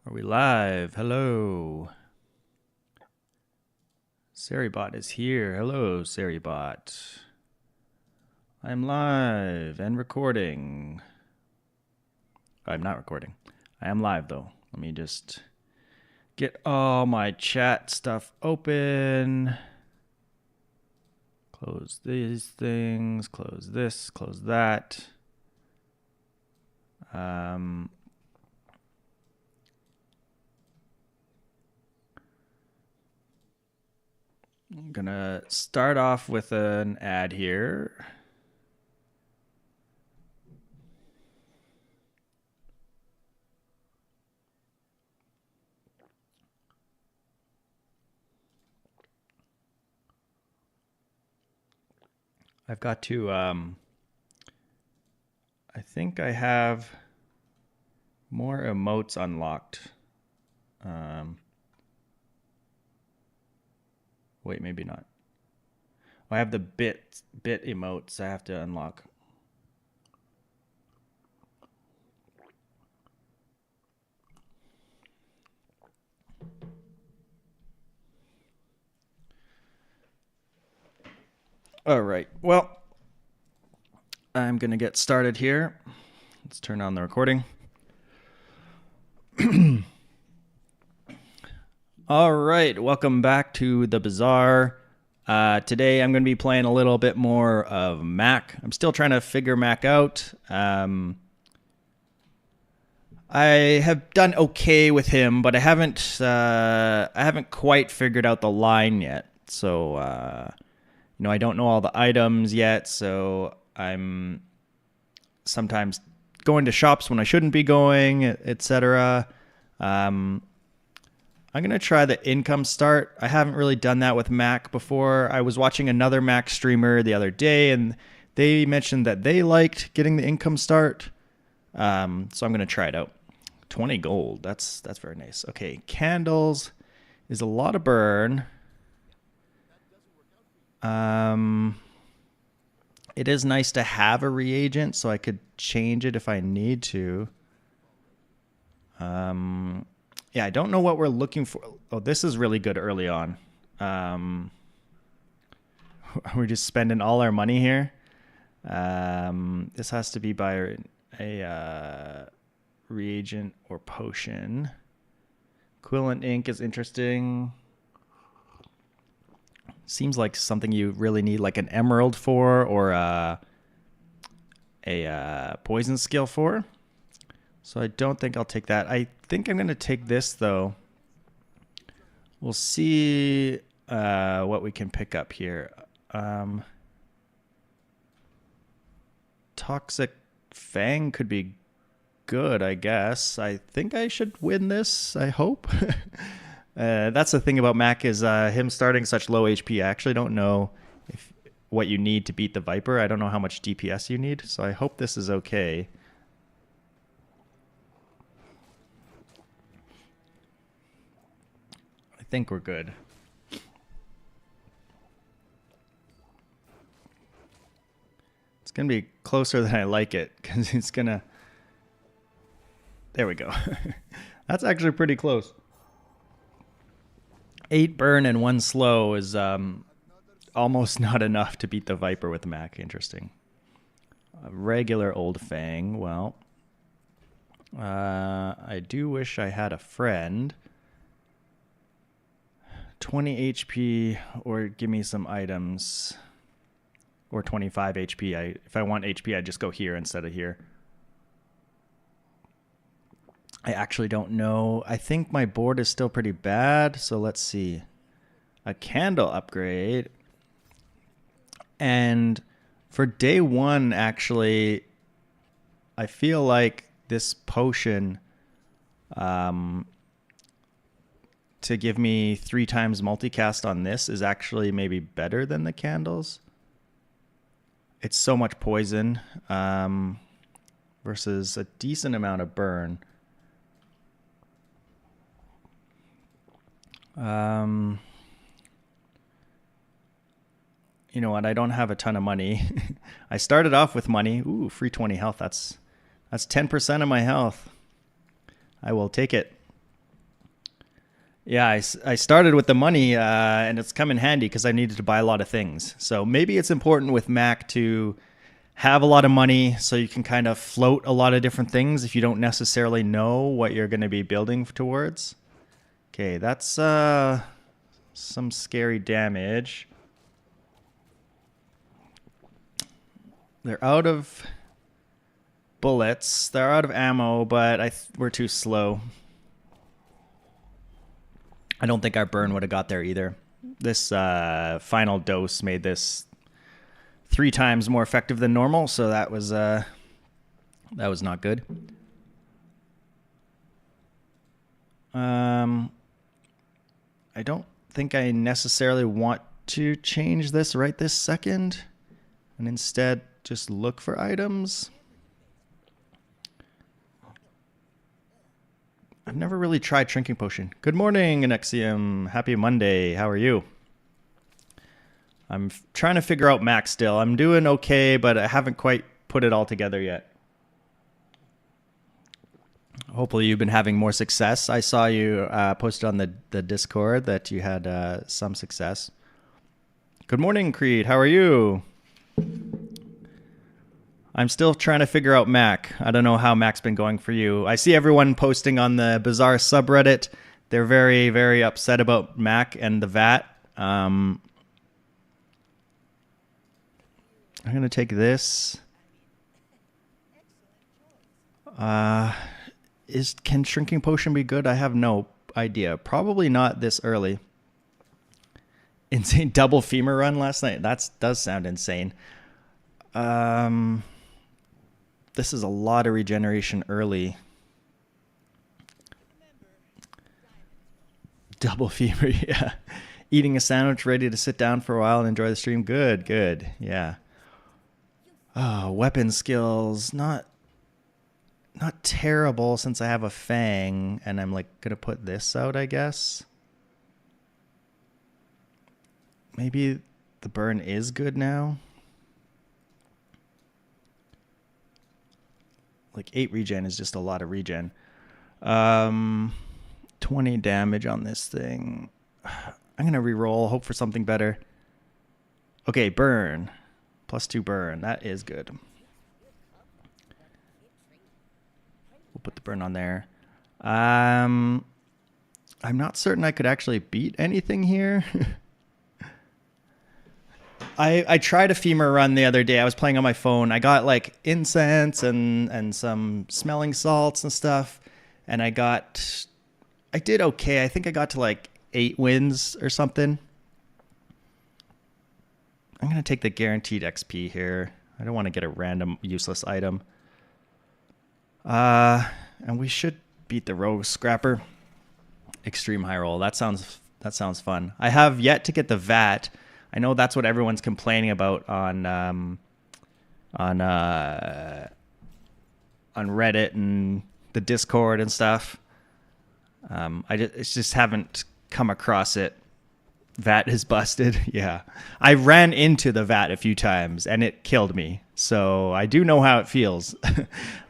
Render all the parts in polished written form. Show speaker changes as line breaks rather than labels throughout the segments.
Are we live? Hello. Seribot is here. Hello, Seribot. I'm live and recording. I'm not recording. I am live though. Let me just get all my chat stuff open. Close these things, close this, close that. I'm gonna start off with an ad here. I've got to, I think I have more emotes unlocked. Wait, maybe not. I have the bit emotes I have to unlock. All right. Well, I'm going to get started here. Let's turn on the recording. All right. Welcome back to the Bazaar. Today I'm going to be playing a little bit more of Mac. I'm still trying to figure Mac out. I have done okay with him, but I haven't quite figured out the line yet. So, I don't know all the items yet, so I'm sometimes going to shops when I shouldn't be going, etc. I'm going to try the income start. I haven't really done that with Mac before. I was watching another Mac streamer the other day, and they mentioned that they liked getting the income start. So I'm going to try it out. 20 gold. That's very nice. Okay, candles is a lot of burn. It is nice to have a reagent, so I could change it if I need to. Yeah, I don't know what we're looking for. Oh, this is really good early on. We're just spending all our money here. This has to be by a reagent or potion. Quillant ink is interesting. Seems like something you really need like an emerald for or a poison skill for. So I don't think I'll take that. I think I'm going to take this, though. We'll see what we can pick up here. Toxic Fang could be good, I guess. I think I should win this, I hope. That's the thing about Mac is him starting such low HP. I actually don't know what you need to beat the Viper. I don't know how much DPS you need, so I hope this is okay. I think we're good. It's going to be closer than I like it because it's going to... There we go. That's actually pretty close. 8 burn and 1 slow is almost not enough to beat the Viper with Mac. Interesting. A regular old Fang. Well, I do wish I had a friend. 20 HP or give me some items. Or 25 HP. If I want HP, I just go here instead of here. I actually don't know. I think my board is still pretty bad. So let's see. A candle upgrade. And for day 1, actually, I feel like this potion to give me 3 times multicast on this is actually maybe better than the candles. It's so much poison versus a decent amount of burn. You know what? I don't have a ton of money. I started off with money. Ooh, free 20 health. That's 10% of my health. I will take it. Yeah, I started with the money, and it's come in handy because I needed to buy a lot of things. So maybe it's important with Mac to have a lot of money so you can kind of float a lot of different things if you don't necessarily know what you're going to be building towards. Okay, that's some scary damage. They're out of bullets. They're out of ammo, but we're too slow. I don't think our burn would have got there either. This final dose made this 3 times more effective than normal, so that was not good. I don't think I necessarily want to change this right this second, and instead just look for items. I've never really tried Shrinking Potion. Good morning, Anexium. Happy Monday. How are you? I'm trying to figure out Mac still. I'm doing okay, but I haven't quite put it all together yet. Hopefully you've been having more success. I saw you posted on the Discord that you had some success. Good morning, Creed. How are you? I'm still trying to figure out Mac. I don't know how Mac's been going for you. I see everyone posting on the Bazaar subreddit. They're very, very upset about Mac and the VAT. I'm going to take this. Can Shrinking Potion be good? I have no idea. Probably not this early. Insane double femur run last night. That does sound insane. This is a lot of regeneration early. Double fever, yeah. Eating a sandwich, ready to sit down for a while and enjoy the stream. Good, good, yeah. Oh, weapon skills, not terrible since I have a fang, and I'm like gonna put this out, I guess. Maybe the burn is good now. Like 8 regen is just a lot of regen. 20 damage on this thing. I'm going to reroll, hope for something better. Okay, burn. +2 burn. That is good. We'll put the burn on there. I'm not certain I could actually beat anything here. I tried a femur run the other day. I was playing on my phone. I got like incense and some smelling salts and stuff. And I did okay. I think I got to like 8 wins or something. I'm going to take the guaranteed XP here. I don't want to get a random useless item. And we should beat the Rogue Scrapper. Extreme high roll. That sounds fun. I have yet to get the VAT. I know that's what everyone's complaining about on Reddit and the Discord and stuff. I just haven't come across it. VAT is busted. Yeah, I ran into the VAT a few times and it killed me. So I do know how it feels.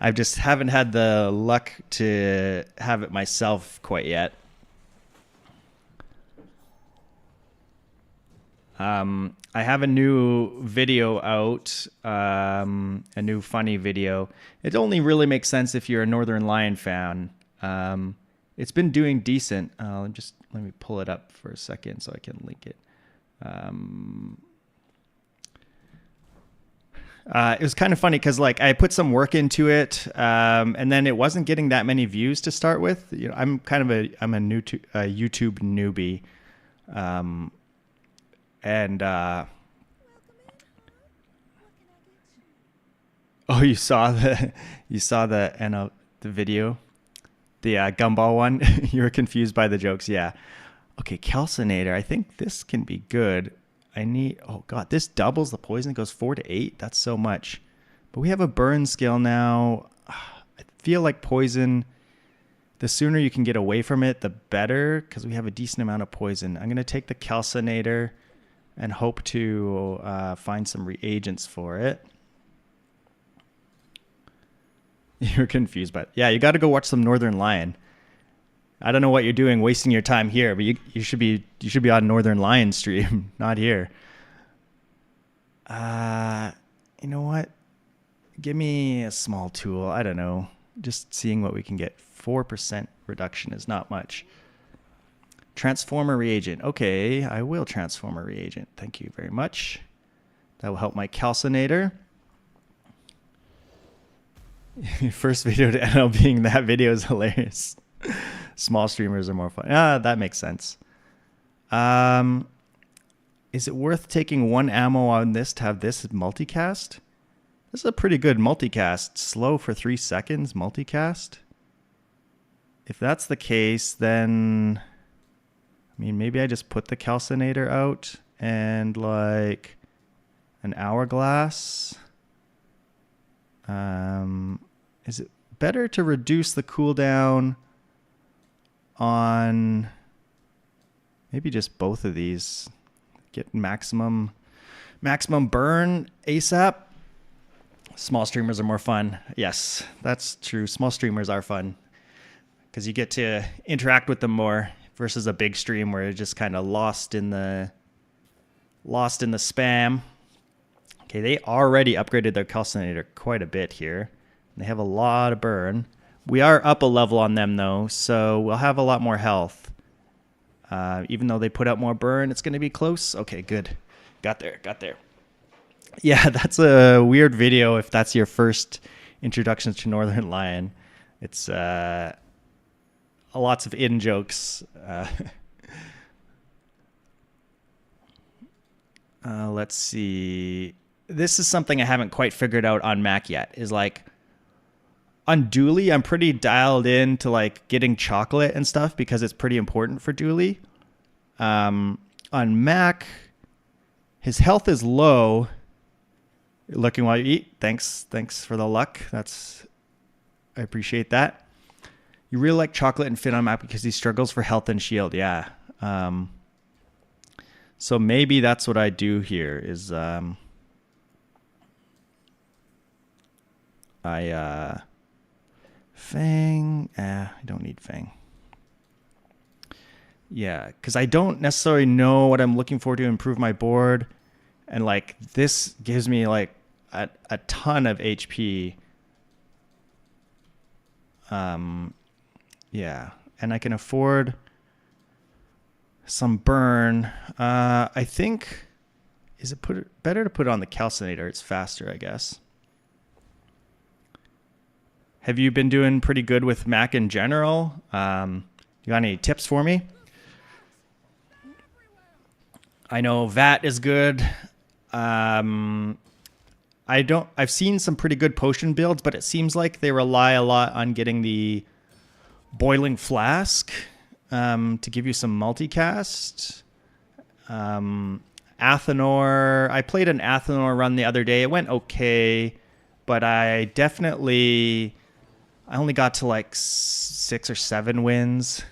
I just haven't had the luck to have it myself quite yet. I have a new video out, a new funny video. It only really makes sense if you're a Northern Lion fan. It's been doing decent. Let me pull it up for a second so I can link it. It was kind of funny because like I put some work into it, and then it wasn't getting that many views to start with. You know, I'm a YouTube newbie. Oh, you saw the video, the gumball one. You were confused by the jokes, yeah. Okay, calcinator. I think this can be good. Oh god, this doubles the poison. It goes 4 to 8. That's so much. But we have a burn skill now. I feel like poison. The sooner you can get away from it, the better, because we have a decent amount of poison. I'm gonna take the calcinator and hope to find some reagents for it. You're confused, but yeah, you got to go watch some Northern Lion. I don't know what you're doing, wasting your time here, but you should be on Northern Lion stream, not here. You know what? Give me a small tool. I don't know. Just seeing what we can get. 4% reduction is not much. Transformer reagent. Okay, I will transform a reagent. Thank you very much. That will help my calcinator. First video to end up being that video is hilarious. Small streamers are more fun. That makes sense. Is it worth taking 1 ammo on this to have this multicast? This is a pretty good multicast. Slow for 3 seconds multicast. If that's the case, then I mean, maybe I just put the calcinator out and like an hourglass. Is it better to reduce the cooldown on maybe just both of these? Get maximum burn ASAP. Small streamers are more fun. Yes, that's true. Small streamers are fun because you get to interact with them more versus a big stream where you're just kind of lost in the spam. Okay, they already upgraded their calcinator quite a bit here. They have a lot of burn. We are up a level on them though, so we'll have a lot more health. Even though they put out more burn, it's going to be close. Okay, good. Got there. Yeah, that's a weird video if that's your first introduction to Northern Lion. It's lots of in jokes. Let's see. This is something I haven't quite figured out on Mac yet. Is like on Dooley, I'm pretty dialed in to like getting chocolate and stuff because it's pretty important for Dooley. On Mac, his health is low. Looking while you eat. Thanks for the luck. I appreciate that. You really like chocolate and Finn on Mac because he struggles for health and shield. Yeah. So maybe that's what I do here is Fang. I don't need Fang. Yeah, because I don't necessarily know what I'm looking for to improve my board. And like this gives me like a ton of HP. Yeah, and I can afford some burn. I think, is it better to put it on the calcinator? It's faster, I guess. Have you been doing pretty good with Mac in general? You got any tips for me? I know VAT is good. I've seen some pretty good potion builds, but it seems like they rely a lot on getting the boiling flask to give you some multicast. Athenor. I played an Athenor run the other day. It went okay, but I only got to like 6 or 7 wins.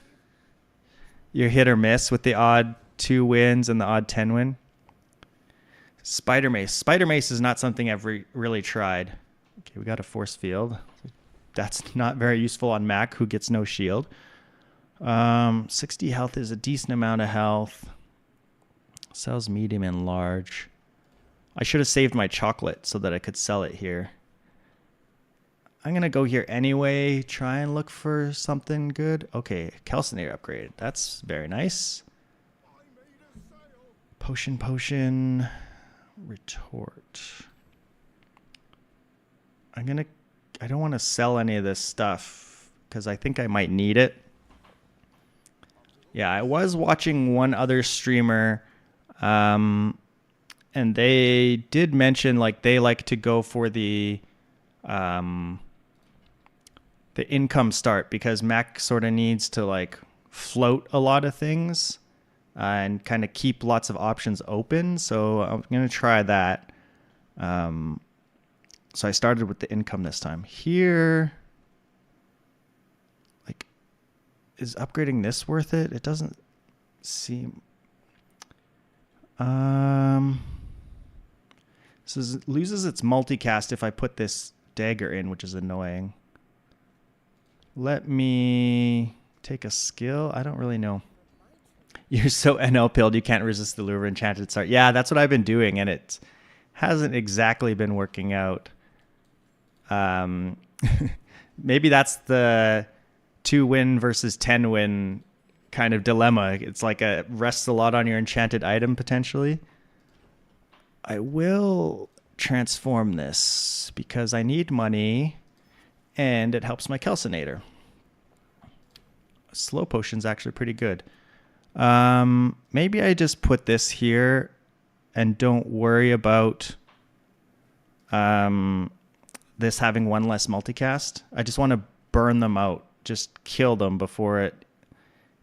You're hit or miss with the odd 2 wins and the odd 10 win. Spider Mace. Spider Mace is not something I've really tried. Okay, we got a force field. That's not very useful on Mac, who gets no shield. 60 health is a decent amount of health. Sells medium and large. I should have saved my chocolate so that I could sell it here. I'm going to go here anyway. Try and look for something good. Okay, calcinator upgrade. That's very nice. Potion. Retort. I don't want to sell any of this stuff because I think I might need it. Yeah, I was watching one other streamer, and they did mention like they like to go for the income start because Mac sort of needs to like float a lot of things and kind of keep lots of options open. So I'm going to try that. So I started with the income this time. Here, like, is upgrading this worth it? It doesn't seem... So it loses its multicast if I put this dagger in, which is annoying. Let me take a skill? I don't really know. You're so NL pilled you can't resist the lure of enchanted start. Yeah, that's what I've been doing, and it hasn't exactly been working out. Um, maybe that's the 2-win versus 10-win kind of dilemma. It's like a rests a lot on your enchanted item potentially. I will transform this because I need money and it helps my calcinator. Slow potion's actually pretty good. Maybe I just put this here and don't worry about this having one less multicast. I just want to burn them out. Just kill them before it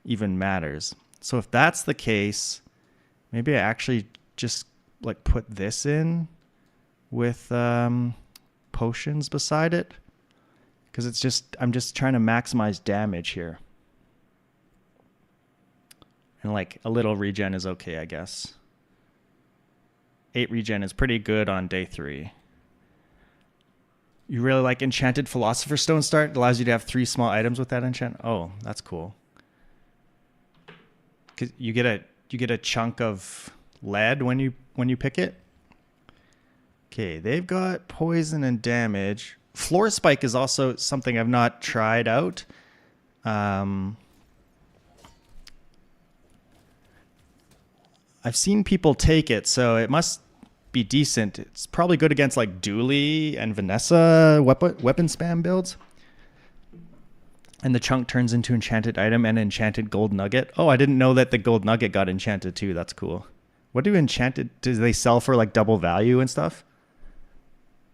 even matters. So if that's the case, maybe I actually just like put this in with potions beside it, because it's just I'm just trying to maximize damage here. And like a little regen is okay, I guess. 8 regen is pretty good on day 3. You really like Enchanted Philosopher's Stone start? It allows you to have 3 small items with that enchant. Oh, that's cool. 'Cause you get a chunk of lead when you pick it. Okay, they've got poison and damage. Floor Spike is also something I've not tried out. I've seen people take it, so it must be decent. It's probably good against like Dooley and Vanessa weapon spam builds. And the chunk turns into enchanted item and enchanted gold nugget. Oh, I didn't know that the gold nugget got enchanted too. That's cool. What do they sell for like double value and stuff?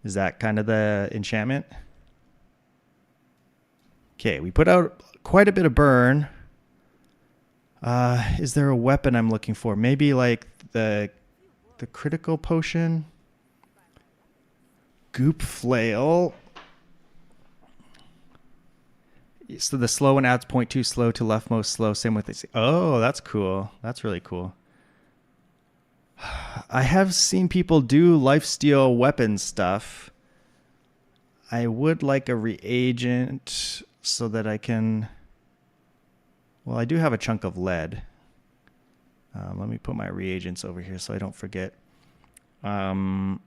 Is that kind of the enchantment? Okay, we put out quite a bit of burn. Is there a weapon I'm looking for? Maybe like the critical potion? Goop flail. So the slow one adds 0.2 slow to leftmost slow. Same with this. Oh, that's cool. That's really cool. I have seen people do lifesteal weapon stuff. I would like a reagent so that I can... Well, I do have a chunk of lead. Let me put my reagents over here so I don't forget. That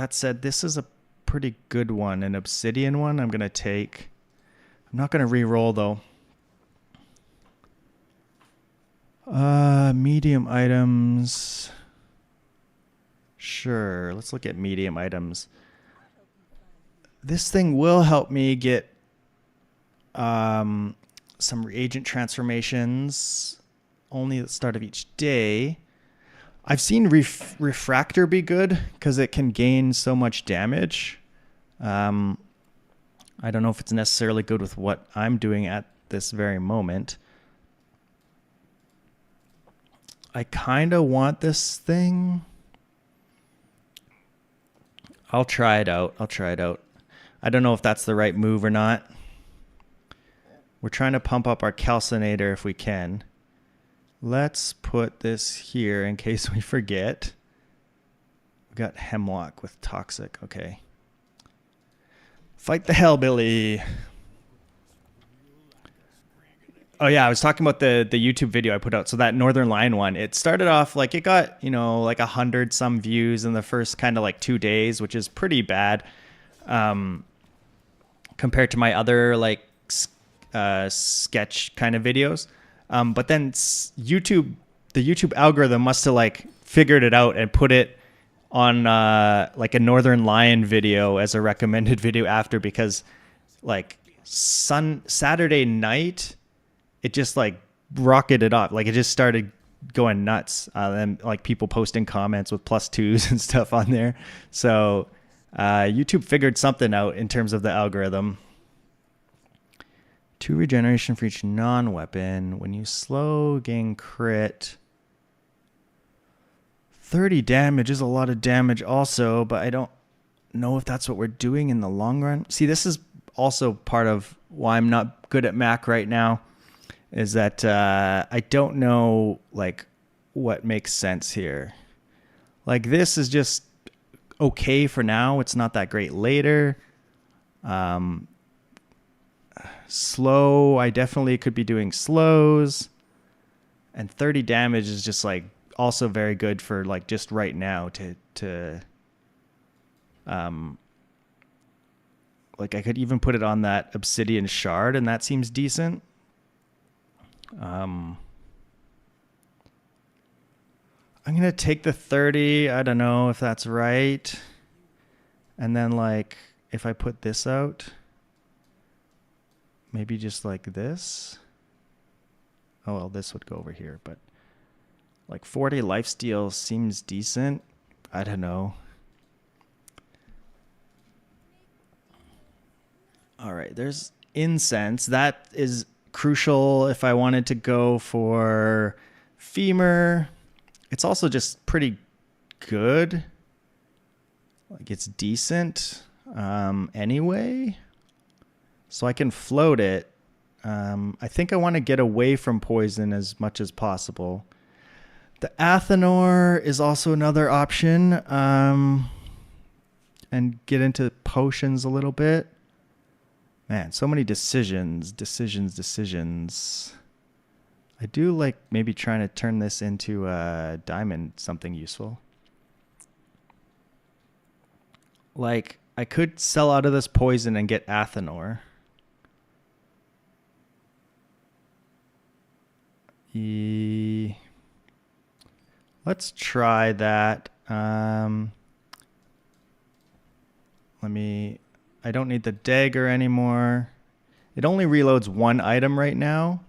said, this is a pretty good one. An obsidian one I'm going to take. I'm not going to re-roll, though. Medium items. Sure, let's look at medium items. This thing will help me get some reagent transformations only at the start of each day. I've seen Refractor be good because it can gain so much damage. I don't know if it's necessarily good with what I'm doing at this very moment. I kind of want this thing. I'll try it out. I don't know if that's the right move or not. We're trying to pump up our calcinator if we can. Let's put this here in case we forget. We got hemlock with toxic. Okay. Fight the hellbilly. Oh yeah, I was talking about the YouTube video I put out. So that Northern Lion one, it started off like it got, like 100 some views in the first kind of like 2 days, which is pretty bad compared to my other like sketch kind of videos. But then the YouTube algorithm must have like figured it out and put it on like a Northern Lion video as a recommended video after, because like Saturday night, it just like rocketed up. Like it just started going nuts. And like people posting comments with +2s and stuff on there. So YouTube figured something out in terms of the algorithm. 2 regeneration for each non-weapon. When you slow, gain crit. 30 damage is a lot of damage also, but I don't know if that's what we're doing in the long run. See, this is also part of why I'm not good at Mac right now, is that I don't know like what makes sense here. Like this is just okay for now. It's not that great later. Slow, I definitely could be doing slows. And 30 damage is just like also very good for like just right now to um like I could even put it on that obsidian shard and that seems decent. I'm going to take the 30. I don't know if that's right. And then like if I put this out, maybe just like this. Oh, well, this would go over here, but like 40 lifesteal seems decent. I don't know. All right, there's incense. That is crucial if I wanted to go for femur. It's also just pretty good. Like it's decent anyway. So I can float it. I think I want to get away from poison as much as possible. The Athenor is also another option. And get into potions a little bit. Man, so many decisions. I do like maybe trying to turn this into a diamond, something useful. Like, I could sell out of this poison and get Athenor. Let's try that. I don't need the dagger anymore. It only reloads one item right now.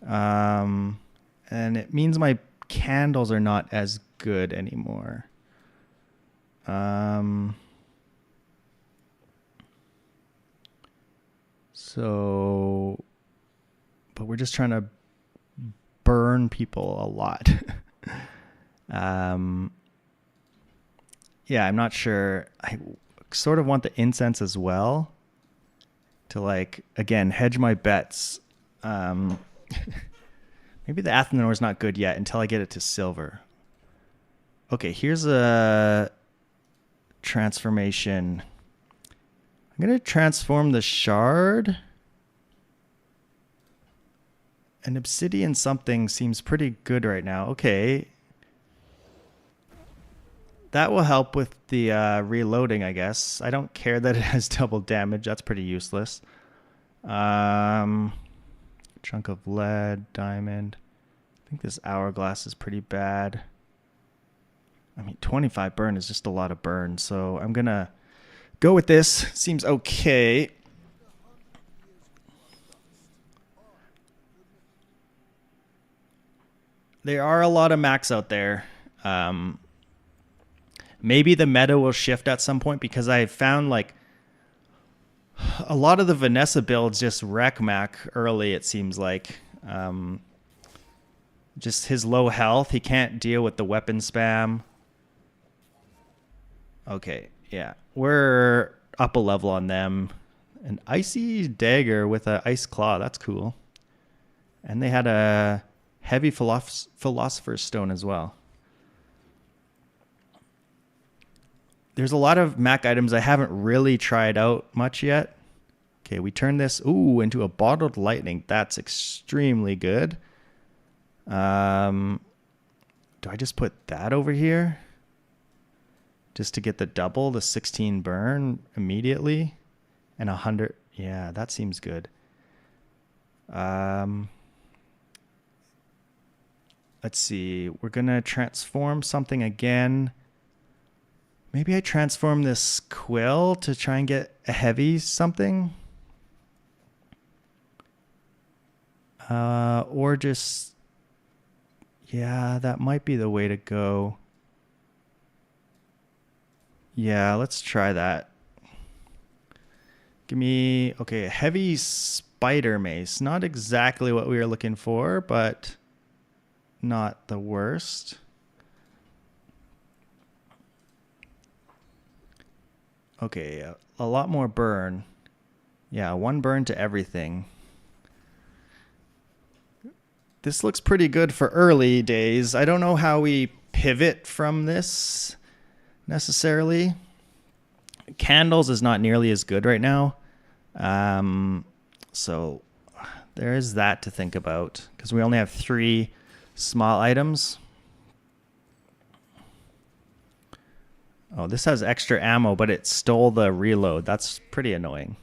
And it means my candles are not as good anymore. But we're just trying to burn people a lot. Yeah, I'm not sure. I sort of want the incense as well to like, again, hedge my bets. Maybe the Athenor is not good yet until I get it to silver. Okay, here's a transformation. I'm going to transform the shard. An obsidian something seems pretty good right now. Okay. That will help with the reloading, I guess. I don't care that it has double damage. That's pretty useless. Chunk of lead, diamond. I think this hourglass is pretty bad. I mean, 25 burn is just a lot of burn, so I'm going to go with this. Seems okay. There are a lot of max out there. Maybe the meta will shift at some point because I found like a lot of the Vanessa builds just wreck Mac early, it seems like. Just his low health. He can't deal with the weapon spam. Okay, yeah. We're up a level on them. An icy dagger with an ice claw. That's cool. And they had a heavy philosopher's stone as well. There's a lot of Mac items I haven't really tried out much yet. Okay, we turn this into a bottled lightning. That's extremely good. Do I just put that over here? Just to get the double, the 16 burn immediately. And 100. Yeah, that seems good. Let's see. We're going to transform something again. Maybe I transform this quill to try and get a heavy something. Or just... Yeah, that might be the way to go. Yeah, let's try that. Give me... Okay, a heavy spider mace. Not exactly what we were looking for, but not the worst. Okay, a lot more burn. Yeah, 1 burn to everything. This looks pretty good for early days. I don't know how we pivot from this necessarily. Candles is not nearly as good right now. So there is that to think about because we only have 3 small items. Oh, this has extra ammo, but it stole the reload. That's pretty annoying.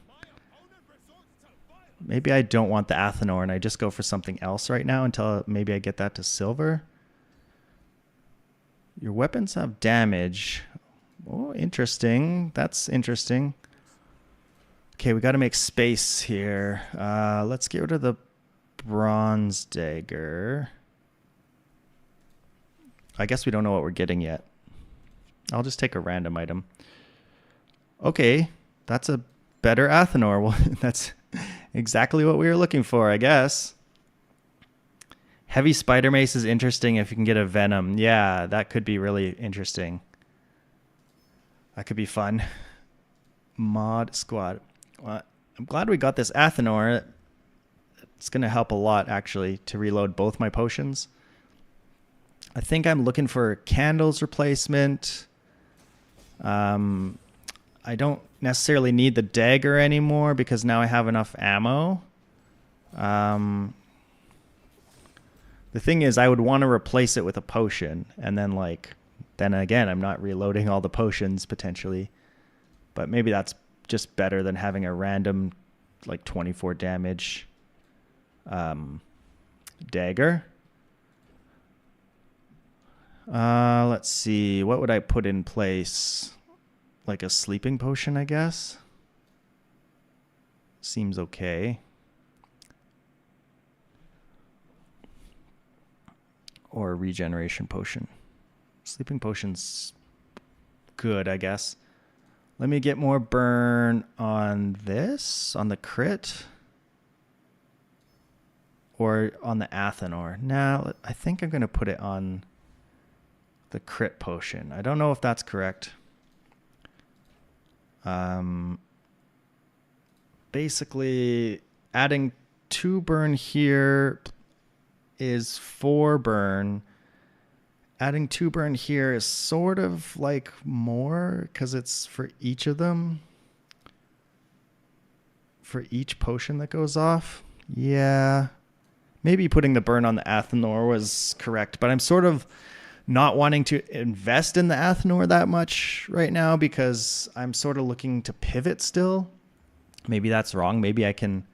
Maybe I don't want the Athanor and I just go for something else right now until maybe I get that to silver. Your weapons have damage. Oh, interesting. That's interesting. Okay, we got to make space here. Let's get rid of the bronze dagger. I guess we don't know what we're getting yet. I'll just take a random item. Okay, that's a better Athanor. Well, that's exactly what we were looking for, I guess. Heavy spider mace is interesting if you can get a venom. Yeah, that could be really interesting. That could be fun. Mod squad. Well, I'm glad we got this Athanor. It's going to help a lot, actually, to reload both my potions. I think I'm looking for candles replacement. I don't necessarily need the dagger anymore because now I have enough ammo. The thing is, I would want to replace it with a potion, and then then again, I'm not reloading all the potions potentially. But maybe that's just better than having a random 24 damage dagger. Let's see. What would I put in place? Like a sleeping potion, I guess. Seems okay. Or a regeneration potion. Sleeping potion's good, I guess. Let me get more burn on this, on the crit. Or on the Athanor. Now, I think I'm going to put it on the crit potion. I don't know if that's correct. Basically, adding 2 burn here is 4 burn. Adding 2 burn here is sort of more because it's for each of them. For each potion that goes off. Yeah. Maybe putting the burn on the Athanor was correct, but I'm sort of not wanting to invest in the Athanor that much right now because I'm sort of looking to pivot still. Maybe that's wrong. Maybe I can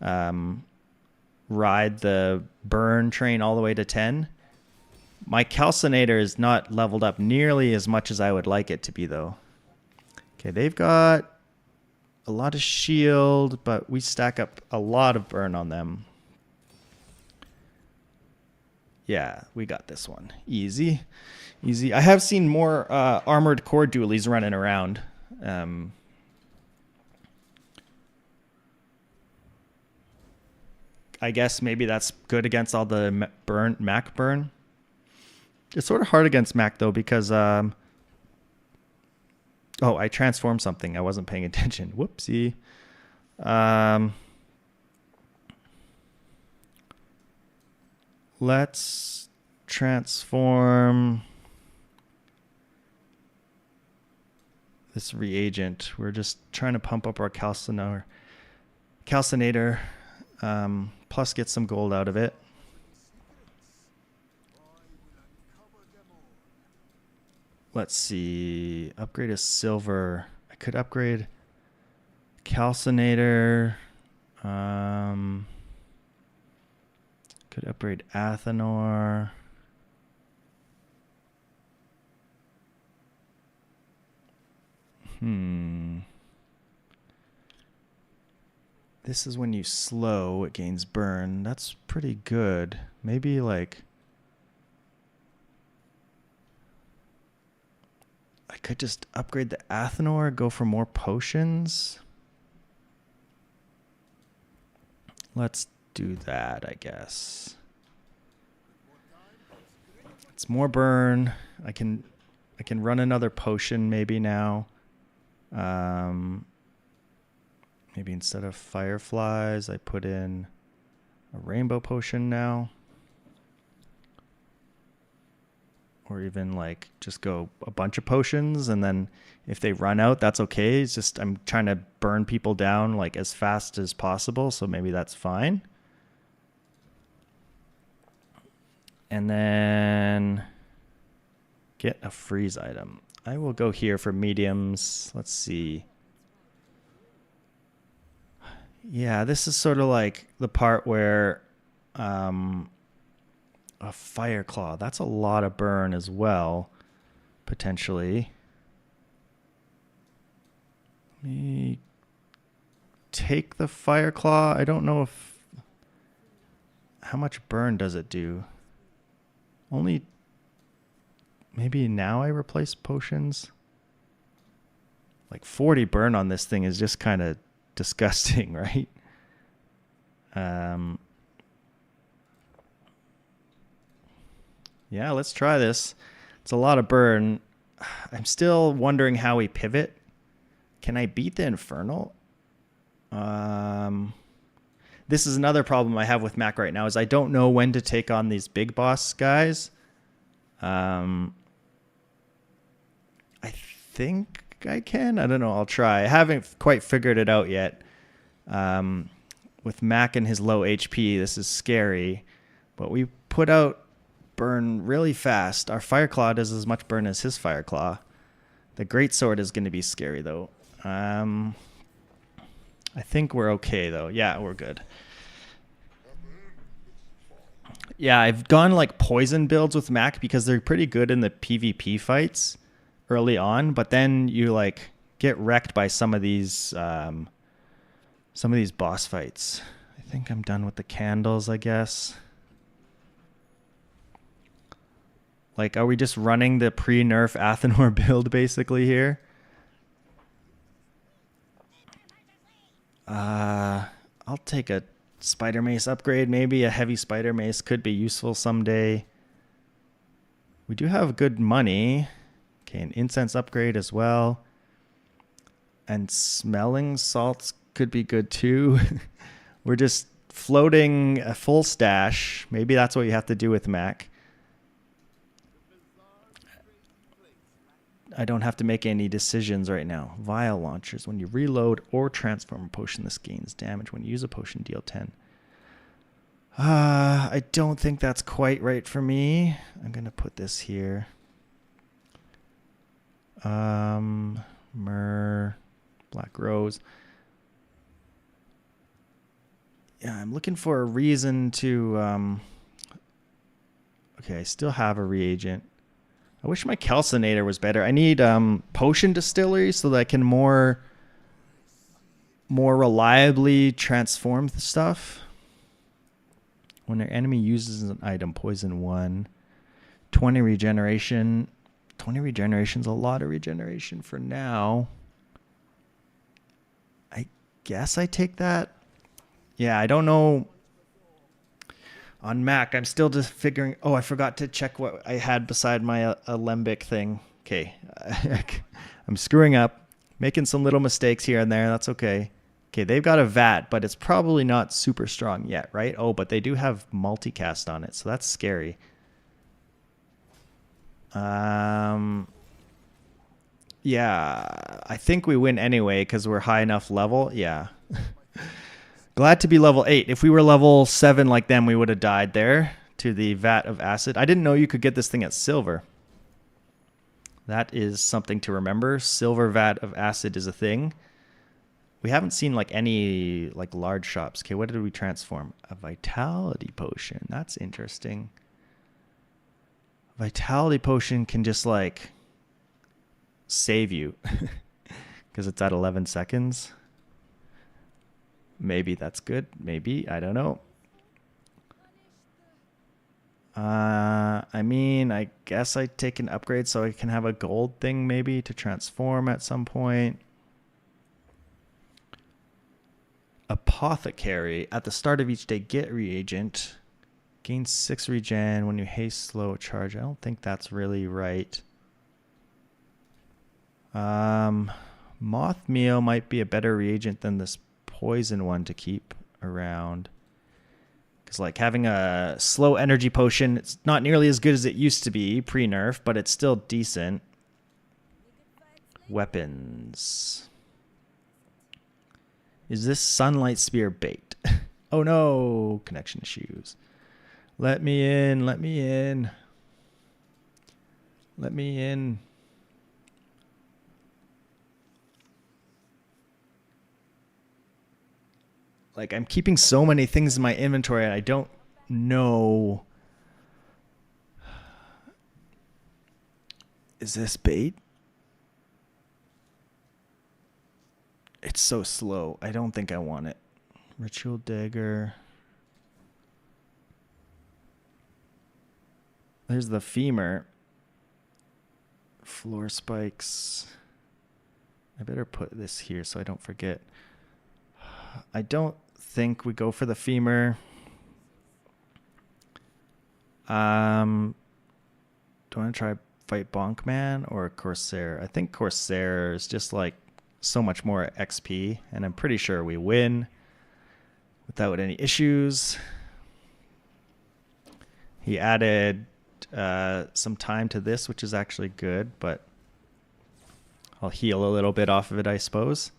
ride the burn train all the way to 10. My calcinator is not leveled up nearly as much as I would like it to be, though. Okay, they've got a lot of shield, but we stack up a lot of burn on them. Yeah, we got this one. Easy. Easy. I have seen more armored core dualies running around. I guess maybe that's good against all the Mac burn. It's sort of hard against Mac, though, because... oh, I transformed something. I wasn't paying attention. Whoopsie. Let's transform this reagent. We're just trying to pump up our calcinator, plus get some gold out of it. Let's see. Upgrade a silver. I could upgrade calcinator. Could upgrade Athanor. This is when you slow, it gains burn. That's pretty good. Maybe I could just upgrade the Athanor, go for more potions. Let's do that, I guess. It's more burn. I can run another potion maybe now. Maybe instead of fireflies, I put in a rainbow potion now. or even like just go a bunch of potions, and then if they run out, that's okay. It's just I'm trying to burn people down like as fast as possible, so maybe that's fine. And then get a freeze item. I will go here for mediums. Let's see. Yeah, this is sort of like the part where a fire claw. That's a lot of burn as well, potentially. Let me take the fire claw. I don't know if how much burn does it do? Only maybe now I replace potions. Like 40 burn on this thing is just kind of disgusting, right? Yeah, let's try this. It's a lot of burn. I'm still wondering how we pivot. Can I beat the Infernal? This is another problem I have with Mac right now is I don't know when to take on these big boss guys. I think I can. I don't know. I'll try. I haven't quite figured it out yet. With Mac and his low HP, this is scary. But we put out burn really fast. Our Fire Claw does as much burn as his Fire Claw. The Greatsword is going to be scary, though. I think we're okay, though. Yeah, we're good. Yeah, I've gone like poison builds with Mac because they're pretty good in the PvP fights early on, but then you like get wrecked by some of these boss fights. I think I'm done with the candles, I guess. Like, are we just running the pre-nerf Athenor build basically here? I'll take a spider mace upgrade. Maybe a heavy spider mace could be useful someday. We do have good money. Okay, an incense upgrade as well. And smelling salts could be good too. We're just floating a full stash. Maybe that's what you have to do with Mac. I don't have to make any decisions right now. Vial launchers. When you reload or transform a potion, this gains damage. When you use a potion, deal 10. I don't think that's quite right for me. I'm going to put this here. Myrrh. Black Rose. Yeah, I'm looking for a reason to... Okay, I still have a reagent. I wish my calcinator was better. I need potion distillery so that I can more reliably transform the stuff. When an enemy uses an item, poison 1. 20 regeneration. 20 regeneration is a lot of regeneration for now. I guess I take that. Yeah, I don't know. On Mac, I'm still just figuring... Oh, I forgot to check what I had beside my alembic thing. Okay. I'm screwing up. Making some little mistakes here and there. That's okay. Okay, they've got a vat, but it's probably not super strong yet, right? Oh, but they do have multicast on it, so that's scary. Yeah, I think we win anyway because we're high enough level. Yeah. Glad to be level 8. If we were level 7 like them, we would have died there to the vat of acid. I didn't know you could get this thing at silver. That is something to remember. Silver vat of acid is a thing. We haven't seen like any like large shops. Okay, what did we transform? A vitality potion. That's interesting. Vitality potion can just like save you because it's at 11 seconds. Maybe that's good. Maybe. I don't know. I mean, I guess I take an upgrade so I can have a gold thing maybe to transform at some point. Apothecary. At the start of each day, get reagent. Gain 6 regen when you haste slow charge. I don't think that's really right. Moth meal might be a better reagent than this poison one to keep around. Because like having a slow energy potion, it's not nearly as good as it used to be pre-nerf, but it's still decent. Weapons. Is this sunlight spear bait? Oh no, connection issues. Let me in, let me in. Let me in. Like, I'm keeping so many things in my inventory and I don't know. Is this bait? It's so slow. I don't think I want it. Ritual dagger. There's the femur. Floor spikes. I better put this here so I don't forget. I don't think we go for the femur. Do I want to try fight Bonkman or Corsair? I think Corsair is just like so much more XP, and I'm pretty sure we win without any issues. He added some time to this, which is actually good, but I'll heal a little bit off of it, I suppose.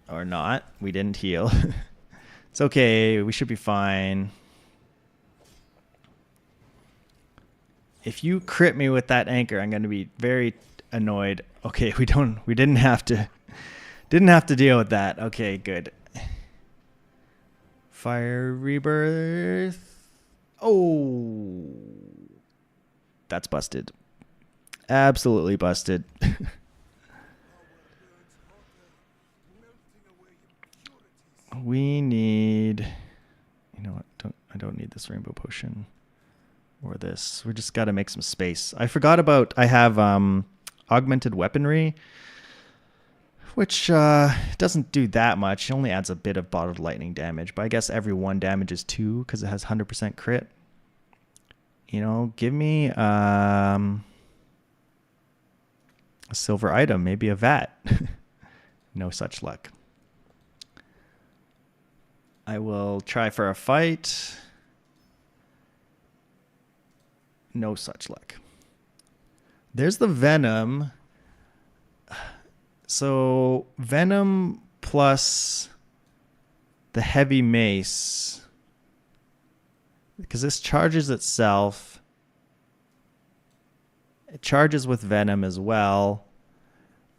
Or not. We didn't heal. It's okay. We should be fine. If you crit me with that anchor, I'm going to be very annoyed. Okay, we didn't have to deal with that. Okay, good. Fire rebirth. Oh. That's busted. Absolutely busted. We need, you know what? I don't need this rainbow potion or this. We just got to make some space. I forgot about, I have augmented weaponry, which doesn't do that much. It only adds a bit of bottled lightning damage, but I guess every 1 damage is 2 because it has 100% crit. You know, give me a silver item, maybe a vat. No such luck. I will try for a fight. No such luck. There's the venom. So venom plus the heavy mace. Because this charges itself. It charges with venom as well.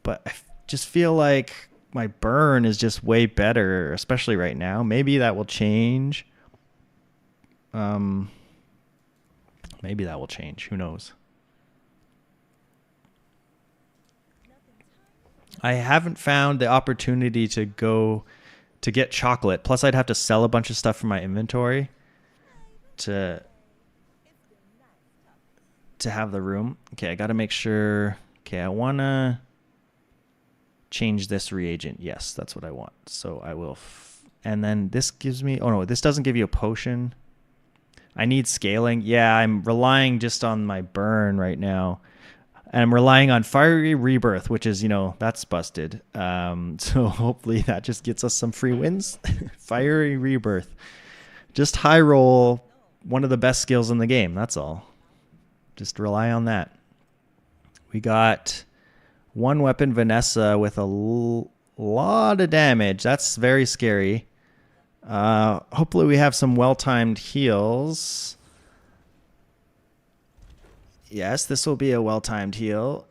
But I just feel like my burn is just way better, especially right now. Maybe that will change. Maybe that will change. Who knows? I haven't found the opportunity to go to get chocolate. Plus, I'd have to sell a bunch of stuff from my inventory to have the room. Okay, I got to make sure. Okay, I want to change this reagent. Yes, that's what I want. So I will. And then this gives me. Oh, no, this doesn't give you a potion. I need scaling. Yeah, I'm relying just on my burn right now. And I'm relying on Fiery Rebirth, which is, you know, that's busted. So hopefully that just gets us some free wins. Fiery Rebirth. Just high roll. One of the best skills in the game. That's all. Just rely on that. We got one weapon, Vanessa, with a lot of damage. That's very scary. Hopefully we have some well-timed heals. Yes, this will be a well-timed heal.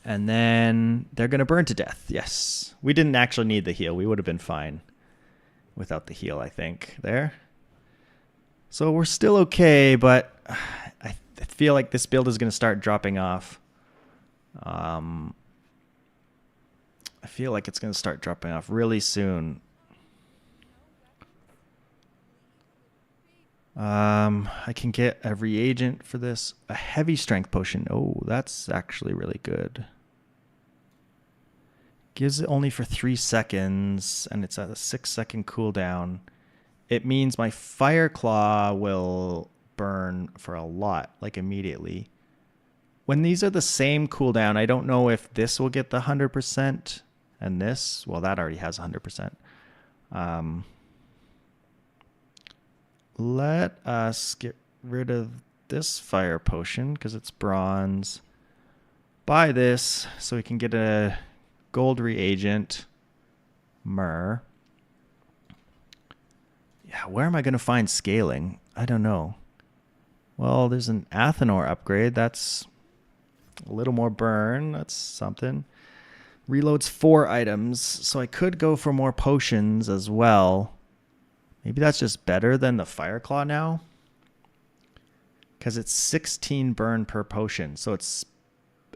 And then they're going to burn to death. Yes. We didn't actually need the heal. We would have been fine without the heal, I think. There. So we're still okay, but I feel like this build is going to start dropping off. I feel like it's going to start dropping off really soon. I can get a reagent for this. A heavy strength potion. Oh, that's actually really good. Gives it only for 3 seconds, and it's at a 6-second cooldown. It means my fire claw will burn for a lot, like immediately. when these are the same cooldown, I don't know if this will get the 100% and this, well, that already has 100%. Let us get rid of this fire potion because it's bronze. Buy this so we can get a gold reagent. Myrrh. Yeah, where am I going to find scaling? I don't know. Well, there's an Athanor upgrade. That's a little more burn. That's something. Reloads 4 items, so I could go for more potions as well. Maybe that's just better than the Fireclaw now. Because it's 16 burn per potion. So it's,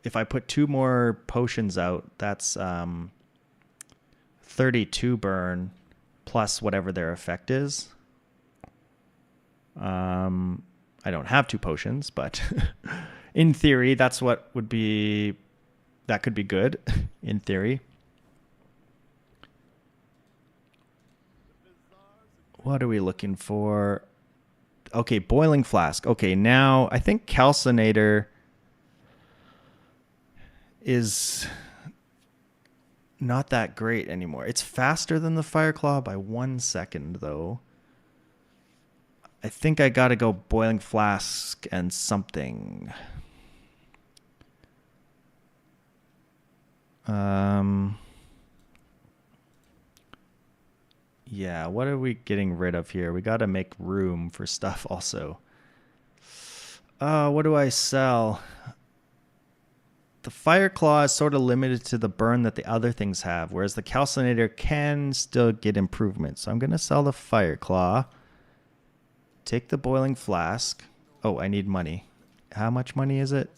if I put 2 more potions out, that's 32 burn plus whatever their effect is. I don't have 2 potions, but in theory, that's what would be, that could be good in theory. What are we looking for? Okay, boiling flask. Okay, now I think calcinator is not that great anymore. It's faster than the Fireclaw by 1 second, though. I think I gotta go boiling flask and something. Yeah, what are we getting rid of here? We gotta make room for stuff also. What do I sell? The Fireclaw is sort of limited to the burn that the other things have, whereas the Calcinator can still get improvements. So I'm going to sell the Fireclaw. Take the Boiling Flask. Oh, I need money. How much money is it?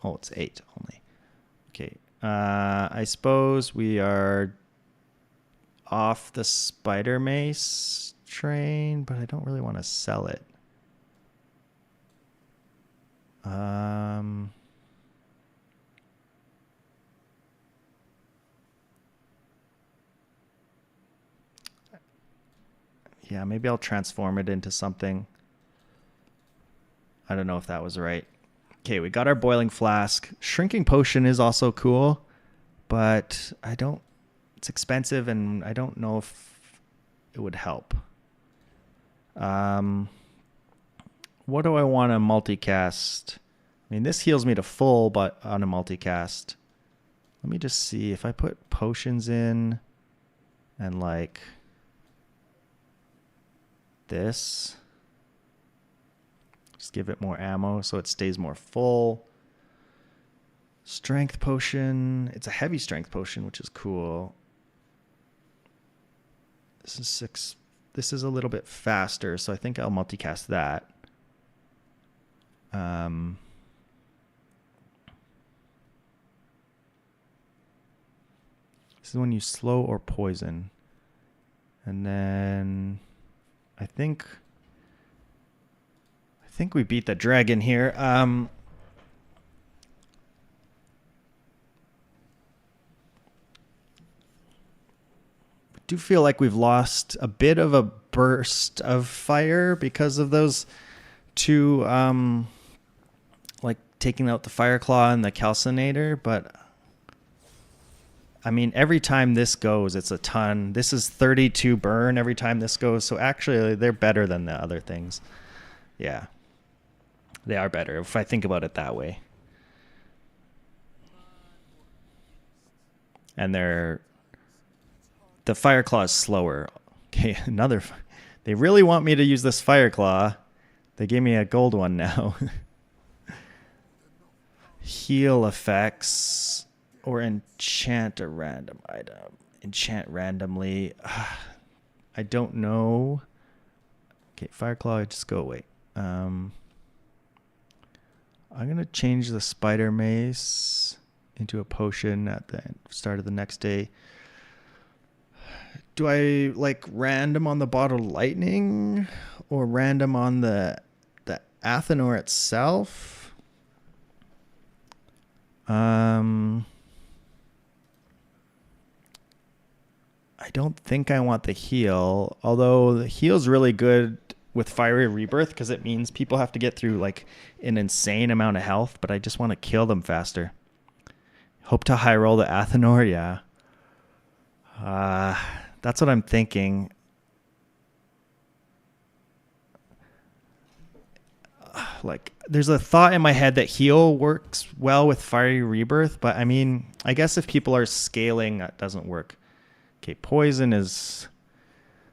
Oh, it's 8 only. Okay. I suppose we are off the Spider Mace train, but I don't really want to sell it. Yeah, maybe I'll transform it into something. I don't know if that was right. Okay, we got our boiling flask. Shrinking potion is also cool, but I don't, it's expensive and I don't know if it would help. What do I want to multicast? I mean, this heals me to full, but on a multicast. Let me just see if I put potions in and like this. Just give it more ammo so it stays more full. Strength potion. It's a heavy strength potion, which is cool. This is 6. This is a little bit faster, so I think I'll multicast that. This is when you slow or poison. And then I think we beat the dragon here. I do feel like we've lost a bit of a burst of fire because of those two, like taking out the Fireclaw and the Calcinator, but I mean, every time this goes, it's a ton. This is 32 burn every time this goes, so actually they're better than the other things. Yeah. They are better if I think about it that way. And the Fireclaw is slower. Okay, they really want me to use this Fireclaw. They gave me a gold one now. Heal effects or enchant a random item. Enchant randomly. I don't know. Okay, Fireclaw, just go away. I'm going to change the Spider Mace into a potion at the start of the next day. Do I like random on the bottle lightning or random on the Athanor itself? I don't think I want the heal, although the heal's really good with Fiery Rebirth because it means people have to get through like an insane amount of health, but I just want to kill them faster. Hope to high roll the Athenor, yeah. That's what I'm thinking. Like, there's a thought in my head that heal works well with Fiery Rebirth, but I mean, I guess if people are scaling, that doesn't work. Okay, poison is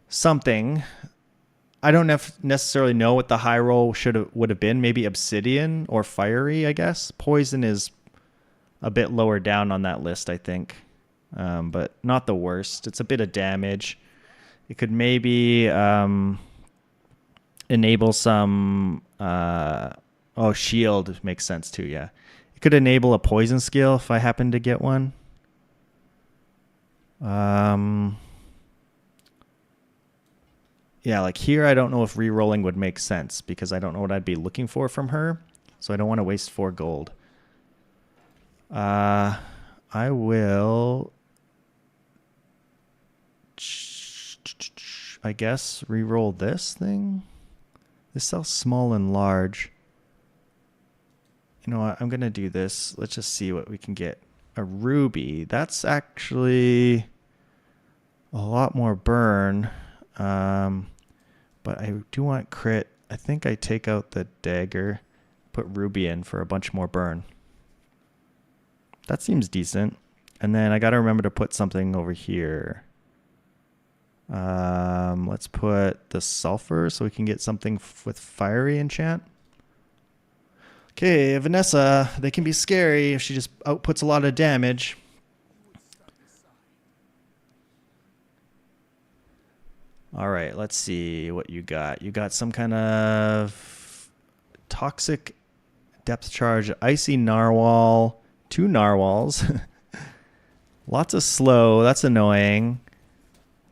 something. I don't necessarily know what the high roll would have been. Maybe obsidian or fiery, I guess. Poison is a bit lower down on that list, I think, but not the worst. It's a bit of damage. It could maybe enable some. Shield makes sense too. Yeah, it could enable a poison skill if I happen to get one. Yeah, like here, I don't know if re-rolling would make sense because I don't know what I'd be looking for from her. So I don't want to waste 4 gold. I will, I guess, re-roll this thing. This sells small and large. You know what? I'm going to do this. Let's just see what we can get. A ruby. That's actually a lot more burn. But I do want crit. I think I take out the dagger, put ruby in for a bunch more burn. That seems decent. And then I got to remember to put something over here. Let's put the sulfur so we can get something with fiery enchant. Okay, Vanessa, they can be scary if she just outputs a lot of damage. All right, let's see what you got. You got some kind of toxic depth charge, icy narwhal, 2 narwhals. Lots of slow, that's annoying.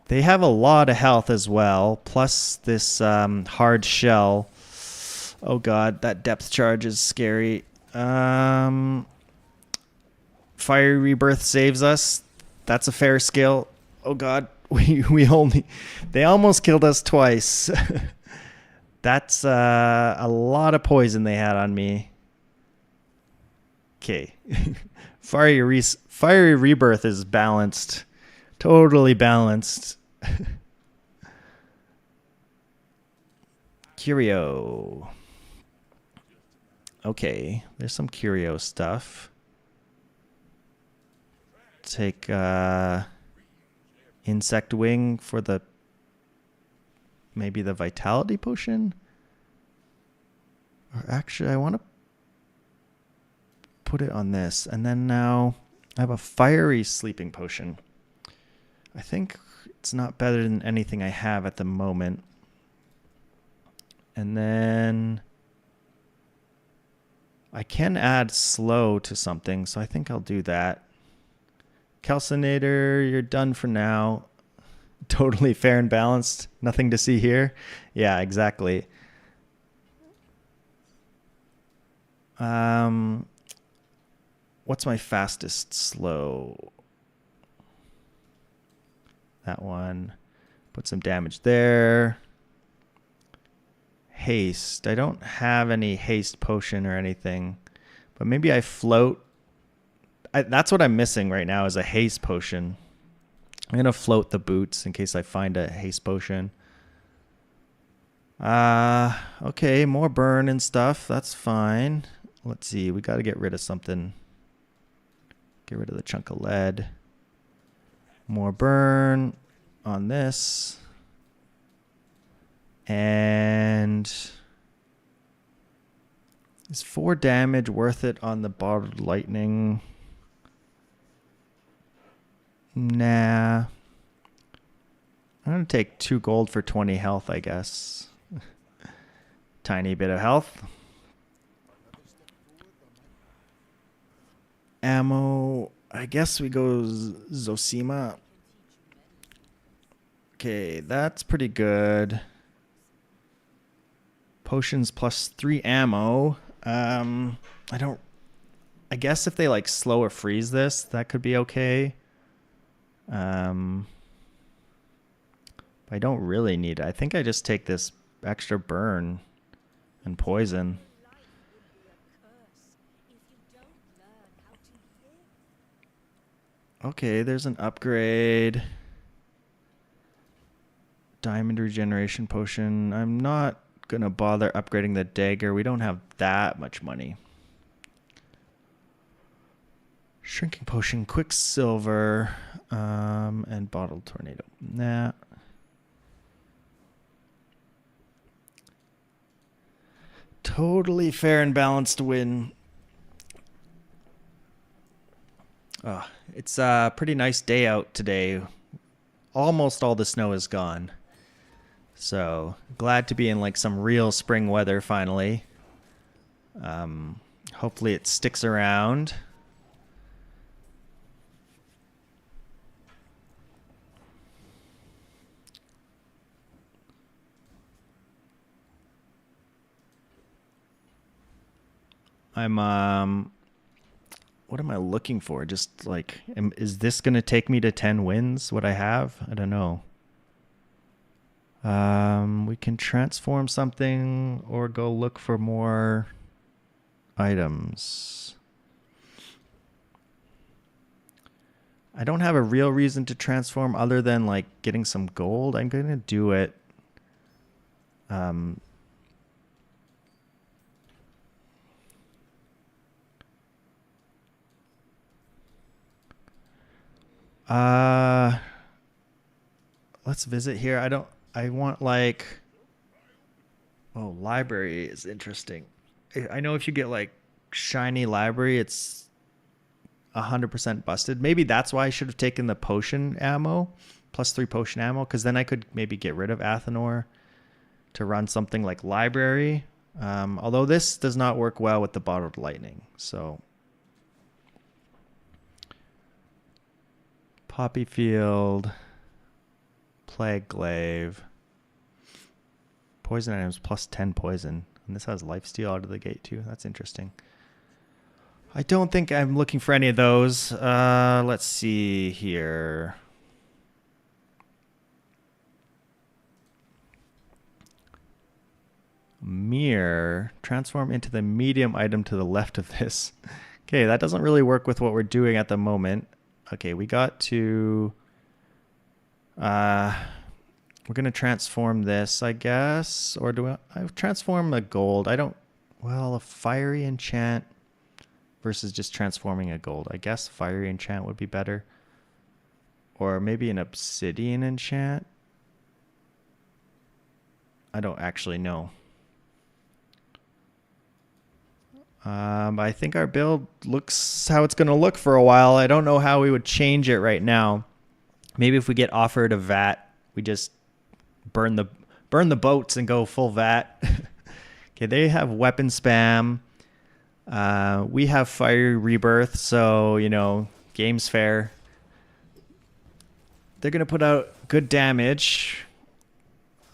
They have a lot of health as well, plus this hard shell. Oh god, that depth charge is scary. Fiery Rebirth saves us. That's a fair skill. Oh god, they almost killed us twice. That's a lot of poison they had on me. Okay. Fiery Rebirth is balanced. Totally balanced. Curio. Okay, there's some curio stuff. Take insect wing for maybe the vitality potion. Or actually, I want to put it on this. And then now I have a fiery sleeping potion. I think it's not better than anything I have at the moment. And then I can add slow to something, so I think I'll do that. Calcinator, you're done for now. Totally fair and balanced. Nothing to see here. Yeah, exactly. What's my fastest slow? That one. Put some damage there. Haste. I don't have any haste potion or anything, but maybe I float. That's what I'm missing right now is a haste potion. I'm going to float the boots in case I find a haste potion. Okay, more burn and stuff. That's fine. Let's see. We got to get rid of something. Get rid of the chunk of lead. More burn on this. And is 4 damage worth it on the bottled lightning? Nah. I'm going to take 2 gold for 20 health, I guess. Tiny bit of health. Ammo. I guess we go Zosima. Okay, that's pretty good. Potions plus 3 ammo. I guess if they like slow or freeze this, that could be okay. I don't really need it. I think I just take this extra burn and poison. Okay, there's an upgrade. Diamond regeneration potion. I'm not gonna bother upgrading the dagger. We don't have that much money. Shrinking potion, quicksilver, and bottled tornado. Nah. Totally fair and balanced win. Oh, it's a pretty nice day out today. Almost all the snow is gone. So glad to be in like some real spring weather finally. Hopefully it sticks around. What am I looking for? Just like, is this going to take me to 10 wins? What I have? I don't know. We can transform something or go look for more items. I don't have a real reason to transform other than like getting some gold. I'm going to do it. Let's visit here. I want like, oh, library is interesting. I know if you get like shiny library, it's 100% busted. Maybe that's why I should have taken the potion ammo, +3 potion ammo, because then I could maybe get rid of Athenor to run something like library. Although this does not work well with the bottled lightning. So Poppy Field, Plague Glaive, poison items +10 poison. And this has lifesteal out of the gate too. That's interesting. I don't think I'm looking for any of those. Let's see here. Mirror. Transform into the medium item to the left of this. Okay, that doesn't really work with what we're doing at the moment. Okay, we got to... we're going to transform this, I guess. Or do I transform a gold? I don't... Well, a fiery enchant versus just transforming a gold. I guess fiery enchant would be better. Or maybe an obsidian enchant. I don't actually know. I think our build looks how it's going to look for a while. I don't know how we would change it right now. Maybe if we get offered a vat, we just burn the boats and go full vat. Okay, they have weapon spam. We have fiery rebirth, so you know, game's fair. They're gonna put out good damage.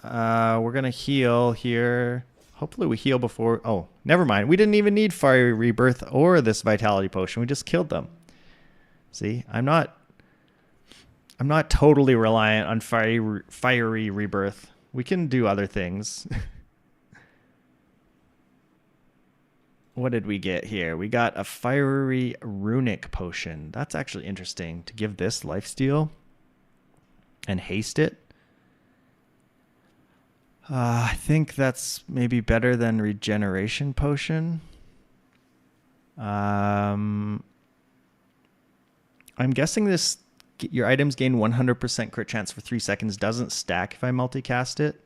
We're gonna heal here. Hopefully we heal before... Oh, never mind. We didn't even need fiery rebirth or this vitality potion. We just killed them. See, I'm not totally reliant on fiery rebirth. We can do other things. What did we get here? We got a fiery runic potion. That's actually interesting to give this lifesteal and haste it. I think that's maybe better than regeneration potion. I'm guessing this, your items gain 100% crit chance for 3 seconds, doesn't stack if I multicast it.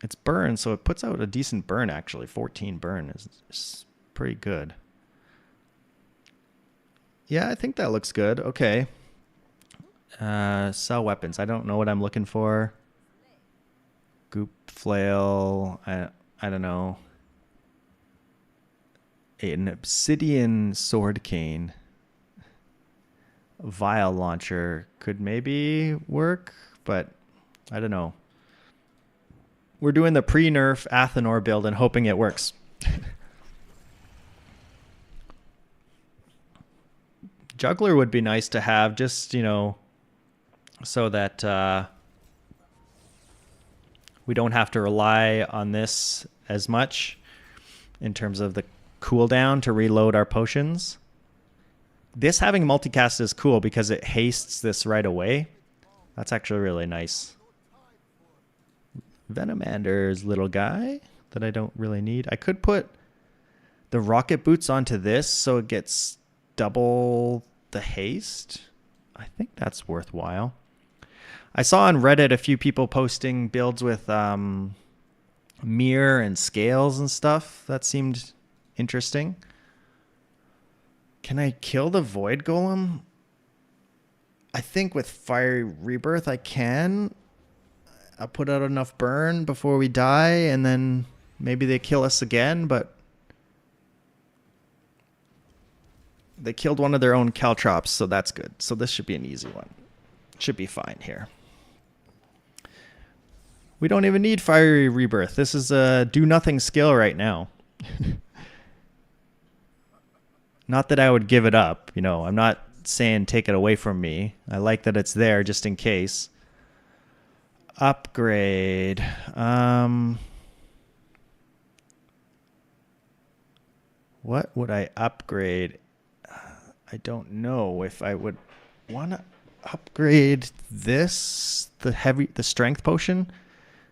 It's burn, so it puts out a decent burn actually. 14 burn is pretty good. Yeah, I think that looks good. Okay. Sell weapons. I don't know what I'm looking for. Goop flail. I don't know. An obsidian sword cane. Vial launcher could maybe work, but I don't know. We're doing the pre-nerf Athenor build and hoping it works. Juggler would be nice to have, just, you know, so that We don't have to rely on this as much in terms of the cooldown to reload our potions. This having multicast is cool because it hastes this right away. That's actually really nice. Venomander's little guy that I don't really need. I could put the rocket boots onto this so it gets double the haste. I think that's worthwhile. I saw on Reddit a few people posting builds with mirror and scales and stuff. That seemed interesting. Can I kill the Void Golem? I think with Fiery Rebirth I can. I'll put out enough burn before we die, and then maybe they kill us again, but they killed one of their own Caltrops, so that's good. So this should be an easy one. Should be fine here. We don't even need Fiery Rebirth. This is a do-nothing skill right now. Not that I would give it up. You know, I'm not saying take it away from me. I like that it's there just in case. Upgrade. What would I upgrade? I don't know if I would want to upgrade this, the strength potion,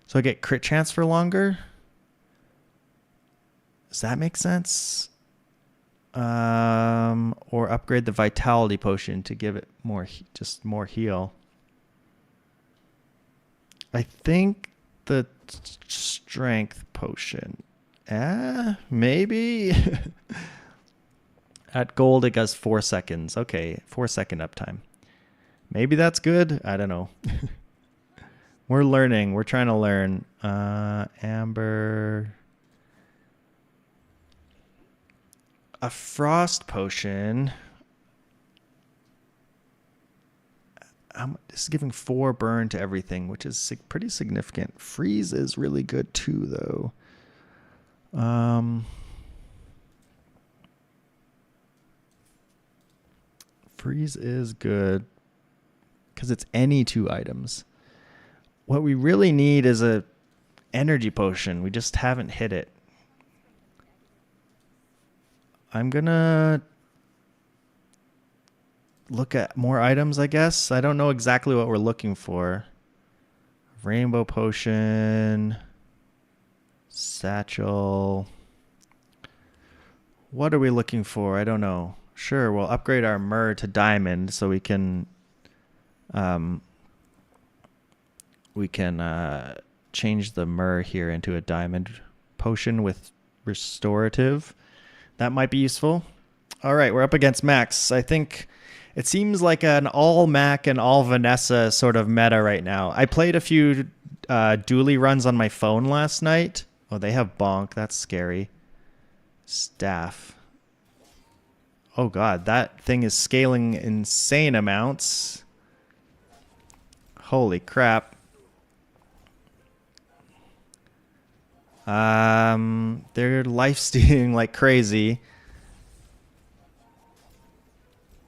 so I get crit chance for longer. Does that make sense? Or upgrade the vitality potion to give it more, just more heal. I think the strength potion. Maybe. At gold, it goes 4 seconds. Okay, 4-second uptime. Maybe that's good. I don't know. We're learning. We're trying to learn. Amber. A frost potion. This is giving 4 burn to everything, which is pretty significant. Freeze is really good too, though. Freeze is good because it's any 2 items. What we really need is a energy potion. We just haven't hit it. I'm gonna look at more items, I guess. I don't know exactly what we're looking for. Rainbow potion, satchel. What are we looking for? I don't know. Sure, we'll upgrade our myrrh to diamond so we can change the myrrh here into a diamond potion with restorative. That might be useful. All right, we're up against Max. I think it seems like an all Mac and all Vanessa sort of meta right now. I played a few dually runs on my phone last night. Oh, they have bonk. That's scary. Staff. Oh god, that thing is scaling insane amounts. Holy crap. They're life-stealing like crazy.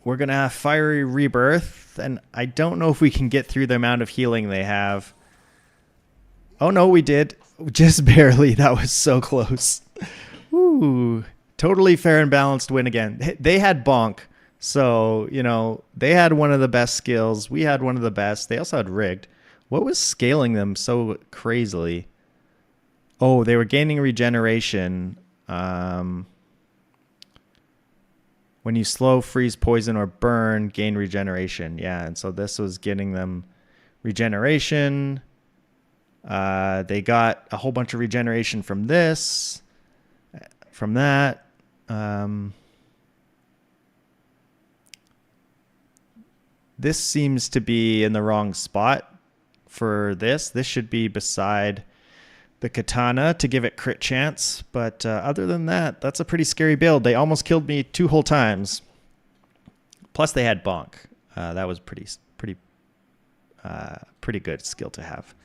We're going to have Fiery Rebirth, and I don't know if we can get through the amount of healing they have. Oh no, we did. Just barely. That was so close. Ooh. Totally fair and balanced win again. They had bonk. So, you know, they had one of the best skills. We had one of the best. They also had rigged. What was scaling them so crazily? Oh, they were gaining regeneration. When you slow, freeze, poison, or burn, gain regeneration. Yeah, and so this was getting them regeneration. They got a whole bunch of regeneration from this, from that. This seems to be in the wrong spot for this. This should be beside the katana to give it crit chance. But other than that, that's a pretty scary build. They almost killed me 2 whole times. Plus they had bonk. That was pretty good skill to have.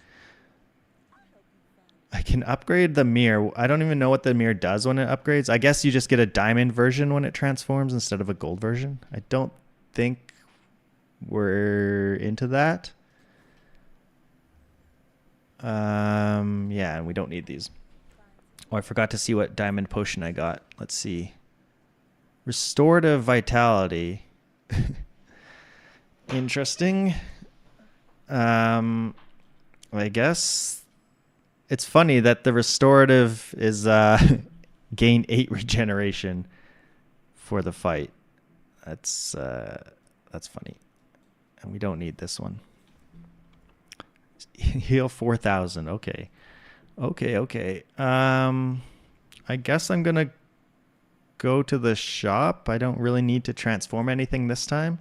I can upgrade the mirror. I don't even know what the mirror does when it upgrades. I guess you just get a diamond version when it transforms instead of a gold version. I don't think we're into that. Yeah, and we don't need these. Oh, I forgot to see what diamond potion I got. Let's see. Restorative vitality. Interesting. I guess it's funny that the restorative is gain 8 regeneration for the fight. That's funny. And we don't need this one. Heal 4,000. Okay. Okay. I guess I'm going to go to the shop. I don't really need to transform anything this time.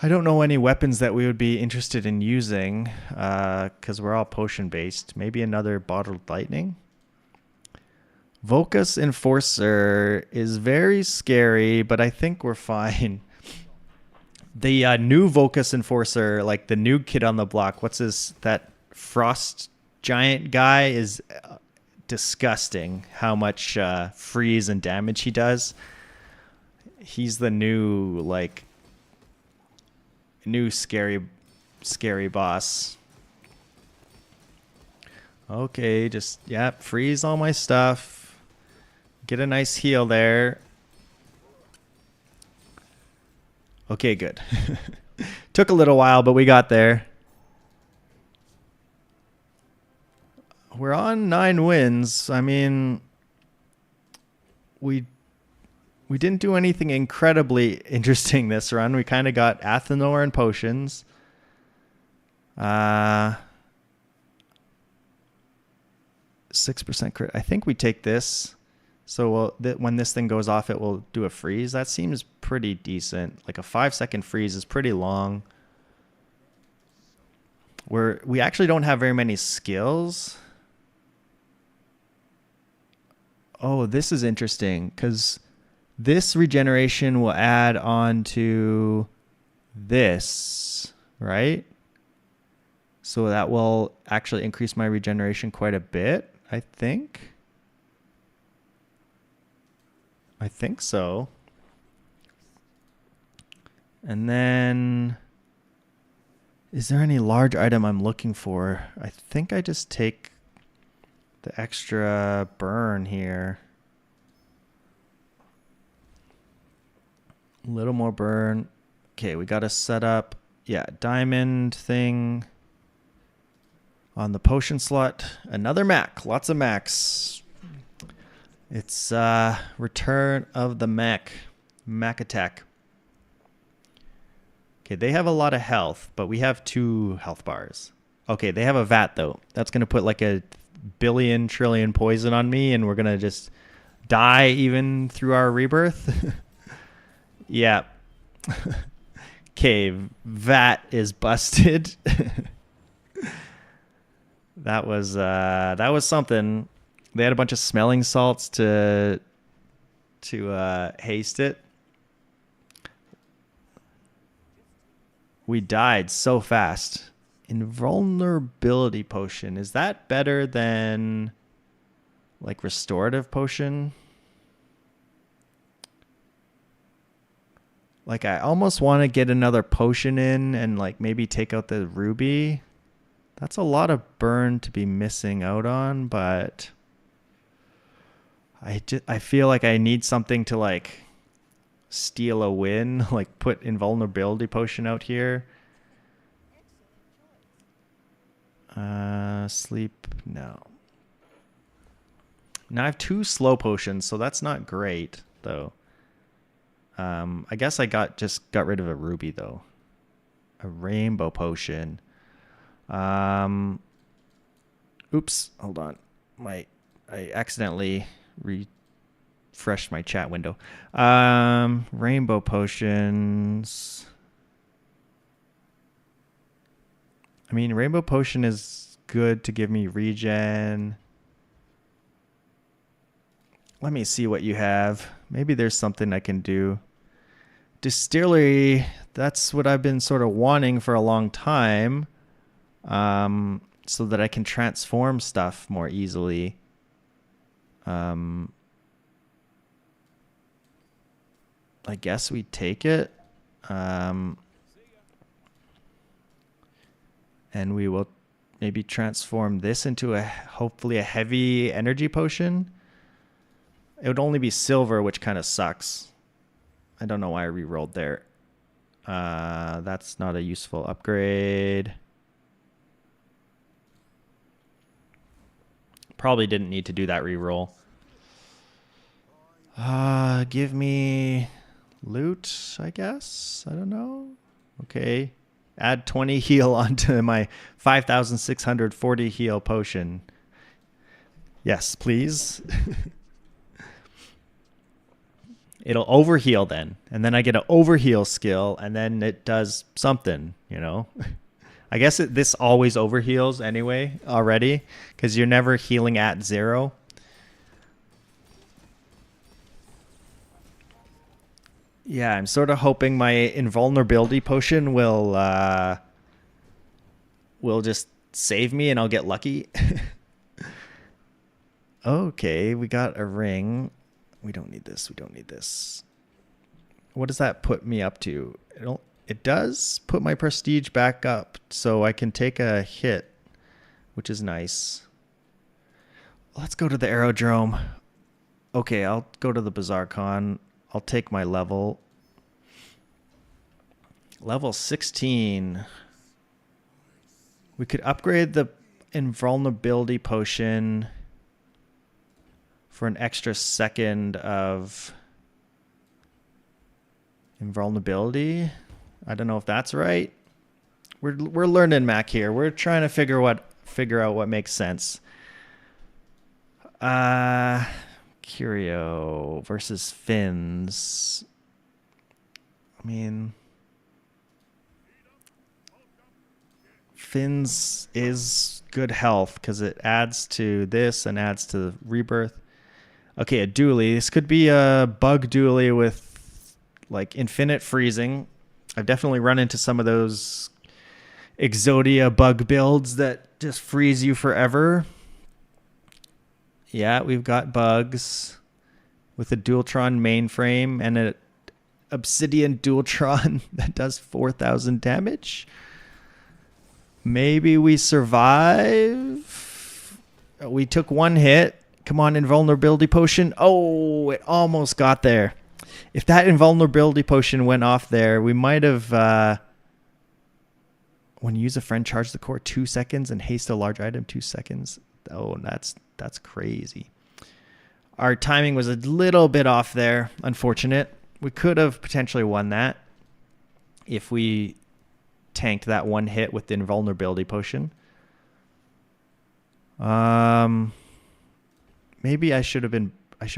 I don't know any weapons that we would be interested in using because we're all potion based. Maybe another bottled lightning. Volcus Enforcer is very scary, but I think we're fine. The new Volcus Enforcer, like the new kid on the block, that frost giant guy is disgusting how much freeze and damage he does. He's the new scary boss. Okay, just freeze all my stuff. Get a nice heal there. Okay, good. Took a little while, but we got there. We're on 9 wins. I mean, we didn't do anything incredibly interesting this run. We kind of got Athenor and potions. 6% crit. I think we take this. So when this thing goes off, it will do a freeze. That seems pretty decent. Like a 5-second freeze is pretty long. We actually don't have very many skills. Oh, this is interesting because this regeneration will add on to this, right? So that will actually increase my regeneration quite a bit, I think. I think so. And then, is there any large item I'm looking for? I think I just take the extra burn here. A little more burn. Okay, we got to set up, diamond thing on the potion slot. Another Mac. Lots of Macs. It's Return of the Mac attack. Okay, they have a lot of health, but we have 2 health bars. Okay, they have a vat though. That's going to put like a billion trillion poison on me and we're going to just die even through our rebirth. Yeah. Okay, vat is busted. That was something. They had a bunch of smelling salts to haste it. We died so fast. Invulnerability potion. Is that better than like restorative potion? Like I almost want to get another potion in and like maybe take out the ruby. That's a lot of burn to be missing out on, but I feel like I need something to like steal a win, like put invulnerability potion out here. Sleep, no. Now I have 2 slow potions, so that's not great though. I guess I just got rid of a ruby though. A rainbow potion. Oops, hold on. I accidentally refreshed my chat window. Rainbow potions. I mean, rainbow potion is good to give me regen. Let me see what you have. Maybe there's something I can do. Distillery, that's what I've been sort of wanting for a long time. So that I can transform stuff more easily. I guess we take it. And we will maybe transform this into hopefully a heavy energy potion. It would only be silver, which kind of sucks. I don't know why I re-rolled there. That's not a useful upgrade. Probably didn't need to do that re-roll. Give me loot, I guess. I don't know. Okay. Add 20 heal onto my 5,640 heal potion. Yes, please. It'll overheal then. And then I get an overheal skill, and then it does something, you know? I guess this always overheals anyway already, because you're never healing at 0. Yeah, I'm sort of hoping my invulnerability potion will just save me and I'll get lucky. Okay, we got a ring. We don't need this. We don't need this. What does that put me up to? It does put my prestige back up, so I can take a hit, which is nice. Let's go to the aerodrome. Okay, I'll go to the Bazaar Con. I'll take my level. Level 16. We could upgrade the invulnerability potion for an extra second of invulnerability. I don't know if that's right. We're learning Mac here. We're trying to figure out what makes sense. Curio versus Fins. I mean, Fins is good health because it adds to this and adds to the rebirth. Okay, a dually. This could be a bug dually with like infinite freezing. I've definitely run into some of those Exodia bug builds that just freeze you forever. Yeah, we've got bugs with a Dualtron mainframe and an Obsidian Dualtron that does 4,000 damage. Maybe we survive. We took one hit. Come on, invulnerability potion. Oh, it almost got there. If that invulnerability potion went off there, we might have... when you use a friend, charge the core 2 seconds and haste a large item 2 seconds. Oh, that's crazy. Our timing was a little bit off there. Unfortunate. We could have potentially won that if we tanked that one hit with the invulnerability potion. Maybe I should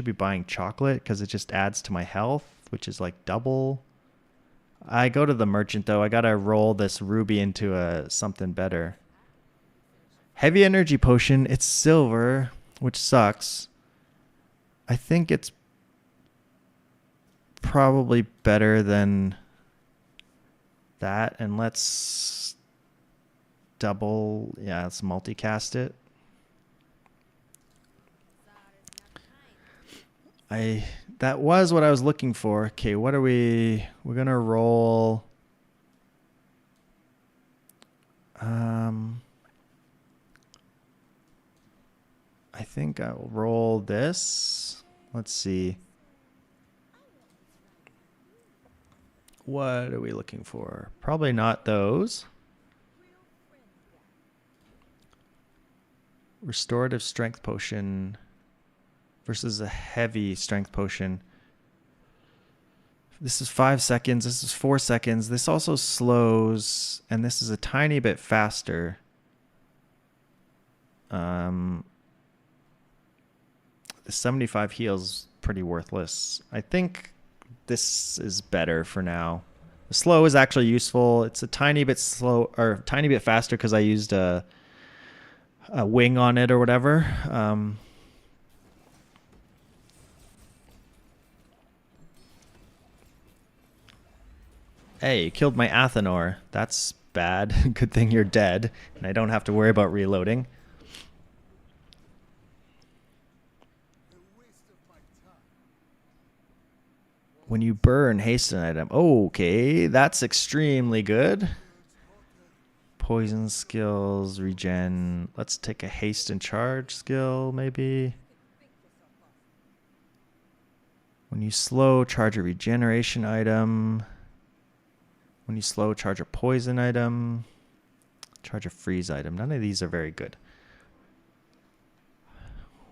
be buying chocolate because it just adds to my health, which is like double. I go to the merchant though. I gotta roll this ruby into something better. Heavy energy potion. It's silver, which sucks. I think it's probably better than that. And let's double. Yeah, let's multicast it. That was what I was looking for. Okay, what are we're gonna roll. I think I'll roll this. Let's see. What are we looking for? Probably not those. Restorative strength potion versus a heavy strength potion. This is 5 seconds. This is 4 seconds. This also slows, and this is a tiny bit faster. The 75 heals pretty worthless. I think this is better for now. The slow is actually useful. It's a tiny bit slow or tiny bit faster because I used a wing on it or whatever. Hey, you killed my Athenor. That's bad. Good thing you're dead, and I don't have to worry about reloading. When you burn, haste an item. Okay, that's extremely good. poison skills, regen. Let's take a haste and charge skill, maybe. When you slow, charge a regeneration item. When you slow, charge a poison item. Charge a freeze item. None of these are very good.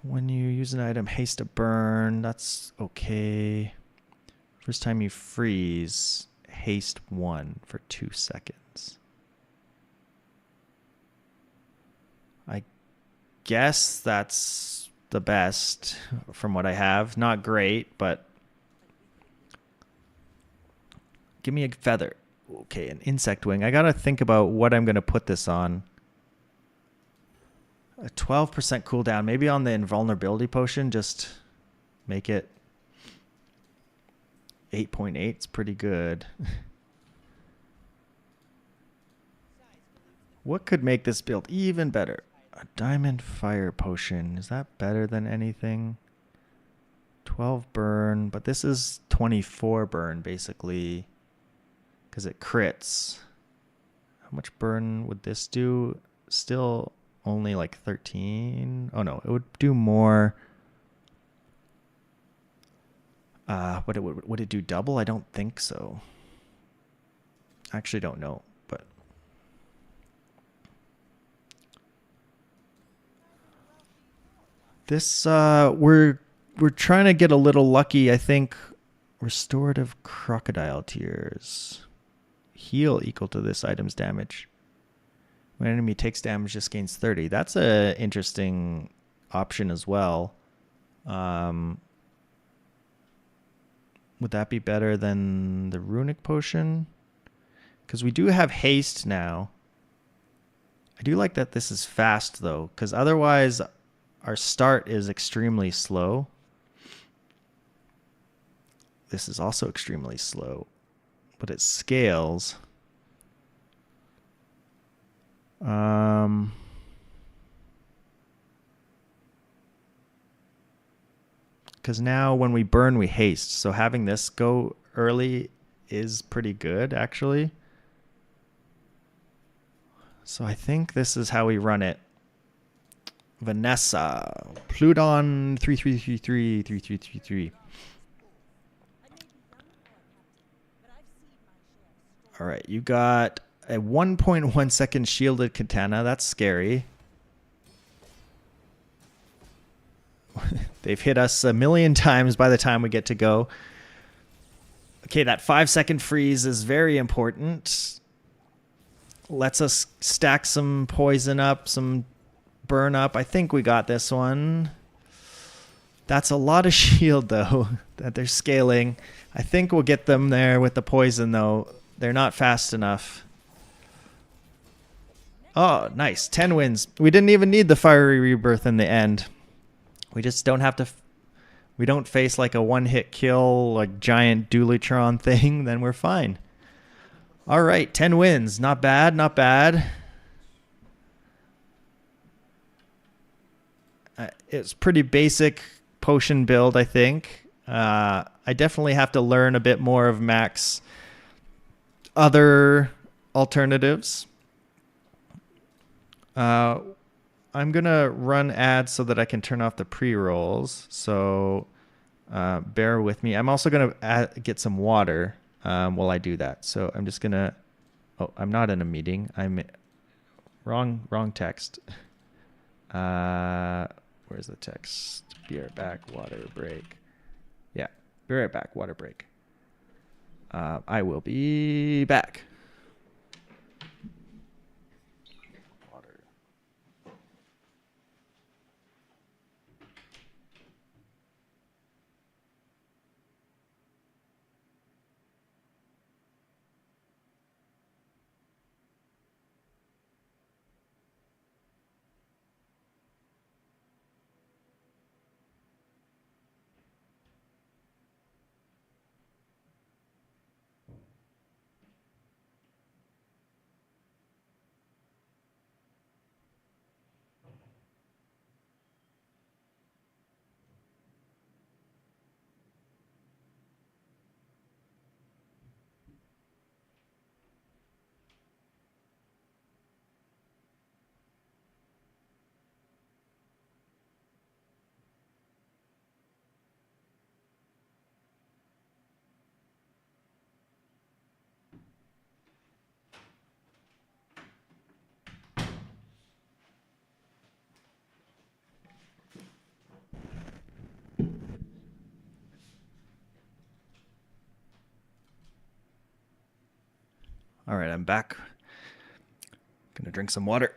When you use an item, haste a burn. That's okay. First time you freeze, haste 1 for 2 seconds. I guess that's the best from what I have. Not great, but give me a feather. Okay, an insect wing. I gotta think about what I'm gonna put this on. A 12% cooldown. Maybe on the invulnerability potion, just make it 8.8. It's pretty good. What could make this build even better? A diamond fire potion. Is that better than anything? 12 burn, but this is 24 burn basically because it crits. How much burn would this do? Still only like 13. Oh no, it would do more. Would it do double? I don't think so. I actually don't know, but this we're trying to get a little lucky. I think restorative crocodile tears. Heal equal to this item's damage. When an enemy takes damage, just gains 30. That's a interesting option as well. Would that be better than the runic potion? Because we do have haste now. I do like that this is fast though, because otherwise our start is extremely slow. This is also extremely slow, but it scales. Because now when we burn, we haste. So having this go early is pretty good, actually. So I think this is how we run it. Vanessa, Pluton 3333 3333. All right, you got a 1.1 second shielded katana. That's scary. They've hit us a million times by the time we get to go. Okay, that 5-second freeze is very important. Lets us stack some poison up, some burn up. I think we got this one. That's a lot of shield, though, that they're scaling. I think we'll get them there with the poison, though. They're not fast enough. Oh, nice. 10 wins. We didn't even need the fiery rebirth in the end. We just don't have to... We don't face like a one-hit kill, like giant Dualitron thing, then we're fine. All right, 10 wins. Not bad, not bad. It's pretty basic potion build, I think. I definitely have to learn a bit more of Mac's other alternatives. I'm going to run ads so that I can turn off the pre-rolls. So bear with me. I'm also going to get some water while I do that. So I'm just going to... Oh, I'm not in a meeting. I'm... Wrong text. Where's the text? Be right back. Water break. Yeah. Be right back. Water break. I will be back. All right, I'm back. Gonna drink some water.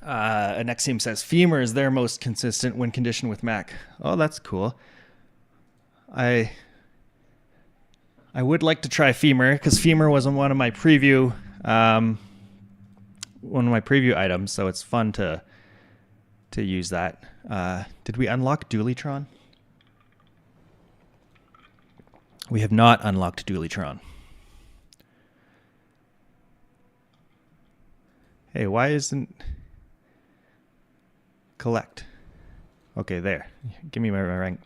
Anexium says femur is their most consistent when conditioned with Mac. Oh, that's cool. I would like to try femur because femur was on one of my preview items, so it's fun to use that. Did we unlock Dualitron? We have not unlocked Dualitron. Hey, why isn't collect? Okay, there. Give me my rank.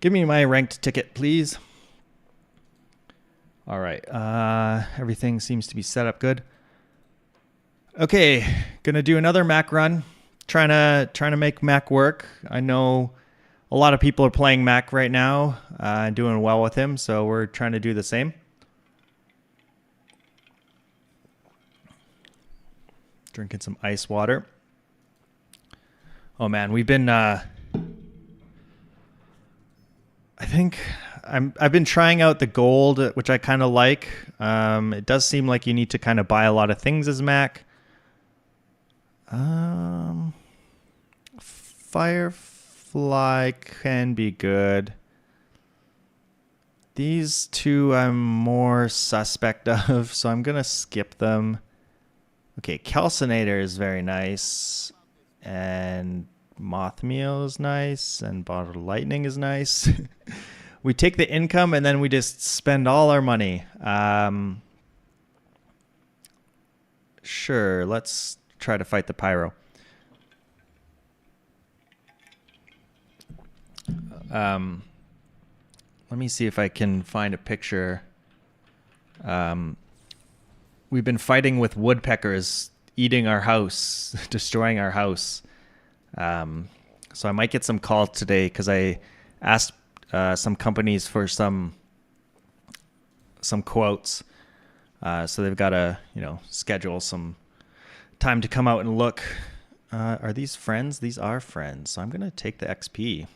Give me my ranked ticket, please. All right. Everything seems to be set up good. Okay, gonna do another Mac run. Trying to make Mac work. I know a lot of people are playing Mac right now, doing well with him, so we're trying to do the same. Drinking some ice water. Oh man, we've been I think I've been trying out the gold, which I kind of like. It does seem like you need to kind of buy a lot of things as Mac. Firefly can be good. These two I'm more suspect of, so I'm gonna skip them. Okay, Calcinator is very nice, and Mothmeal is nice, and Bottled Lightning is nice. We take the income and then we just spend all our money. Sure, let's try to fight the Pyro. Let me see if I can find a picture. We've been fighting with woodpeckers eating our house, destroying our house. So I might get some calls today because I asked some companies for some quotes. So they've got to, schedule some time to come out and look. Are these friends? These are friends. So I'm going to take the XP.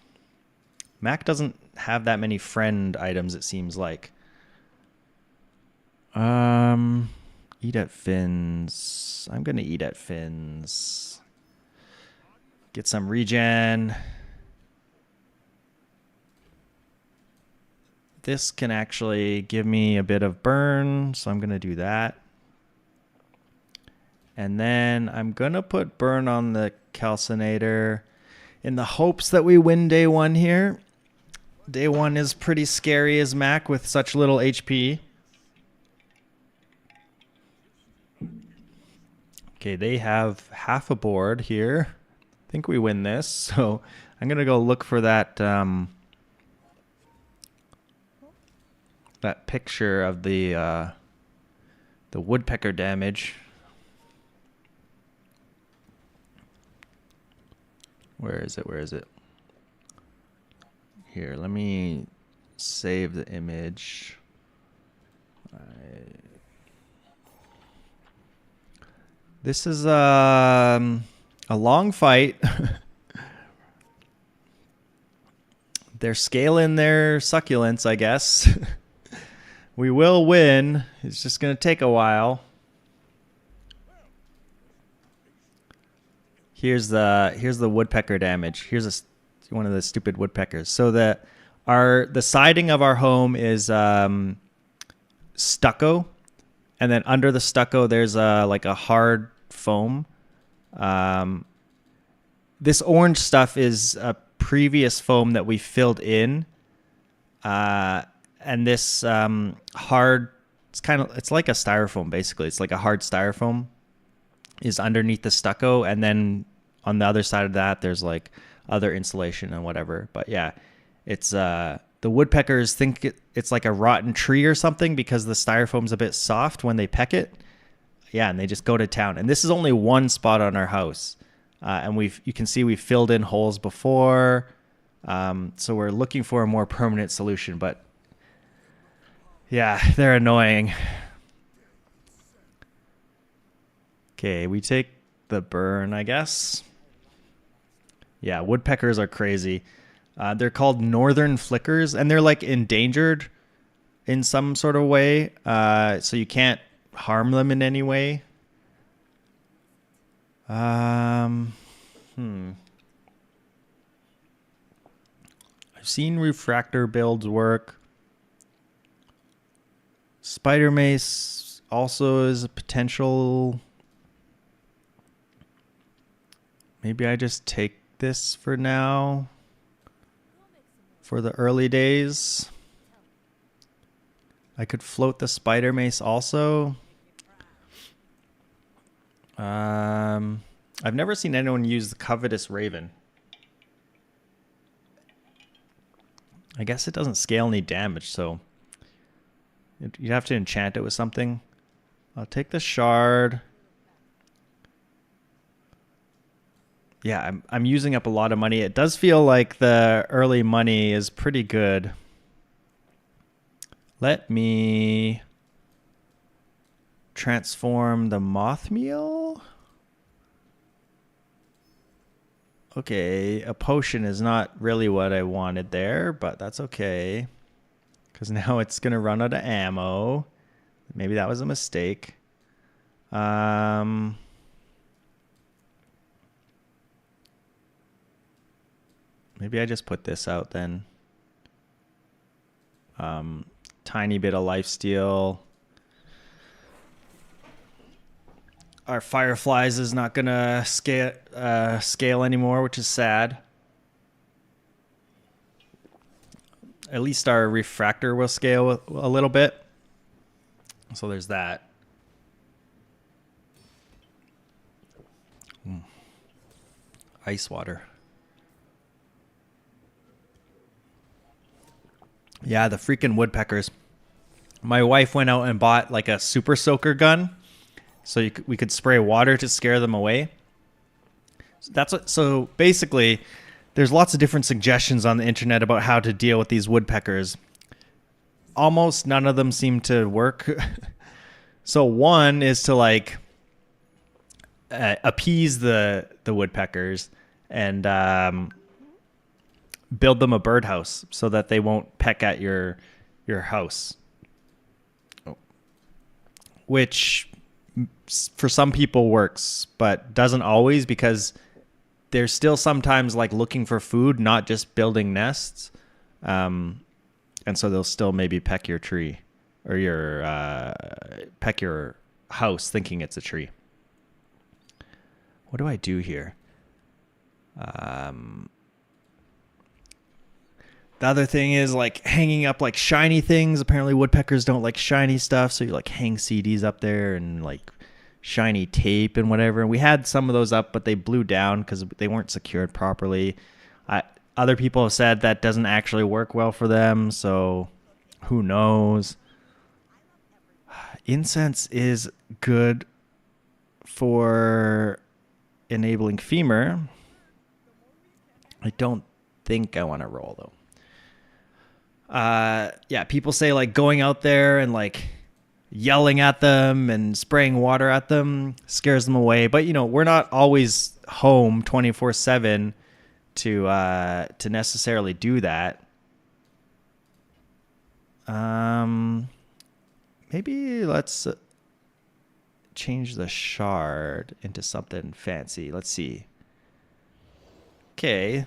Mac doesn't have that many friend items, it seems like. Eat at Finn's. I'm going to eat at Finn's. Get some regen. This can actually give me a bit of burn, so I'm going to do that. And then I'm going to put burn on the Calcinator in the hopes that we win day one here. Day one is pretty scary as Mac with such little HP. Okay, they have half a board here. I think we win this, so I'm going to go look for that that picture of the woodpecker damage. Where is it? Where is it? Here, let me save the image. This is a long fight. They're scaling their succulents, I guess. We will win. It's just going to take a while. Here's the woodpecker damage. Here's one of the stupid woodpeckers. So the siding of our home is stucco, and then under the stucco there's like a hard foam. This orange stuff is a previous foam that we filled in, and this hard, it's like a styrofoam basically. It's like a hard styrofoam is underneath the stucco, and then on the other side of that there's like other insulation and whatever. But yeah, it's the woodpeckers think it's like a rotten tree or something because the styrofoam's a bit soft when they peck it. Yeah, and they just go to town. And this is only one spot on our house, and you can see we've filled in holes before, so we're looking for a more permanent solution. But yeah, they're annoying. Okay, we take the burn, I guess. Yeah, woodpeckers are crazy. They're called northern flickers, and they're like endangered in some sort of way. So you can't harm them in any way. Um, I've seen refractor builds work. Spider Mace also is a potential. Maybe I just take this for now. For the early days. I could float the Spider Mace also. I've never seen anyone use the Covetous Raven. I guess it doesn't scale any damage, so you'd have to enchant it with something. I'll take the shard. Yeah, I'm using up a lot of money. It does feel like the early money is pretty good. Let me transform the moth meal. Okay, a potion is not really what I wanted there, but that's okay. Because now it's going to run out of ammo. Maybe that was a mistake. Maybe I just put this out then. Tiny bit of lifesteal. Our Fireflies is not gonna scale anymore, which is sad. At least our refractor will scale a little bit. So there's that. Ice water. Yeah, the freaking woodpeckers. My wife went out and bought like a super soaker gun. So we could spray water to scare them away. So basically, there's lots of different suggestions on the internet about how to deal with these woodpeckers. Almost none of them seem to work. So one is to like appease the woodpeckers and build them a birdhouse so that they won't peck at your house. Which for some people works, but doesn't always, because they're still sometimes like looking for food, not just building nests. And so they'll still maybe peck your tree or peck your house thinking it's a tree. What do I do here? The other thing is like hanging up like shiny things. Apparently woodpeckers don't like shiny stuff. So you like hang CDs up there and like shiny tape and whatever. And we had some of those up, but they blew down because they weren't secured properly. Other people have said that doesn't actually work well for them. So who knows? Incense is good for enabling femur. I don't think I want to roll though. Yeah, people say like going out there and like yelling at them and spraying water at them scares them away. But you know, we're not always home 24/7 to necessarily do that. Maybe let's change the shard into something fancy. Let's see. Okay.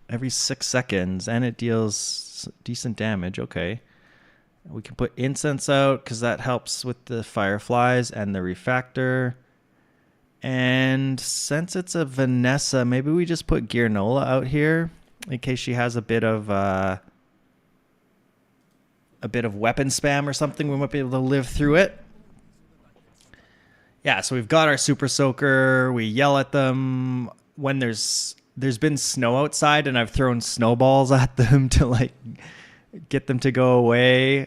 Every 6 seconds, and it deals decent damage. Okay. We can put incense out because that helps with the fireflies and the refractor. And since it's a Vanessa, maybe we just put Gearnola out here in case she has a bit of weapon spam or something. We might be able to live through it. Yeah, so we've got our super soaker. We yell at them when there's been snow outside, and I've thrown snowballs at them to like get them to go away.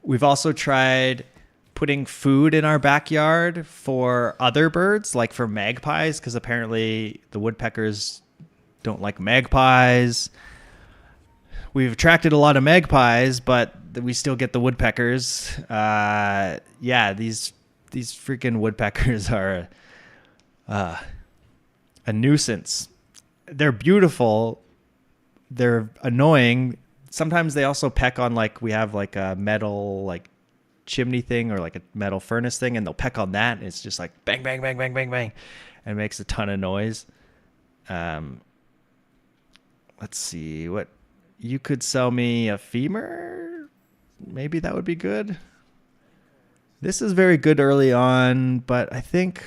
We've also tried putting food in our backyard for other birds, like for magpies, because apparently the woodpeckers don't like magpies. We've attracted a lot of magpies, but we still get the woodpeckers. Yeah, these freaking woodpeckers are a nuisance. They're beautiful. They're annoying. Sometimes they also peck on, like, we have like a metal like chimney thing or like a metal furnace thing, and they'll peck on that, and it's just like bang, bang, bang, bang, bang, bang, and it makes a ton of noise. Um, let's see what you could sell me a femur. Maybe that would be good. This is very good early on, but I think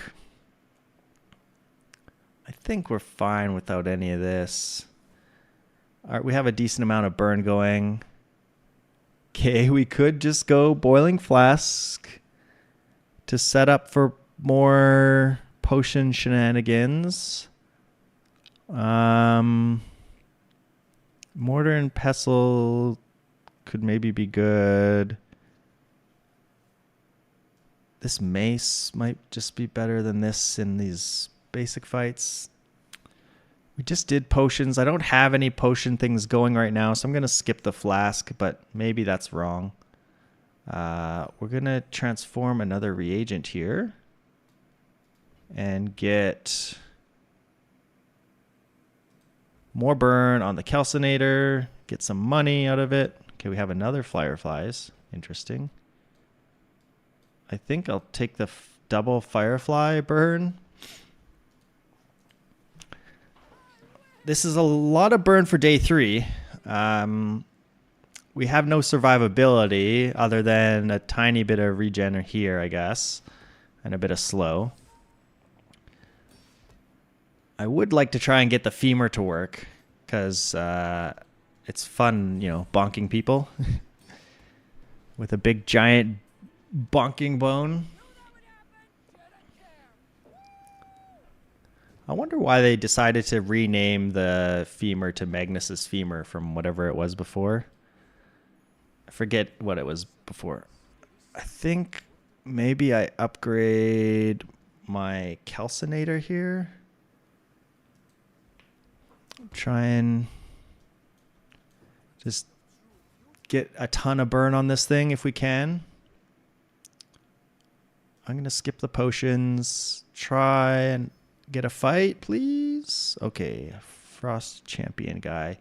we're fine without any of this. All right, we have a decent amount of burn going. Okay, we could just go boiling flask to set up for more potion shenanigans. Mortar and pestle could maybe be good. This mace might just be better than this in these basic fights. We just did potions. I don't have any potion things going right now, so I'm going to skip the flask, but maybe that's wrong. We're going to transform another reagent here and get more burn on the calcinator, get some money out of it. Okay, we have another fireflies. Interesting. I think I'll take the double firefly burn. This is a lot of burn for day 3. We have no survivability other than a tiny bit of regen here, I guess, and a bit of slow. I would like to try and get the femur to work because it's fun, bonking people with a big giant bonking bone. I wonder why they decided to rename the femur to Magnus's femur from whatever it was before. I forget what it was before. I think maybe I upgrade my calcinator here. Try and just get a ton of burn on this thing if we can. I'm going to skip the potions. Try and get a fight, please. Okay, Frost Champion guy.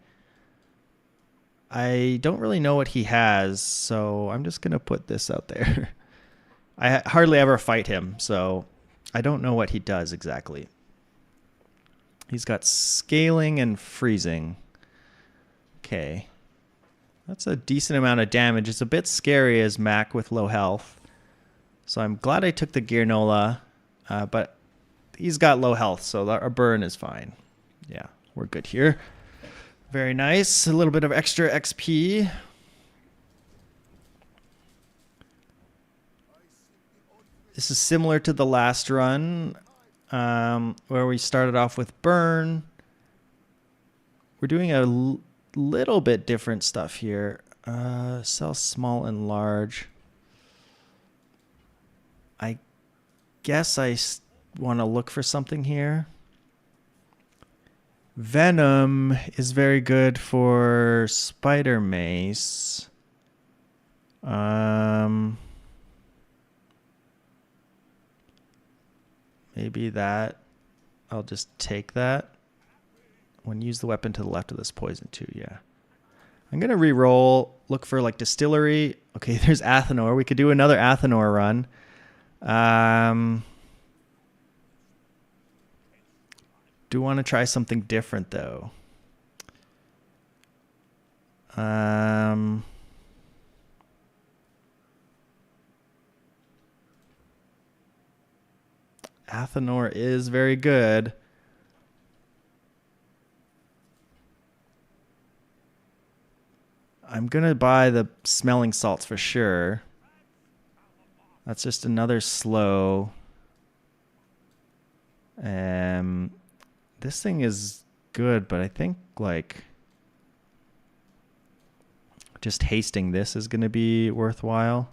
I don't really know what he has, so I'm just going to put this out there. I hardly ever fight him, so I don't know what he does exactly. He's got scaling and freezing. Okay. That's a decent amount of damage. It's a bit scary as Mac with low health. So I'm glad I took the Gearnola, but he's got low health, so our burn is fine. Yeah, we're good here. Very nice. A little bit of extra XP. This is similar to the last run, where we started off with burn. We're doing a little bit different stuff here. Sell small and large. I guess I want to look for something here. Venom is very good for Spider Mace. Maybe that. I'll just take that. When use the weapon to the left of this poison too, yeah. I'm going to re-roll, look for like distillery. Okay, there's Athenor. We could do another Athenor run. Do want to try something different though. Athenor is very good. I'm going to buy the smelling salts for sure. That's just another slow. This thing is good, but I think like just hasting this is going to be worthwhile.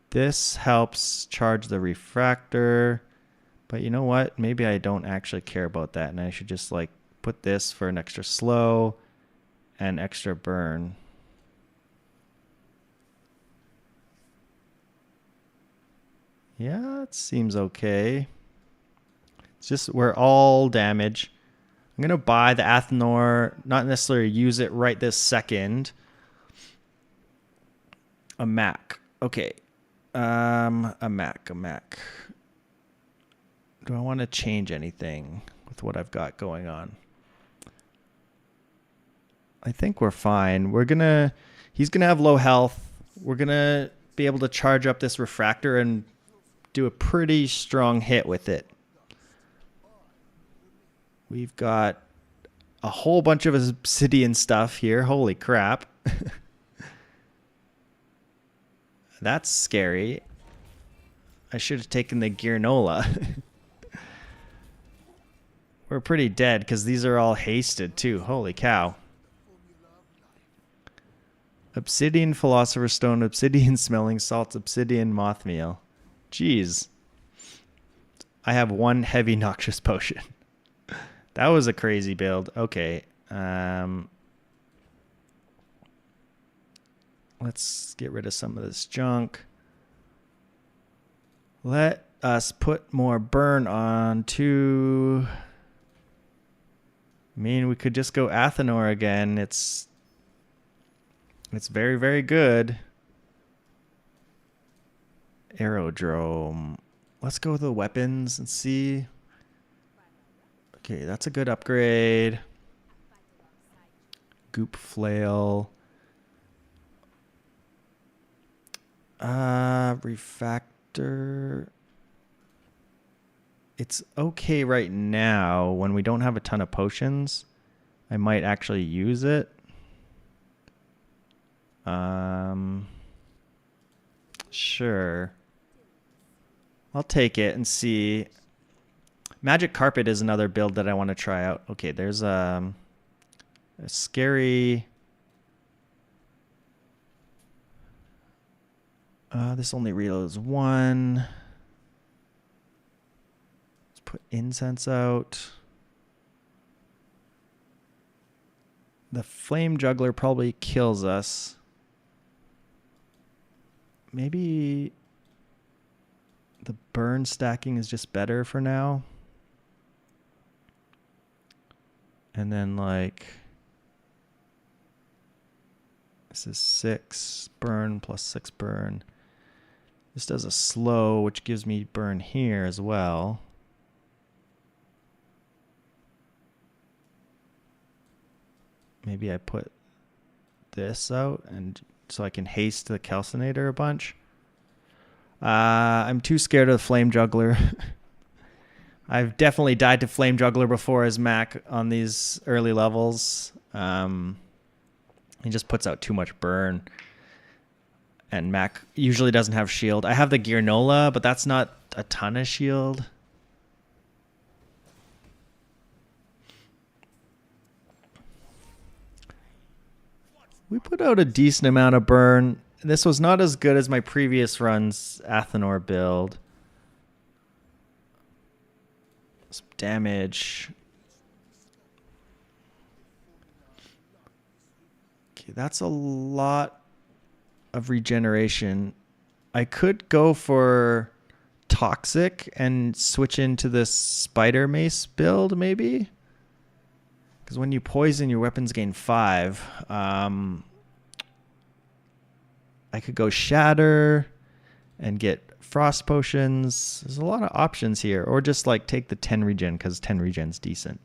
This helps charge the refractor, but you know what? Maybe I don't actually care about that, and I should just like put this for an extra slow and extra burn. Yeah, it seems okay. It's just we're all damage. I'm going to buy the Athenor, not necessarily use it right this second. A Mac. Okay. A Mac. Do I want to change anything with what I've got going on? I think we're fine. He's gonna have low health. We're gonna be able to charge up this refractor and do a pretty strong hit with it. We've got a whole bunch of obsidian stuff here. Holy crap. That's scary. I should have taken the Gearnola. We're pretty dead because these are all hasted too. Holy cow. Obsidian Philosopher's Stone, Obsidian Smelling Salts, Obsidian Moth Meal. Jeez. I have one heavy noxious potion. That was a crazy build. Okay. Let's get rid of some of this junk. Let us put more burn on to... I mean, we could just go Athenor again. It's very, very good. Aerodrome. Let's go with the weapons and see. Okay, that's a good upgrade. Goop flail. Refactor. It's okay right now. When we don't have a ton of potions, I might actually use it. Sure. I'll take it and see. Magic Carpet is another build that I want to try out. Okay, there's a scary... this only reloads one. Let's put incense out. The flame juggler probably kills us. Maybe the burn stacking is just better for now. And then like... This is 6 burn plus 6 burn. This does a slow, which gives me burn here as well. Maybe I put this out and so I can haste the calcinator a bunch. I'm too scared of the flame juggler. I've definitely died to flame juggler before as Mac on these early levels. He just puts out too much burn. And Mac usually doesn't have shield. I have the Gearnola, but that's not a ton of shield. We put out a decent amount of burn. This was not as good as my previous run's Athenor build. Some damage. Okay, that's a lot of regeneration. I could go for Toxic and switch into this Spider Mace build, maybe? Because when you poison, your weapons gain 5. I could go Shatter and get Frost Potions. There's a lot of options here. Or just like take the 10 regen, because 10 regen's decent.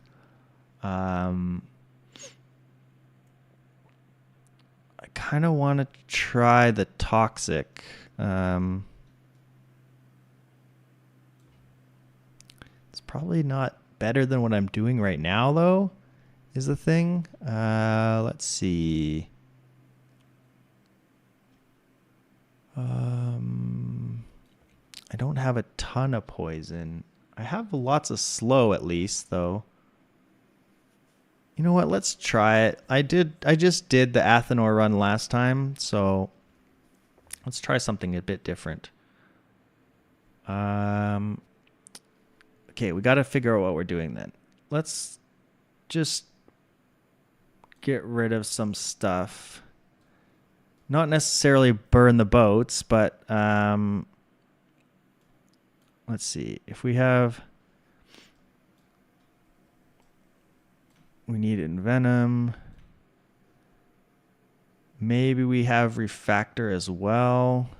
I kind of want to try the Toxic. It's probably not better than what I'm doing right now, though, is the thing. Let's see. I don't have a ton of poison. I have lots of slow at least, though. You know what? Let's try it. I just did the Athenor run last time, so let's try something a bit different. Okay, we got to figure out what we're doing then. Let's just get rid of some stuff. Not necessarily burn the boats, but let's see. If we have... We need Envenom. Maybe we have Refactor as well.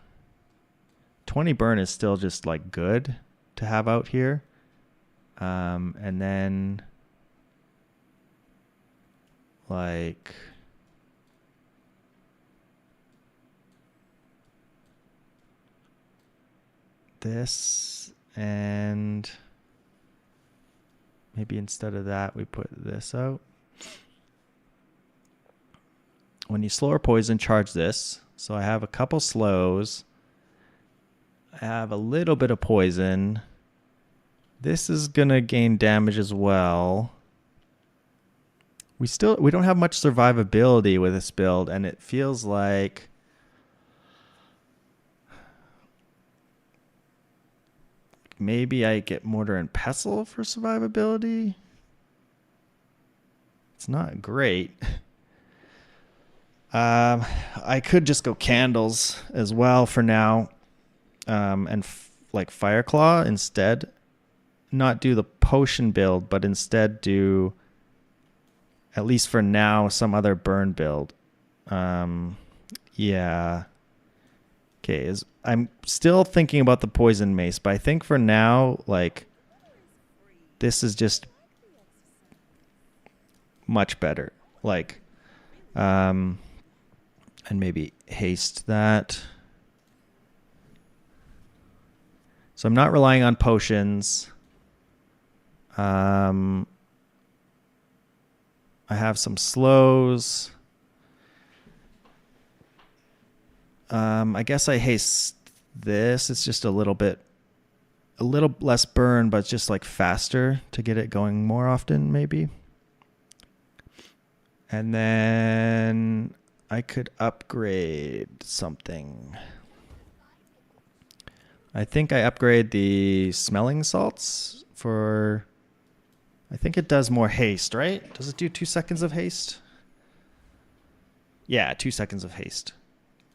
20 burn is still just like good to have out here. And then like this, and maybe instead of that we put this out. When you slow or poison, charge this. So I have a couple slows. I have a little bit of poison. This is gonna gain damage as well. We don't have much survivability with this build, and it feels like maybe I get Mortar and Pestle for survivability. It's not great. I could just go Candles as well for now, and like Fireclaw instead. Not do the potion build, but instead do, at least for now, some other burn build. Yeah. Okay, I'm still thinking about the poison mace, but I think for now, like, this is just much better. Like, and maybe haste that. So I'm not relying on potions. I have some slows. I guess I haste this. It's just a little less burn, but it's just like faster to get it going more often, maybe. And then I could upgrade something. I think I upgrade the smelling salts for, I think it does more haste, right? Does it do 2 seconds of haste? Yeah, 2 seconds of haste.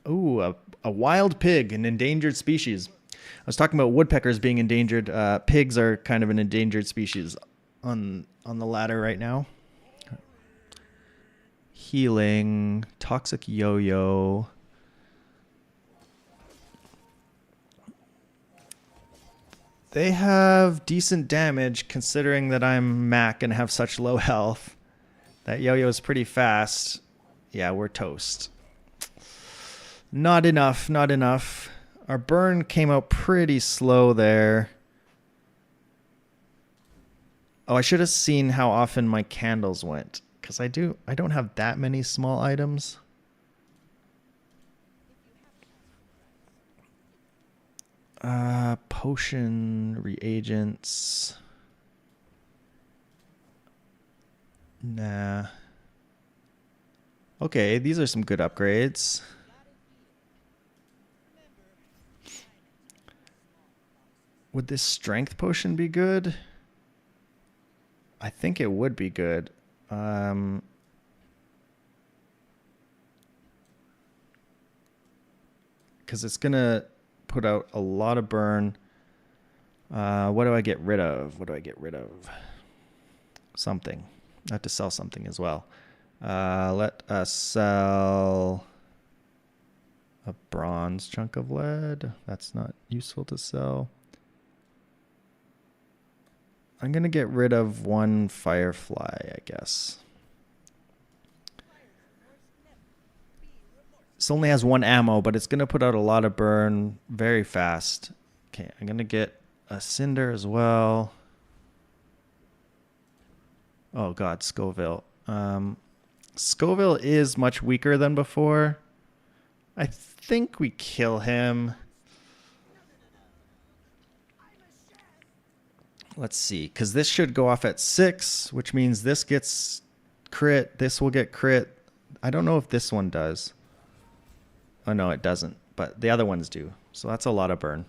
Ooh, a wild pig, an endangered species. I was talking about woodpeckers being endangered. Pigs are kind of an endangered species on the ladder right now. Healing, toxic yo-yo. They have decent damage considering that I'm Mac and have such low health. That yo-yo is pretty fast. Yeah, we're toast. Not enough, not enough. Our burn came out pretty slow there. Oh, I should have seen how often my candles went, because I don't have that many small items. Potion reagents. Nah. Okay, these are some good upgrades. Would this strength potion be good? I think it would be good. Because it's going to put out a lot of burn. What do I get rid of? What do I get rid of? Something. I have to sell something as well. Let us sell a bronze chunk of lead. That's not useful to sell. I'm going to get rid of one firefly, I guess. This only has one ammo, but it's going to put out a lot of burn very fast. Okay, I'm going to get a cinder as well. Oh god, Scoville. Scoville is much weaker than before. I think we kill him. Let's see, because this should go off at 6, which means this gets crit. This will get crit. I don't know if this one does. Oh, no, it doesn't. But the other ones do. So that's a lot of burn.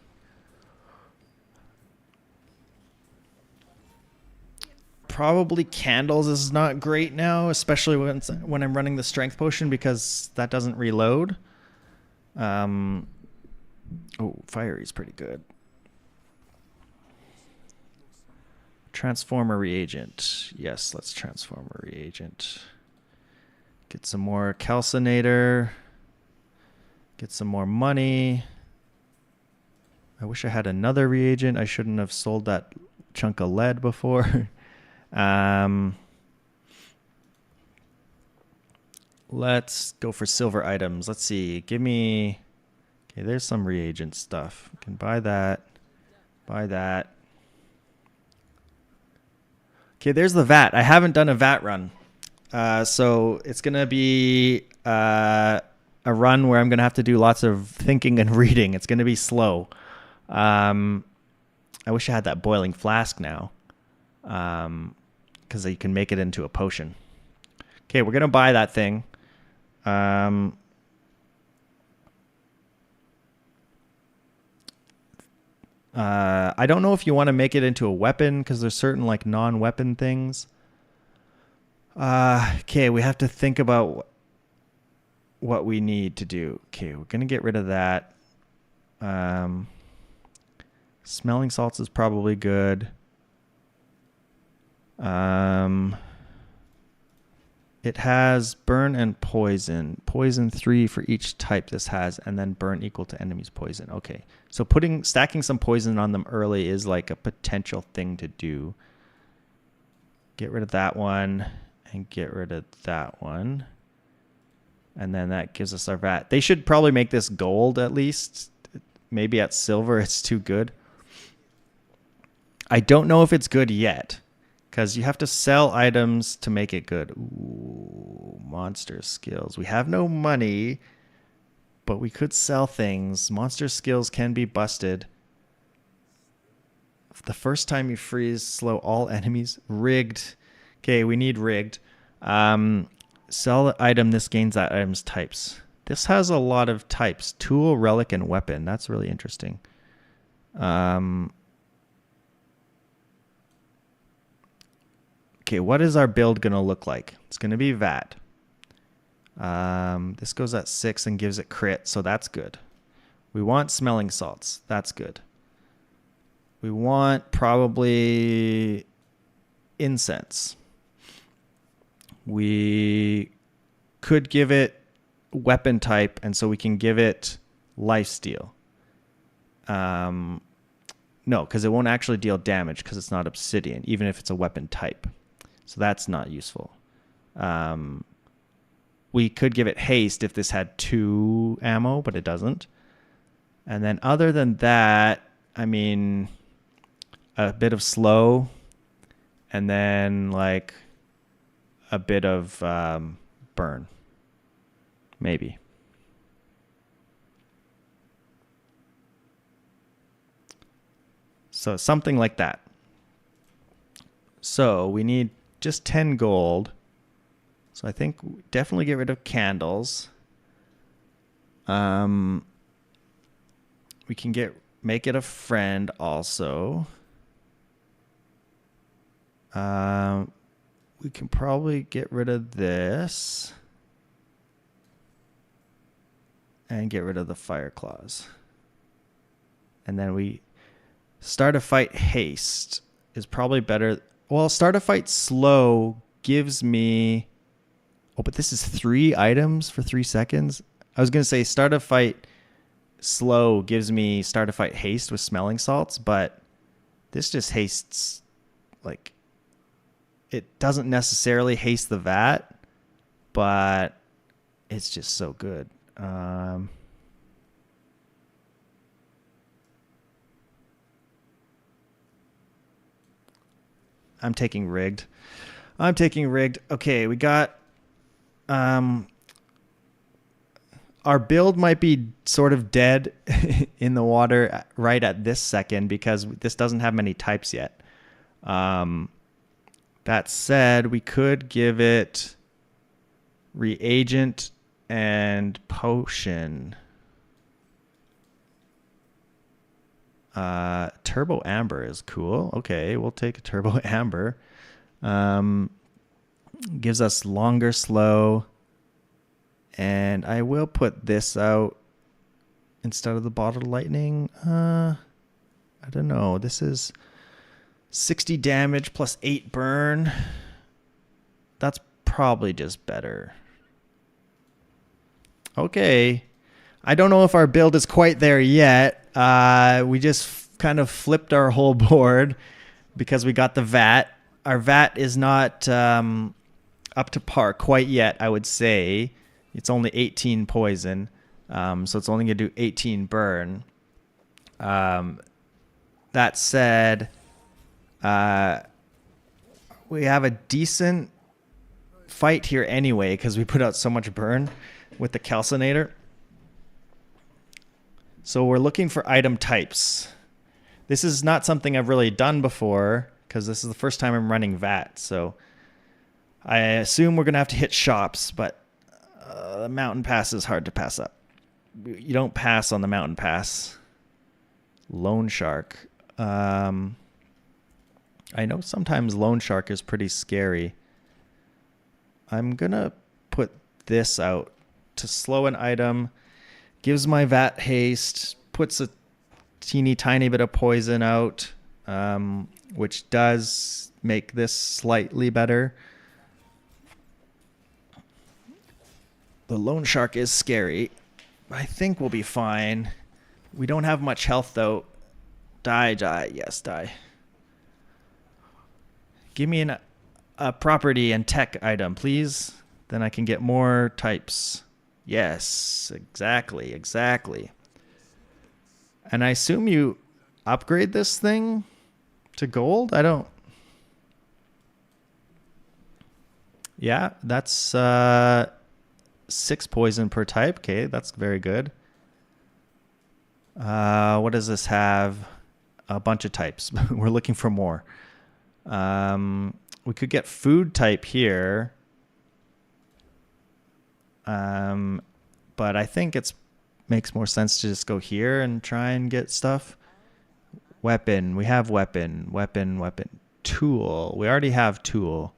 Probably candles is not great now, especially when I'm running the strength potion, because that doesn't reload. Oh, fiery is pretty good. Transformer reagent. Yes, let's transformer reagent. Get some more calcinator. Get some more money. I wish I had another reagent. I shouldn't have sold that chunk of lead before. Let's go for silver items. Let's see. Give me... Okay, there's some reagent stuff. I can buy that. Buy that. Okay, there's the VAT. I haven't done a VAT run. So it's going to be a run where I'm going to have to do lots of thinking and reading. It's going to be slow. I wish I had that boiling flask now, because you can make it into a potion. Okay, we're going to buy that thing. I don't know if you want to make it into a weapon, because there's certain like non-weapon things. Okay, we have to think about what we need to do. Okay, we're going to get rid of that. Smelling salts is probably good. It has burn and poison. Poison 3 for each type this has, and then burn equal to enemy's poison. Okay, so stacking some poison on them early is like a potential thing to do. Get rid of that one and get rid of that one. And then that gives us our VAT. They should probably make this gold at least. Maybe at silver it's too good. I don't know if it's good yet, because you have to sell items to make it good. Ooh, monster skills. We have no money, but we could sell things. Monster skills can be busted. The first time you freeze, slow all enemies. Rigged. Okay, we need rigged. Sell the item. This gains that item's types. This has a lot of types. Tool, relic, and weapon. That's really interesting. Okay, what is our build going to look like? It's going to be VAT. This goes at 6 and gives it crit, so that's good. We want smelling salts. That's good. We want probably incense. We could give it weapon type, and so we can give it lifesteal. No, because it won't actually deal damage because it's not obsidian, even if it's a weapon type. So that's not useful. We could give it haste if this had 2 ammo, but it doesn't. And then other than that, I mean, a bit of slow, and then like a bit of burn, maybe. So something like that. So we need just 10 gold. So I think definitely get rid of candles. We can make it a friend also. We can probably get rid of this and get rid of the fire claws. And then we start a fight haste is probably better. Well, start a fight slow gives me... Oh, but this is 3 items for 3 seconds? I was going to say start a fight slow gives me start a fight haste with smelling salts, but this just hastes, like, it doesn't necessarily haste the VAT, but it's just so good. I'm taking rigged. Okay, we got... our build might be sort of dead in the water right at this second because this doesn't have many types yet. That said, we could give it reagent and potion. Turbo amber is cool. Okay, we'll take a turbo amber. Gives us longer slow. And I will put this out instead of the bottle lightning. I don't know. This is 60 damage plus 8 burn. That's probably just better. Okay. I don't know if our build is quite there yet. We just kind of flipped our whole board because we got the vat. Our vat is not up to par quite yet, I would say. It's only 18 poison, so it's only going to do 18 burn. That said, we have a decent fight here anyway because we put out so much burn with the calcinator. So we're looking for item types. This is not something I've really done before because this is the first time I'm running VAT. So I assume we're going to have to hit shops, but the mountain pass is hard to pass up. You don't pass on the mountain pass. Loan shark. I know sometimes loan shark is pretty scary. I'm going to put this out to slow an item. Gives my vat haste. Puts a teeny tiny bit of poison out, which does make this slightly better. The loan shark is scary. I think we'll be fine. We don't have much health though. Die. Yes, die. Give me a property and tech item, please. Then I can get more types. Yes, exactly. And I assume you upgrade this thing to gold? I don't. Yeah, that's 6 poison per type. Okay, that's very good. What does this have? A bunch of types. We're looking for more. We could get food type here. But I think it's makes more sense to just go here and try and get stuff. Weapon. We have weapon. Tool. We already have tool.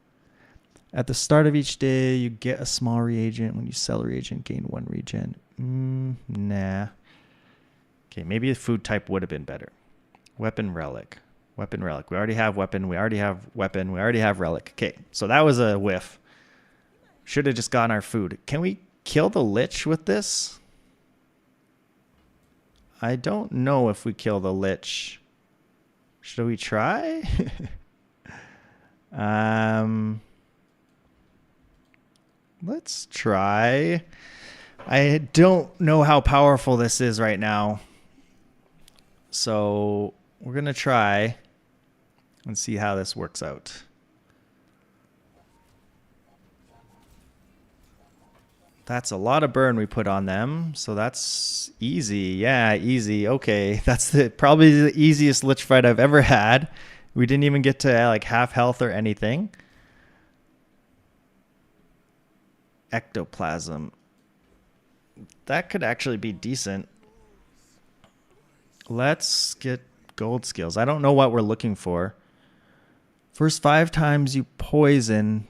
At the start of each day, you get a small reagent. When you sell a reagent, gain 1 regen. Nah. Okay, maybe a food type would have been better. Weapon relic. We already have weapon. We already have relic. Okay, so that was a whiff. Should have just gotten our food. Can we kill the lich with this? I don't know if we kill the lich. Should we try? Let's try. I don't know how powerful this is right now. So we're going to try and see how this works out. That's a lot of burn we put on them. So that's easy. Yeah, easy. Okay. That's probably the easiest lich fight I've ever had. We didn't even get to like half health or anything. Ectoplasm. That could actually be decent. Let's get gold skills. I don't know what we're looking for. First 5 times you poison,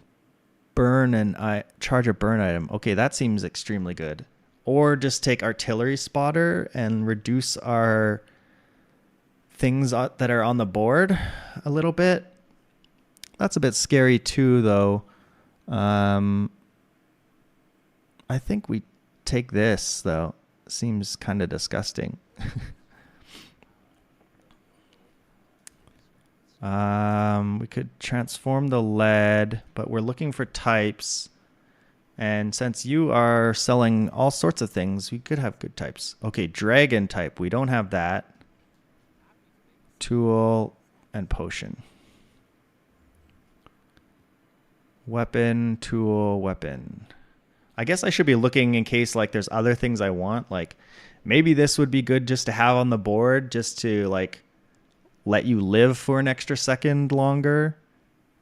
burn, and charge a burn item. Okay, that seems extremely good. Or just take artillery spotter and reduce our things that are on the board a little bit. That's a bit scary too, though. I think we take this, though. Seems kind of disgusting. We could transform the lead, but we're looking for types. And since you are selling all sorts of things, we could have good types. Okay, dragon type. We don't have that. Tool and potion. Weapon, tool, weapon. I guess I should be looking in case like there's other things I want. Like maybe this would be good just to have on the board just to like let you live for an extra second longer.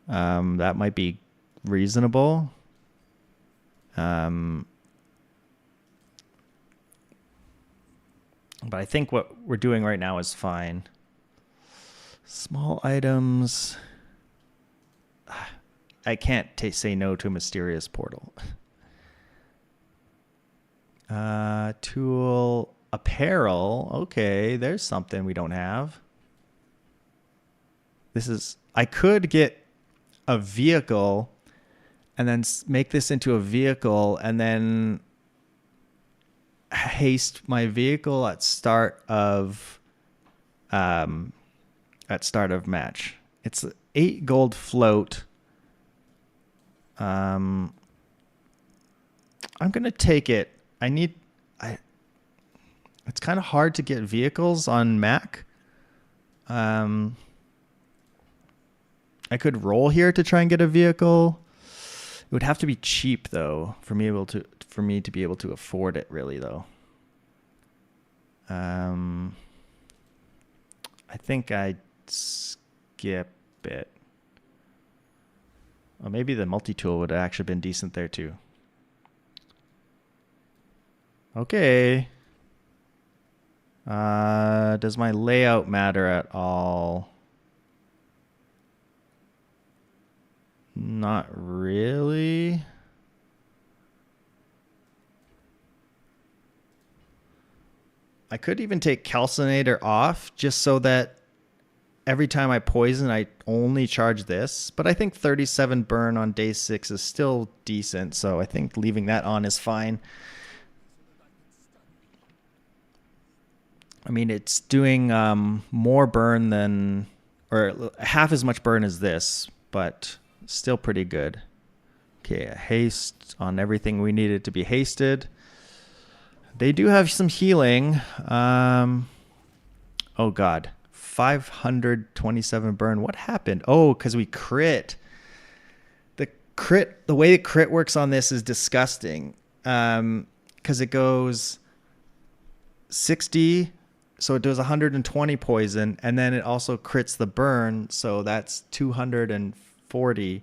That might be reasonable. But I think what we're doing right now is fine. Small items. I can't say no to a mysterious portal. Tool, apparel. Okay, there's something we don't have. I could get a vehicle and then make this into a vehicle and then haste my vehicle um, at start of match. It's 8 gold float. I'm going to take it. It's kind of hard to get vehicles on Mac. I could roll here to try and get a vehicle. It would have to be cheap though for me to be able to afford it really though. I think I'd skip it. Well, maybe the multi-tool would have actually been decent there too. Okay. Does my layout matter at all? Not really. I could even take Calcinator off just so that every time I poison, I only charge this. But I think 37 burn on day 6 is still decent. So I think leaving that on is fine. I mean, it's doing more burn than, or half as much burn as this, but still pretty good. Okay, haste on everything we needed to be hasted. They do have some healing. Oh God, 527 burn. What happened? Oh, because we crit. The way the crit works on this is disgusting. Because it goes 60. So it does 120 poison, and then it also crits the burn, so that's 240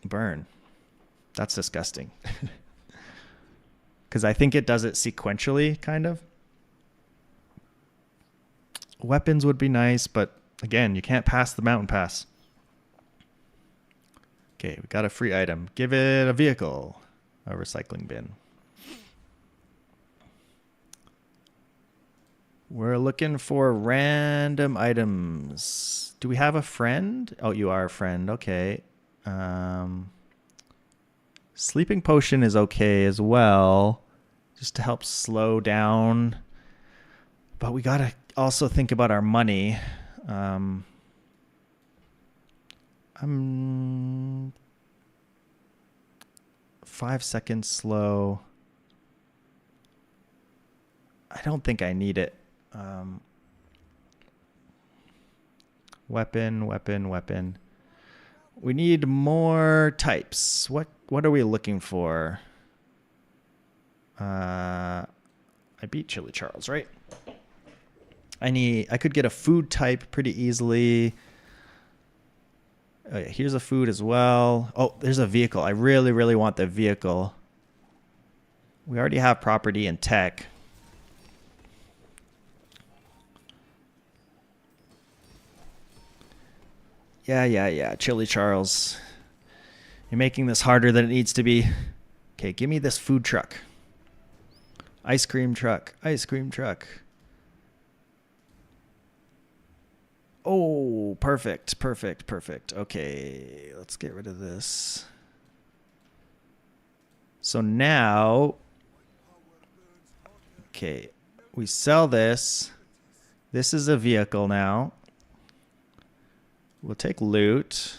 burn. That's disgusting. Because I think it does it sequentially, kind of. Weapons would be nice, but again, you can't pass the mountain pass. Okay, we got a free item. Give it a vehicle, a recycling bin. We're looking for random items. Do we have a friend? Oh, you are a friend. Okay. Sleeping potion is okay as well, just to help slow down. But we got to also think about our money. I'm 5 seconds slow. I don't think I need it. Weapon. We need more types. What are we looking for? I beat Chili Charles, right? I could get a food type pretty easily. Oh, yeah, here's a food as well. Oh, there's a vehicle. I really, really want the vehicle. We already have property and tech. Yeah. Chili Charles. You're making this harder than it needs to be. Okay, give me this food truck. Ice cream truck. Oh, perfect. Okay, let's get rid of this. So now, okay, we sell this. This is a vehicle now. We'll take loot.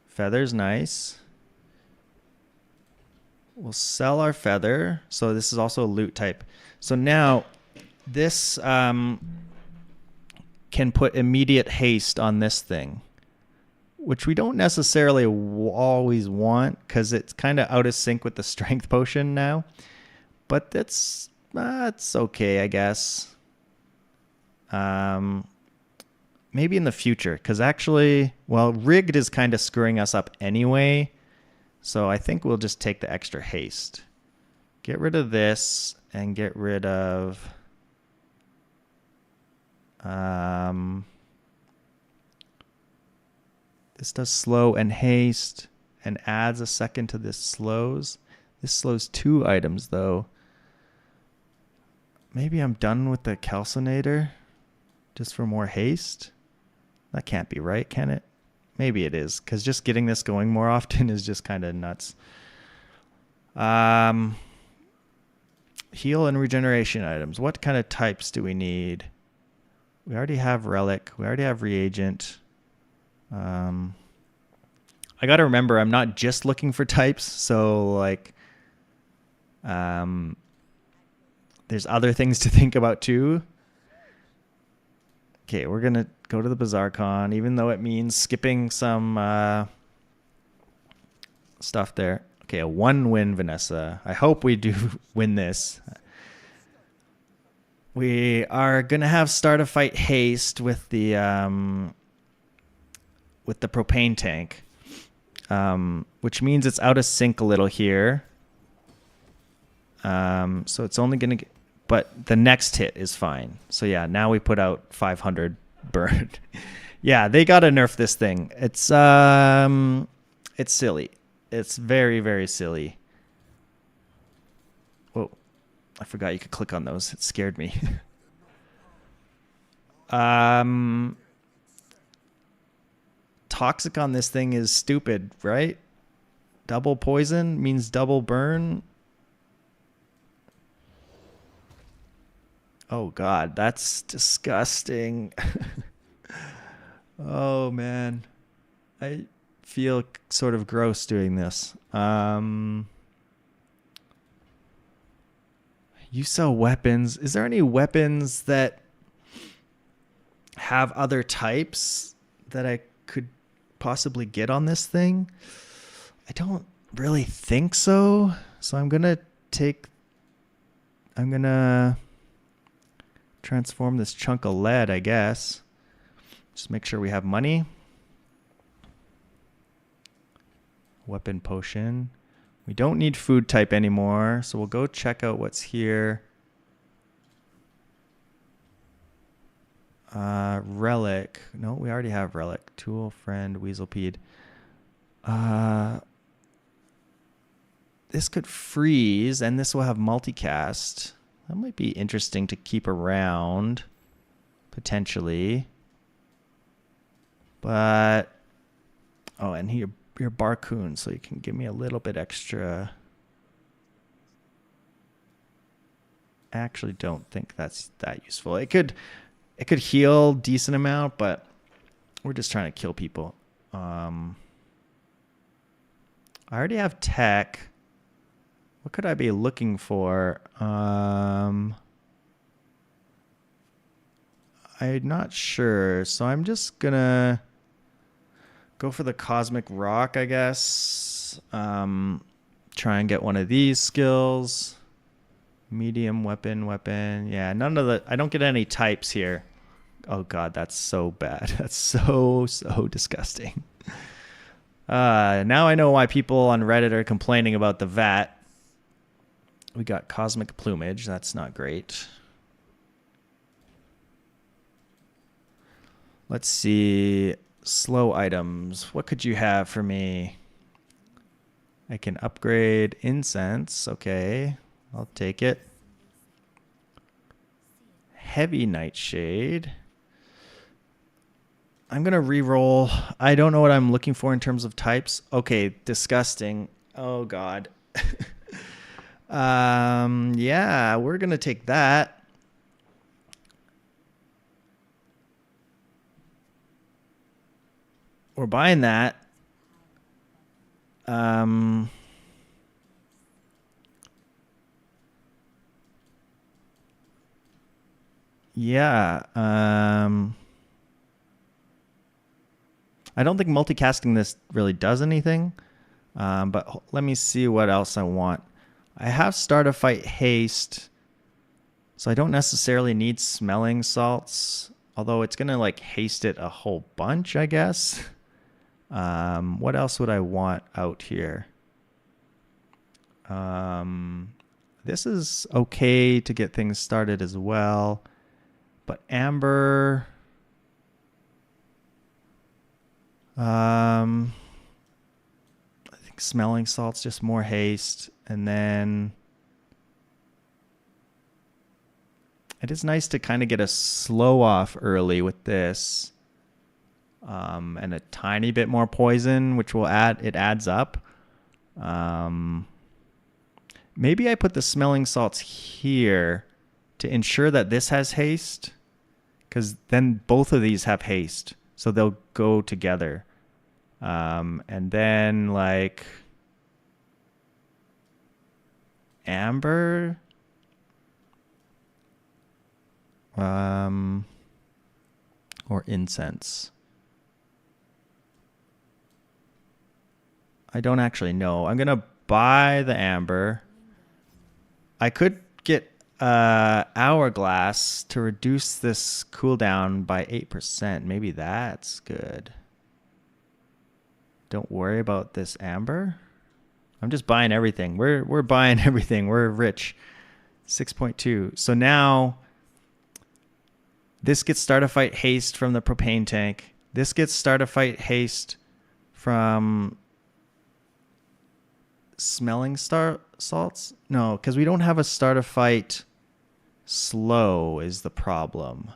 Feather's nice. We'll sell our feather. So this is also a loot type. So now this can put immediate haste on this thing, which we don't necessarily always want because it's kind of out of sync with the strength potion now. But that's okay, I guess. Maybe in the future, because actually, well, rigged is kind of screwing us up anyway. So I think we'll just take the extra haste. Get rid of this and get rid of... this does slow and haste and adds a second to this slows. This slows 2 items though. Maybe I'm done with the calcinator just for more haste. That can't be right, can it? Maybe it is, because just getting this going more often is just kind of nuts. Heal and regeneration items. What kind of types do we need? We already have relic. We already have reagent. I got to remember, I'm not just looking for types. So like, there's other things to think about too. Okay, we're going to go to the Bazaar Con, even though it means skipping some stuff there. Okay, a 1-win, Vanessa. I hope we do win this. We are going to have start a fight haste with the propane tank, which means it's out of sync a little here. So it's only going to get, but the next hit is fine. So yeah, now we put out 500 burn. Yeah, they got to nerf this thing. It's silly. It's very, very silly. Whoa, I forgot you could click on those. It scared me. Toxic on this thing is stupid, right? Double poison means double burn. Oh God, that's disgusting. Oh man, I feel sort of gross doing this. You sell weapons. Is there any weapons that have other types that I could possibly get on this thing? I don't really think so. So I'm gonna transform this chunk of lead, I guess. Just make sure we have money. Weapon potion. We don't need food type anymore, so we'll go check out what's here. Relic. No, we already have relic. Tool, friend, Weaselpede. This could freeze, and this will have multicast. That might be interesting to keep around, potentially. But, oh, and here, you're Barcoon, so you can give me a little bit extra. I actually don't think that's that useful. It could heal decent amount, but we're just trying to kill people. I already have tech. What could I be looking for? I'm not sure, so I'm just gonna go for the cosmic rock, I guess. Try and get one of these skills. Medium weapon. Yeah, none of the, I don't get any types here. Oh God, that's so bad. That's so disgusting. Now I know why people on Reddit are complaining about the VAT. We got cosmic plumage. That's not great. Let's see. Slow items. What could you have for me? I can upgrade incense. Okay, I'll take it. Heavy nightshade. I'm going to re-roll. I don't know what I'm looking for in terms of types. Okay, disgusting. Oh God. Yeah, we're going to take that. We're buying that. Yeah. I don't think multicasting this really does anything. But let me see what else I want. I have start a fight haste, so I don't necessarily need smelling salts, although it's going to like haste it a whole bunch, I guess. What else would I want out here? This is okay to get things started as well, but amber, I think smelling salt's just more haste. And then it is nice to kind of get a slow off early with this. and a tiny bit more poison, which will adds up. Maybe I put the smelling salts here to ensure that this has haste, because then both of these have haste, so they'll go together. And then like amber, or incense. I don't actually know. I'm gonna buy the amber. I could get hourglass to reduce this cooldown by 8%. Maybe that's good. Don't worry about this amber. I'm just buying everything. We're buying everything. We're rich. 6.2. So now this gets start a fight haste from the propane tank. This gets start a fight haste from smelling salts. No, because we don't have a start a fight slow is the problem.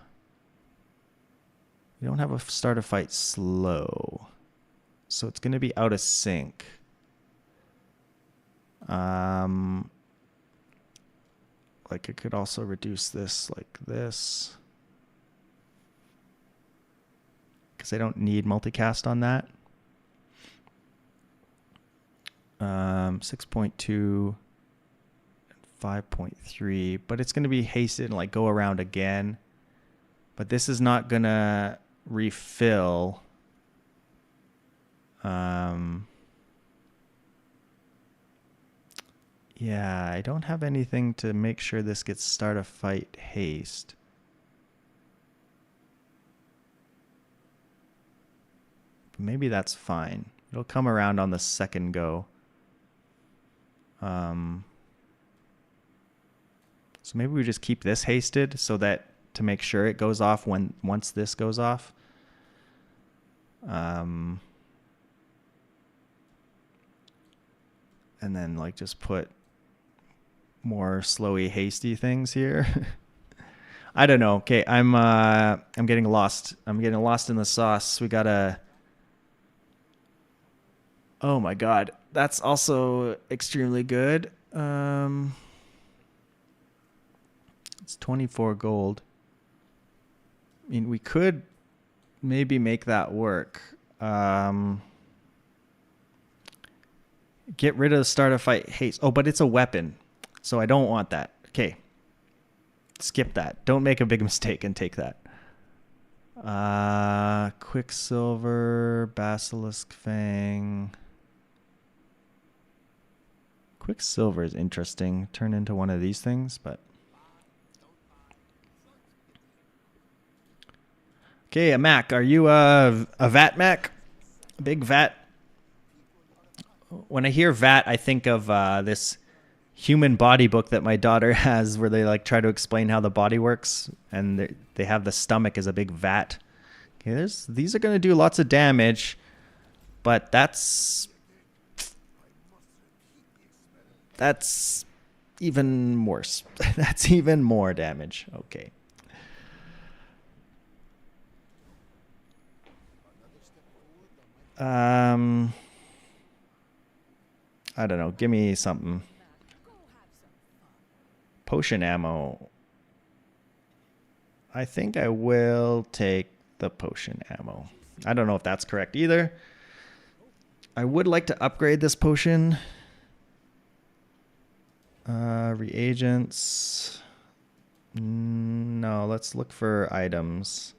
We don't have a start a fight slow. So it's going to be out of sync. Like I could also reduce this like this, because I don't need multicast on that. 6.2 and 5.3, but it's going to be hasted and like go around again. But this is not going to refill. Yeah, I don't have anything to make sure this gets start a fight haste. But maybe that's fine. It'll come around on the second go. So maybe we just keep this hasted so that to make sure it goes off once this goes off. And then like just put more slowy hasty things here. I don't know. Okay, I'm getting lost. I'm getting lost in the sauce. We gotta. Oh my god, that's also extremely good. It's 24 gold. I mean, we could maybe make that work. Get rid of the start a fight haste. Oh, but it's a weapon, so I don't want that. Okay, skip that. Don't make a big mistake and take that. Quicksilver, Basilisk Fang. Quicksilver is interesting. Turn into one of these things, but. Okay, a Mac. Are you a vat Mac? A big vat? When I hear vat, I think of this human body book that my daughter has, where they like try to explain how the body works, and they have the stomach as a big vat. Okay, these are going to do lots of damage, but that's even worse. That's even more damage. Okay. I don't know. Give me something. Potion ammo. I think I will take the potion ammo. I don't know if that's correct either. I would like to upgrade this potion. Reagents. No, let's look for items.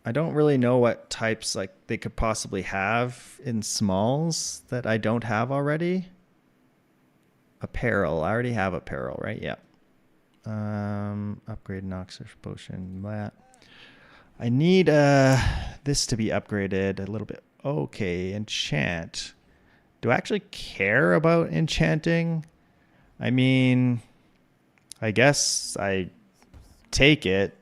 I don't really know what types like they could possibly have in smalls that I don't have already. Apparel. I already have apparel, right? Yeah. Upgrade Noxus potion. That. I need this to be upgraded a little bit. Okay, enchant. Do I actually care about enchanting? I mean, I guess I take it.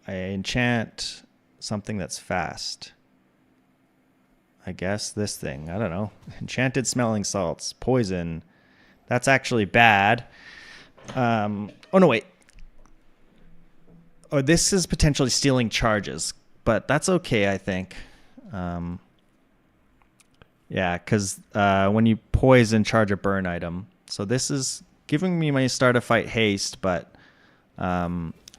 I enchant something that's fast. I guess this thing. I don't know. Enchanted smelling salts. Poison. That's actually bad. Oh, no, wait. Oh, this is potentially stealing charges, but that's okay, I think. Um, yeah, because when you poison, charge a burn item. So this is giving me my start a fight haste, but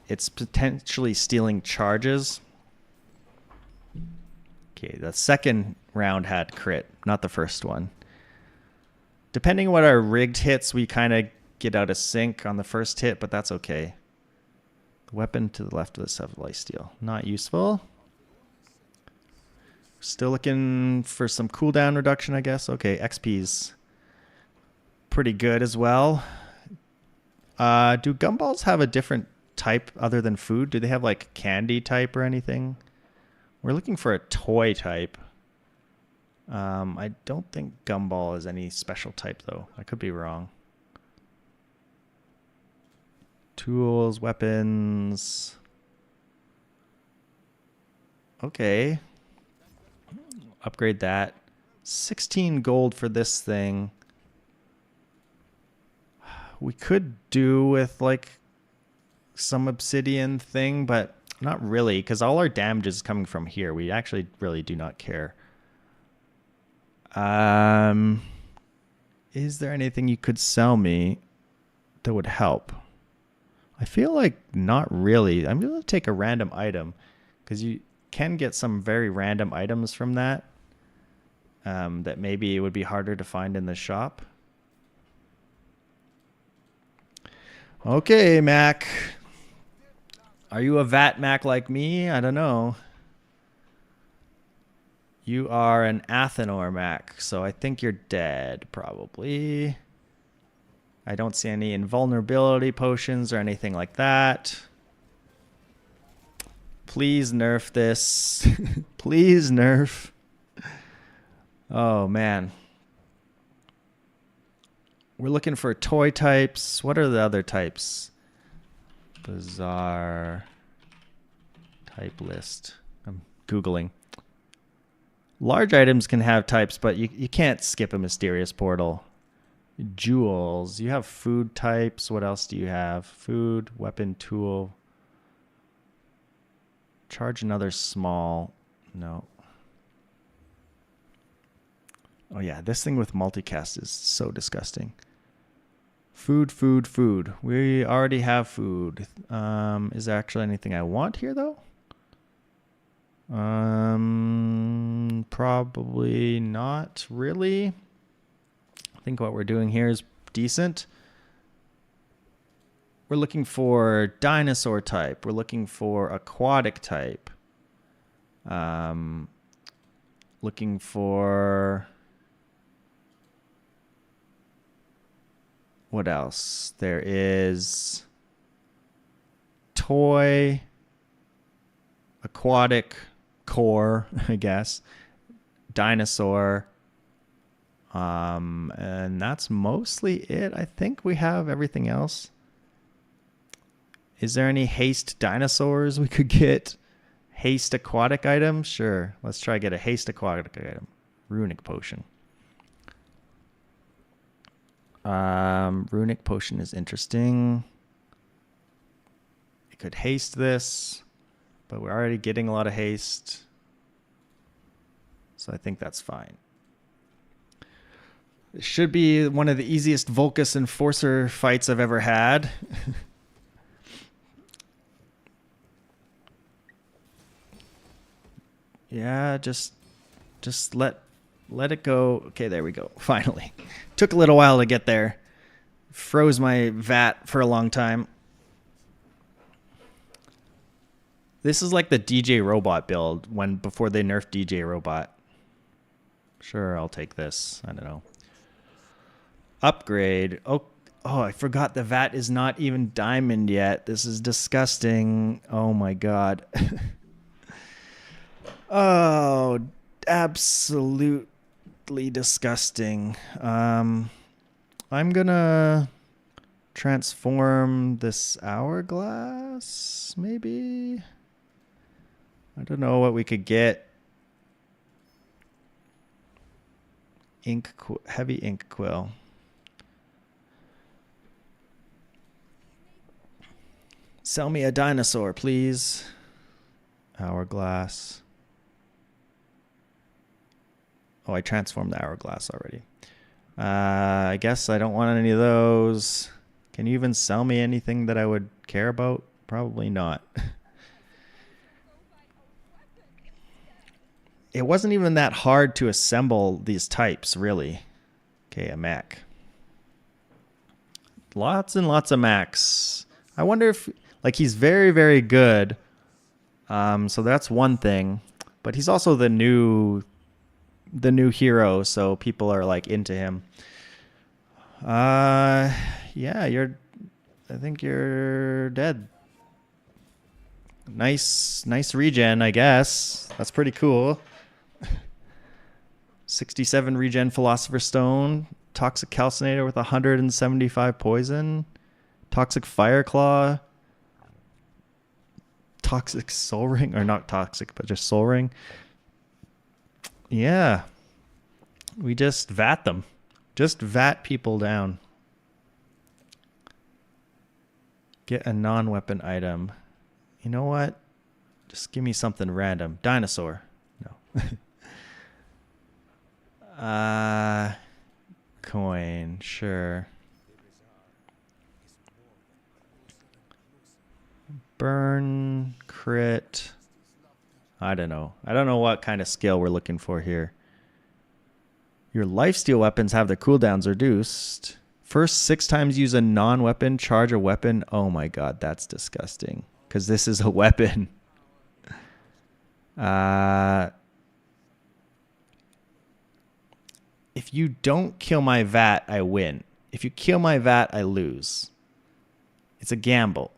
it's potentially stealing charges. Okay, the second round had crit, not the first one. Depending on what our rigged hits, we kind of get out of sync on the first hit, but that's okay. The weapon to the left of this have lifesteal. Not useful. Still looking for some cooldown reduction, I guess. Okay, XP's pretty good as well. Do gumballs have a different type other than food? Do they have like candy type or anything? We're looking for a toy type. I don't think gumball is any special type though. I could be wrong. Tools, weapons. Okay. Upgrade that. 16 gold for this thing. We could do with like some obsidian thing, but not really, because all our damage is coming from here. We actually really do not care. Is there anything you could sell me that would help? I feel like not really. I'm going to take a random item because you can get some very random items from that that maybe it would be harder to find in the shop. Okay, Mac. Are you a vat Mac like me? I don't know. You are an Athenor Mac, so I think you're dead, probably. I don't see any invulnerability potions or anything like that. Please nerf this. Please nerf. Oh, man. We're looking for toy types. What are the other types? Bazaar type list. I'm Googling. Large items can have types, but you can't skip a mysterious portal. Jewels. You have food types. What else do you have? Food, weapon, tool. Charge another small. No. Oh yeah, this thing with multicast is so disgusting. Food, food, food. We already have food. Is there actually anything I want here though? Probably not really. I think what we're doing here is decent. We're looking for dinosaur type. We're looking for aquatic type. Looking for... What else? There is toy, aquatic, core, I guess, dinosaur, and that's mostly it. I think we have everything else. Is there any haste dinosaurs we could get? Haste aquatic item? Sure. Let's try to get a haste aquatic item. Runic potion. Runic potion is interesting. We could haste this, but we're already getting a lot of haste. So I think that's fine. It should be one of the easiest Vulcus Enforcer fights I've ever had. Yeah, just let it go. Okay, there we go. Finally. Took a little while to get there. Froze my vat for a long time. This is like the DJ Robot build before they nerfed DJ Robot. Sure, I'll take this. I don't know. Upgrade. Oh, I forgot the vat is not even diamond yet. This is disgusting. Oh my god. Oh, absolutely disgusting. I'm gonna transform this hourglass, maybe? I don't know what we could get. Heavy ink quill. Sell me a dinosaur, please. Hourglass. Oh, I transformed the hourglass already. I guess I don't want any of those. Can you even sell me anything that I would care about? Probably not. It wasn't even that hard to assemble these types, really. Okay, a mech. Lots and lots of mechs. I wonder if, like, he's very, very good. So that's one thing. But he's also the new hero, so people are like into him. Yeah, I think you're dead. Nice regen, I guess. That's pretty cool. 67 regen Philosopher's Stone. Toxic Calcinator with 175 poison. Toxic Fire Claw. Toxic Soul Ring. Or not toxic, but just Soul Ring. Yeah. We just vat them. Just vat people down. Get a non-weapon item. You know what? Just give me something random. Dinosaur. No. Coin. Sure. Burn. Crit. I don't know. I don't know what kind of skill we're looking for here. Your lifesteal weapons have their cooldowns reduced. First 6 times use a non-weapon, charge a weapon. Oh my god, that's disgusting. Because this is a weapon. If you don't kill my vat, I win. If you kill my vat, I lose. It's a gamble.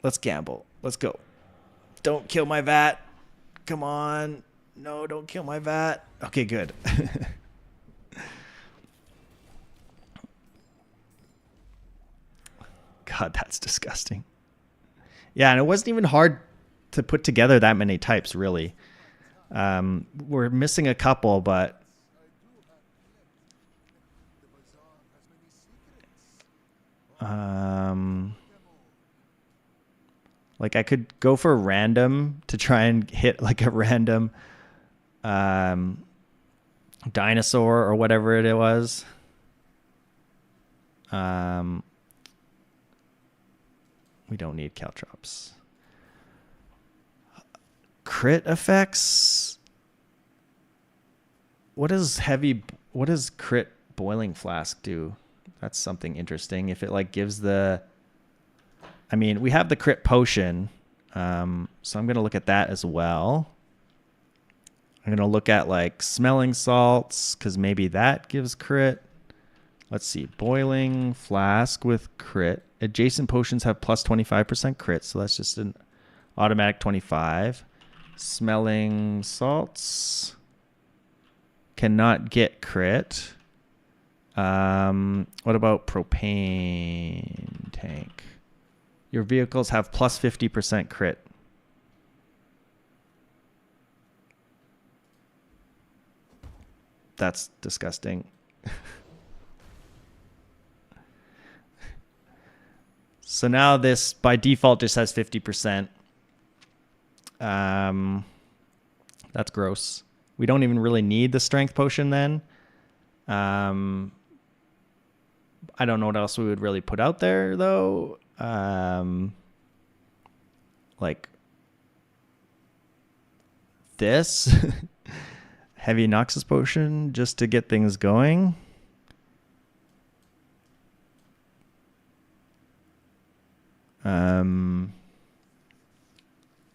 Let's gamble. Let's go. Don't kill my vat. Come on. No, don't kill my vat. Okay, good. God, that's disgusting. Yeah, and it wasn't even hard to put together that many types, really. We're missing a couple, but like I could go for random to try and hit like a random dinosaur or whatever it was. We don't need caltrops. Crit effects. What does crit boiling flask do? That's something interesting. If it like gives the, I mean, we have the crit potion. So I'm going to look at that as well. I'm going to look at like smelling salts because maybe that gives crit. Let's see. Boiling flask with crit. Adjacent potions have plus 25% crit. So that's just an automatic 25. Smelling salts cannot get crit. What about propane tank? Your vehicles have plus 50% crit. That's disgusting. So now this by default just has 50%. That's gross. We don't even really need the strength potion then. I don't know what else we would really put out there though. Like this heavy Noxus potion just to get things going.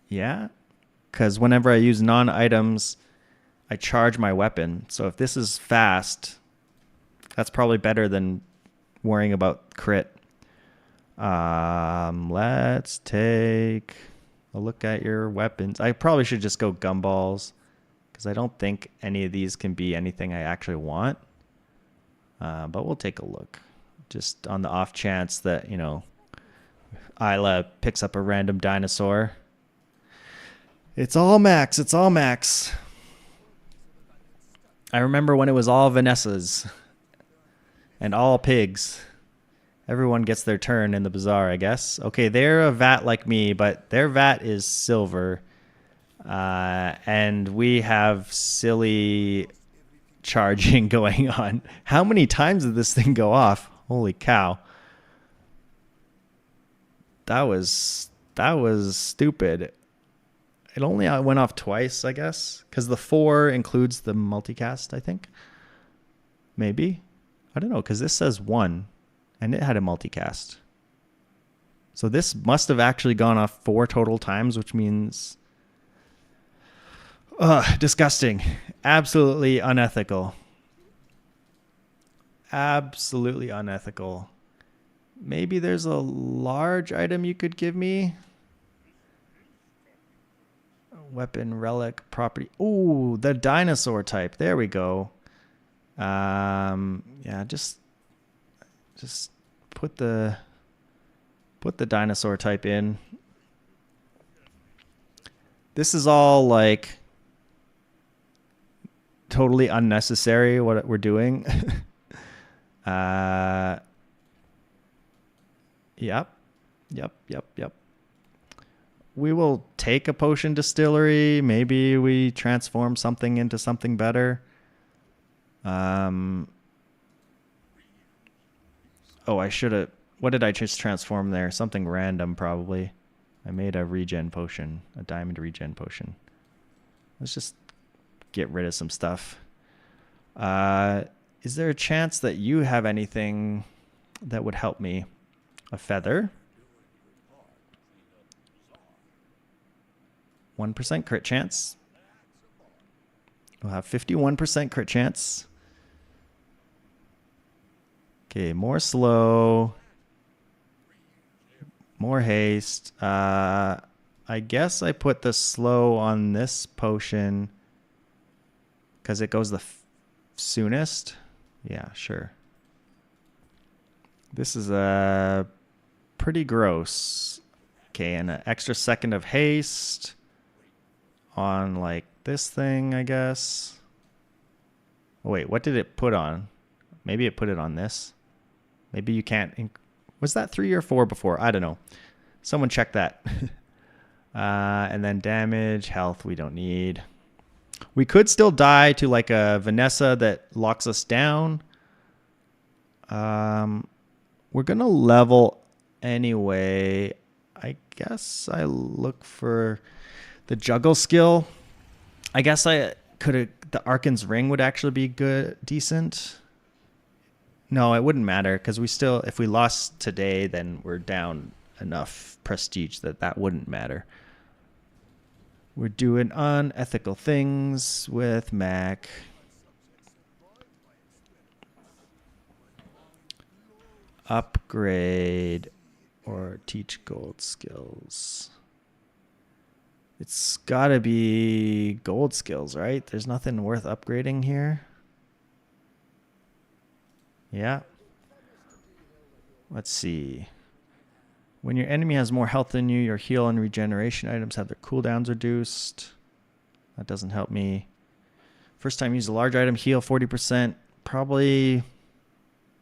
Yeah, because whenever I use non-items, I charge my weapon. So if this is fast, that's probably better than worrying about crit. Let's take a look at your weapons. I probably should just go gumballs because I don't think any of these can be anything I actually want. But we'll take a look just on the off chance that, you know, Isla picks up a random dinosaur. It's all max. It's all max. I remember when it was all Vanessa's and all pigs. Everyone gets their turn in the bazaar, I guess. Okay, they're a vat like me, but their vat is silver. And we have silly charging going on. How many times did this thing go off? Holy cow. That was stupid. It only went off twice, I guess, because the 4 includes the multicast, I think. Maybe. I don't know, because this says 1, and it had a multicast. So this must have actually gone off 4 total times, which means... disgusting. Absolutely unethical. Absolutely unethical. Maybe there's a large item you could give me. Weapon, relic, property. Ooh, the dinosaur type. There we go. Yeah, just put the dinosaur type in. This is all like totally unnecessary what we're doing. Yep. We will take a potion distillery. Maybe we transform something into something better. Oh, I should have... What did I just transform there? Something random, probably. I made a regen potion. A diamond regen potion. Let's just get rid of some stuff. Is there a chance that you have anything that would help me? A feather. 1% crit chance. We'll have 51% crit chance. Okay, more slow. More haste. I guess I put the slow on this potion because it goes the soonest. Yeah, sure. This is pretty gross. Okay, and an extra second of haste on like this thing, I guess. Oh, wait, what did it put on? Maybe it put it on this. Maybe you can't... Was that 3 or 4 before? I don't know. Someone check that. And then damage, health we don't need. We could still die to like a Vanessa that locks us down. We're going to level anyway. I guess I look for the juggle skill. I guess I could have... The Arkan's Ring would actually be good, decent. No, it wouldn't matter because we still... If we lost today, then we're down enough prestige that wouldn't matter. We're doing unethical things with Mac. Upgrade or teach gold skills. It's gotta be gold skills, right? There's nothing worth upgrading here. Yeah. Let's see. When your enemy has more health than you, your heal and regeneration items have their cooldowns reduced. That doesn't help me. First time use a large item, heal 40%. Probably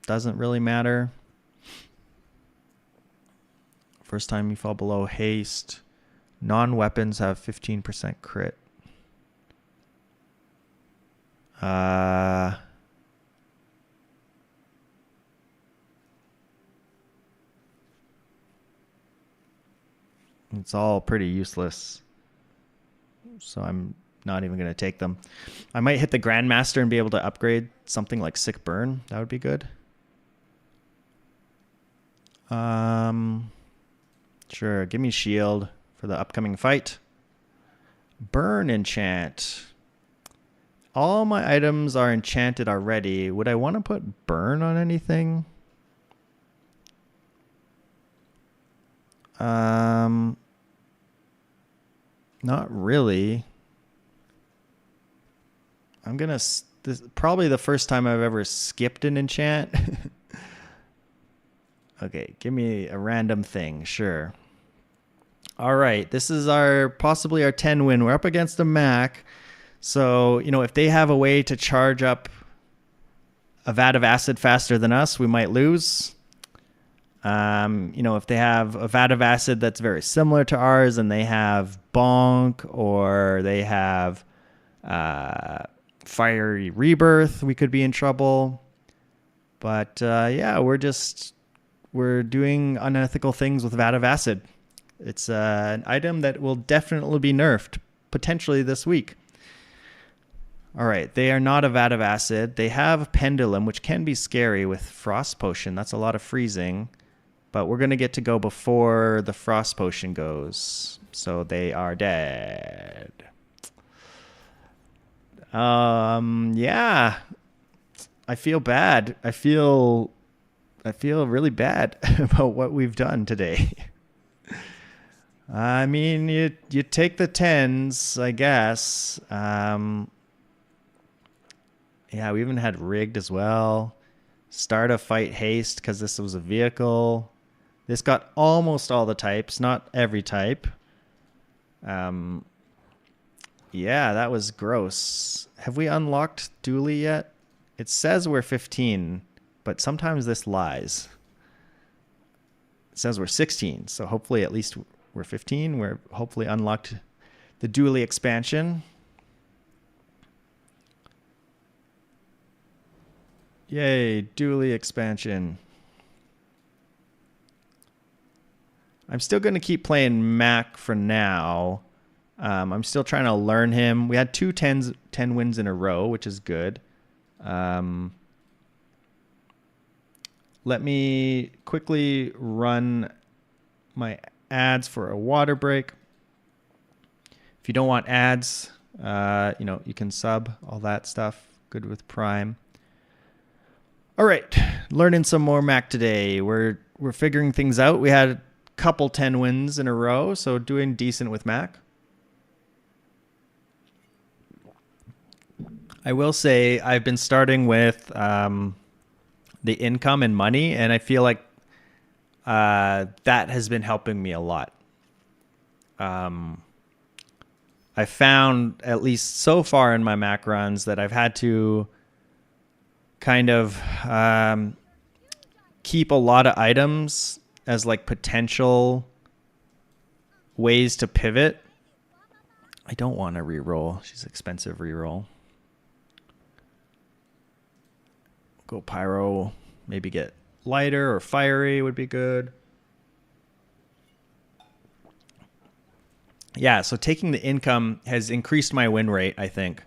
doesn't really matter. First time you fall below haste. Non-weapons have 15% crit. It's all pretty useless. So I'm not even going to take them. I might hit the Grandmaster and be able to upgrade something like Sick Burn. That would be good. Sure, give me shield for the upcoming fight. Burn enchant. All my items are enchanted already. Would I want to put burn on anything? Not really. I'm gonna... This probably the first time I've ever skipped an enchant. Okay, give me a random thing. Sure. All right, this is possibly our 10 win. We're up against a Mac. So, if they have a way to charge up a vat of acid faster than us, we might lose. If they have a vat of acid that's very similar to ours and they have bonk or they have fiery rebirth, we could be in trouble. But yeah, we're doing unethical things with vat of acid. It's an item that will definitely be nerfed potentially this week. All right, they are not a vat of acid. They have pendulum, which can be scary with frost potion. That's a lot of freezing. But we're going to get to go before the frost potion goes. So they are dead. Yeah. I feel bad. I feel really bad about what we've done today. I mean, you take the 10s, I guess. Yeah, we even had rigged as well. Start a fight haste because this was a vehicle. This got almost all the types, not every type. Yeah, that was gross. Have we unlocked Dooley yet? It says we're 15, but sometimes this lies. It says we're 16, so hopefully at least we're 15. We're hopefully unlocked the Dooley expansion. Yay, Dooley expansion. I'm still going to keep playing Mac for now. I'm still trying to learn him. We had 10 wins in a row, which is good. Let me quickly run my ads for a water break. If you don't want ads, you can sub, all that stuff. Good with Prime. All right, learning some more Mac today. We're figuring things out. We had a couple 10 wins in a row, so doing decent with Mac. I will say I've been starting with the income and money, and I feel like that has been helping me a lot. I found, at least so far in my Mac runs, that I've had to kind of keep a lot of items as like potential ways to pivot. I don't want to reroll. She's expensive reroll. Go pyro. Maybe get lighter or fiery would be good. Yeah, so taking the income has increased my win rate, I think.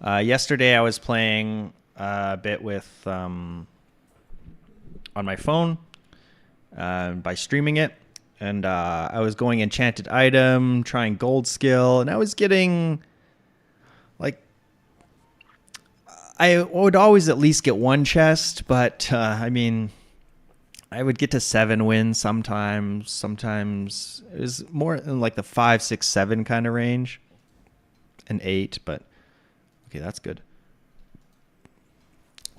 Yesterday I was playing a bit with on my phone by streaming it, and I was going enchanted item, trying gold skill, and I was getting like, I would always at least get one chest, but I mean, I would get to 7 wins sometimes. Sometimes it was more in like the 5, 6, 7 kind of range, and 8, but okay, that's good.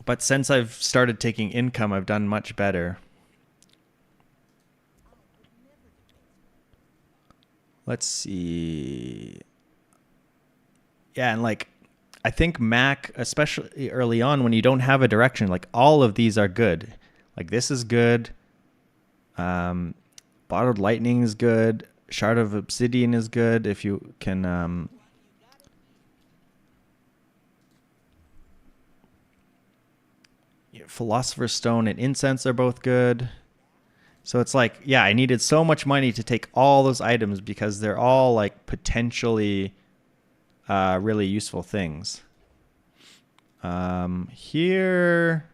But since I've started taking income, I've done much better. Let's see. Yeah, and like, I think Mac, especially early on when you don't have a direction, like all of these are good. Like this is good. Bottled Lightning is good. Shard of Obsidian is good if you can... Philosopher's Stone and Incense are both good. So it's like, yeah, I needed so much money to take all those items because they're all like potentially really useful things. Here,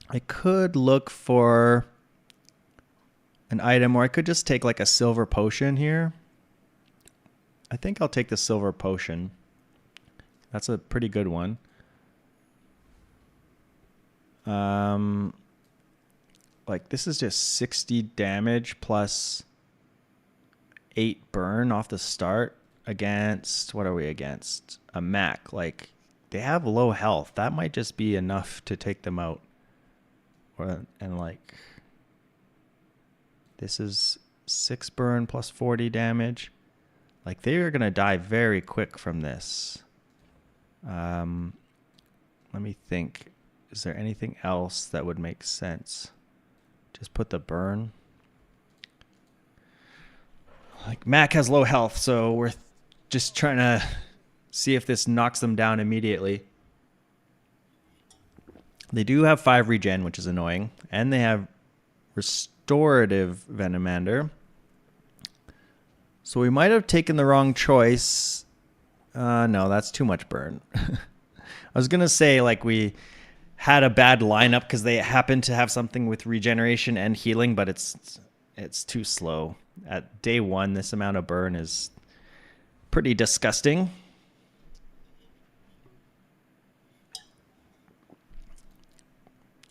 I could look for an item, or I could just take like a silver potion here. I think I'll take the silver potion. That's a pretty good one. Like this is just 60 damage plus 8 burn off the start against, what are we against? A Mac. Like they have low health. That might just be enough to take them out. And like this is 6 burn plus 40 damage. Like they are going to die very quick from this. Let me think. is there anything else that would make sense? Just put the burn. Like Mac has low health, so we're just trying to see if this knocks them down immediately. They do have 5 regen, which is annoying. And they have restorative Venomander. So we might have taken the wrong choice. No, that's too much burn. I was going to say like we had a bad lineup because they happen to have something with regeneration and healing, but it's too slow. At day 1, this amount of burn is pretty disgusting.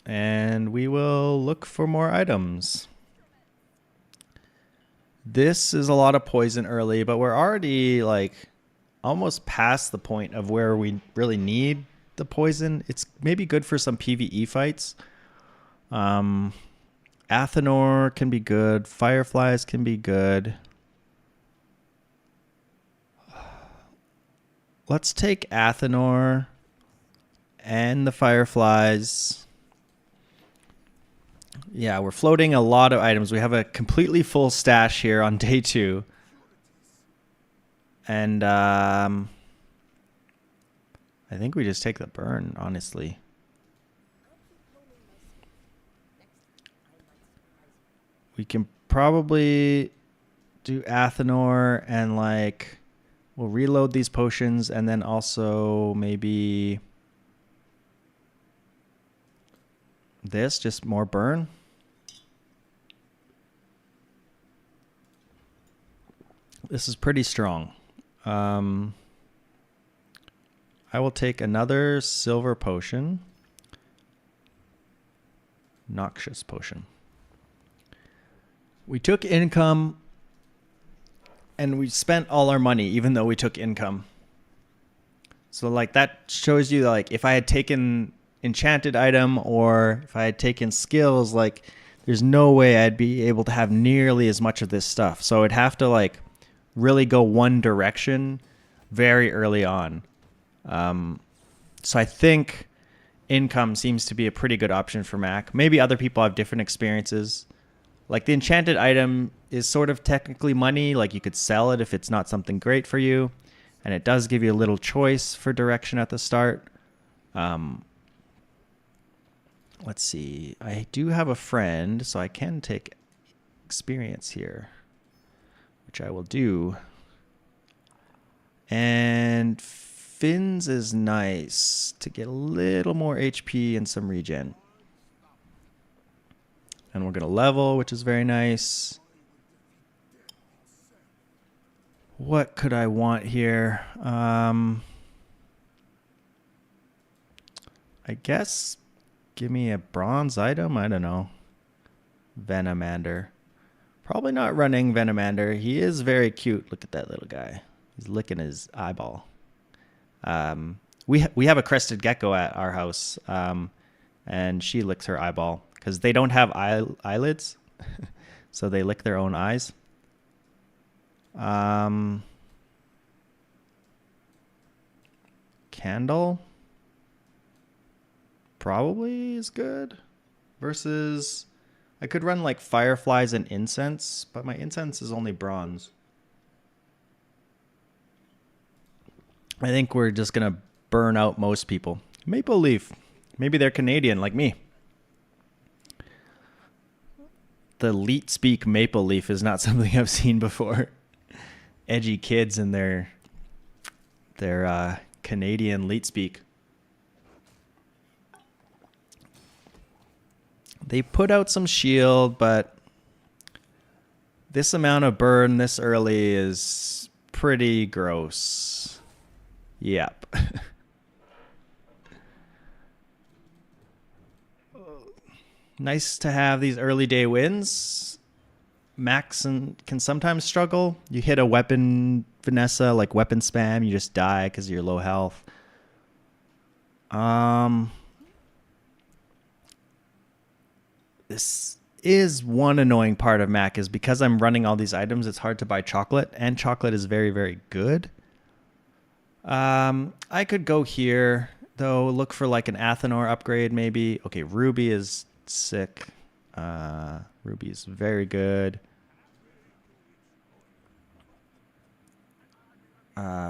And we will look for more items. This is a lot of poison early, but we're already like almost past the point of where we really need the poison. It's maybe good for some PvE fights. Athenor can be good. Fireflies can be good. Let's take Athenor and the Fireflies. Yeah, we're floating a lot of items. We have a completely full stash here on day 2. And I think we just take the burn, honestly. We can probably do Athenor and like we'll reload these potions and then also maybe this, just more burn. This is pretty strong. I will take another silver potion. Noxious potion. We took income and we spent all our money even though we took income. So like that shows you like if I had taken enchanted item or if I had taken skills, like there's no way I'd be able to have nearly as much of this stuff. So I'd have to like really go one direction very early on. So I think income seems to be a pretty good option for Mac. Maybe other people have different experiences. Like the enchanted item is sort of technically money. Like you could sell it if it's not something great for you. And it does give you a little choice for direction at the start. Let's see. I do have a friend, so I can take experience here, which I will do. And Fins is nice to get a little more HP and some regen. And we're going to level, which is very nice. What could I want here? I guess give me a bronze item. I don't know. Venomander. Probably not running Venomander. He is very cute. Look at that little guy. He's licking his eyeball. We have a crested gecko at our house, and she licks her eyeball because they don't have eyelids, so they lick their own eyes. Candle probably is good versus I could run like fireflies and incense, but my incense is only bronze. I think we're just going to burn out most people. Maple leaf. Maybe they're Canadian like me. The leet speak maple leaf is not something I've seen before. Edgy kids and their Canadian leet speak. They put out some shield, but this amount of burn this early is pretty gross. Yep. Nice to have these early day wins. Max can sometimes struggle. You hit a weapon, Vanessa, like weapon spam, you just die because you're low health. This is one annoying part of Mac is because I'm running all these items, it's hard to buy chocolate, and chocolate is very, very good. I could go here. though. Look for like an Athenor upgrade, maybe. Okay, Ruby is sick. Ruby is very good.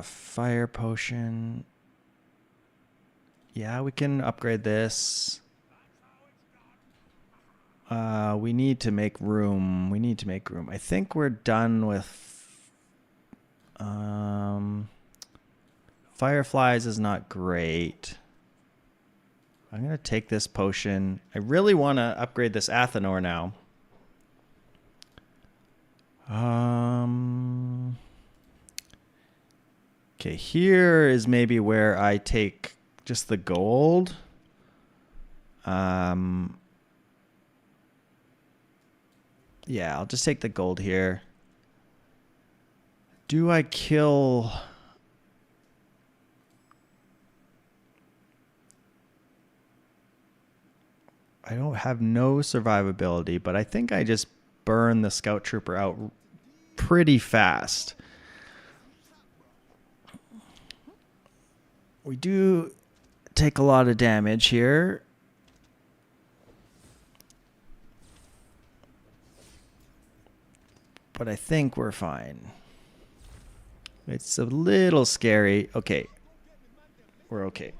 Fire potion. Yeah, we can upgrade this. We need to make room. We need to make room. I think we're done with... Fireflies is not great. I'm going to take this potion. I really want to upgrade this Athenor now. Okay, here is maybe where I take just the gold. Yeah, I'll just take the gold here. Do I kill... I don't have no survivability, but I think I just burn the scout trooper out pretty fast. We do take a lot of damage here. But I think we're fine. It's a little scary. Okay. We're okay.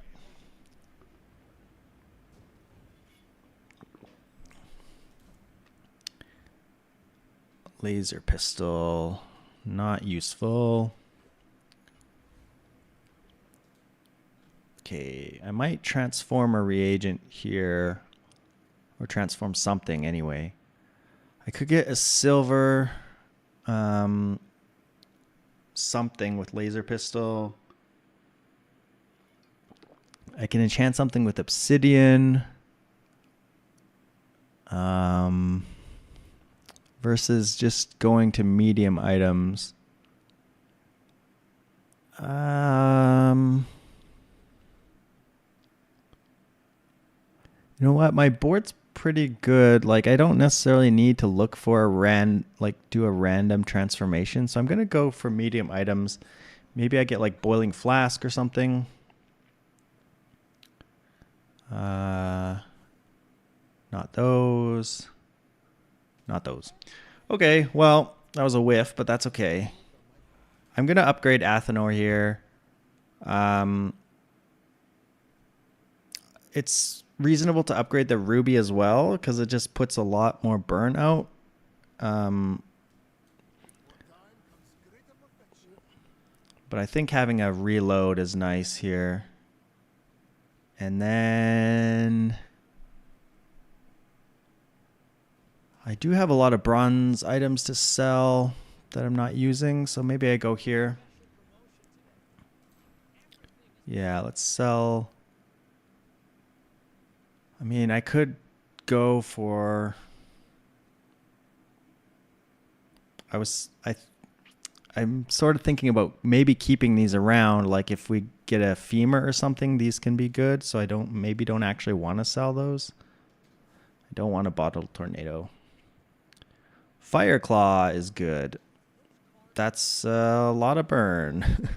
Laser pistol. Not useful. Okay, I might transform a reagent here. Or transform something anyway. I could get a silver something with laser pistol. I can enchant something with obsidian. Versus just going to medium items. You know what? My board's pretty good. Like, I don't necessarily need to look for do a random transformation. So I'm going to go for medium items. Maybe I get like boiling flask or something. Not those. Not those. Okay, well, that was a whiff, but that's okay. I'm going to upgrade Athenor here. It's reasonable to upgrade the Ruby as well, because it just puts a lot more burn out. But I think having a reload is nice here. And then... I do have a lot of bronze items to sell that I'm not using, so maybe I go here. Yeah, let's sell. I mean, I could go for... I'm sort of thinking about maybe keeping these around. Like if we get a femur or something, these can be good. So I maybe don't actually want to sell those. I don't want a bottled tornado. Fireclaw is good. That's a lot of burn.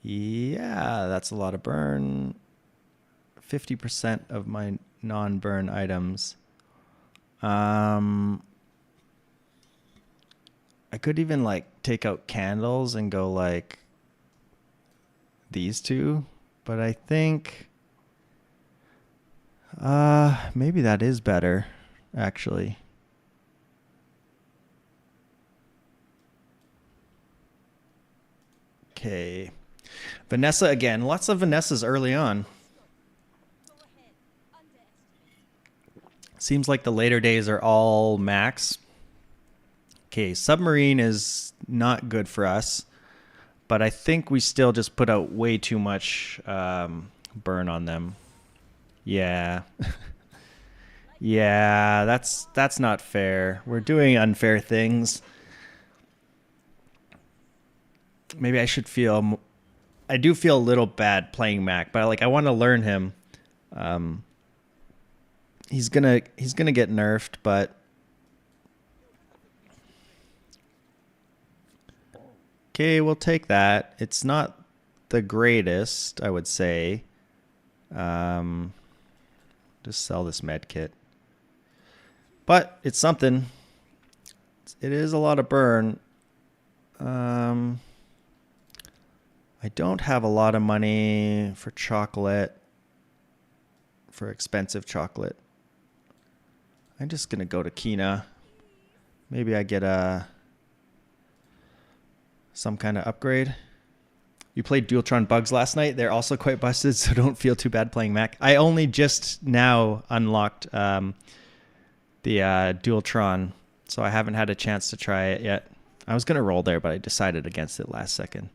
Yeah, that's a lot of burn. 50% of my non-burn items. I could even like take out candles and go like these two, but I think maybe that is better actually. Okay. Vanessa again. Lots of Vanessas early on. Seems like the later days are all max. Okay, submarine is not good for us, but I think we still just put out way too much burn on them. Yeah. Yeah, that's not fair. We're doing unfair things. Maybe I should feel... I do feel a little bad playing Mac, but like I want to learn him. He's gonna get nerfed, but Okay, we'll take that. It's not the greatest, I would say. Just sell this med kit. But it's something. It is a lot of burn. I don't have a lot of money for chocolate, for expensive chocolate. I'm just going to go to Kina. Maybe I get some kind of upgrade. You played Dualtron Bugs last night. They're also quite busted, so don't feel too bad playing Mac. I only just now unlocked the Dualtron, so I haven't had a chance to try it yet. I was going to roll there, but I decided against it last second.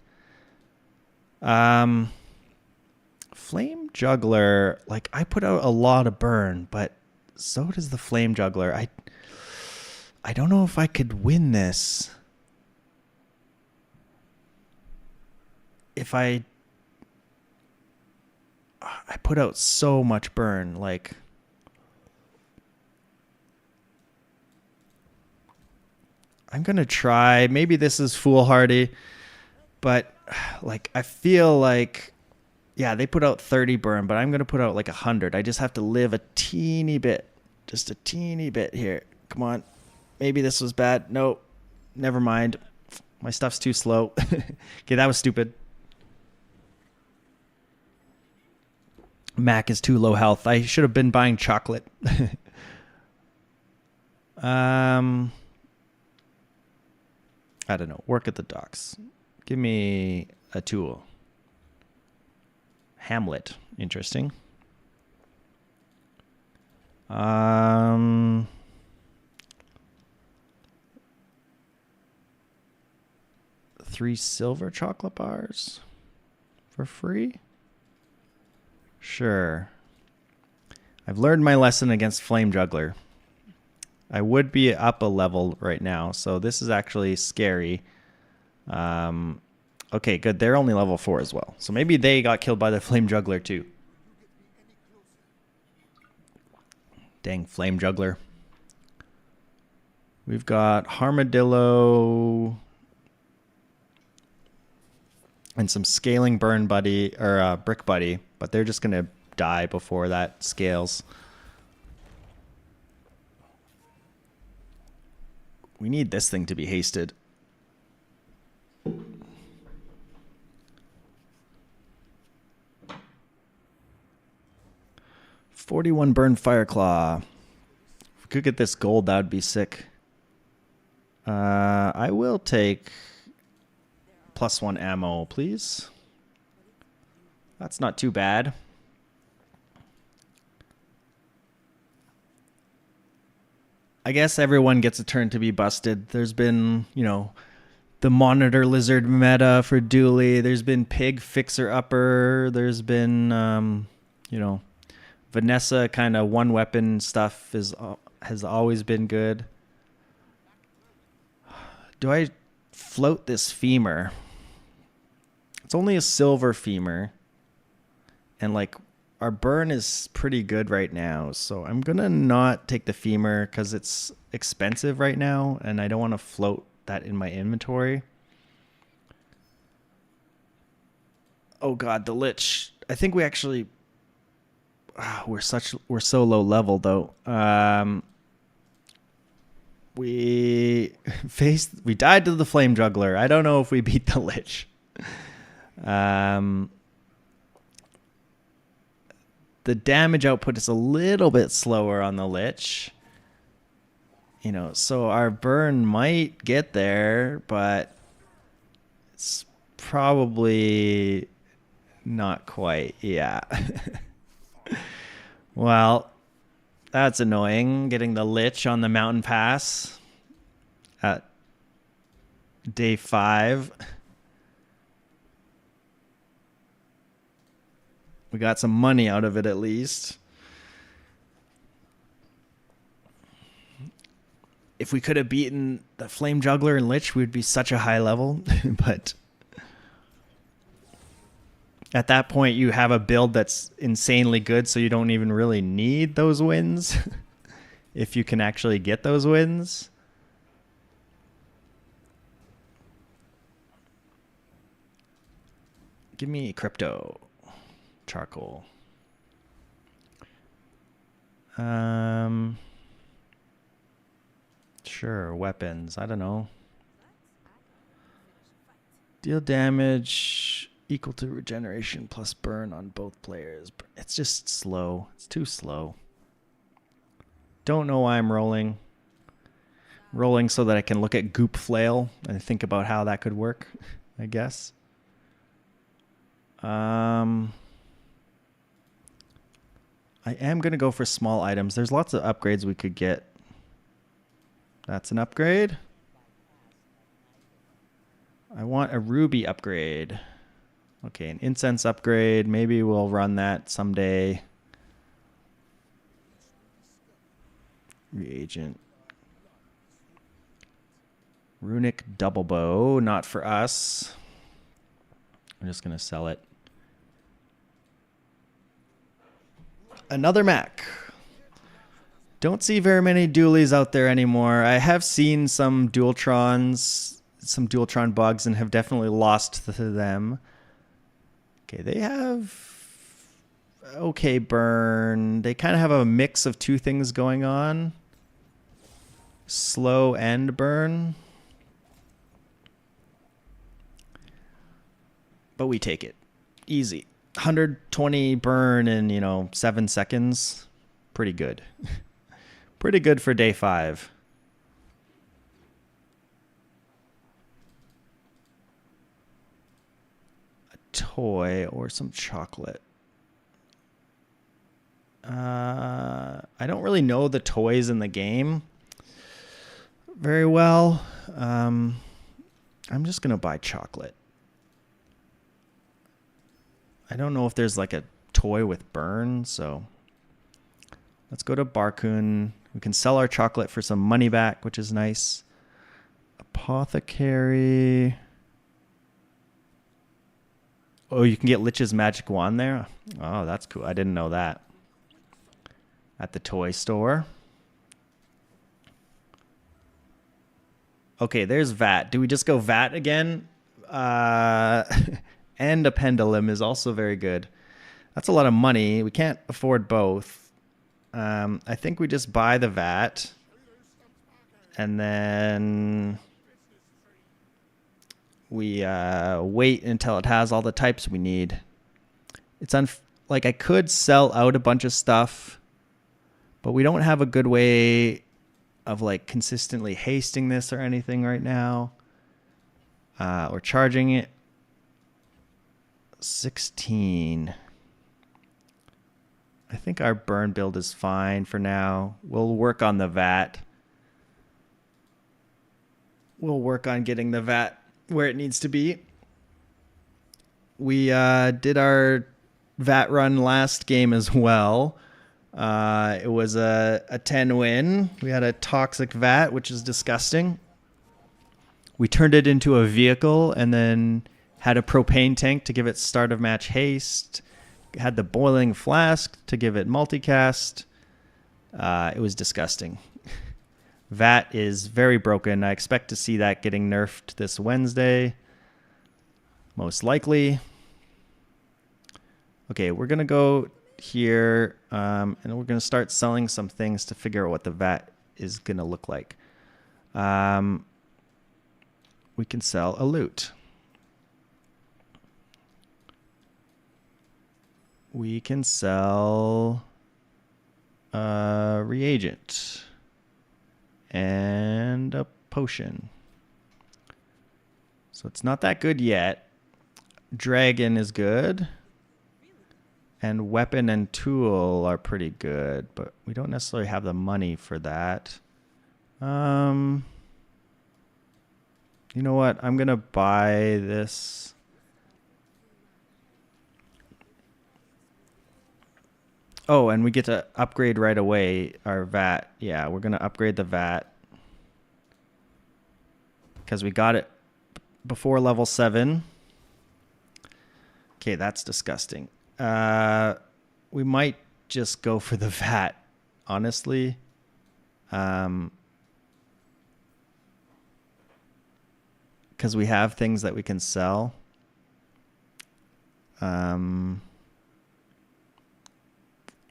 Flame Juggler, like I put out a lot of burn, but so does the Flame Juggler. I don't know if I could win this. If I put out so much burn, like I'm going to try. Maybe this is foolhardy, but like I feel like, yeah, they put out 30 burn, but I'm going to put out like 100. I just have to live a teeny bit, just a teeny bit here. Come on. Maybe this was bad. Nope. Never mind. My stuff's too slow. Okay, that was stupid. Mac is too low health. I should have been buying chocolate. I don't know. Work at the docks. Give me a tool. Hamlet. Interesting. 3 silver chocolate bars for free? Sure. I've learned my lesson against Flame Juggler. I would be up a level right now, so this is actually scary. Okay, good. They're only level 4 as well. So maybe they got killed by the Flame Juggler too. Dang, Flame Juggler. We've got Armadillo and some Scaling Burn Buddy, or Brick Buddy, but they're just going to die before that scales. We need this thing to be hasted. $41 burn Fireclaw. If we could get this gold, that would be sick. I will take +1 ammo, please. That's not too bad. I guess everyone gets a turn to be busted. There's been, you know, the Monitor Lizard meta for Dooley. There's been Pig Fixer Upper. There's been, you know, Vanessa kind of one weapon stuff has always been good. Do I float this femur? It's only a silver femur. And like our burn is pretty good right now. So I'm going to not take the femur because it's expensive right now. And I don't want to float that in my inventory. Oh God, the Lich. I think we actually, we're so low level though. We died to the Flame Juggler. I don't know if we beat the Lich. The damage output is a little bit slower on the Lich. You know, so our burn might get there, but it's probably not quite. Yeah. Well, that's annoying, getting the Lich on the mountain pass at day 5. We got some money out of it at least. If we could have beaten the Flame Juggler and Lich, we would be such a high level. But at that point, you have a build that's insanely good, so you don't even really need those wins. If you can actually get those wins. Give me crypto. Charcoal. Sure, weapons. I don't know. Deal damage equal to regeneration plus burn on both players. It's just slow. It's too slow. Don't know why I'm rolling. Rolling so that I can look at Goop Flail and think about how that could work, I guess. I am going to go for small items. There's lots of upgrades we could get. That's an upgrade. I want a ruby upgrade. Okay, an incense upgrade. Maybe we'll run that someday. Reagent. Runic double bow. Not for us. I'm just going to sell it. Another Mac. Don't see very many dualies out there anymore. I have seen some Dualtrons, some Dualtron bugs, and have definitely lost to them. Okay, they have okay burn. They kind of have a mix of two things going on. Slow and burn. But we take it. Easy. 120 burn in, 7 seconds. Pretty good. Pretty good for day 5. A toy or some chocolate. I don't really know the toys in the game very well. I'm just going to buy chocolate. I don't know if there's like a toy with burn, so let's go to Barkun. We can sell our chocolate for some money back, which is nice. Apothecary. Oh, you can get Lich's magic wand there? Oh, that's cool. I didn't know that. At the toy store. Okay, there's VAT. Do we just go VAT again? And a pendulum is also very good. That's a lot of money. We can't afford both. I think we just buy the VAT. And then we wait until it has all the types we need. It's like I could sell out a bunch of stuff, but we don't have a good way of like consistently hasting this or anything right now. Or charging it. 16. I think our burn build is fine for now. We'll work on the VAT. We'll work on getting the VAT where it needs to be. We did our VAT run last game as well. It was a 10 win. We had a toxic VAT, which is disgusting. We turned it into a vehicle and then had a propane tank to give it start of match haste. Had the boiling flask to give it multicast. It was disgusting. VAT is very broken. I expect to see that getting nerfed this Wednesday. Most likely. Okay, we're going to go here and we're going to start selling some things to figure out what the VAT is going to look like. We can sell a loot. We can sell a reagent and a potion. So it's not that good yet. Dragon is good. And weapon and tool are pretty good, but we don't necessarily have the money for that. You know what? I'm going to buy this. Oh, and we get to upgrade right away our VAT. Yeah, we're going to upgrade the VAT. Because we got it before level 7. Okay, that's disgusting. We might just go for the VAT, honestly. Because we have things that we can sell.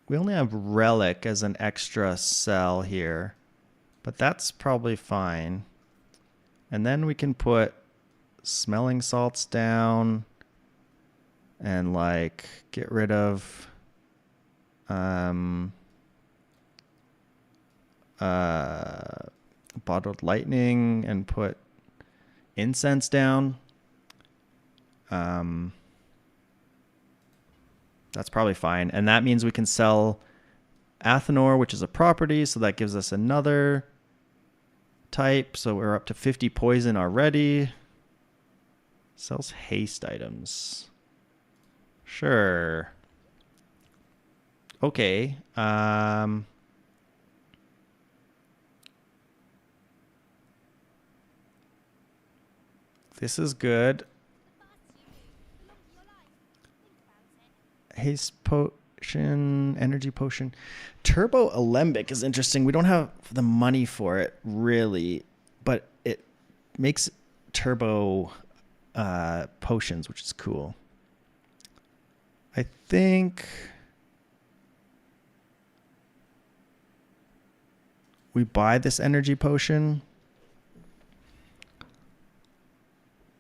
We only have relic as an extra cell here, but that's probably fine. And then we can put smelling salts down and like get rid of bottled lightning and put incense down. That's probably fine. And that means we can sell Athenor, which is a property. So that gives us another type. So we're up to 50 poison already. Sells haste items. Sure. Okay. This is good. Haste potion, energy potion. Turbo Alembic is interesting. We don't have the money for it, really, but it makes turbo potions, which is cool. I think we buy this energy potion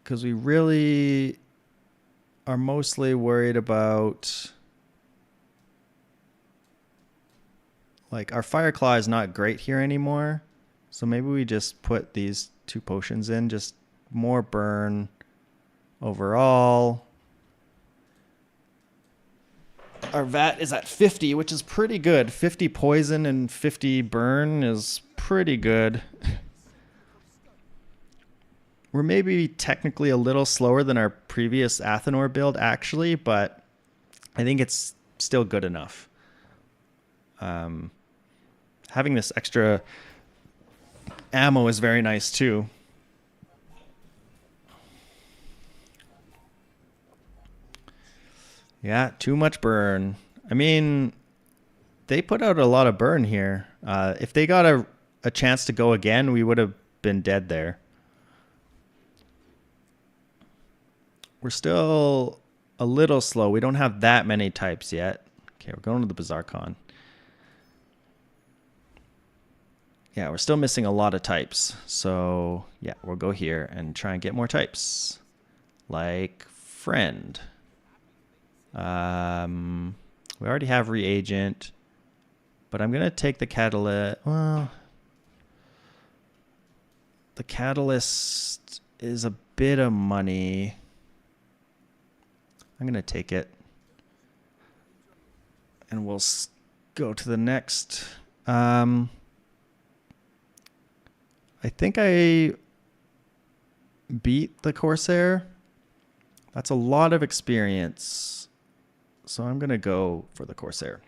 because we really are mostly worried about, like, our Fireclaw is not great here anymore. So maybe we just put these 2 potions in, just more burn overall. Our VAT is at 50, which is pretty good. 50 poison and 50 burn is pretty good. We're maybe technically a little slower than our previous Athenor build, actually, but I think it's still good enough. Having this extra ammo is very nice, too. Yeah, too much burn. I mean, they put out a lot of burn here. If they got a chance to go again, we would have been dead there. We're still a little slow. We don't have that many types yet. Okay, we're going to the Bazaar Con. Yeah, we're still missing a lot of types. So, yeah, we'll go here and try and get more types. Like friend. We already have reagent. But I'm going to take the catalyst. Well, the catalyst is a bit of money. I'm going to take it. And we'll go to the next. I think I beat the Corsair. That's a lot of experience. So I'm going to go for the Corsair.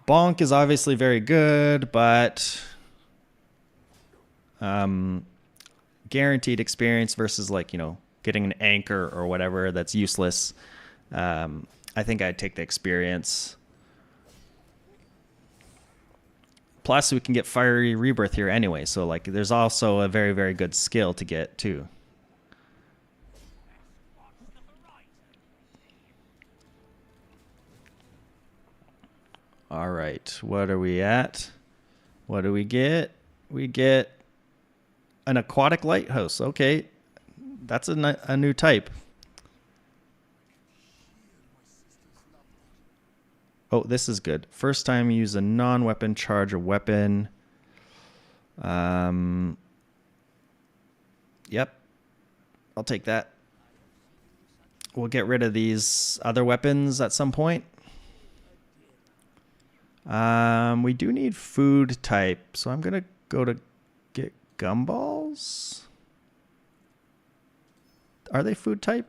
Bonk is obviously very good, but guaranteed experience versus, like, you know, getting an anchor or whatever that's useless. I think I'd take the experience. Plus, we can get Fiery Rebirth here anyway. So, like, there's also a very, very good skill to get, too. All right. What are we at? What do we get? We get an Aquatic Lighthouse. Okay. That's a new type. Oh, this is good. First time you use a non-weapon charge a weapon. Yep. I'll take that. We'll get rid of these other weapons at some point. We do need food type, so I'm going to go to get gumballs. Are they food type?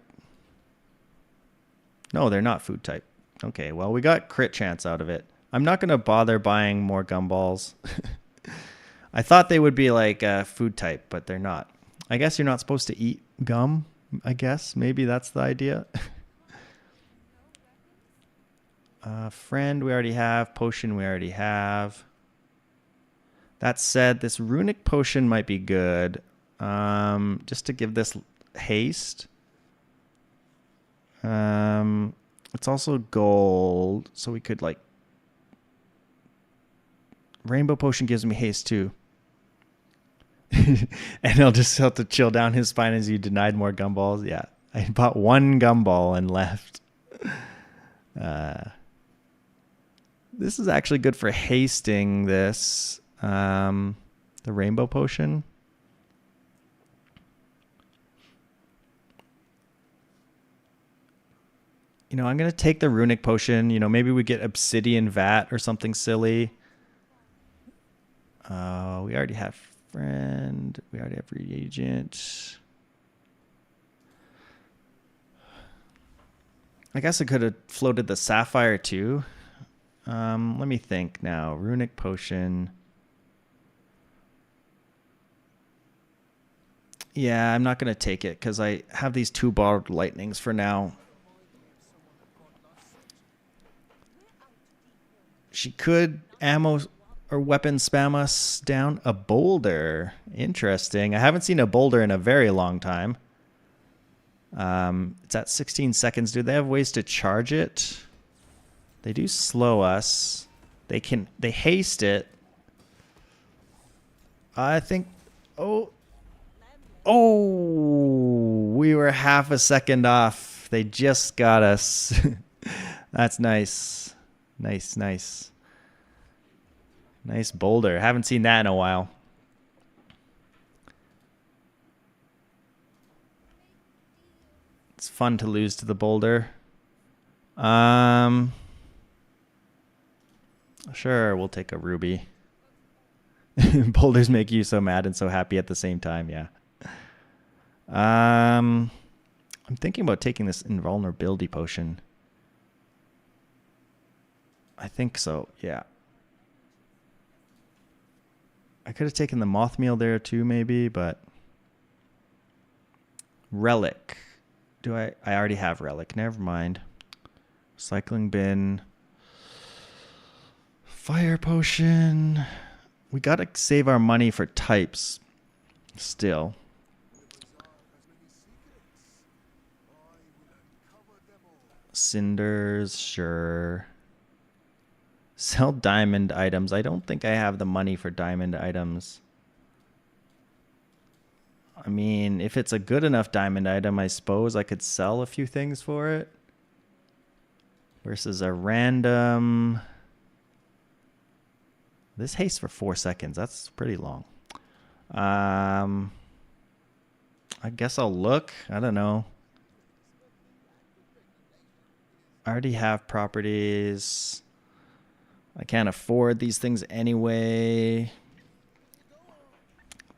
No, they're not food type. Okay, well, we got crit chance out of it. I'm not going to bother buying more gumballs. I thought they would be like food type, but they're not. I guess you're not supposed to eat gum, I guess. Maybe that's the idea. Friend we already have. Potion we already have. That said, this runic potion might be good. Just to give this haste. It's also gold, so we could like Rainbow Potion gives me haste too. And he'll just have to chill down his spine as you denied more gumballs. Yeah. I bought one gumball and left. This is actually good for hasting this. The Rainbow Potion. You know, I'm going to take the Runic Potion. You know, maybe we get Obsidian Vat or something silly. We already have friend. We already have reagent. I guess I could have floated the Sapphire too. Let me think now. Runic Potion. Yeah, I'm not going to take it because I have these 2 Bottled Lightnings for now. She could ammo or weapon spam us down. A boulder. Interesting. I haven't seen a boulder in a very long time. It's at 16 seconds. Do they have ways to charge it? They do slow us. They haste it. I think, oh, we were half a second off. They just got us. That's nice. Nice boulder. Haven't seen that in a while. It's fun to lose to the boulder. Sure, we'll take a ruby. Boulders make you so mad and so happy at the same time, yeah. I'm thinking about taking this invulnerability potion. I think so, yeah. I could have taken the moth meal there too, maybe, but relic. I already have relic. Never mind. Recycling bin. Fire potion. We got to save our money for types still. Cinders, sure. Sell diamond items. I don't think I have the money for diamond items. I mean, if it's a good enough diamond item, I suppose I could sell a few things for it. Versus a random... This haste for 4 seconds. That's pretty long. I guess I'll look. I don't know. I already have properties. I can't afford these things anyway.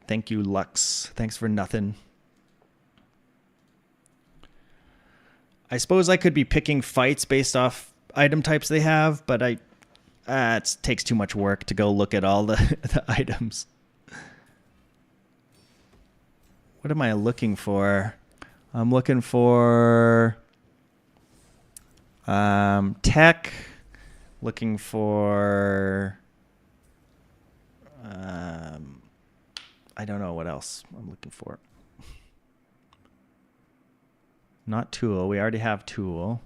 Thank you, Lux. Thanks for nothing. I suppose I could be picking fights based off item types they have, but it takes too much work to go look at all the items. What am I looking for? I'm looking for tech. Looking for I don't know what else I'm looking for. Not tool. We already have tool.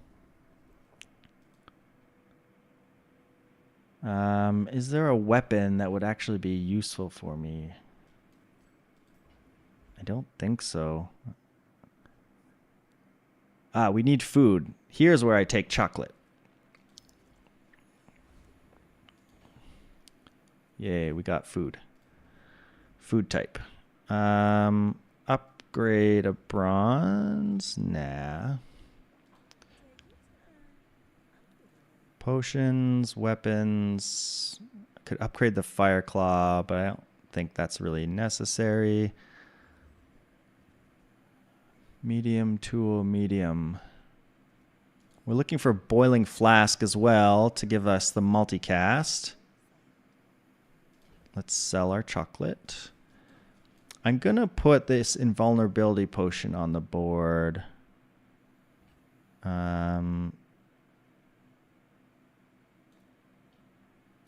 Is there a weapon that would actually be useful for me? I don't think so. We need food. Here's where I take chocolate. Yay, we got food. Food type. Upgrade a bronze? Nah. Potions, weapons. Could upgrade the fire claw, but I don't think that's really necessary. Medium tool, medium. We're looking for boiling flask as well to give us the multicast. Let's sell our chocolate. I'm going to put this invulnerability potion on the board.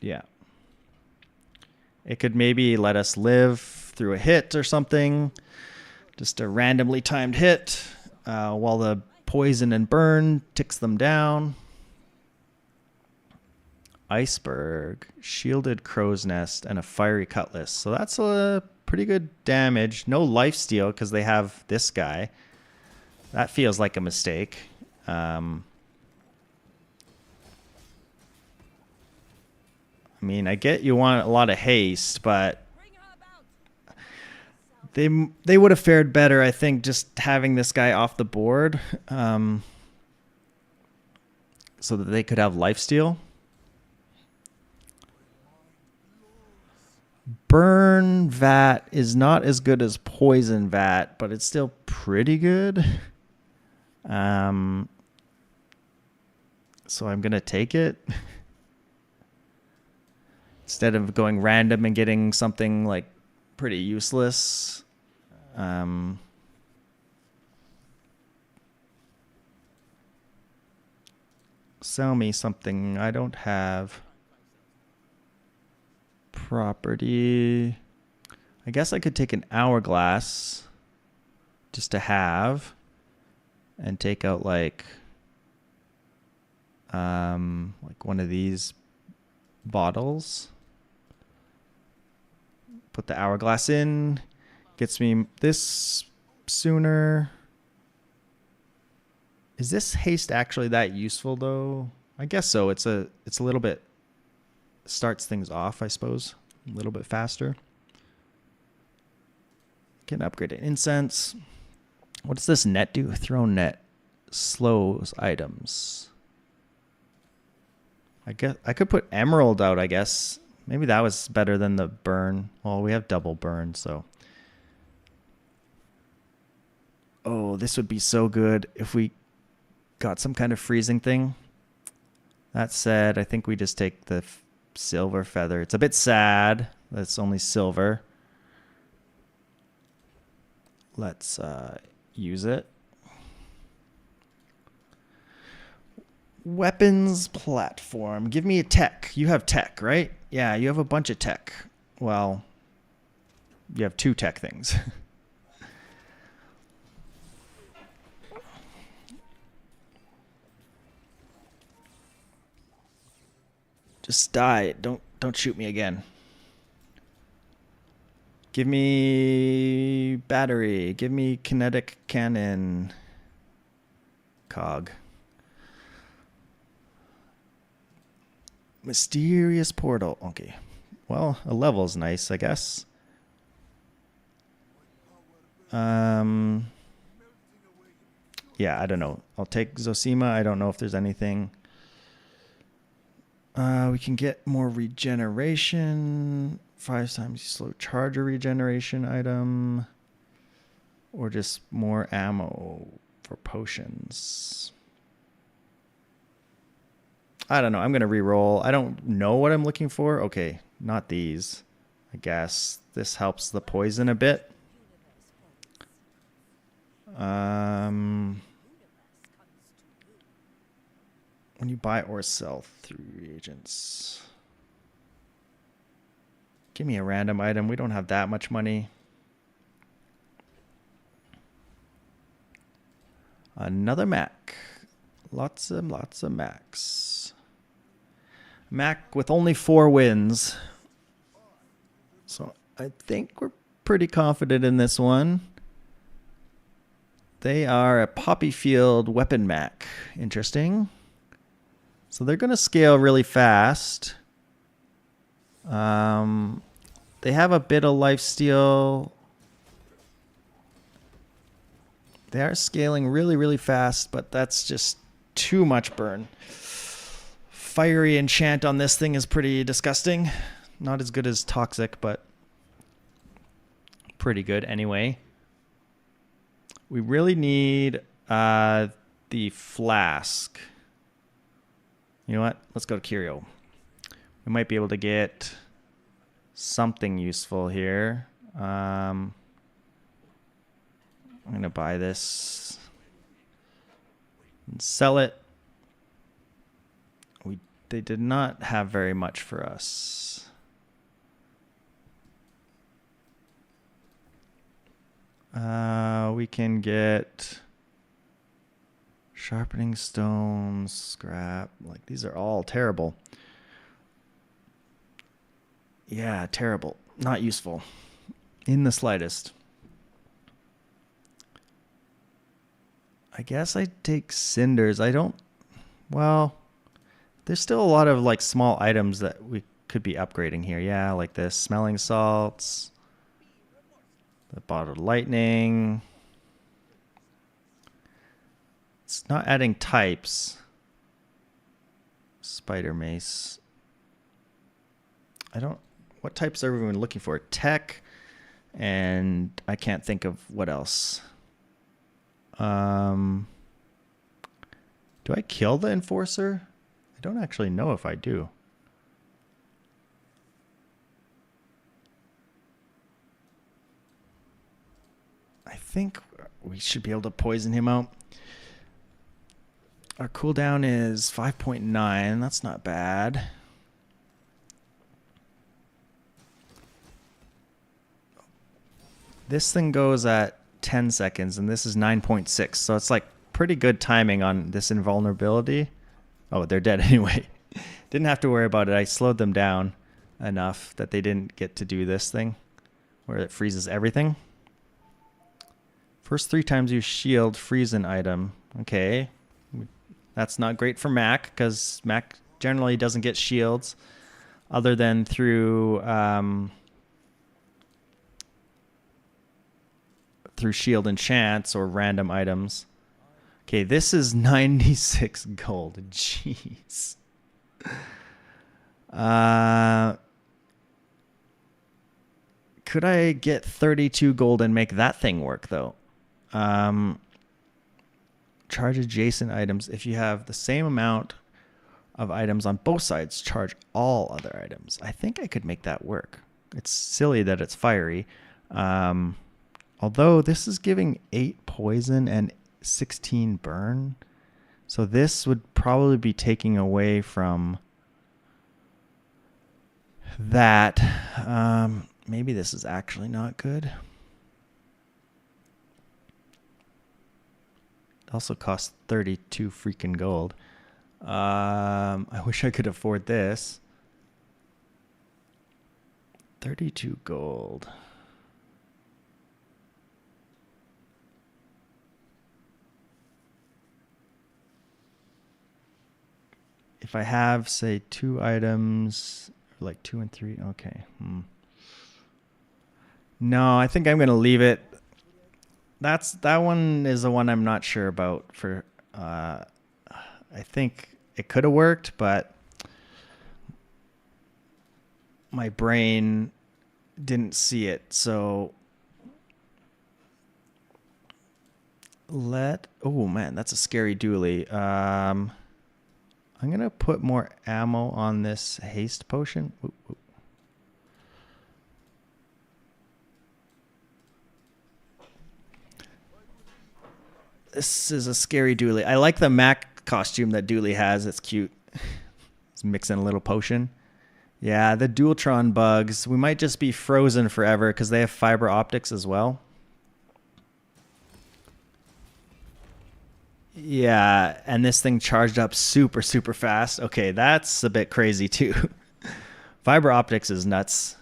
Yeah. It could maybe let us live through a hit or something. Just a randomly timed hit while the poison and burn ticks them down. Iceberg, shielded crow's nest, and a fiery cutlass. So that's a pretty good damage. No lifesteal because they have this guy. That feels like a mistake. I mean, I get you want a lot of haste, but they would have fared better, I think, just having this guy off the board, so that they could have lifesteal. Burn Vat is not as good as Poison Vat, but it's still pretty good. So I'm going to take it. Instead of going random and getting something like pretty useless. Sell me something I don't have. Property. I guess I could take an hourglass just to have and take out like one of these bottles. Put the hourglass in, gets me this sooner. Is this haste actually that useful though? I guess so. It's a little bit, starts things off, I suppose, a little bit faster. Can upgrade it. Incense. What does this net do? Throw net slows items. I guess I could put emerald out, I guess. Maybe that was better than the burn. Well, we have double burn, so. Oh, this would be so good if we got some kind of freezing thing. That said, I think we just take the silver feather. It's a bit sad that it's only silver. Let's use it. Weapons platform. Give me a tech. You have tech, right? Yeah, you have a bunch of tech. Well, you have 2 tech things. Just die. Don't shoot me again. Give me battery. Give me kinetic cannon. Cog. Mysterious portal. Okay. Well, a level's nice, I guess. Yeah, I don't know. I'll take Zosima. I don't know if there's anything. We can get more regeneration. 5 times slow charger regeneration item. Or just more ammo for potions. I don't know. I'm going to re-roll. I don't know what I'm looking for. Okay, not these. I guess this helps the poison a bit. When you buy or sell through reagents. Give me a random item. We don't have that much money. Another Mac. Lots of Macs. Mac with only 4 wins. So I think we're pretty confident in this one. They are a Poppy Field Weapon Mac. Interesting. So they're going to scale really fast. They have a bit of lifesteal. They are scaling really, really fast, but that's just too much burn. Fiery enchant on this thing is pretty disgusting. Not as good as toxic, but pretty good anyway. We really need the flask. You know what? Let's go to Curio. We might be able to get something useful here. I'm going to buy this and sell it. They did not have very much for us. We can get Sharpening stones, scrap. Like, these are all terrible. Yeah, terrible. Not useful. In the slightest. I guess I'd take cinders. I don't... Well, there's still a lot of, like, small items that we could be upgrading here. Yeah, like this. Smelling salts. The bottled lightning. It's not adding types. Spider mace. I don't... What types are we even looking for? Tech, and I can't think of what else. Do I kill the enforcer? I don't actually know if I do. I think we should be able to poison him out. Our cooldown is 5.9. That's not bad. This thing goes at 10 seconds, and this is 9.6. So it's like pretty good timing on this invulnerability. Oh, they're dead anyway. Didn't have to worry about it. I slowed them down enough that they didn't get to do this thing where it freezes everything. First 3 times you shield, freeze an item. Okay. That's not great for Mac, because Mac generally doesn't get shields other than through shield enchants or random items. Okay, this is 96 gold. Jeez. Could I get 32 gold and make that thing work, though? Charge adjacent items. If you have the same amount of items on both sides, charge all other items. I think I could make that work. It's silly that it's fiery. Although this is giving 8 poison and 16 burn. So this would probably be taking away from that. Maybe this is actually not good. Also costs 32 freaking gold. I wish I could afford this. 32 gold. If I have, say, 2 items, like 2 and 3, okay. No, I think I'm going to leave it. That one is the one I'm not sure about. For I think it could have worked, but my brain didn't see it. So oh man, that's a scary dually. I'm gonna put more ammo on this haste potion. Ooh. This is a scary dually. I like the Mac costume that Dooley has. It's cute. It's mixing a little potion. Yeah, the Dualtron bugs. We might just be frozen forever because they have fiber optics as well. Yeah, and this thing charged up super, super fast. Okay, that's a bit crazy too. Fiber optics is nuts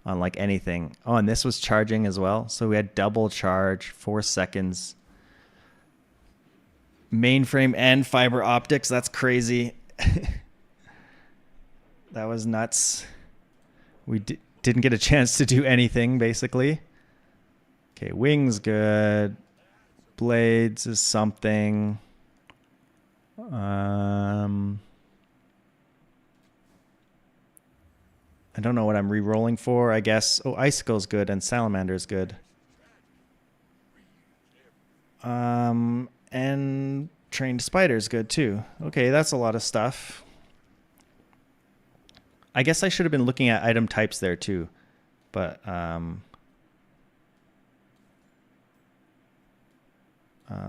on like anything. Oh, and this was charging as well. So we had double charge, 4 seconds. Mainframe and fiber optics. That's crazy. That was nuts. We didn't get a chance to do anything, basically. Okay, wings good. Blades is something. I don't know what I'm re-rolling for, I guess. Oh, Icicle's good and Salamander's good. And Trained Spider's good too. Okay, that's a lot of stuff. I guess I should have been looking at item types there too. But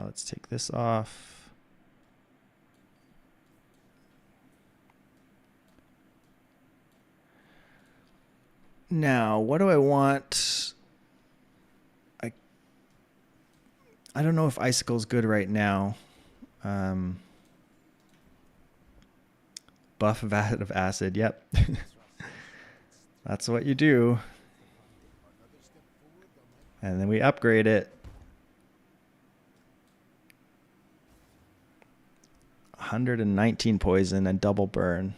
let's take this off. Now, what do I want? I don't know if Icicle's good right now. Buff vat of acid. Yep. That's what you do. And then we upgrade it. 119 poison and double burn.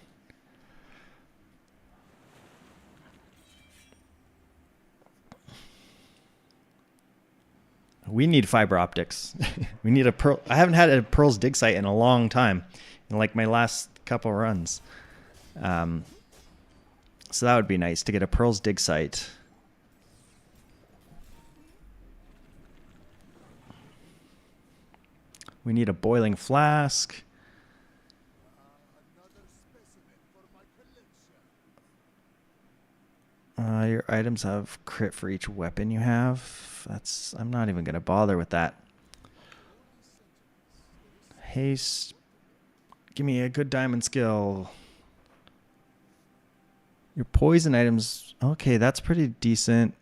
We need fiber optics. We need a pearl. I haven't had a Pearl's dig site in a long time, in like my last couple runs. So that would be nice to get a Pearl's dig site. We need a boiling flask. Your items have crit for each weapon you have. I'm not even going to bother with that. Haste. Give me a good diamond skill. Your poison items. Okay, that's pretty decent.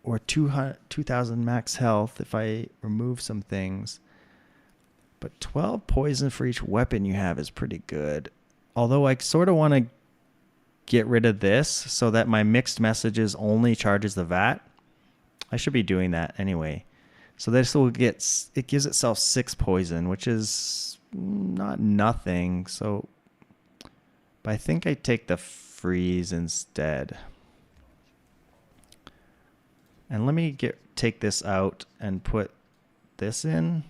Or 2,000 max health if I remove some things. But 12 poison for each weapon you have is pretty good. Although I sort of want to get rid of this so that my mixed messages only charges the vat. I should be doing that anyway. So this will it gives itself 6 poison, which is not nothing. So, but I think I take the freeze instead. And let me take this out and put this in.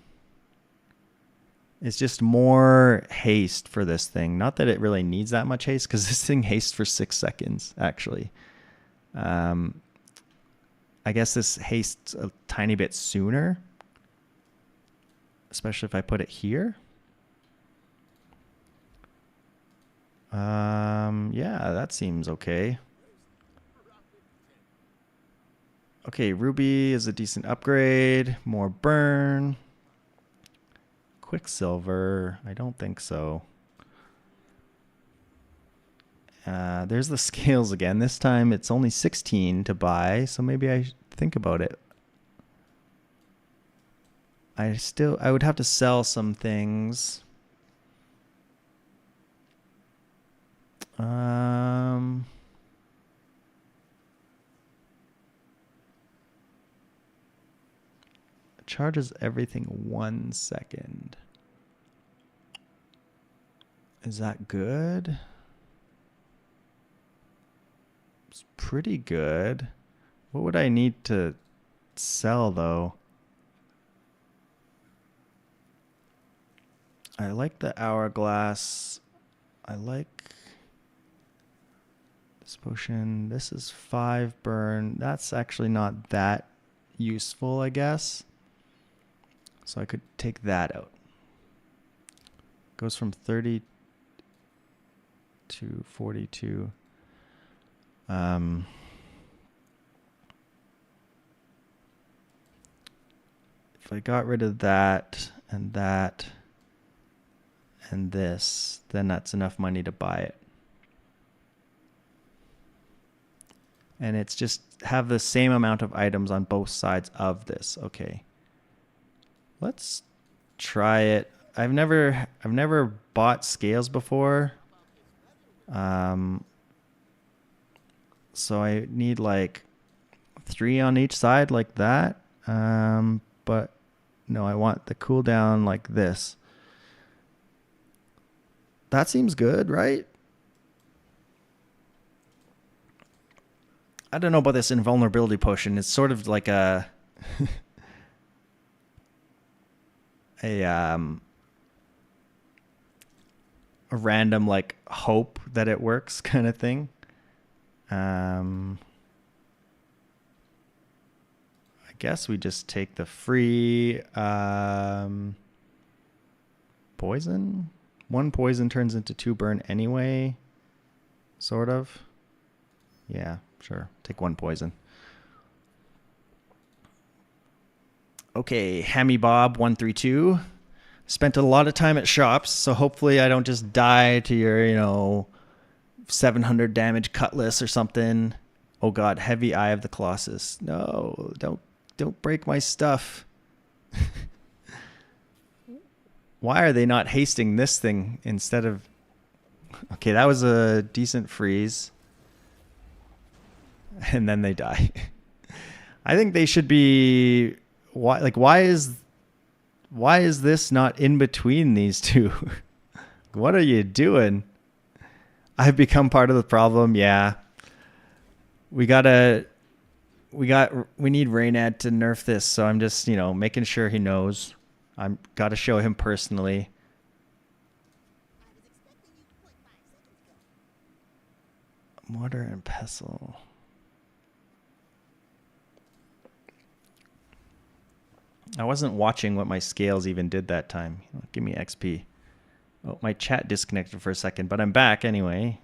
It's just more haste for this thing. Not that it really needs that much haste, because this thing hastes for 6 seconds, actually. I guess this hastes a tiny bit sooner, especially if I put it here. Yeah, that seems okay. Okay, Ruby is a decent upgrade. More burn. Quicksilver, I don't think so. There's the scales again. This time it's only 16 to buy, so maybe I think about it. I would have to sell some things. Charges everything 1 second. Is that good? It's pretty good. What would I need to sell though? I like the hourglass. I like this potion. This is 5 burn. That's actually not that useful, I guess. So I could take that out. Goes from 30 to 42. If I got rid of that and this, then that's enough money to buy it. And it's just have the same amount of items on both sides of this. Okay. Let's try it. I've never bought scales before. So I need like 3 on each side like that. But no, I want the cooldown like this. That seems good, right? I don't know about this invulnerability potion. It's sort of like a random like hope that it works kind of thing. I guess we just take the free poison. 1 poison turns into 2 burn anyway. Sort of. Yeah, sure. Take 1 poison. Okay, Hammy Bob 132. Spent a lot of time at shops, so hopefully I don't just die to your, 700 damage cutlass or something. Oh god, heavy Eye of the Colossus. No, don't break my stuff. Why are they not hasting this thing instead of... Okay, that was a decent freeze. And then they die. I think they should be... Why is this not in between these two? What are you doing? I've become part of the problem. Yeah. We need Raynad to nerf this, so I'm just, making sure he knows. I'm got to show him personally. Mortar and pestle. I wasn't watching what my scales even did that time. Give me XP. Oh, my chat disconnected for a second, but I'm back anyway.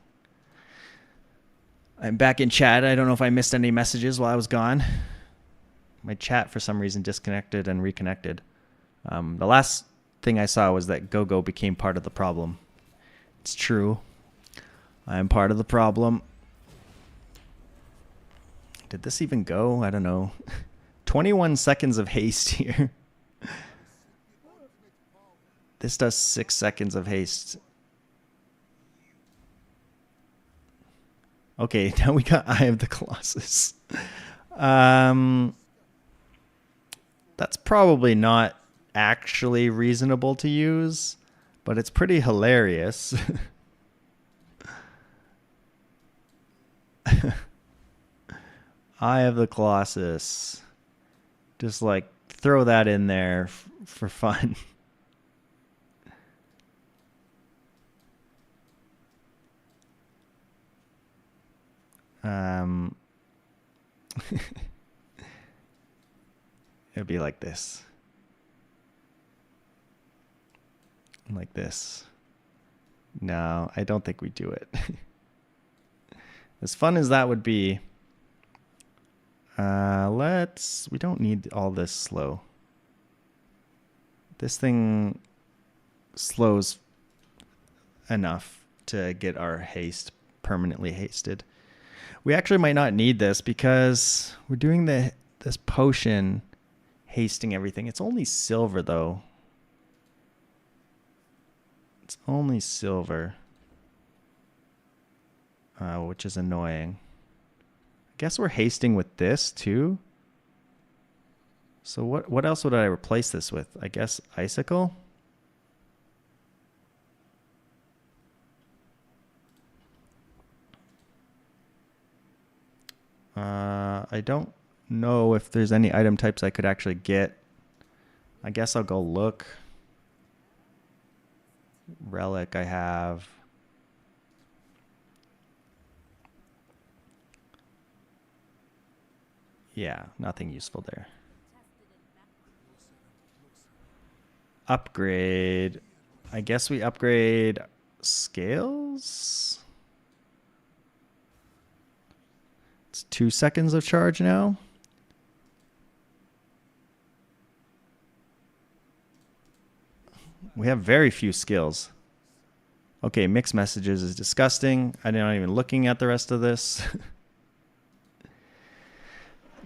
I'm back in chat. I don't know if I missed any messages while I was gone. My chat, for some reason, disconnected and reconnected. The last thing I saw was that GoGo became part of the problem. It's true. I'm part of the problem. Did this even go? I don't know. 21 seconds of haste here. This does 6 seconds of haste. Okay, now we got Eye of the Colossus. That's probably not actually reasonable to use, but it's pretty hilarious. Eye of the Colossus. Just like throw that in there for fun. It'd be like this. Like this. No, I don't think we do it. As fun as that would be, we don't need all this slow. This thing slows enough to get our haste permanently hasted. We actually might not need this because we're doing this potion hasting everything. It's only silver though. It's only silver, which is annoying. I guess we're hasting with this too. So what else would I replace this with? I guess icicle. I don't know if there's any item types I could actually get. I guess I'll go look. Relic I have. Yeah, nothing useful there. Upgrade. I guess we upgrade scales. It's 2 seconds of charge now. We have very few skills. Okay, mixed messages is disgusting. I'm not even looking at the rest of this.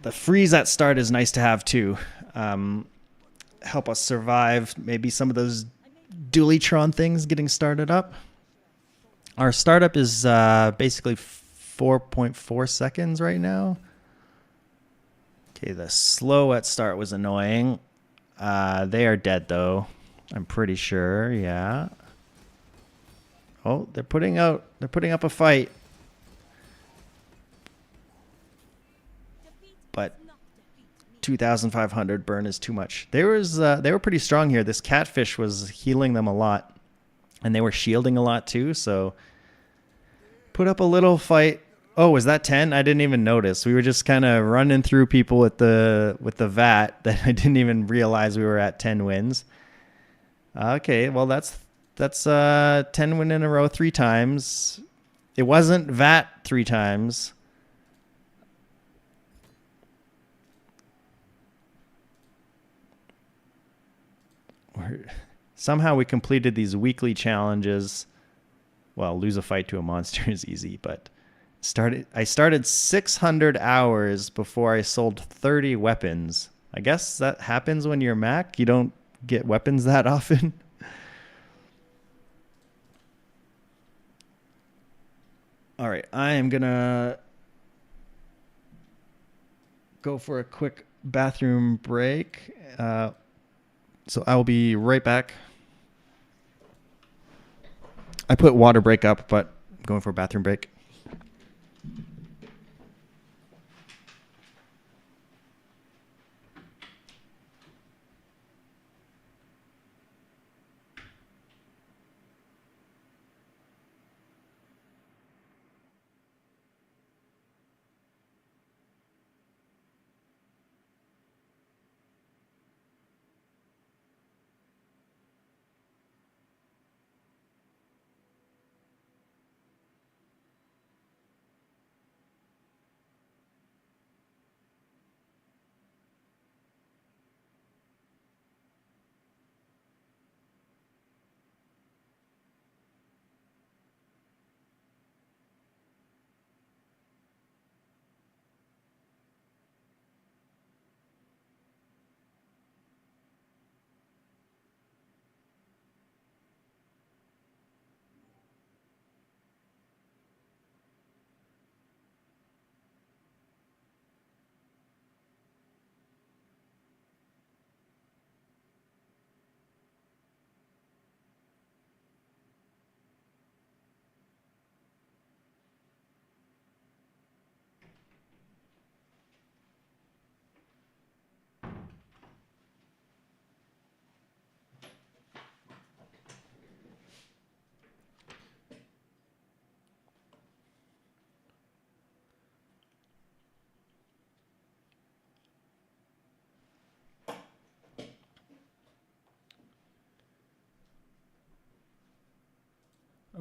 The freeze at start is nice to have too. Help us survive maybe some of those Dualitron things getting started up. Our startup is basically 4.4 seconds right now. Okay, the slow at start was annoying. They are dead though. I'm pretty sure, yeah. Oh, they're putting up a fight. But 2,500 burn is too much. They were pretty strong here. This catfish was healing them a lot, and they were shielding a lot too. So put up a little fight. Oh, was that 10? I didn't even notice. We were just kind of running through people with the vat that I didn't even realize we were at 10 wins. Okay, well that's 10 win in a row 3 times. It wasn't vat 3 times. Somehow we completed these weekly challenges. Well, lose a fight to a monster is easy, but I started 600 hours before I sold 30 weapons. I guess that happens when you're Mac. You don't get weapons that often. All right, I am gonna go for a quick bathroom break. So I will be right back. I put water break up, but I'm going for a bathroom break.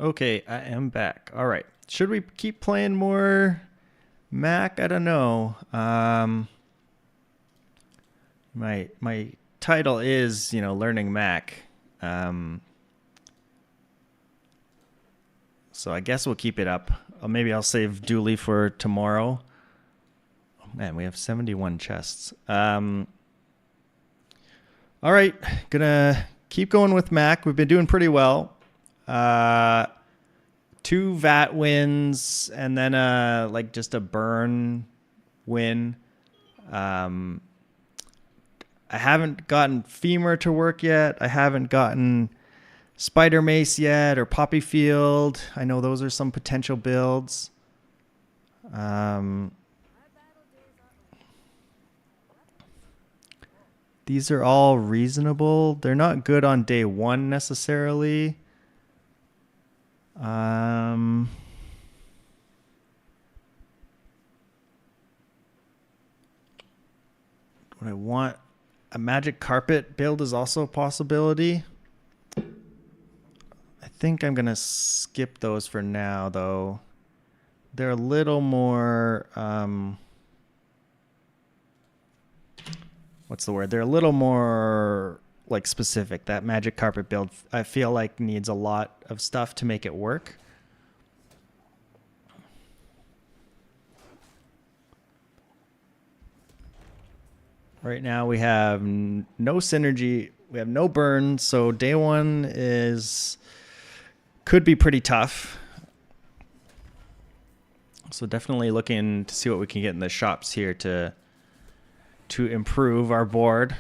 Okay, I am back. All right. Should we keep playing more Mac? I don't know. My title is, learning Mac. So I guess we'll keep it up. Maybe I'll save Dooley for tomorrow. Oh, man, we have 71 chests. All right, gonna keep going with Mac. We've been doing pretty well. 2 VAT wins and then just a burn win. I haven't gotten Femur to work yet. I haven't gotten Spider Mace yet or Poppy Field. I know those are some potential builds. These are all reasonable. They're not good on day 1 necessarily. Do I want a magic carpet build is also a possibility. I think I'm gonna skip those for now, though. They're a little more what's the word? They're a little more specific. That magic carpet build, I feel like, needs a lot of stuff to make it work. Right now we have no synergy. We have no burn, so day 1 could be pretty tough. So definitely looking to see what we can get in the shops here to improve our board.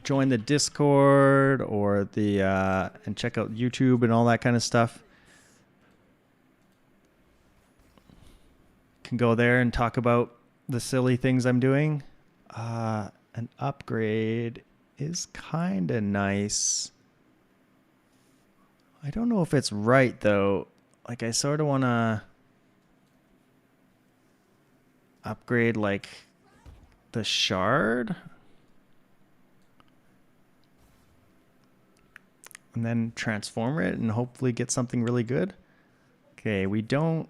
Join the Discord or and check out YouTube and all that kind of stuff. Can go there and talk about the silly things I'm doing. An upgrade is kind of nice. I don't know if it's right though. I sort of want to upgrade the shard and then transform it and hopefully get something really good. Okay, we don't.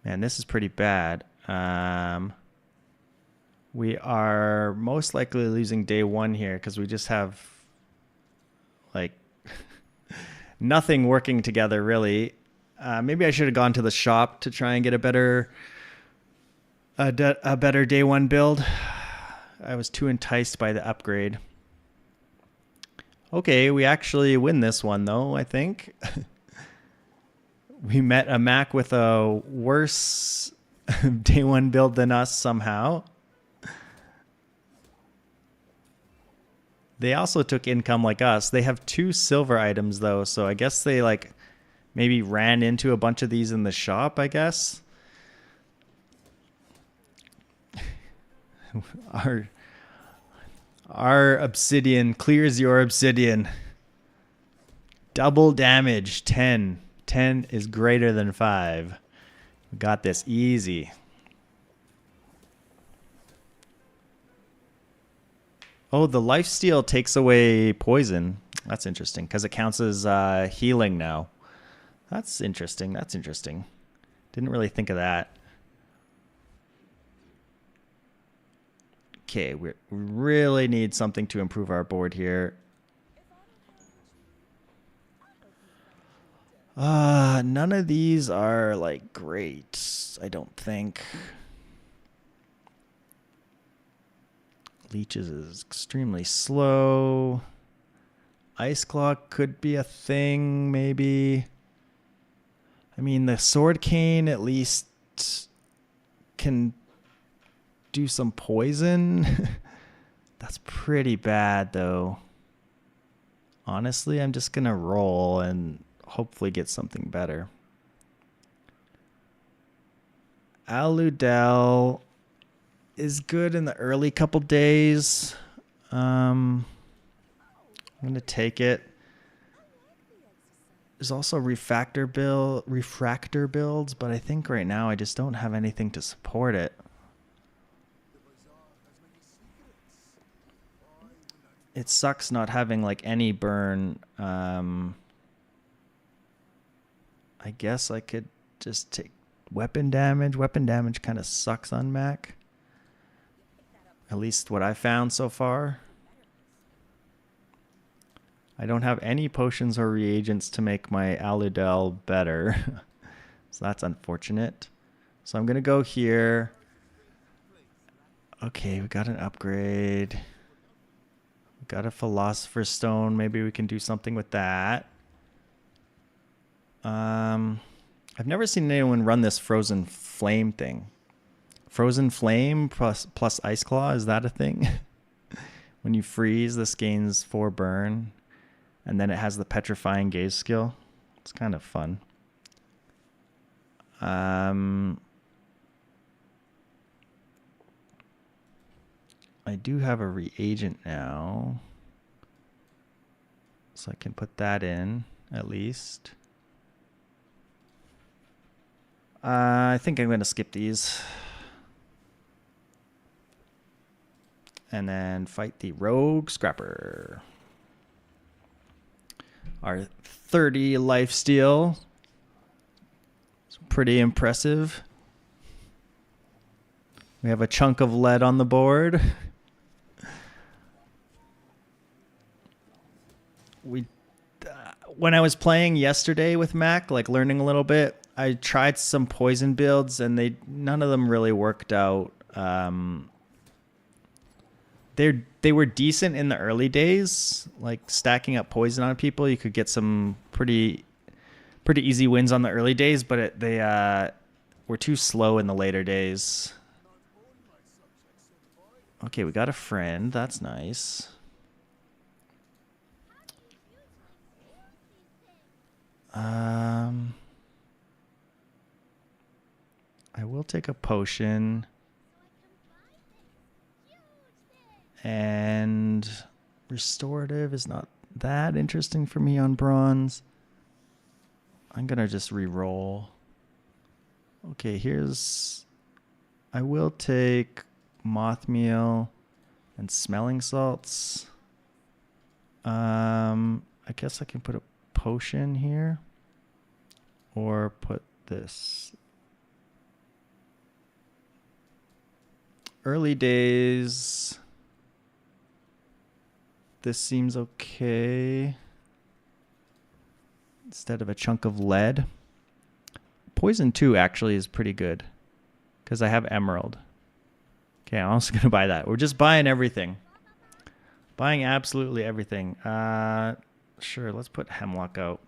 Man, this is pretty bad. We are most likely losing day 1 here because we just have nothing working together really. Maybe I should have gone to the shop to try and get a better day 1 build. I was too enticed by the upgrade. Okay, we actually win this one though, I think. We met a Mac with a worse day one build than us somehow. They also took income like us. They have 2 silver items though, so I guess they like maybe ran into a bunch of these in the shop, I guess. Our our obsidian clears your obsidian. Double damage, 10. 10 is greater than 5. We got this easy. Oh, the lifesteal takes away poison. That's interesting because it counts as healing now. That's interesting. That's interesting. Didn't really think of that. Okay, we really need something to improve our board here. None of these are like great, I don't think. Leeches is extremely slow. Ice Claw could be a thing, maybe. I mean, the Sword Cane at least can do some poison. That's pretty bad, though. Honestly, I'm just going to roll and hopefully get something better. Aludel is good in the early couple days. I'm going to take it. There's also refractor builds, but I think right now I just don't have anything to support it. It sucks not having like any burn. I guess I could just take weapon damage. Weapon damage kind of sucks on Mac. At least what I found so far. I don't have any potions or reagents to make my Aludel better. So that's unfortunate. So I'm going to go here. Okay, we got an upgrade. We got a Philosopher's Stone. Maybe we can do something with that. I've never seen anyone run this Frozen Flame thing. Frozen Flame plus Ice Claw, is that a thing? When you freeze, this gains 4 burn. And then it has the Petrifying Gaze skill. It's kind of fun. I do have a reagent now. So I can put that in, at least. I think I'm going to skip these. And then fight the Rogue Scrapper. Our 30 lifesteal. It's pretty impressive. We have a chunk of lead on the board. When I was playing yesterday with Mac, like learning a little bit, I tried some poison builds and none of them really worked out. They were decent in the early days, like stacking up poison on people. You could get some pretty easy wins on the early days, but they were too slow in the later days. Okay, we got a friend. That's nice. I will take a potion. And restorative is not that interesting for me on bronze. I'm going to just re-roll. Okay, I will take moth meal and smelling salts. I guess I can put a potion here. Or put this. Early days. This seems okay. Instead of a chunk of lead. Poison 2 actually is pretty good. Because I have emerald. Okay, I'm also going to buy that. We're just buying everything. Buying absolutely everything. Sure, let's put hemlock out.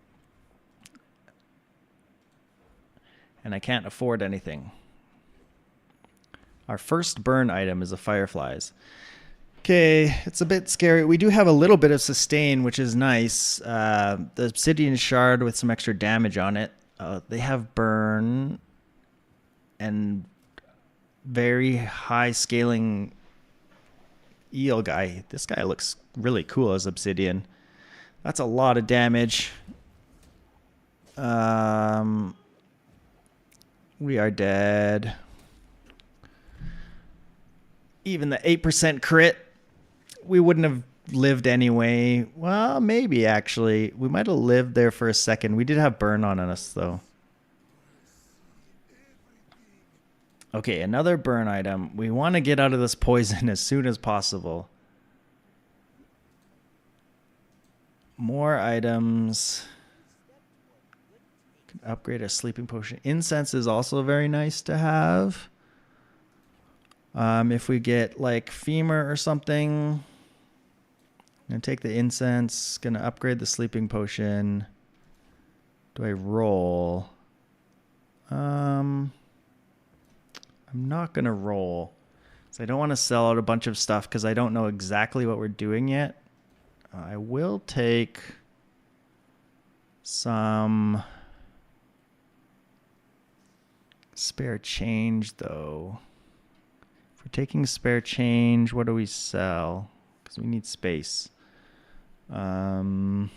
And I can't afford anything. Our first burn item is the fireflies. Okay, it's a bit scary. We do have a little bit of sustain, which is nice. The obsidian shard with some extra damage on it. They have burn and very high scaling eel guy. This guy looks really cool as obsidian. That's a lot of damage. We are dead. Even the 8% crit, we wouldn't have lived anyway. Well, maybe actually. We might have lived there for a second. We did have burn on us, though. Okay, another burn item. We want to get out of this poison as soon as possible. More items. Can upgrade a sleeping potion. Incense is also very nice to have. If we get like femur or something, I'm gonna take the incense. Gonna upgrade the sleeping potion. Do I roll? I'm not gonna roll. So I don't want to sell out a bunch of stuff because I don't know exactly what we're doing yet. I will take some spare change though. If we're taking spare change, what do we sell? Because we need space. I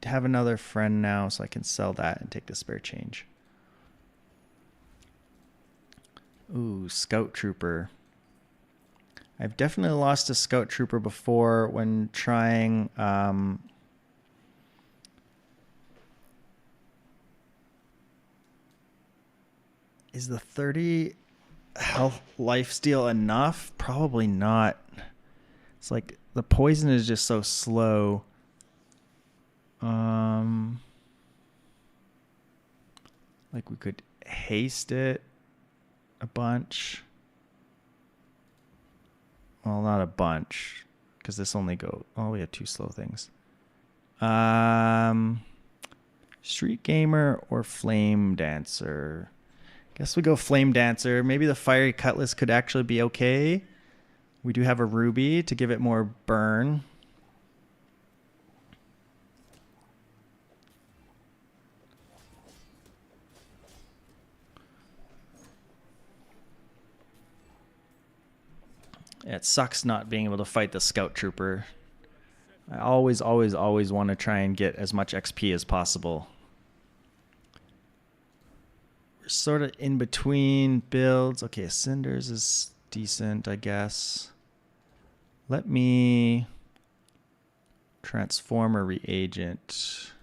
have another friend now, so I can sell that and take the spare change. Ooh, Scout Trooper. I've definitely lost a Scout Trooper before when trying... is the 30 health lifesteal enough? Probably not. It's like the poison is just so slow. Like we could haste it a bunch. Well, not a bunch, because this only go. Oh, we have 2 slow things. Street Gamer or Flame Dancer. Guess we go Flame Dancer. Maybe the Fiery Cutlass could actually be okay. We do have a ruby to give it more burn. Yeah, it sucks not being able to fight the Scout Trooper. I always want to try and get as much XP as possible. We're sort of in between builds. Okay, Cinders is decent, I guess. Let me transform a reagent.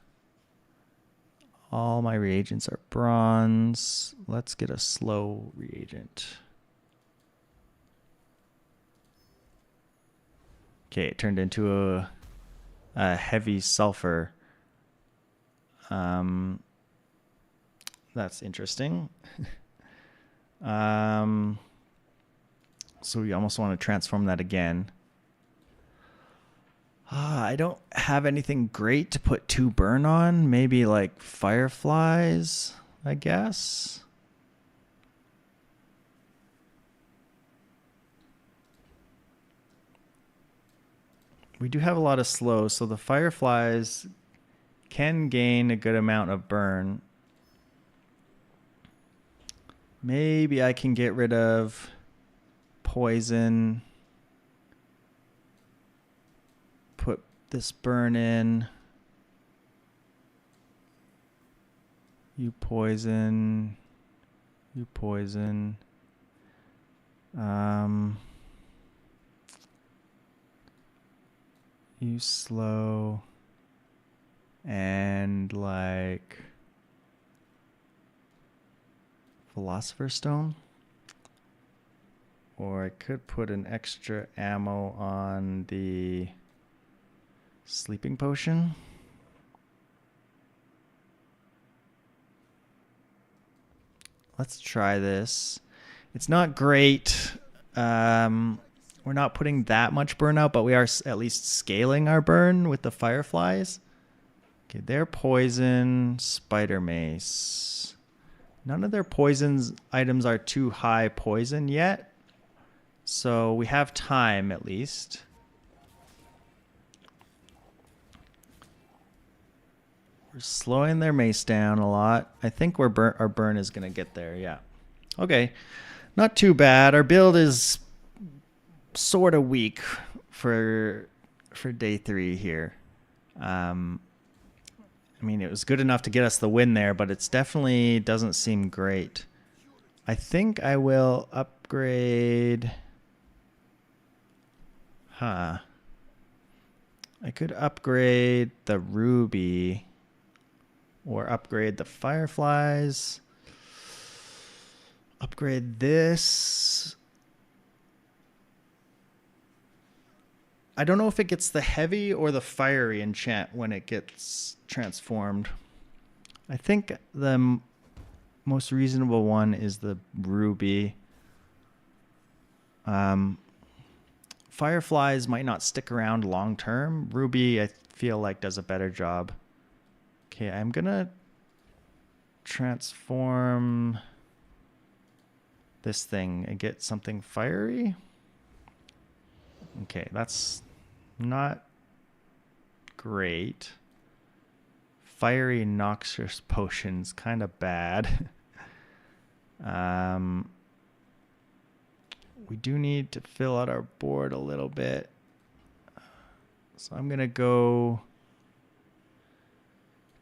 All my reagents are bronze. Let's get a slow reagent. Okay, it turned into a heavy sulfur. That's interesting. So we almost want to transform that again. I don't have anything great to put 2 burn on. Maybe like fireflies, I guess. We do have a lot of slow, so the fireflies can gain a good amount of burn. Maybe I can get rid of poison. Put this burn in. You poison. You poison. You slow. And like Philosopher's Stone. Or I could put an extra ammo on the sleeping potion. Let's try this. It's not great. We're not putting that much burn out, but we are at least scaling our burn with the fireflies. Okay, they're poison, spider mace. None of their poisons items are too high poison yet. So we have time at least. We're slowing their mace down a lot. I think our burn is going to get there, yeah. Okay, not too bad. Our build is sort of weak for day 3 here. I mean, it was good enough to get us the win there, but it's definitely doesn't seem great. I think I will upgrade. I could upgrade the ruby or upgrade the fireflies. Upgrade this. I don't know if it gets the heavy or the fiery enchant when it gets transformed. I think the most reasonable one is the ruby. Fireflies might not stick around long term. Ruby, I feel like, does a better job. Okay, I'm gonna transform this thing and get something fiery. Okay, that's not great. Fiery noxious potions, kind of bad. We do need to fill out our board a little bit. So I'm going to go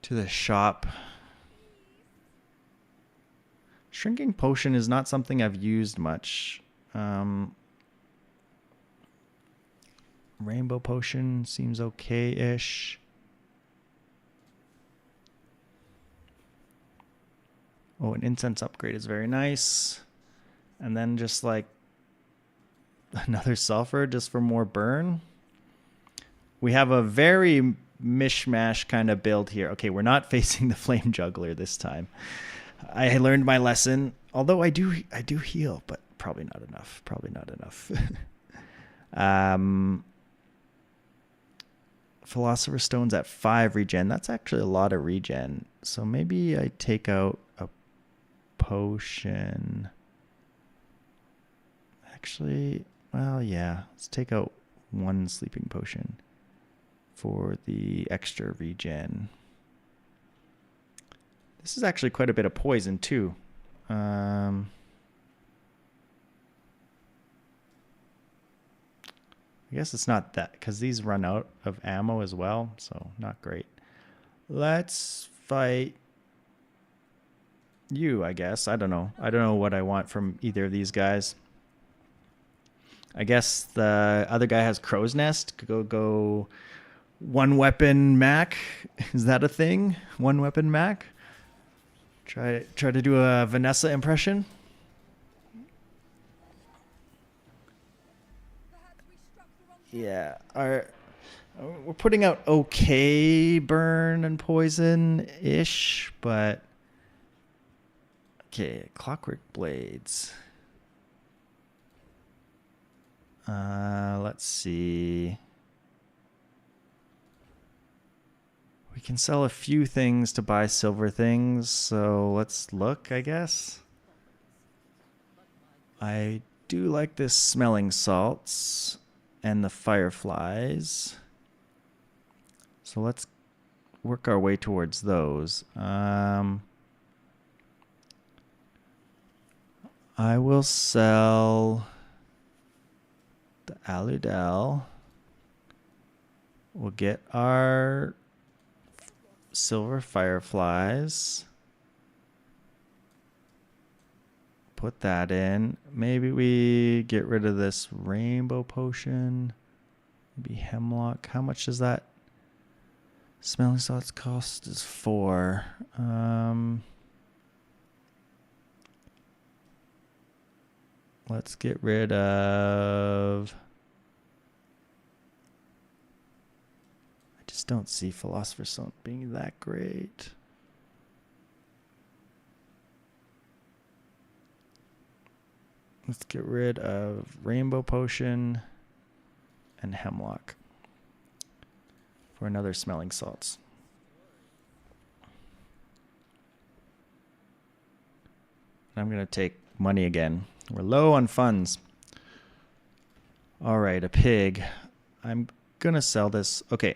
to the shop. Shrinking potion is not something I've used much. Rainbow potion seems okay-ish. Oh, an incense upgrade is very nice. And then just like another sulfur just for more burn. We have a very mishmash kind of build here. Okay, we're not facing the flame juggler this time. I learned my lesson. Although I do heal, but probably not enough. Probably not enough. Philosopher's Stone's at 5 regen. That's actually a lot of regen. So maybe I take out a potion. Actually, well, yeah. Let's take out 1 sleeping potion for the extra regen. This is actually quite a bit of poison, too. I guess it's not that, because these run out of ammo as well, so not great. Let's fight you, I guess. I don't know. I don't know what I want from either of these guys. I guess the other guy has Crow's Nest. Go 1 weapon Mac. Is that a thing? 1 weapon Mac? Try to do a Vanessa impression. Yeah, we're putting out okay burn and poison-ish, but okay, clockwork blades. Let's see. We can sell a few things to buy silver things, so let's look, I guess. I do like this smelling salts and the fireflies. So let's work our way towards those. I will sell the Aludel. We'll get our silver fireflies. Put that in. Maybe we get rid of this rainbow potion. Maybe hemlock. How much does that smelling salts cost? Is 4. Let's get rid of... I just don't see Philosopher's Stone being that great. Let's get rid of Rainbow Potion and Hemlock for another smelling salts. I'm going to take money again. We're low on funds. All right, a pig. I'm going to sell this. Okay,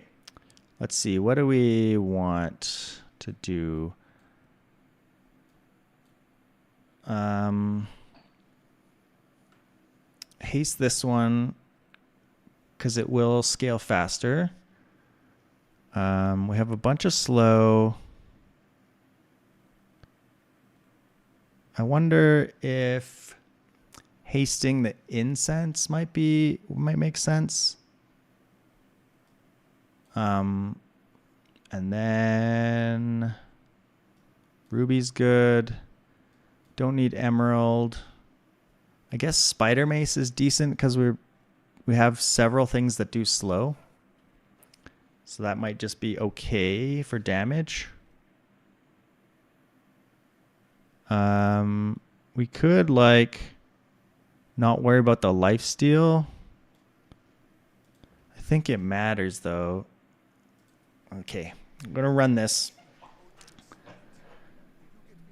let's see. What do we want to do? Haste this one because it will scale faster. We have a bunch of slow. I wonder if hasting the incense might make sense. And then ruby's good. Don't need emerald. I guess spider mace is decent because we have several things that do slow. So that might just be okay for damage. We could like not worry about the lifesteal. I think it matters though. Okay, I'm gonna run this.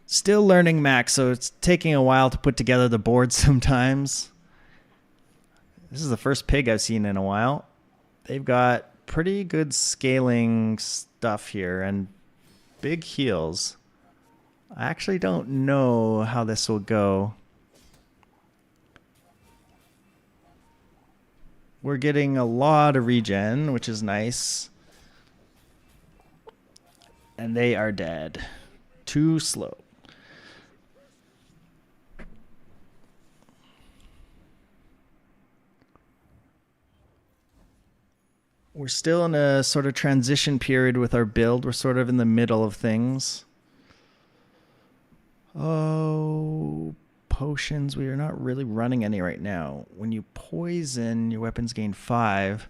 Still learning Mac, so it's taking a while to put together the board sometimes. This is the first pig I've seen in a while. They've got pretty good scaling stuff here and big heals. I actually don't know how this will go. We're getting a lot of regen, which is nice. And they are dead. Too slow. We're still in a sort of transition period with our build. We're sort of in the middle of things. Oh, potions. We are not really running any right now. When you poison, your weapons gain 5.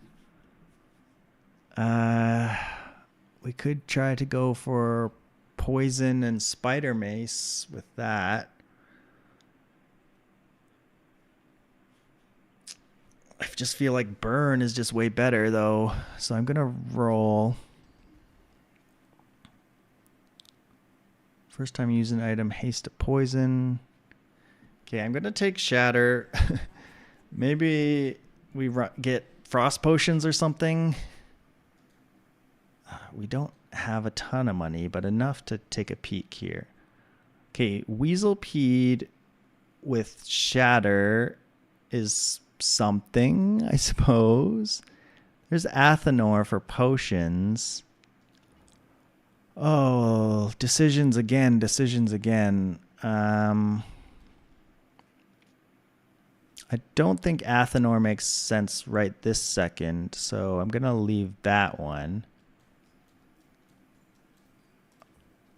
We could try to go for poison and spider mace with that. I just feel like burn is just way better though. So I'm going to roll. First time using item, haste to poison. Okay, I'm going to take shatter. Maybe we get frost potions or something. We don't have a ton of money, but enough to take a peek here. Okay, Weaselpede with shatter is something, I suppose. There's Athenor for potions. Oh, decisions again. I don't think Athenor makes sense right this second, so I'm going to leave that one.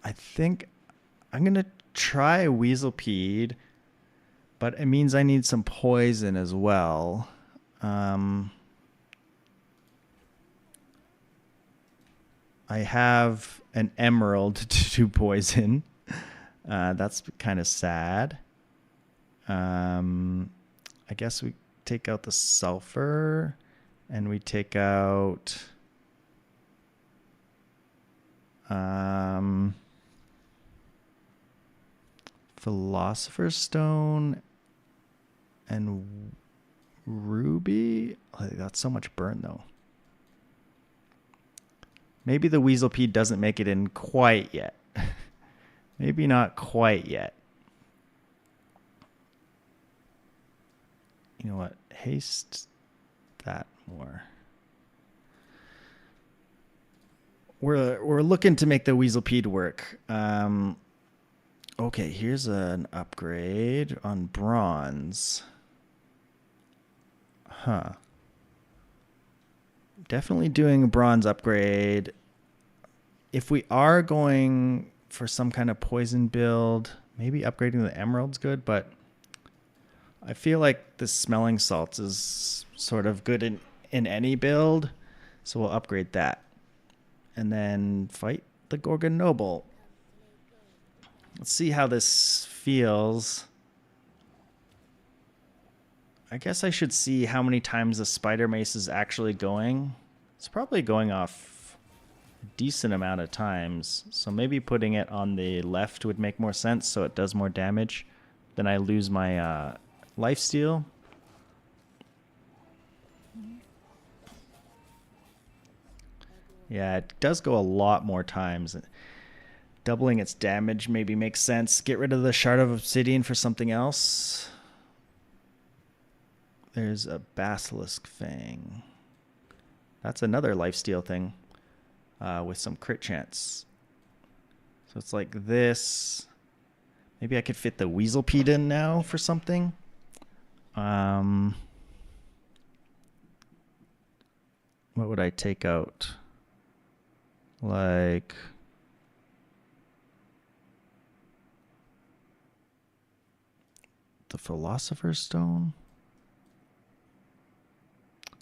I think I'm going to try Weaselpede, but it means I need some poison as well. I have an emerald to do poison. That's kind of sad. I guess we take out the sulfur and we take out Philosopher's Stone and ruby. Oh, they got so much burn though. Maybe the Weaselpede doesn't make it in quite yet. Maybe not quite yet. You know what? Haste that more. We're looking to make the Weaselpede work. Okay, here's an upgrade on bronze. Huh. Definitely doing a bronze upgrade. If we are going for some kind of poison build, maybe upgrading the emerald's good, but I feel like the smelling salts is sort of good in any build, so we'll upgrade that. And then fight the Gorgon Noble. Let's see how this feels. I guess I should see how many times the spider mace is actually going. It's probably going off a decent amount of times. So maybe putting it on the left would make more sense so it does more damage. Then I lose my lifesteal. Yeah, it does go a lot more times. Doubling its damage maybe makes sense. Get rid of the shard of obsidian for something else. There's a basilisk fang. That's another lifesteal thing with some crit chance. So it's like this. Maybe I could fit the Weaselpede in now for something. What would I take out? Like... the Philosopher's Stone?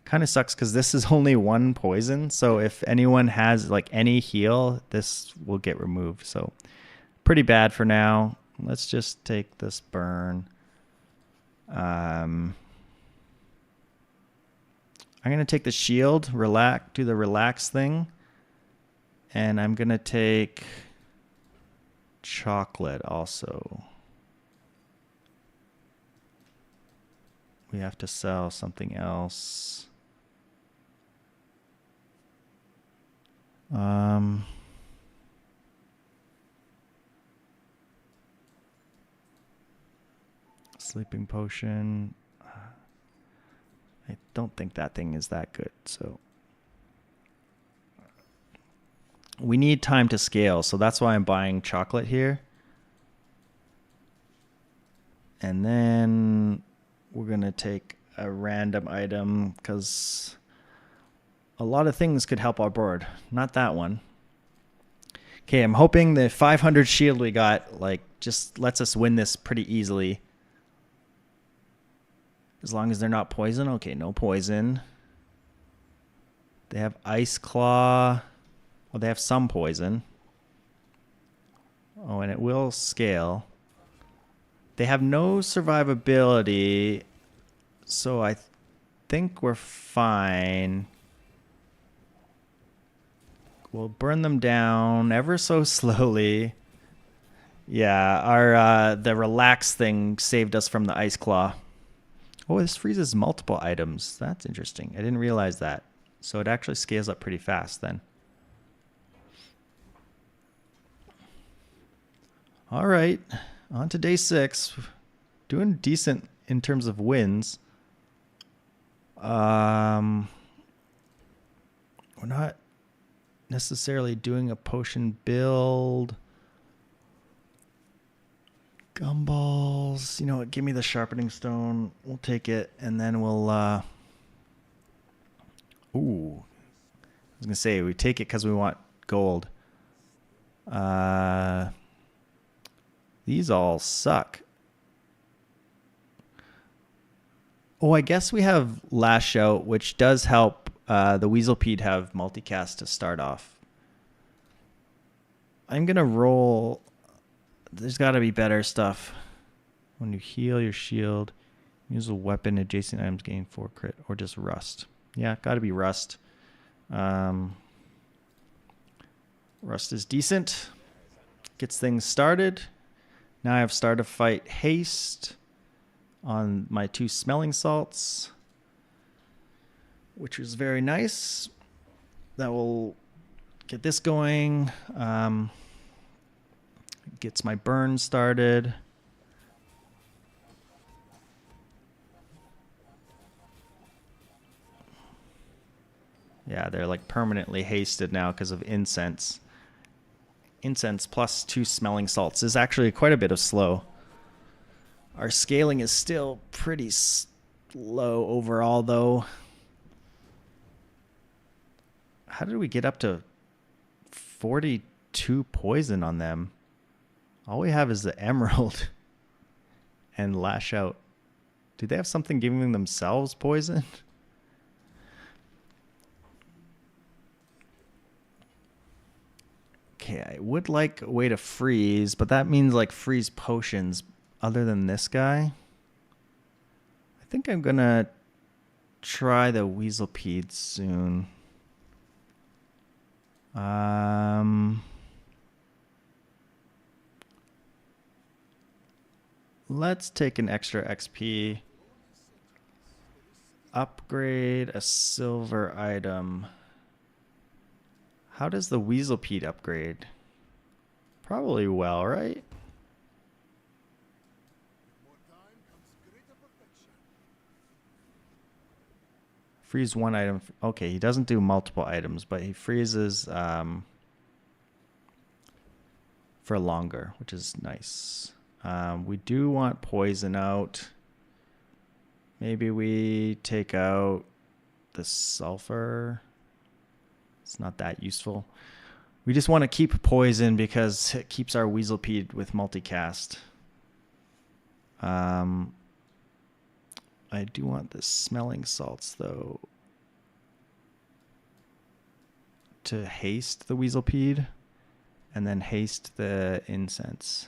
Kind of sucks because this is only one poison. So if anyone has like any heal, this will get removed. So pretty bad for now. Let's just take this burn. I'm going to take the shield, do the relax thing. And I'm going to take chocolate also. We have to sell something else. Sleeping potion. I don't think that thing is that good, so we need time to scale, so that's why I'm buying chocolate here. And then we're going to take a random item because a lot of things could help our board. Not that one. Okay, I'm hoping the 500 shield we got like just lets us win this pretty easily. As long as they're not poison. Okay, no poison. They have Ice Claw. Well, they have some poison. Oh, and it will scale. They have no survivability, so I think we're fine. We'll burn them down ever so slowly. Yeah, our the relax thing saved us from the Ice Claw. Oh, this freezes multiple items. That's interesting. I didn't realize that. So it actually scales up pretty fast then. All right, on to day 6. Doing decent in terms of wins. We're not necessarily doing a potion build. Gumballs. You know what? Give me the sharpening stone. We'll take it, and then we'll... Ooh. I was going to say, we take it because we want gold. These all suck. Oh, I guess we have Lash Out, which does help the Weaselpede have multicast to start off. I'm going to roll... There's got to be better stuff. When you heal your shield, use a weapon, adjacent items gain 4 crit, or just rust. Yeah, got to be rust. Rust is decent. Gets things started. Now I have Start a Fight Haste on my 2 smelling salts, which is very nice. That will get this going. Gets my burn started. Yeah, they're like permanently hasted now because of incense. Incense plus 2 smelling salts is actually quite a bit of slow. Our scaling is still pretty slow overall, though. How did we get up to 42 poison on them? All we have is the emerald and Lash Out. Do they have something giving themselves poison? Okay, I would like a way to freeze, but that means like freeze potions other than this guy. I think I'm gonna try the Weaselpede soon. Let's take an extra XP. Upgrade a silver item. How does the Weaselpede upgrade? Probably well, right? Freeze one item. Okay, he doesn't do multiple items, but he freezes for longer, which is nice. We do want poison out. Maybe we take out the sulfur. It's not that useful. We just want to keep poison because it keeps our Weaselpede with multicast. I do want the smelling salts, though, to haste the Weaselpede and then haste the incense.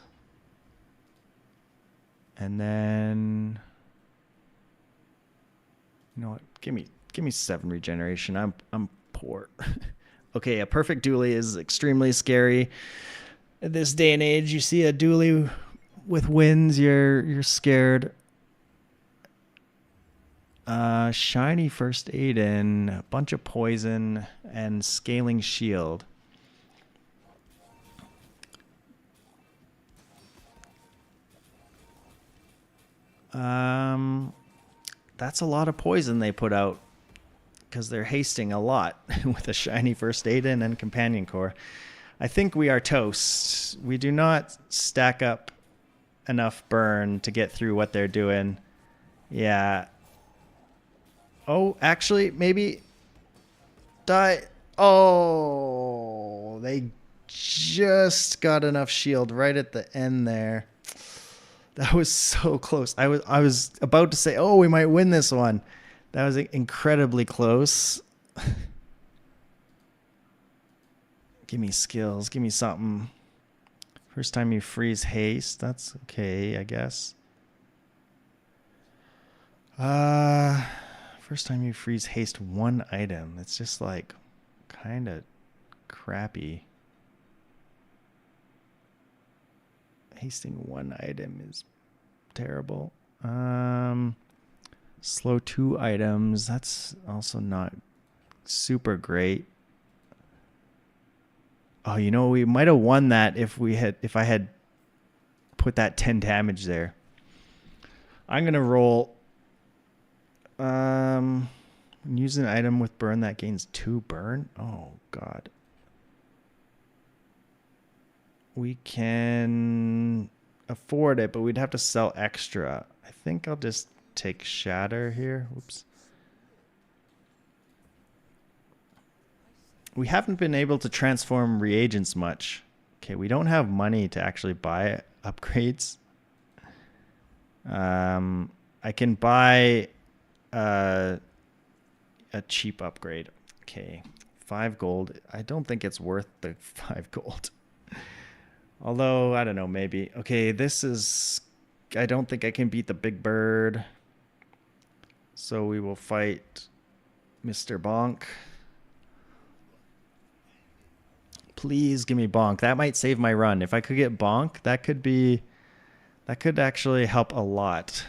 And then, you know what? Give me 7 regeneration. I'm poor. Okay, a perfect dually is extremely scary. In this day and age, you see a dually with wins, you're scared. Shiny first aid in, a bunch of poison, and scaling shield. That's a lot of poison they put out because they're hasting a lot with a shiny first aid in and companion core. I think we are toast. We do not stack up enough burn to get through what they're doing. Yeah. Oh, actually, maybe die. Oh, they just got enough shield right at the end there. That was so close. I was about to say, oh, we might win this one. That was incredibly close. Give me skills. Give me something. First time you freeze haste. That's okay, I guess. First time you freeze haste one item. It's just like kind of crappy. Hasting one item is terrible. Slow 2 items. That's also not super great. Oh, you know, we might have won that if I had put that 10 damage there. I'm gonna roll. Use an item with burn that gains 2 burn. Oh God. We can afford it, but we'd have to sell extra. I think I'll just take shatter here. Whoops. We haven't been able to transform reagents much. Okay, we don't have money to actually buy upgrades. I can buy a cheap upgrade. Okay, 5 gold. I don't think it's worth the 5 gold. Although, I don't know, maybe. Okay, this is... I don't think I can beat the big bird. So we will fight Mr. Bonk. Please give me Bonk. That might save my run. If I could get Bonk, that could be... That could actually help a lot.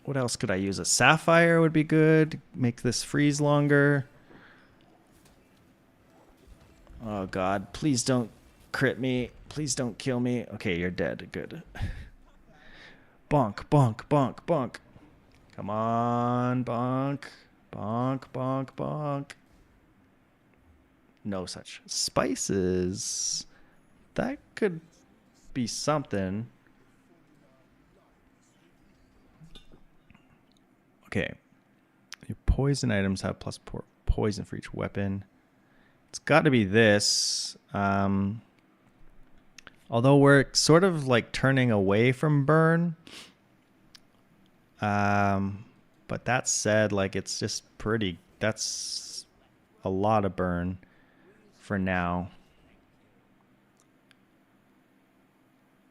What else could I use? A sapphire would be good. Make this freeze longer. Oh God, please don't crit me. Please don't kill me. Okay, you're dead. Good. Bonk, bonk, bonk, bonk. Come on, bonk. Bonk, bonk, bonk. No such. Spices. That could be something. Okay. Your poison items have plus poison for each weapon. It's got to be this. Although we're sort of like turning away from burn. But that said, like it's just pretty. That's a lot of burn for now.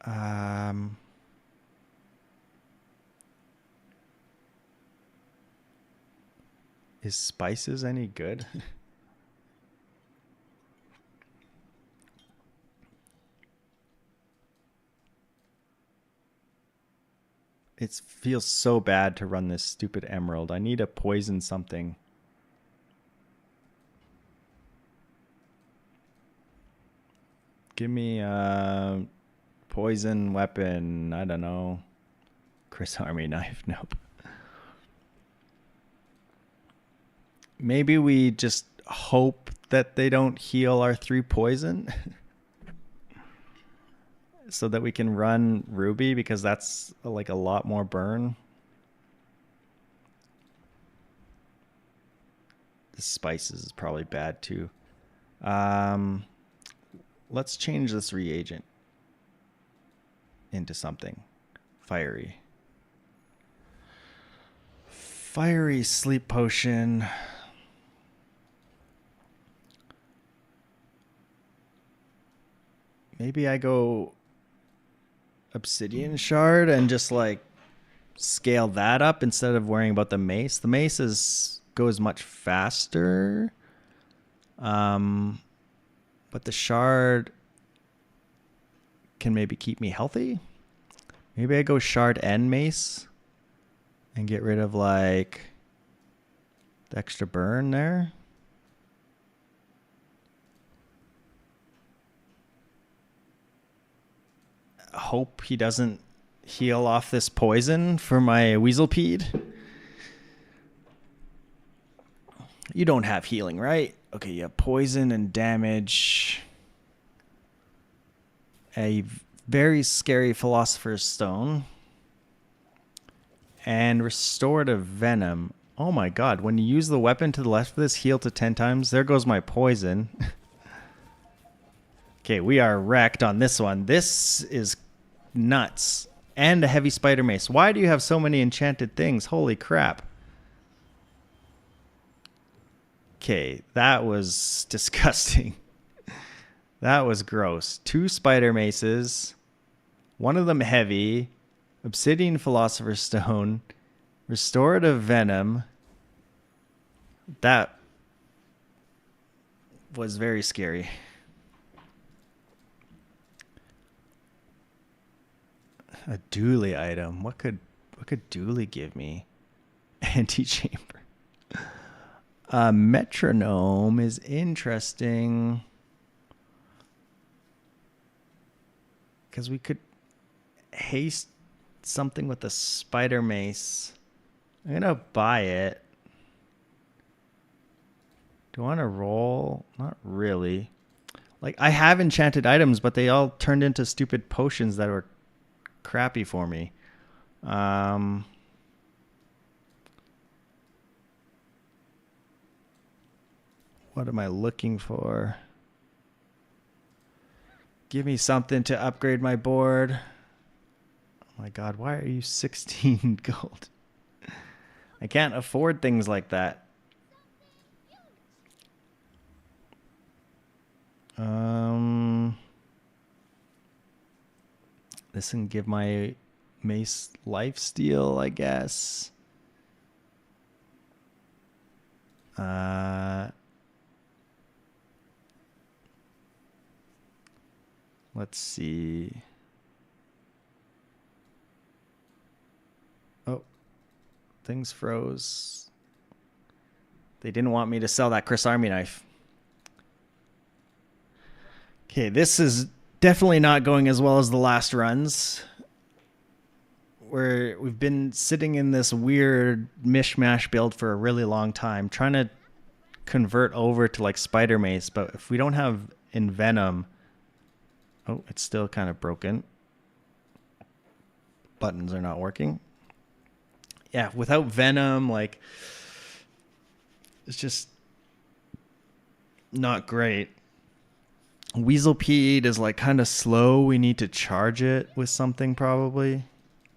Um, is spices any good? It feels so bad to run this stupid emerald. I need a poison something. Give me a poison weapon. I don't know. Chris Army knife. Nope. Maybe we just hope that they don't heal our 3 poison so that we can run Ruby, because that's like a lot more burn. The spices is probably bad too. Let's change this reagent into something fiery. Fiery sleep potion. Maybe I go obsidian shard and just like scale that up instead of worrying about the mace. The mace goes much faster. But the shard can maybe keep me healthy. Maybe I go shard and mace and get rid of like the extra burn there. Hope he doesn't heal off this poison for my Weaselpede. You don't have healing, right? Okay, you have poison and damage. A very scary Philosopher's Stone. And restorative venom. Oh my god, when you use the weapon to the left of this, heal to 10 times. There goes my poison. Okay, we are wrecked on this one. This is nuts. And a heavy spider mace. Why do you have so many enchanted things? Holy crap. Okay, that was disgusting. That was gross. 2 spider maces. One of them heavy. Obsidian Philosopher's Stone. Restorative venom. That was very scary. A dually item. What could dually give me? Antechamber. Metronome is interesting because we could haste something with a spider mace. I'm gonna buy it. Do I want to roll? Not really. Like, I have enchanted items, but they all turned into stupid potions that were crappy for me. What am I looking for? Give me something to upgrade my board. Oh my god, why are you 16 gold? I can't afford things like that. This can give my mace lifesteal, I guess. Let's see. Oh, things froze. They didn't want me to sell that Chris Army knife. Okay, this is definitely not going as well as the last runs, where we've been sitting in this weird mishmash build for a really long time, trying to convert over to like spider mace, but if we don't have envenom, oh, it's still kind of broken. Buttons are not working. Yeah, without venom, like, it's just not great. Weaselpede is like kind of slow. We need to charge it with something probably.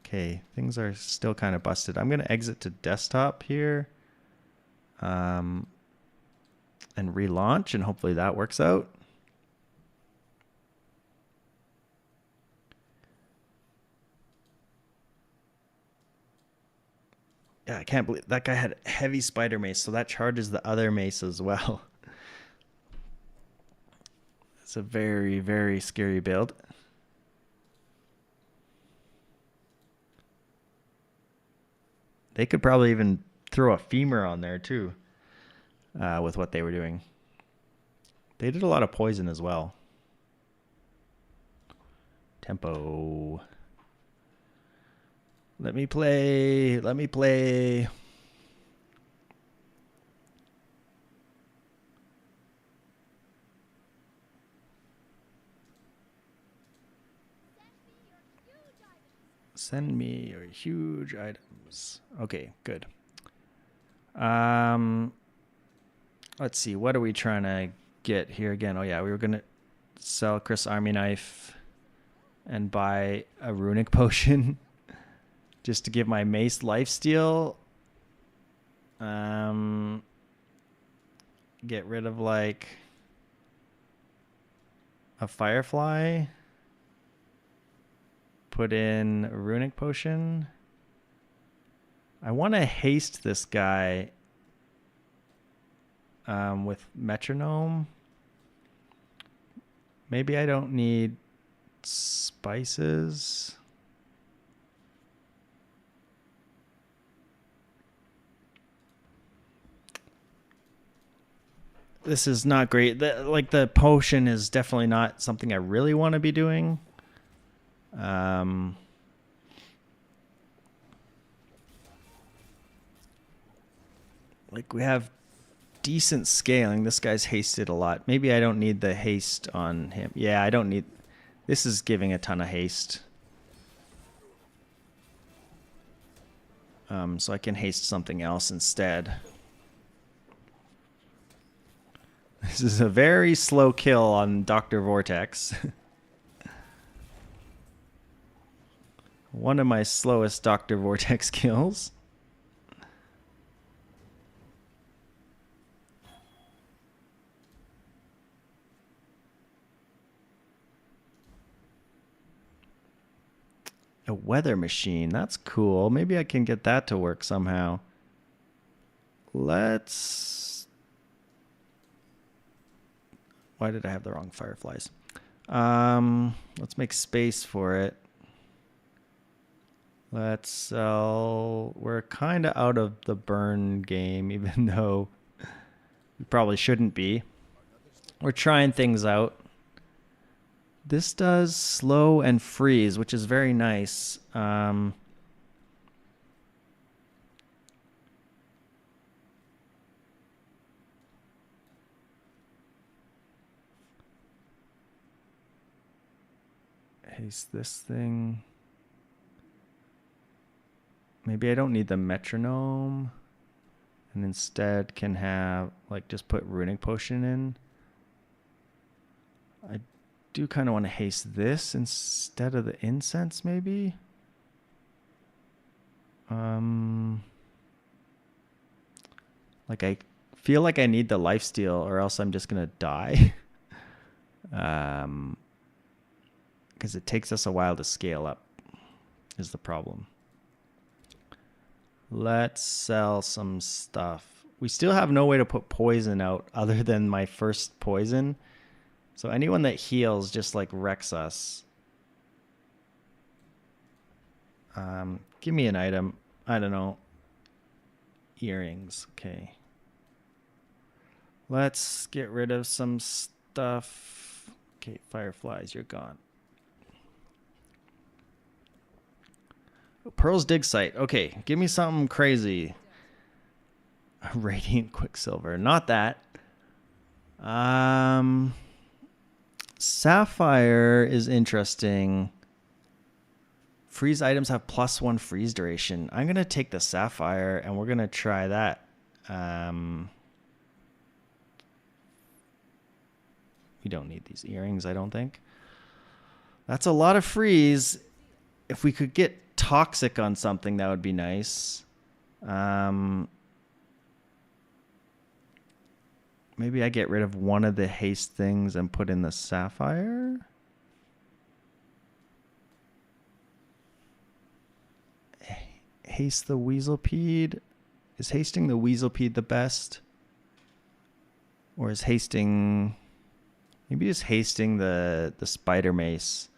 Okay, things are still kind of busted. I'm going to exit to desktop here. And relaunch, and hopefully that works out. Yeah, I can't believe that guy had heavy spider mace, so that charges the other mace as well. It's a very, very scary build. They could probably even throw a femur on there too, with what they were doing. They did a lot of poison as well. Tempo. Let me play. Let me play. Send me your huge items. Okay, good. Let's see. What are we trying to get here again? Oh yeah, we were gonna sell Chris Army Knife and buy a runic potion just to give my mace lifesteal. Get rid of like a firefly. Put in a runic potion. I want to haste this guy with metronome. Maybe I don't need spices. This is not great. The potion is definitely not something I really want to be doing. Like we have decent scaling. This guy's hasted a lot. Maybe I don't need the haste on him. Yeah, I don't need... This is giving a ton of haste. So I can haste something else instead. This is a very slow kill on Dr. Vortex. One of my slowest Dr. Vortex kills. A weather machine. That's cool. Maybe I can get that to work somehow. Let's... Why did I have the wrong fireflies? Let's make space for it. Let's sell... We're kind of out of the burn game, even though we probably shouldn't be. We're trying things out. This does slow and freeze, which is very nice. Haste this thing. Maybe I don't need the metronome. And instead can have, like, just put runic potion in. I do kind of want to haste this instead of the incense, maybe. Like I feel like I need the lifesteal or else I'm just gonna die. Because it takes us a while to scale up is the problem. Let's sell some stuff. We still have no way to put poison out other than my first poison. So anyone that heals just like wrecks us. Give me an item. I don't know. Earrings. Okay. Let's get rid of some stuff. Okay, fireflies, you're gone. Pearl's dig site. Okay, give me something crazy. Radiant Quicksilver. Not that. Sapphire is interesting. Freeze items have +1 freeze duration. I'm going to take the Sapphire and we're going to try that. We don't need these earrings, I don't think. That's a lot of freeze. If we could get toxic on something, that would be nice. Maybe I get rid of one of the haste things and put in the Sapphire. haste the Weaselpede. Is hasting the Weaselpede the best? Or is hasting... Maybe just hasting the Spider Mace.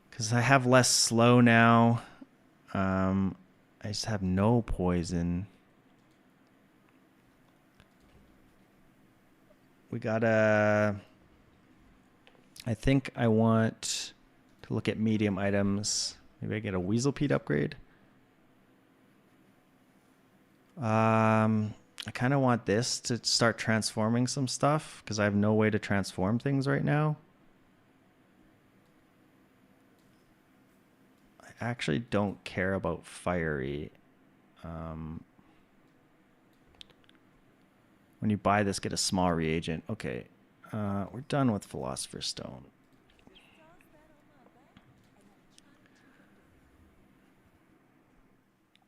Because I have less slow now. I just have no poison. We gotta... I think I want to look at medium items. Maybe I get a Weaselpede upgrade. I kind of want this to start transforming some stuff because I have no way to transform things right now. I actually don't care about fiery. When you buy this, get a small reagent. Okay, we're done with Philosopher's Stone.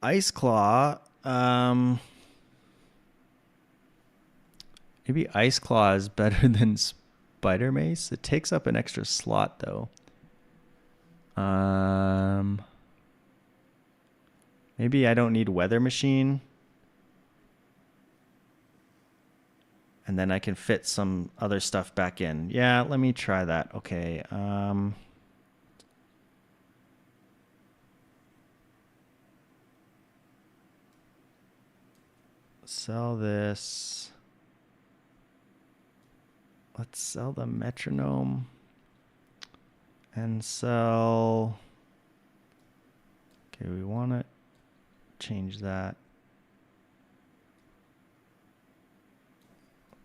Ice Claw. Maybe Ice Claw is better than Spider Mace. It takes up an extra slot though. Maybe I don't need Weather Machine. And then I can fit some other stuff back in. Yeah, let me try that. Okay. Sell this. Let's sell the metronome and sell. Okay, we want to change that.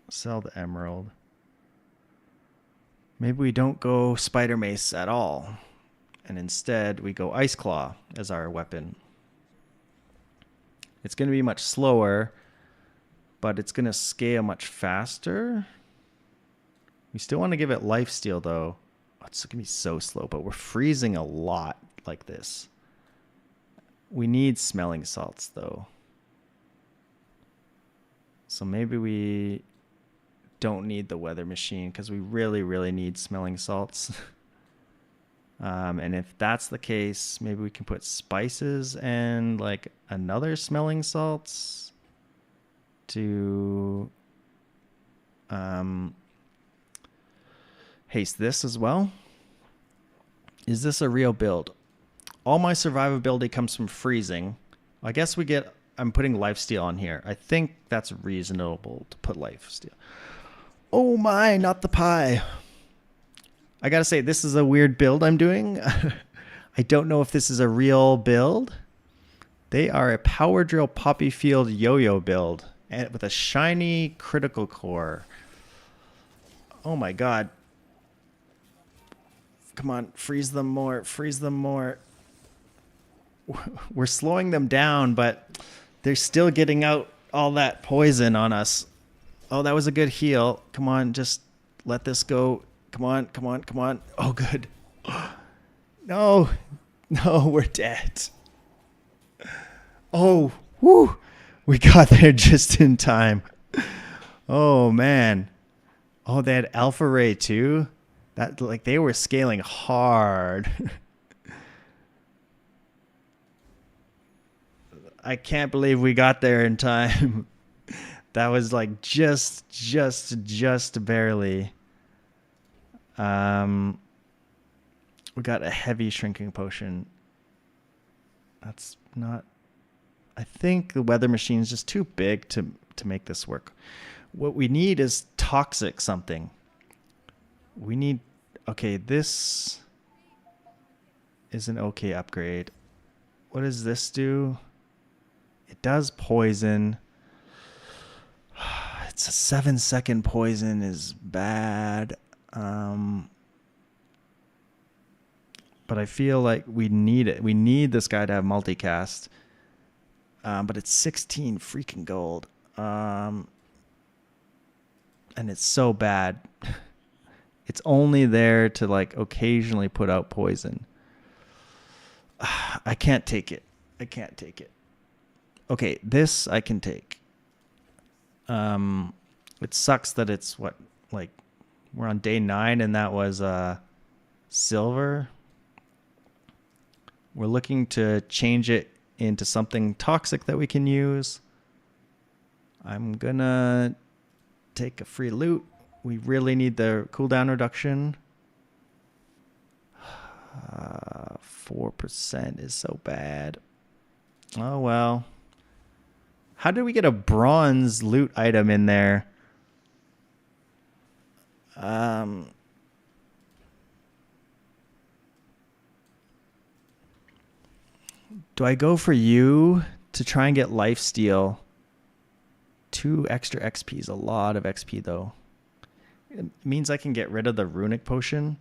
Sell the emerald. Maybe we don't go Spider Mace at all, and instead we go Ice Claw as our weapon. It's going to be much slower, but it's going to scale much faster. We still want to give it lifesteal though. Oh, it's going to be so slow, but we're freezing a lot like this. We need smelling salts though. So maybe we don't need the Weather Machine because we really, really need smelling salts. And if that's the case, maybe we can put spices and like another smelling salts to haste this as well. Is this a real build? All my survivability comes from freezing. I guess we get... I'm putting lifesteal on here. I think that's reasonable to put lifesteal. Oh my, not the pie. I gotta say, this is a weird build I'm doing. I don't know if this is a real build. They are a Power Drill Poppy Field Yo-Yo build and with a shiny critical core. Oh my god. Come on, freeze them more, freeze them more. We're slowing them down, but they're still getting out all that poison on us. Oh, that was a good heal. Come on, just let this go. Come on, come on, come on. Oh, good. No, no, we're dead. Oh, whoo. We got there just in time. Oh, man. Oh, they had Alpha Ray too? That, like, they were scaling hard. I can't believe we got there in time. That was like just barely. We got a heavy shrinking potion. That's not... I think the Weather Machine is just too big to make this work. What we need is toxic something. We need... Okay, this is an okay upgrade. What does this do? It does poison. It's a 7-second poison is bad. But I feel like we need it. We need this guy to have multicast. But it's 16 freaking gold. And it's so bad. It's only there to like occasionally put out poison. I can't take it. I can't take it. Okay, this I can take. It sucks that it's what, like, we're on day 9 and that was silver. We're looking to change it into something toxic that we can use. I'm gonna take a free loot. We really need the cooldown reduction. 4% is so bad. Oh well. How did we get a bronze loot item in there? Do I go for you to try and get lifesteal? 2 extra XP is a lot of XP though. It means I can get rid of the runic potion.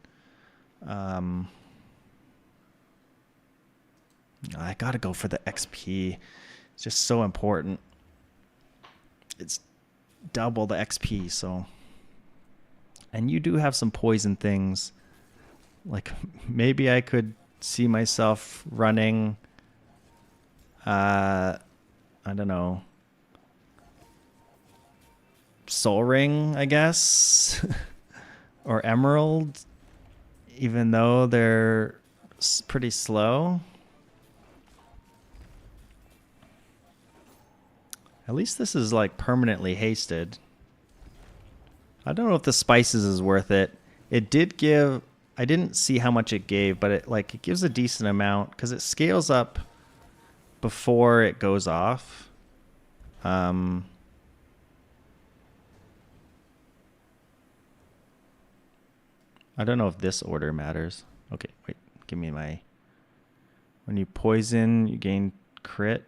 I gotta go for the XP. It's just so important. It's double the XP, so. And you do have some poison things. Like maybe I could see myself running, I don't know, Soul Ring, I guess, or Emerald, even though they're pretty slow. At least this is like permanently hasted. I don't know if the spices is worth it. It did give, I didn't see how much it gave, but it gives a decent amount because it scales up before it goes off. I don't know if this order matters. Okay, wait, give me my, when you poison, you gain crit.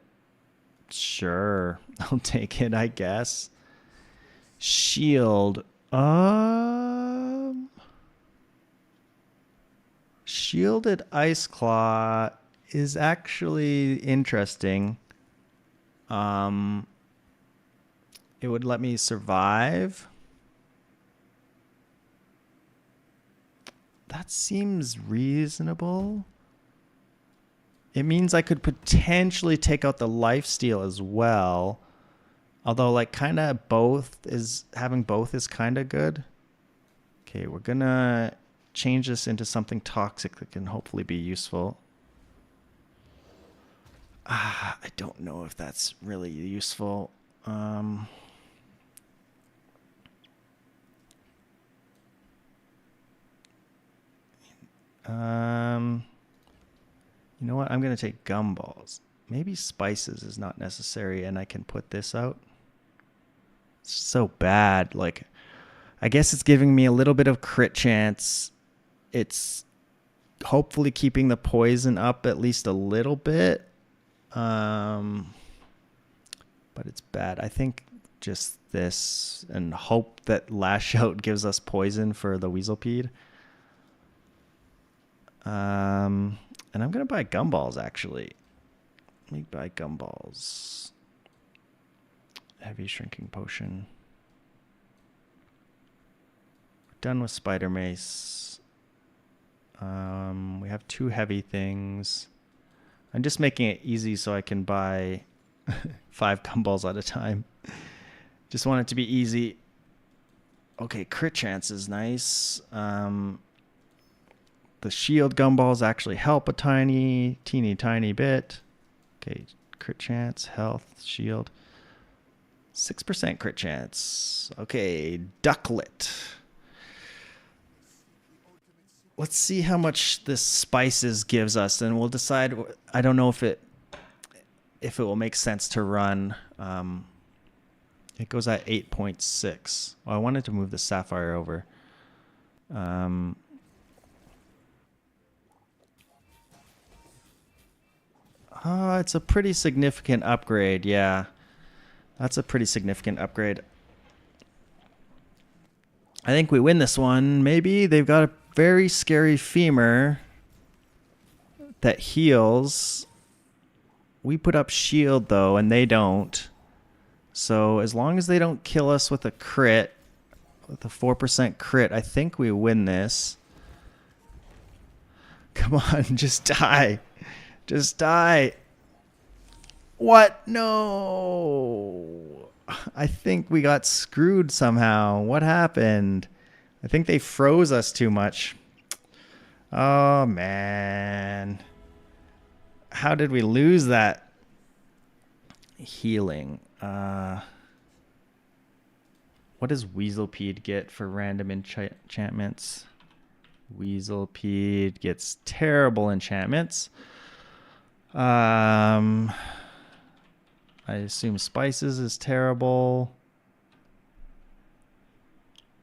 Sure, I'll take it, I guess. Shield. Shielded Ice Claw is actually interesting. It would let me survive. That seems reasonable. It means I could potentially take out the lifesteal as well. Although, like, kind of having both is kind of good. Okay, we're going to change this into something toxic that can hopefully be useful. I don't know if that's really useful. You know what? I'm going to take gumballs. Maybe spices is not necessary and I can put this out. It's so bad. Like, I guess it's giving me a little bit of crit chance. It's hopefully keeping the poison up at least a little bit. But it's bad. I think just this and hope that Lash Out gives us poison for the Weaselpede. And I'm going to buy gumballs, actually. Let me buy gumballs. Heavy shrinking potion. We're done with spider mace. We have 2 heavy things. I'm just making it easy so I can buy 5 gumballs at a time. Just want it to be easy. Okay, crit chance is nice. The shield gumballs actually help a teeny tiny bit. Okay, crit chance, health, shield. 6% crit chance. Okay, ducklet. Let's see how much this spices gives us, and we'll decide. I don't know if it will make sense to run. It goes at 8.6. Oh, I wanted to move the sapphire over. It's a pretty significant upgrade. Yeah, that's a pretty significant upgrade. I think we win this one. Maybe they've got a very scary femur that heals. We put up shield though, and they don't. So as long as they don't kill us with a crit, with a 4% crit, I think we win this. Come on, just die. Just die. What? No. I think we got screwed somehow. What happened? I think they froze us too much. Oh, man. How did we lose that? healing. What does Weaselpede get for random enchantments? Weaselpede gets terrible enchantments. I assume spices is terrible.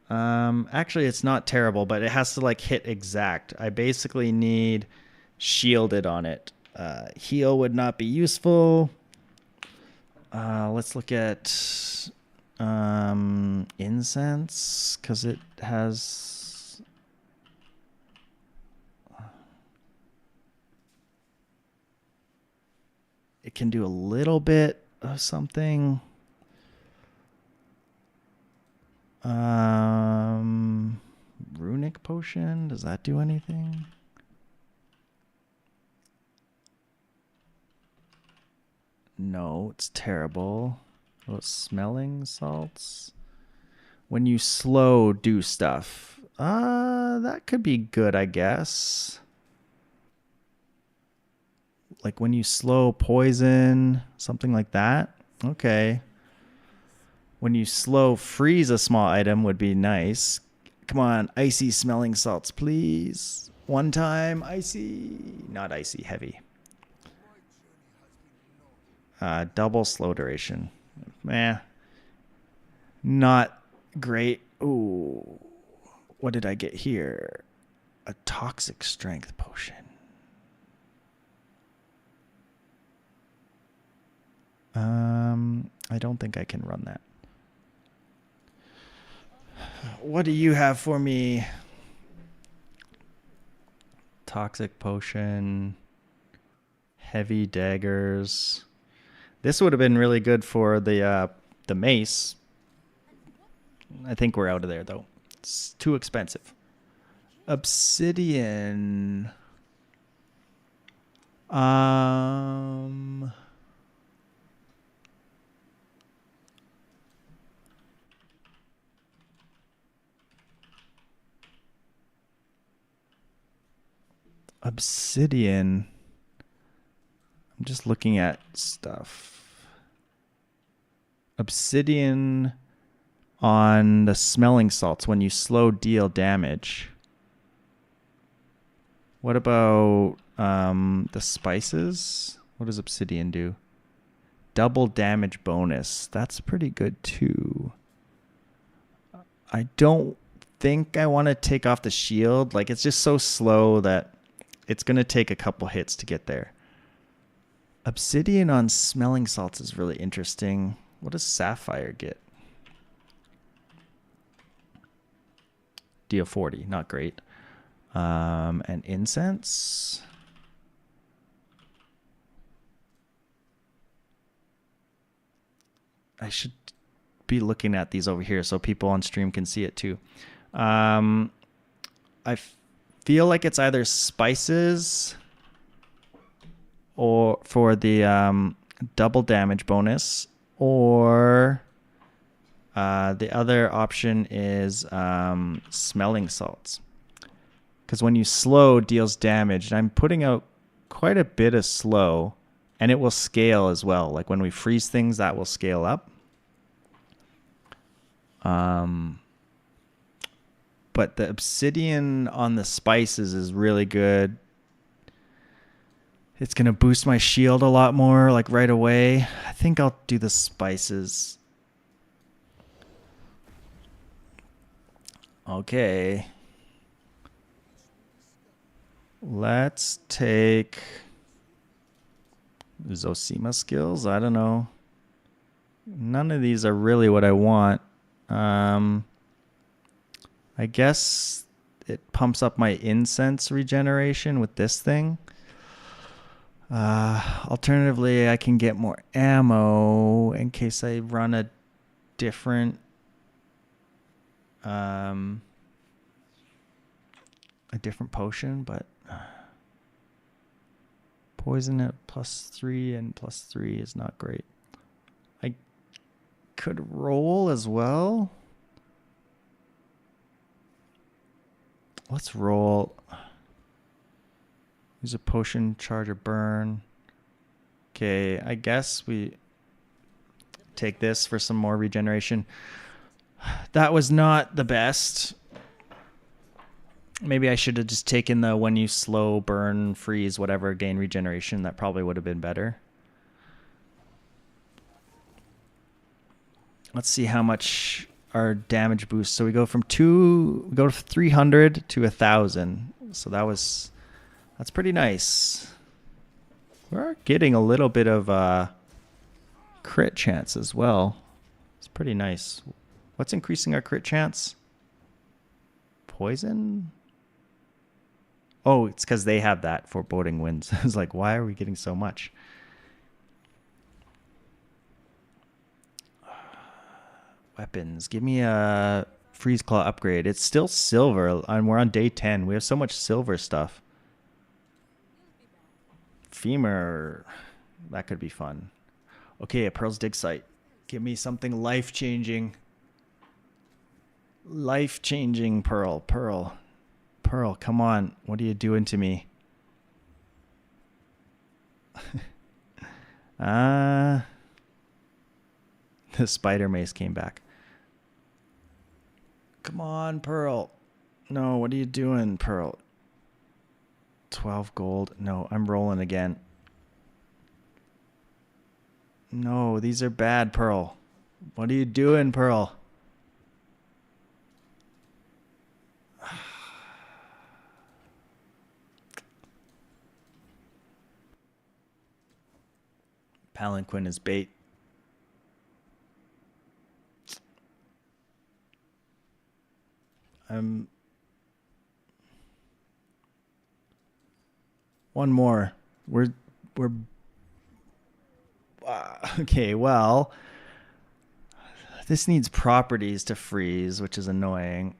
Actually, it's not terrible, but it has to like hit exact. I basically need shielded on it. Heal would not be useful. Let's look at incense because it has. It can do a little bit of something. Runic potion, does that do anything? No, it's terrible. Oh, smelling salts. When you slow, do stuff. That could be good, I guess. Like when you slow poison, something like that. Okay. When you slow freeze a small item would be nice. Come on, icy smelling salts, please. One time, icy. Not icy, heavy. Double slow duration. Not great. Ooh. What did I get here? A toxic strength potion. I don't think I can run that. What do you have for me? Toxic potion. Heavy daggers. This would have been really good for the mace. I think we're out of there though. It's too expensive. Obsidian. Obsidian. I'm just looking at stuff. Obsidian on the smelling salts when you slow deal damage. What about the spices? What does obsidian do? Double damage bonus. That's pretty good too. I don't think I want to take off the shield. Like it's just so slow that it's going to take a couple hits to get there. Obsidian on smelling salts is really interesting. What does sapphire get? Deal 40, not great. And incense. I should be looking at these over here so people on stream can see it too. I feel like it's either spices or for the double damage bonus, or the other option is smelling salts. Because when you slow, deals damage. And I'm putting out quite a bit of slow, and it will scale as well. Like when we freeze things, that will scale up. But the obsidian on the spices is really good. It's going to boost my shield a lot more, like right away. I think I'll do the spices. Okay. Let's take Zosima skills. I don't know. None of these are really what I want. I guess it pumps up my incense regeneration with this thing. Alternatively, I can get more ammo in case I run a different potion, but poison at +3 and +3 is not great. I could roll as well. Let's roll. Use a potion, charge or burn. Okay, I guess we take this for some more regeneration. That was not the best. Maybe I should have just taken the when you slow, burn, freeze, whatever, gain regeneration. That probably would have been better. Let's see how much our damage boost. So we go from 300 to 1,000. So that's pretty nice. We're getting a little bit of crit chance as well. It's pretty nice. What's increasing our crit chance? Poison? Oh, it's because they have that foreboding winds. I was like, why are we getting so much? Weapons. Give me a freeze claw upgrade. It's still silver, and we're on day 10. We have so much silver stuff. Femur. That could be fun. Okay, a Pearl's Dig Site. Give me something life-changing. Life-changing Pearl. Pearl. Pearl, come on. What are you doing to me? The spider mace came back. Come on, Pearl. No, what are you doing, Pearl? 12 gold. No, I'm rolling again. No, these are bad, Pearl. What are you doing, Pearl? Palanquin is bait. One more. We're okay, well, this needs properties to freeze, which is annoying.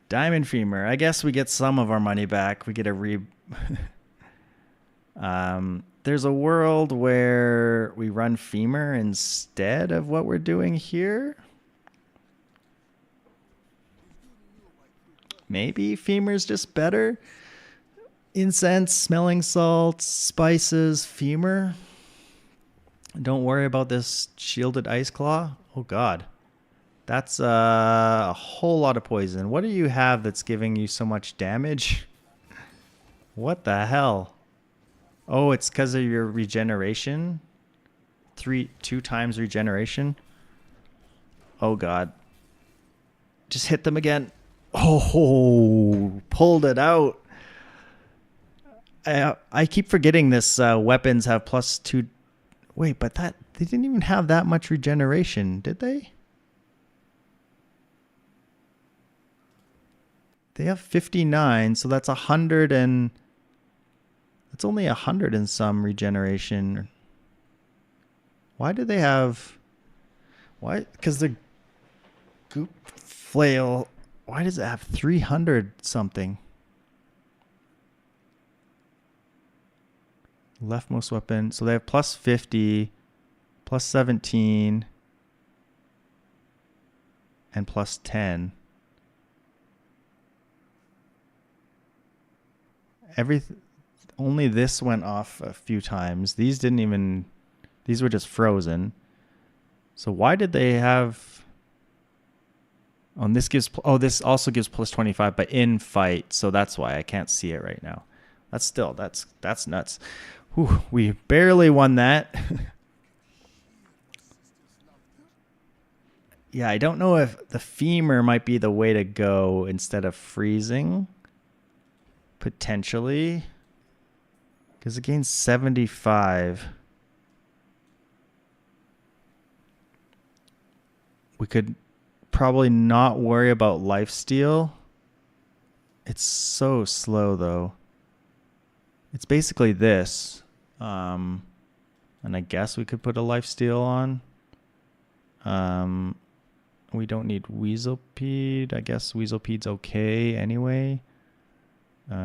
Diamond Femur. I guess we get some of our money back. We get a there's a world where we run Femur instead of what we're doing here. Maybe Femur's just better. Incense, smelling salts, spices, Femur. Don't worry about this shielded ice claw. Oh God. That's a whole lot of poison. What do you have that's giving you so much damage? What the hell? Oh, it's because of your regeneration? 2 times regeneration? Oh God. Just hit them again. Oh, pulled it out. I keep forgetting this weapons have +2. Wait, but they didn't even have that much regeneration, did they? They have 59, so that's 100 and it's only 100 and some regeneration. Why do they have? Why? Because the goop flail. Why does it have 300 something? Leftmost weapon. So they have +50, +17, and +10. Only this went off a few times. These were just frozen. So why did they have? Oh, and this also gives +25, but in fight. So that's why I can't see it right now. That's nuts. Whew, we barely won that. Yeah, I don't know if the Femur might be the way to go instead of freezing. Potentially. Because it gains 75. We could probably not worry about lifesteal. It's so slow, though. It's basically this. And I guess we could put a lifesteal on. We don't need Weaselpede. I guess Weaselpede's okay anyway. We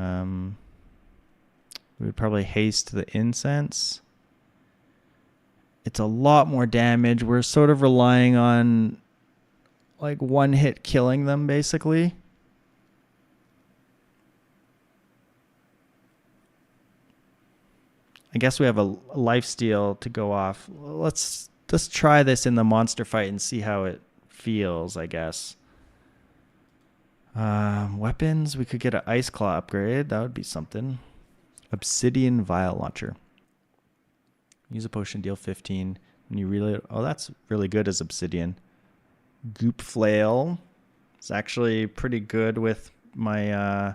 would probably haste the incense. It's a lot more damage. We're sort of relying on like one hit killing them, basically. I guess we have a lifesteal to go off. Let's try this in the monster fight and see how it feels, I guess. Weapons, we could get an Ice Claw upgrade. That would be something. Obsidian Vial Launcher. Use a potion, deal 15. And you really... Oh, that's really good as Obsidian. Goop Flail. It's actually pretty good with my...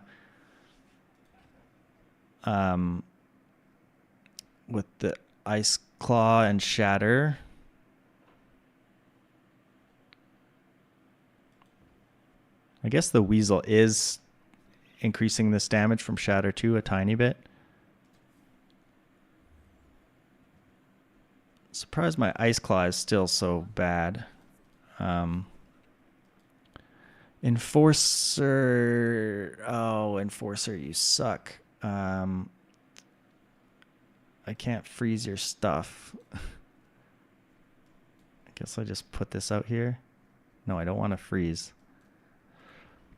with the Ice Claw and Shatter. I guess the Weasel is increasing this damage from Shatter too a tiny bit. Surprised my Ice Claw is still so bad. Enforcer. Oh, Enforcer, you suck. I can't freeze your stuff. I guess I just put this out here. No, I don't want to freeze.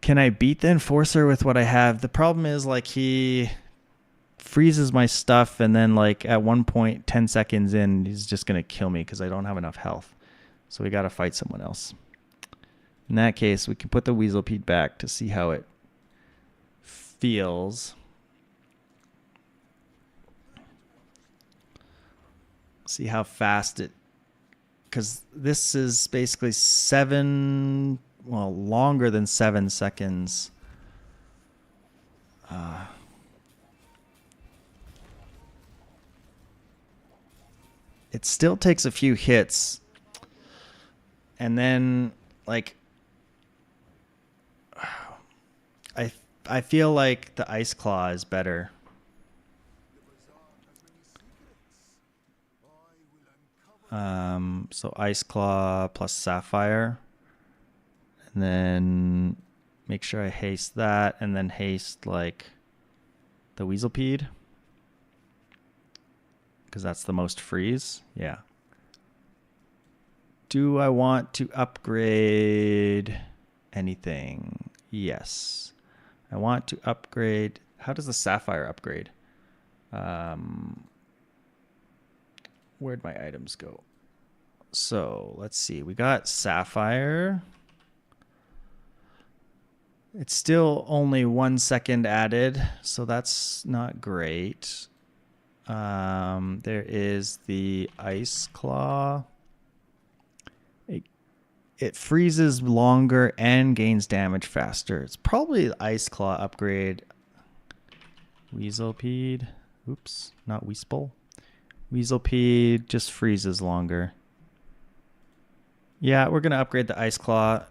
Can I beat the Enforcer with what I have? The problem is, like, he freezes my stuff, and then, like, at one point, 10 seconds in, he's just going to kill me because I don't have enough health. So we got to fight someone else. In that case, we can put the Weaselpede back to see how it feels. See how fast it... Because this is basically 7... Well, longer than 7 seconds. It still takes a few hits. And then, like... I feel like the Ice Claw is better. So Ice Claw plus Sapphire. And then make sure I haste that, and then haste, like, the Weaselpede. Because that's the most freeze. Yeah. Do I want to upgrade anything? Yes. I want to upgrade... How does the Sapphire upgrade? Where'd my items go? So, let's see. We got Sapphire. It's still only 1 second added, so that's not great. There is the Ice Claw. It freezes longer and gains damage faster. It's probably the Ice Claw upgrade. Weaselpede. Oops, not Weasel. Weaselpede just freezes longer. Yeah, we're going to upgrade the Ice Claw.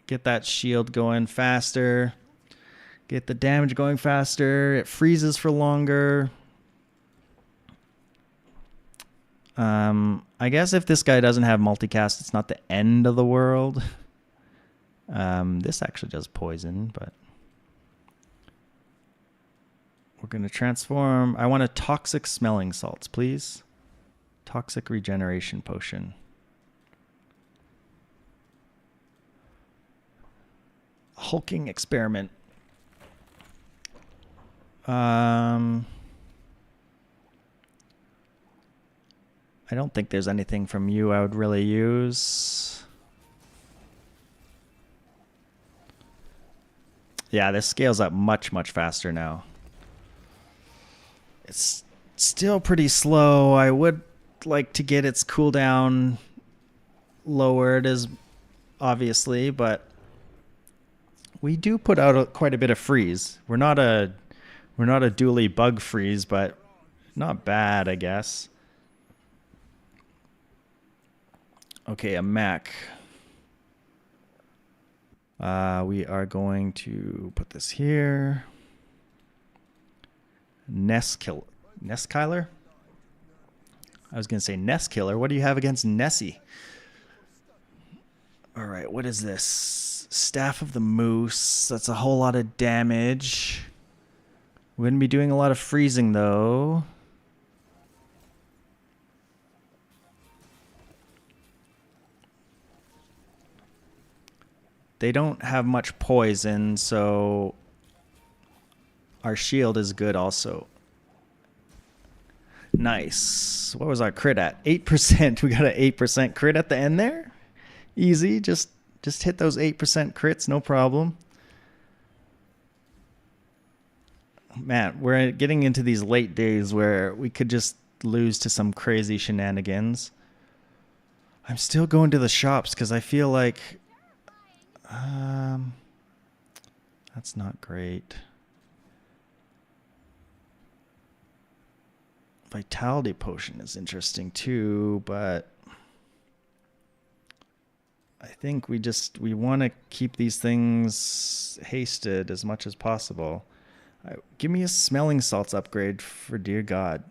Get that shield going faster. Get the damage going faster. It freezes for longer. I guess if this guy doesn't have multicast, it's not the end of the world. This actually does poison, but... We're going to transform. I want a toxic smelling salts, please. Toxic regeneration potion. Hulking experiment. I don't think there's anything from you I would really use. Yeah, this scales up much, much faster now. It's still pretty slow. I would like to get its cooldown lowered, as obviously, but we do put out quite a bit of freeze. We're not a dually bug freeze, but not bad, I guess. Okay, a Mac. We are going to put this here. Nestkyler? I was going to say Nest Killer. What do you have against Nessie? All right, what is this? Staff of the Moose. That's a whole lot of damage. We're going to be doing a lot of freezing, though. They don't have much poison, so our shield is good also. Nice. What was our crit at? 8%. We got an 8% crit at the end there. Easy. Just hit those 8% crits, no problem. Man, we're getting into these late days where we could just lose to some crazy shenanigans. I'm still going to the shops because I feel like that's not great. Vitality potion is interesting too, but I think we want to keep these things hasted as much as possible. Give me a smelling salts upgrade for dear God.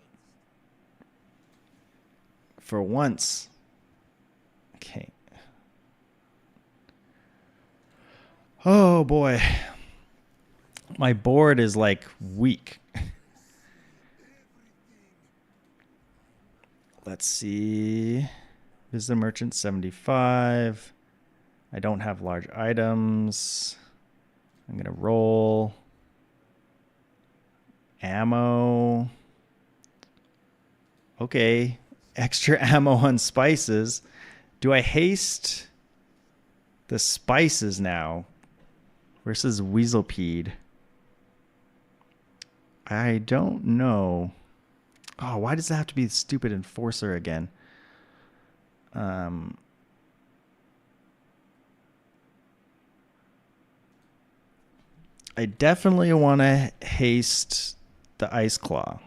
For once. Okay. Oh boy. My board is like weak. Let's see. Visit merchant 75. I don't have large items. I'm going to roll. Ammo. Okay. Extra ammo on spices. Do I haste the spices now versus Weaselpede? I don't know. Oh, why does it have to be the stupid enforcer again? I definitely want to haste the Ice Claw.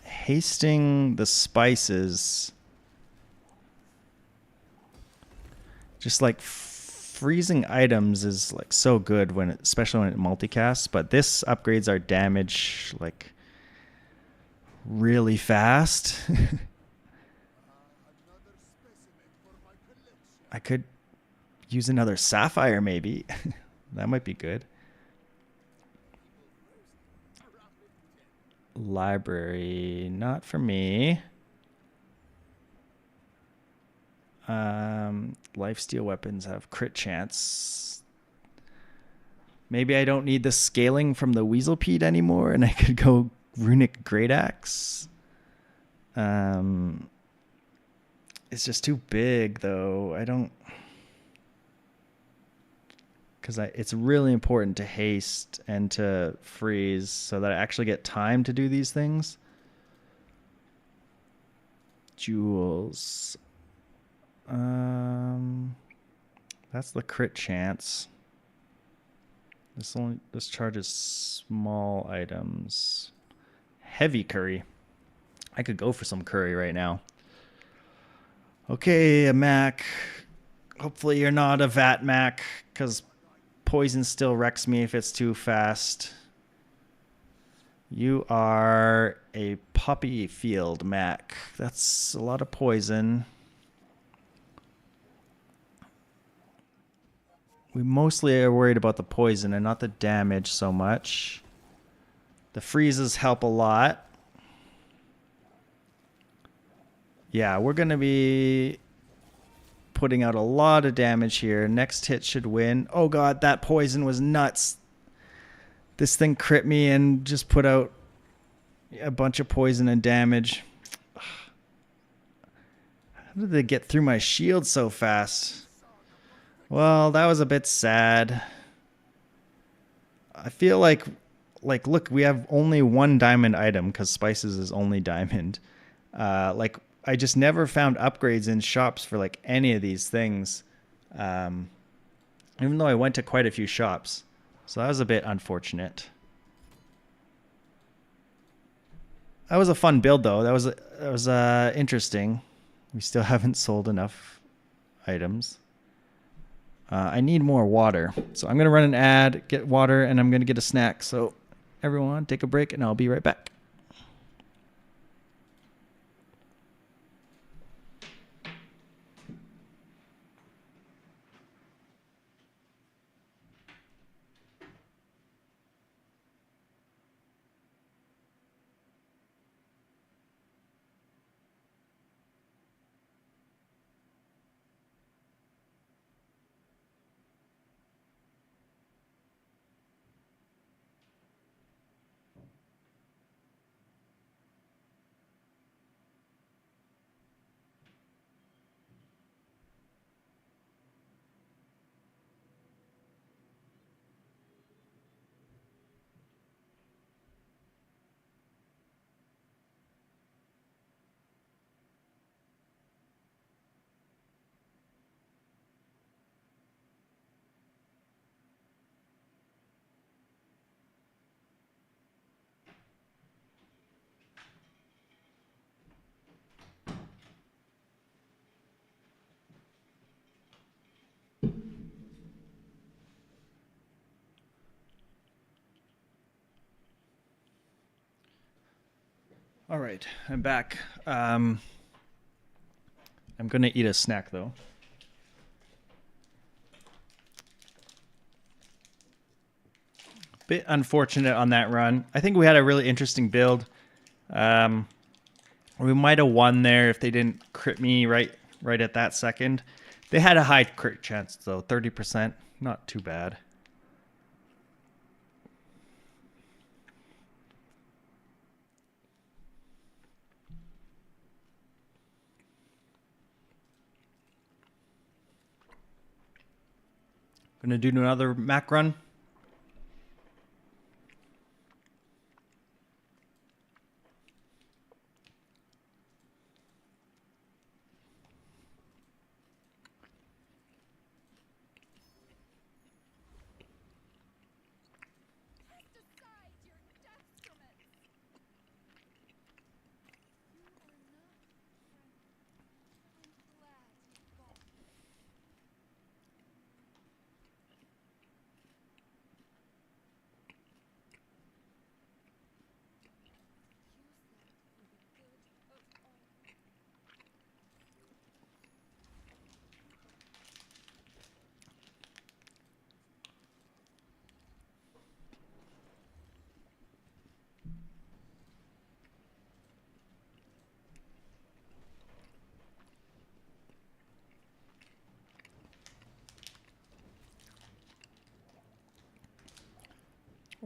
Hasting the spices, just like freezing items is like so good especially when it multicasts, but this upgrades our damage like really fast. I could use another sapphire maybe. That might be good. Library, not for me. Lifesteal weapons have crit chance. Maybe I don't need the scaling from the Weaselpede anymore and I could go Runic Great Axe. It's just too big though. I don't... Because it's really important to haste and to freeze so that I actually get time to do these things. Jewels. That's the crit chance. This charges small items. Heavy curry. I could go for some curry right now. Okay, a Mac. Hopefully you're not a Vat Mac, because poison still wrecks me if it's too fast. You are a Poppy Field Mac. That's a lot of poison. We mostly are worried about the poison and not the damage so much. The freezes help a lot. Yeah, we're going to be putting out a lot of damage here. Next hit should win. Oh god, that poison was nuts. This thing crit me and just put out a bunch of poison and damage. How did they get through my shield so fast? Well, that was a bit sad. I feel like look, we have only one diamond item because spices is only diamond. Like I just never found upgrades in shops for like any of these things. Even though I went to quite a few shops. So that was a bit unfortunate. That was a fun build though. That was interesting. We still haven't sold enough items. I need more water. So I'm going to run an ad, get water, and I'm going to get a snack. So everyone take a break and I'll be right back. All right, I'm back. I'm gonna eat a snack though. Bit unfortunate on that run. I think we had a really interesting build. Um, we might have won there if they didn't crit me right at that second. They had a high crit chance though, 30%. Not too bad. Gonna do another Mac run.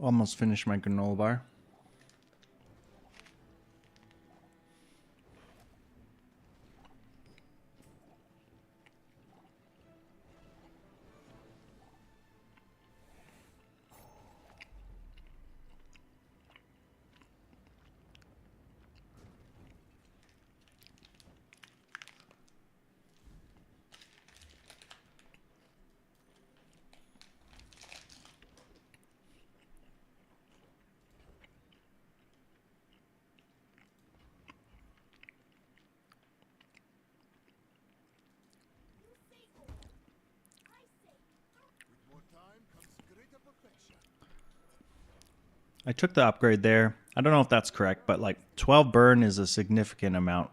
Almost finished my granola bar. I took the upgrade there. I don't know if that's correct, but like 12 burn is a significant amount.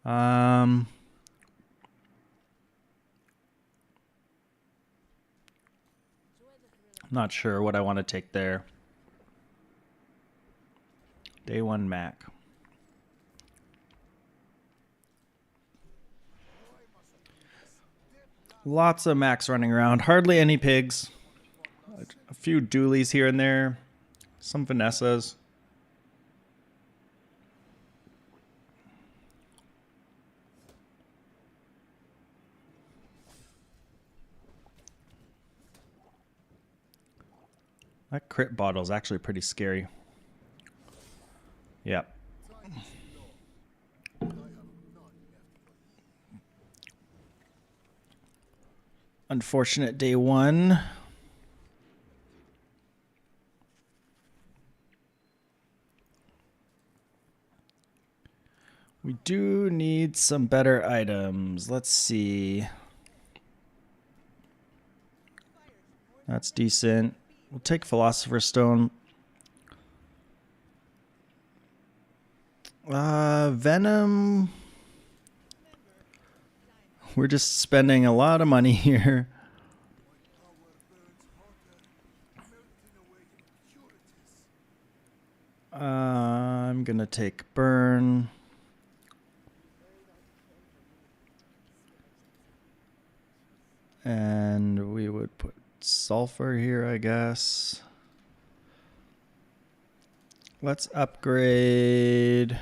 I'm not sure what I want to take there. Day 1 Mac. Lots of Macs running around. Hardly any pigs. A few dualies here and there. Some Vanessas. That crit bottle is actually pretty scary. Yep. Unfortunate day 1. We do need some better items. Let's see. That's decent. We'll take Philosopher's Stone. Venom. We're just spending a lot of money here. I'm gonna take burn. And we would put sulfur here, I guess. Let's upgrade.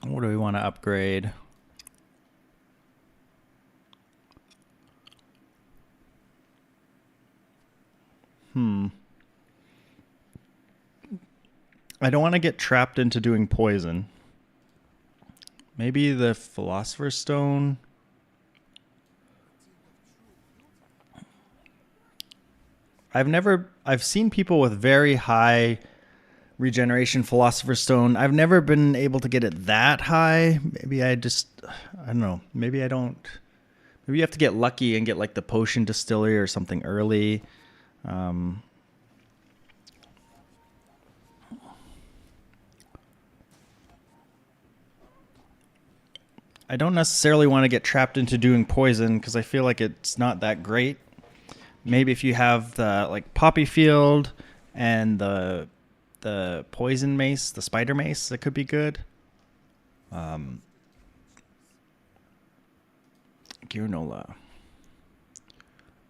What do we want to upgrade? I don't want to get trapped into doing poison. Maybe the Philosopher's Stone. I've seen people with very high regeneration philosopher's stone. I've never been able to get it that high. Maybe I don't know. Maybe I don't. Maybe you have to get lucky and get like the potion distillery or something early. I don't necessarily want to get trapped into doing poison because I feel like it's not that great. Maybe if you have the like poppy field and the poison mace, the spider mace, that could be good. Gearnola.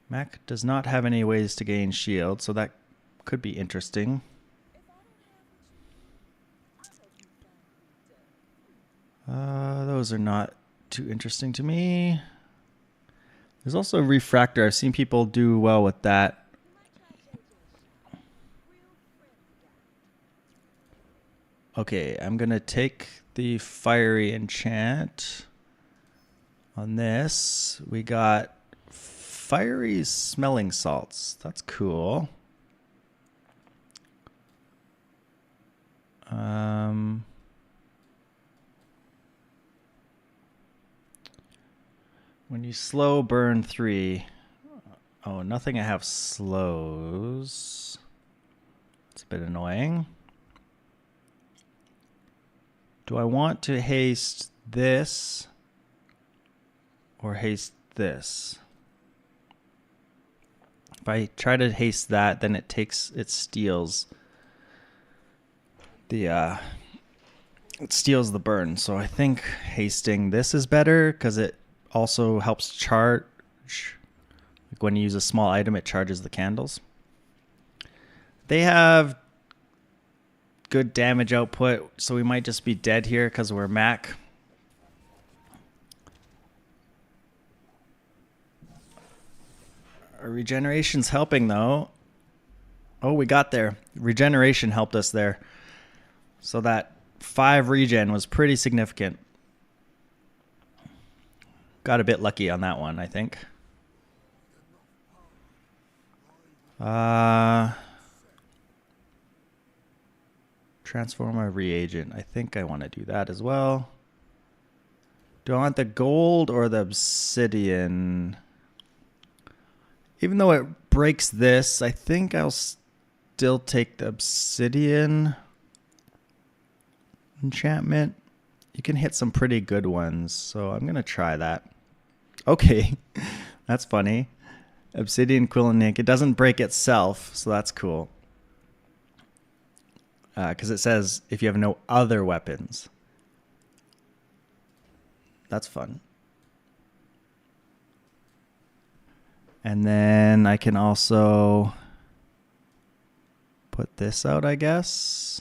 Mac does not have any ways to gain shield, so that could be interesting. Those are not too interesting to me. There's also a refractor. I've seen people do well with that. Okay, I'm going to take the fiery enchant on this. We got fiery smelling salts. That's cool. When you slow burn 3. Oh, nothing I have slows. It's a bit annoying. Do I want to haste this or haste this? If I try to haste that, then it steals the burn. So I think hasting this is better because it also helps charge. Like when you use a small item, it charges the candles. They have good damage output, so we might just be dead here because we're Mac. Our regeneration's helping though. Oh, we got there. Regeneration helped us there. So that 5 regen was pretty significant. Got a bit lucky on that one, I think. Transform a reagent. I think I want to do that as well. Do I want the gold or the obsidian? Even though it breaks this, I think I'll still take the obsidian enchantment. You can hit some pretty good ones, so I'm going to try that. Okay, that's funny. Obsidian, quill, and ink. It doesn't break itself, so that's cool. Because it says if you have no other weapons. That's fun. And then I can also put this out, I guess.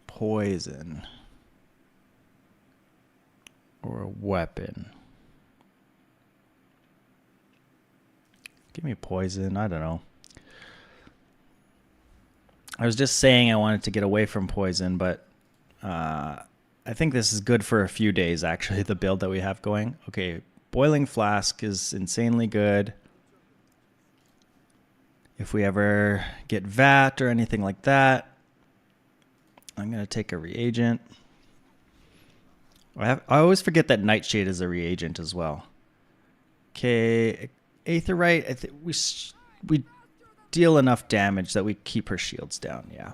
Poison. Or a weapon. Give me poison. I don't know. I was just saying I wanted to get away from poison, but I think this is good for a few days, actually, the build that we have going. Okay, boiling flask is insanely good. If we ever get VAT or anything like that, I'm going to take a reagent. I always forget that Nightshade is a reagent as well. Okay, Aetherite, I think we deal enough damage that we keep her shields down, yeah.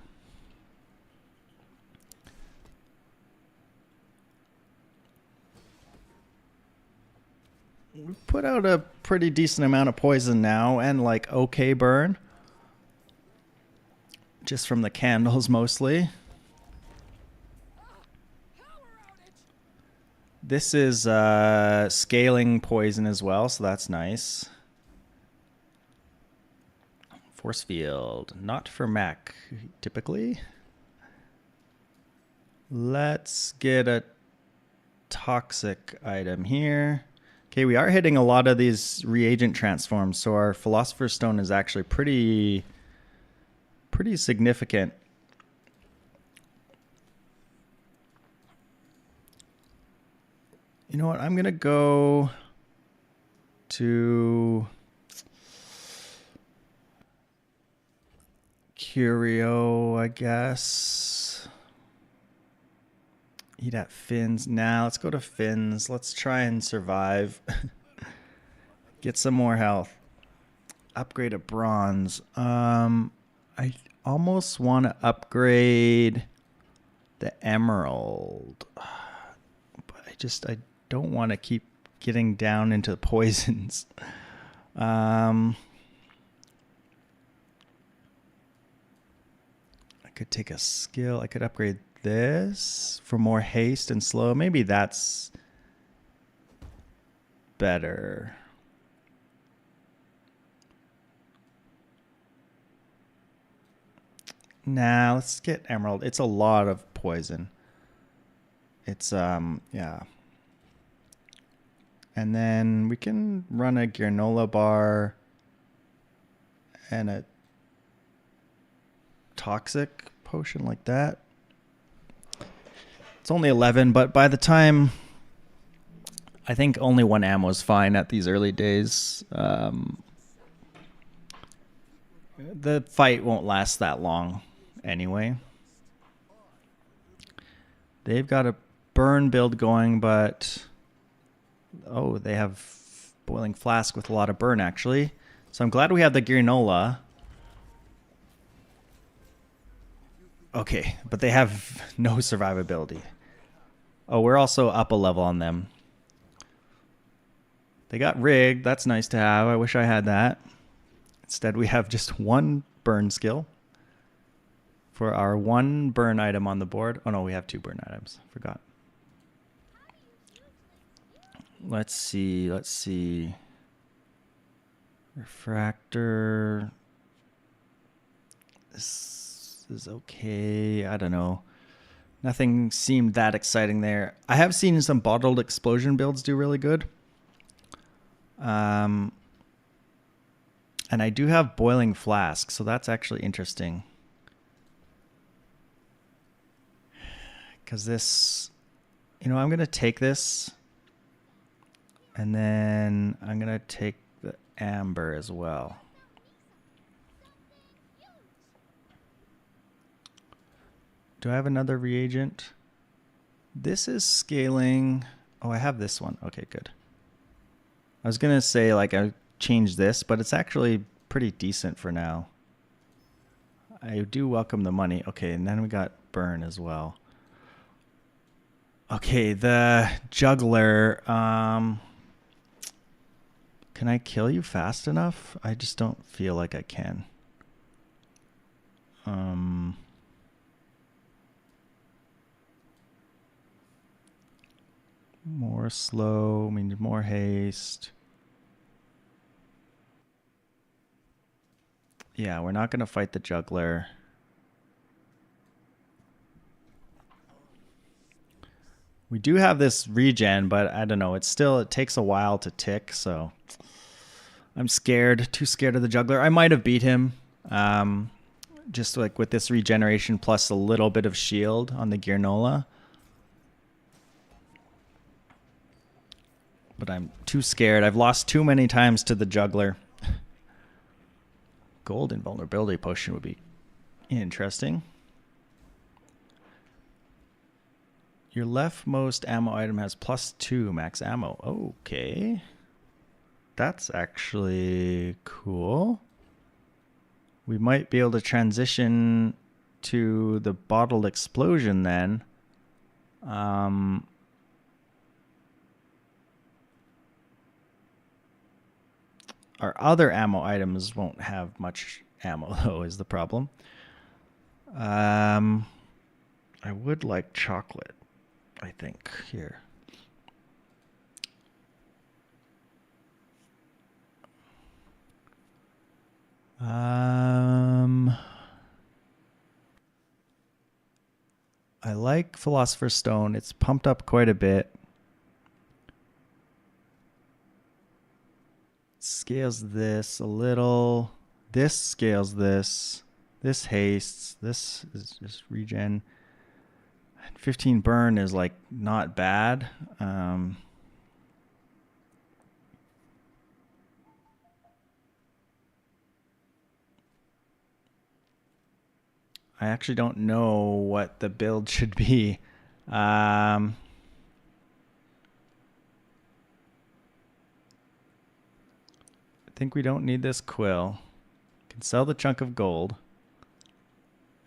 We put out a pretty decent amount of poison now and like okay burn. Just from the candles mostly. This is scaling poison as well, so that's nice. Force field, not for Mac typically. Let's get a toxic item here. Okay, we are hitting a lot of these reagent transforms, so our Philosopher's Stone is actually pretty significant. You know what? I'm going to go to curio, I guess. Eat at Finn's. Now let's go to Finn's. Let's try and survive. Get some more health. Upgrade a bronze. I almost want to upgrade the emerald, but I don't want to keep getting down into the poisons. I could take a skill. I could upgrade this for more haste and slow. Maybe that's better. Nah, let's get emerald. It's a lot of poison. It's yeah. And then we can run a granola bar and a toxic potion like that. It's only 11, but by the time, I think only one ammo is fine at these early days. The fight won't last that long anyway. They've got a burn build going, but oh, they have boiling flask with a lot of burn actually. So I'm glad we have the granola. Okay, but they have no survivability. Oh, we're also up a level on them. They got rigged. That's nice to have. I wish I had that. Instead, we have just one burn skill for our one burn item on the board. Oh no, we have two burn items. Forgot. Let's see. Refractor. This is okay. I don't know. Nothing seemed that exciting there. I have seen some bottled explosion builds do really good. And I do have boiling flask, so that's actually interesting. Because this, I'm going to take this. And then I'm going to take the amber as well. Do I have another reagent? This is scaling. Oh, I have this one. Okay, good. I was going to say I changed this, but it's actually pretty decent for now. I do welcome the money. Okay, and then we got burn as well. Okay, the juggler. Can I kill you fast enough? I just don't feel like I can. More slow, means more haste. Yeah, we're not going to fight the juggler. We do have this regen, but I don't know. It takes a while to tick, so I'm scared. Too scared of the juggler. I might have beat him. Just with this regeneration plus a little bit of shield on the granola. But I'm too scared. I've lost too many times to the juggler. Gold invulnerability potion would be interesting. Your leftmost ammo item has +2 max ammo. Okay. That's actually cool. We might be able to transition to the bottled explosion then. Our other ammo items won't have much ammo, though, is the problem. I would like chocolate, I think, here. I like Philosopher's Stone. It's pumped up quite a bit. Scales this a little. This scales this. This hastes. This is just regen. 15 burn is not bad. I actually don't know what the build should be. I think we don't need this quill. Can sell the chunk of gold.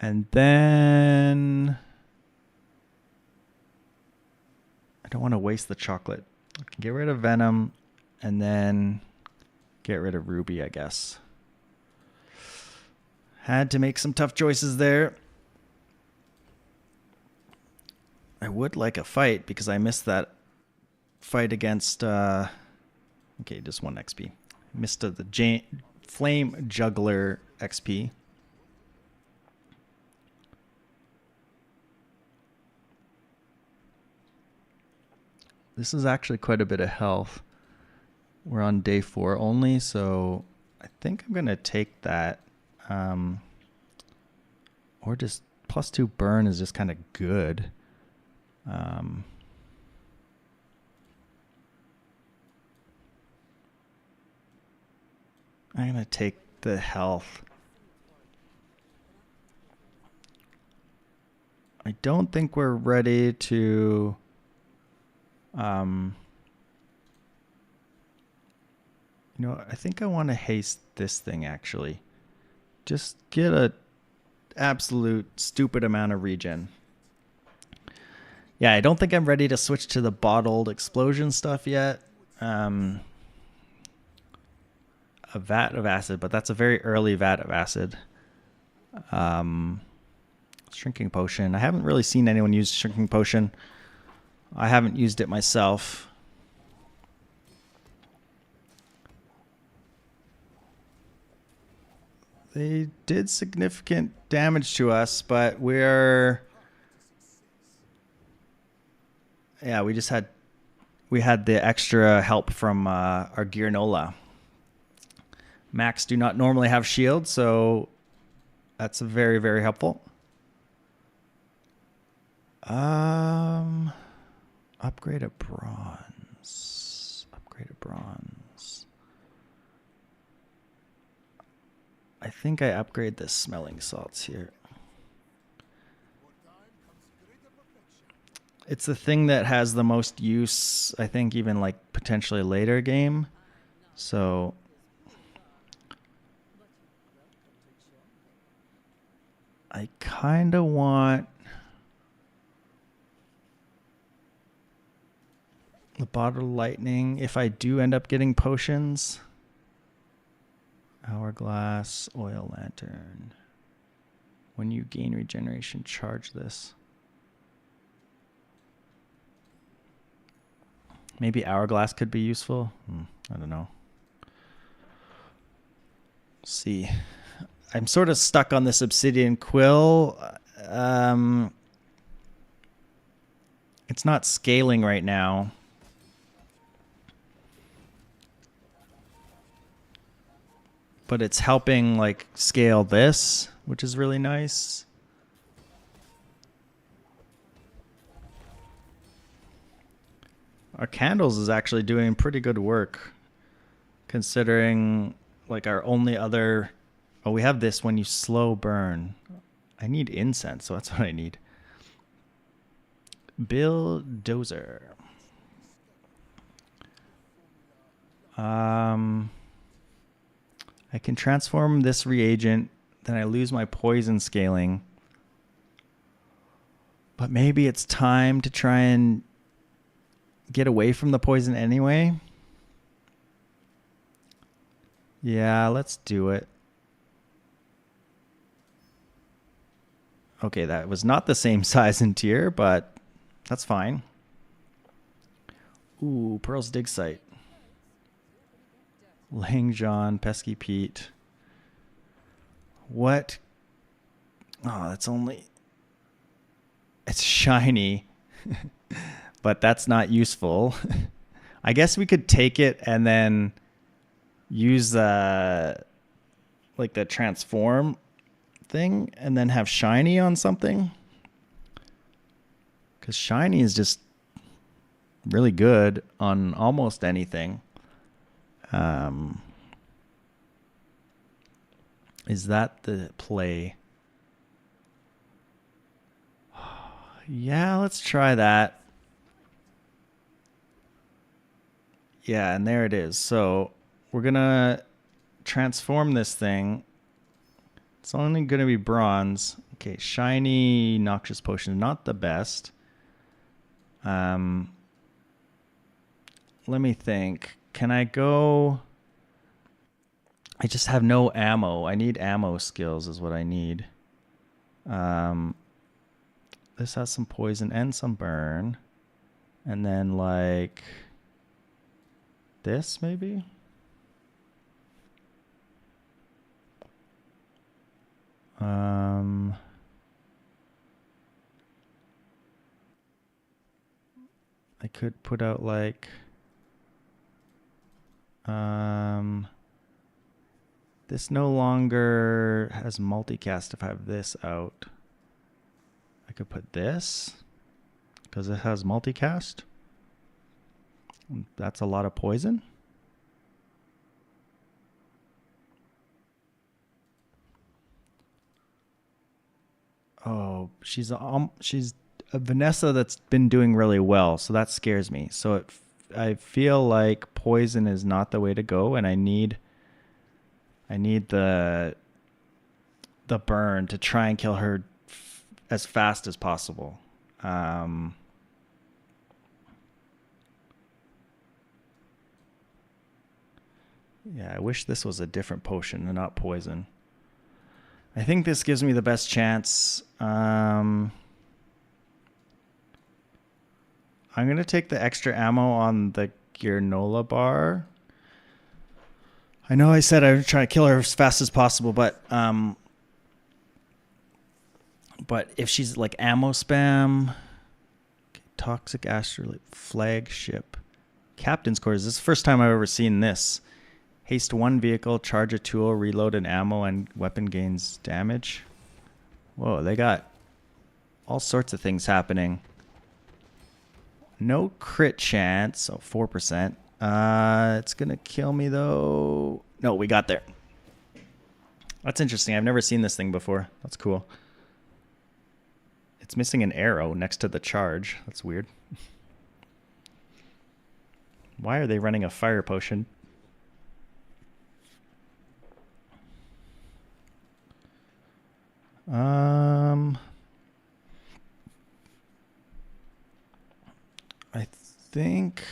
And then I don't want to waste the chocolate. I can get rid of venom and then get rid of ruby, I guess. Had to make some tough choices there. I would like a fight because I missed that fight against okay, just 1 XP. Missed the flame juggler XP. This is actually quite a bit of health. We're on day 4 only, so I think I'm gonna take that. Or just +2 burn is just kind of good. I'm gonna take the health. I don't think we're ready to you know, I think I want to haste this thing actually. Just get a absolute stupid amount of regen. Yeah, I don't think I'm ready to switch to the bottled explosion stuff yet. A vat of acid, but that's a very early vat of acid. Shrinking potion. I haven't really seen anyone use shrinking potion. I haven't used it myself. They did significant damage to us, but we're... Yeah, we had the extra help from our Gearnola. Max do not normally have shield, so that's very, very helpful. Upgrade a bronze. Upgrade a bronze. I think I upgrade the smelling salts here. It's the thing that has the most use, I think, even like potentially later game. So I kind of want the bottle of lightning if I do end up getting potions. Hourglass, oil lantern. When you gain regeneration, charge this. Maybe hourglass could be useful. I don't know. Let's see. I'm sort of stuck on this obsidian quill. It's not scaling right now. But it's helping like scale this, which is really nice. Our candles is actually doing pretty good work considering like our only other... Oh, we have this when you slow burn. I need incense, so that's what I need. Bulldozer. I can transform this reagent, then I lose my poison scaling. But maybe it's time to try and get away from the poison anyway. Yeah, let's do it. Okay, that was not the same size and tier, but that's fine. Ooh, Pearl's Dig Site. Lang John, Pesky Pete. What? Oh, that's only... It's shiny. But that's not useful. I guess we could take it and then use like the transform thing and then have shiny on something. Because shiny is just really good on almost anything. Is that the play? Yeah, let's try that. Yeah, and there it is. So we're gonna transform this thing. It's only gonna be bronze. Okay, shiny noxious potion, not the best. Um, let me think. Can I go? I just have no ammo. I need ammo skills is what I need. Um, this has some poison and some burn. And then like this maybe? Um, I could put out like this no longer has multicast if I have this out. I could put this because it has multicast. That's a lot of poison. Oh, she's a Vanessa that's been doing really well, so that scares me. So I feel like poison is not the way to go, and I need the burn to try and kill her as fast as possible. Um, yeah, I wish this was a different potion and not poison. I think this gives me the best chance. I'm going to take the extra ammo on the granola bar. I know I said I would try to kill her as fast as possible, but if she's like ammo spam, toxic astrolabe, flagship, captain's quarters. This is the first time I've ever seen this. Haste one vehicle, charge a tool, reload an ammo, and weapon gains damage. Whoa, they got all sorts of things happening. No crit chance, so 4%. It's going to kill me, though. No, we got there. That's interesting. I've never seen this thing before. That's cool. It's missing an arrow next to the charge. That's weird. Why are they running a fire potion? I think...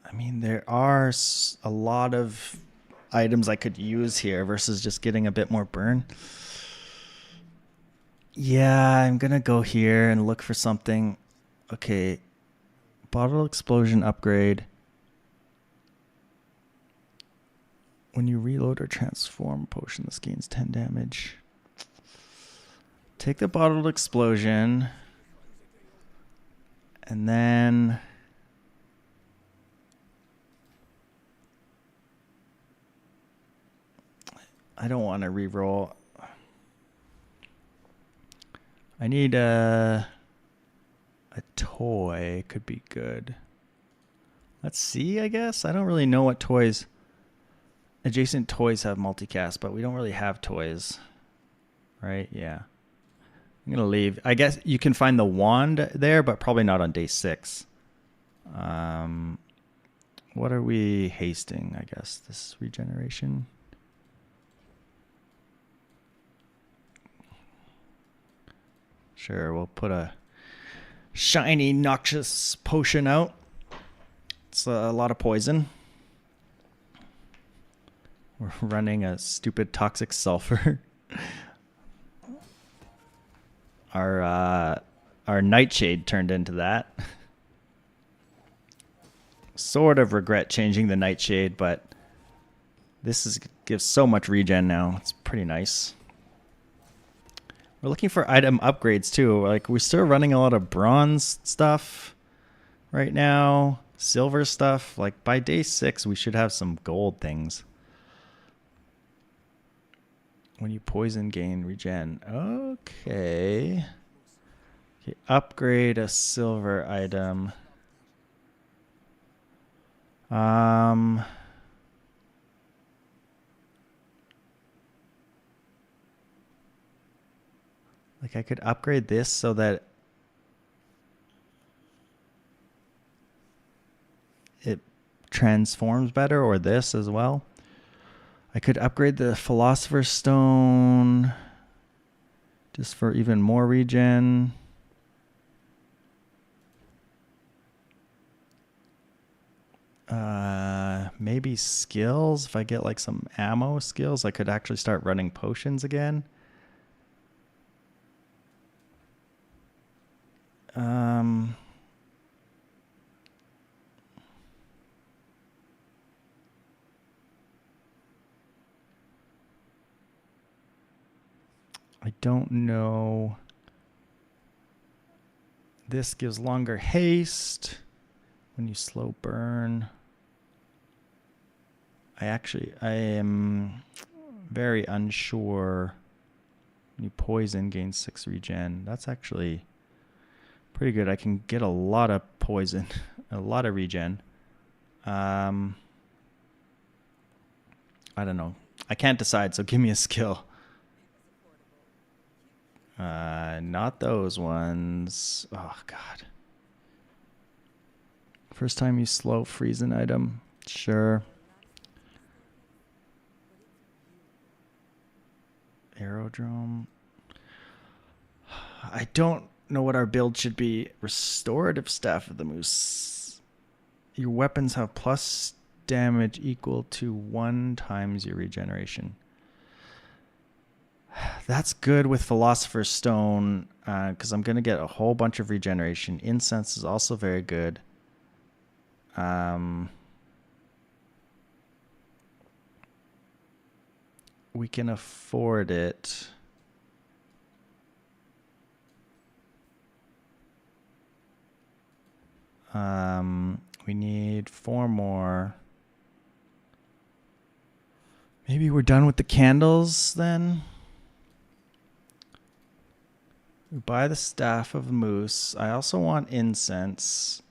I mean, there are a lot of items I could use here versus just getting a bit more burn. Yeah, I'm going to go here and look for something. Okay. Bottle explosion upgrade. When you reload or transform potion, this gains 10 damage. Take the bottled explosion. And then... I don't want to reroll. I need a toy. Could be good. Let's see, I guess. I don't really know what toys. Adjacent toys have multicast, but we don't really have toys. Right? Yeah. I'm going to leave. I guess you can find the wand there, but probably not on day 6. What are we hasting, I guess? This regeneration. Sure, we'll put a shiny noxious potion out. It's a lot of poison. We're running a stupid toxic sulfur. Our nightshade turned into that. Sort of regret changing the nightshade, but this gives so much regen now. It's pretty nice. We're looking for item upgrades too. Like we're still running a lot of bronze stuff right now, silver stuff. Like by day 6, we should have some gold things. When you poison, gain regen. Okay. Upgrade a silver item. Like I could upgrade this so that it transforms better, or this as well. I could upgrade the Philosopher's Stone just for even more regen. Maybe skills. If I get like some ammo skills, I could actually start running potions again. I don't know. This gives longer haste when you slow burn. I am very unsure. You poison gains 6 regen. That's actually pretty good. I can get a lot of poison, a lot of regen. I don't know. I can't decide, so give me a skill. Not those ones. Oh, God. First time you slow freeze an item. Sure. Aerodrome. I don't know what our build should be. Restorative Staff of the Moose. Your weapons have plus damage equal to 1 times your regeneration. That's good with Philosopher's Stone because I'm going to get a whole bunch of regeneration. Incense is also very good. We can afford it. We need 4 more. Maybe we're done with the candles then. We buy the Staff of Moose. I also want incense.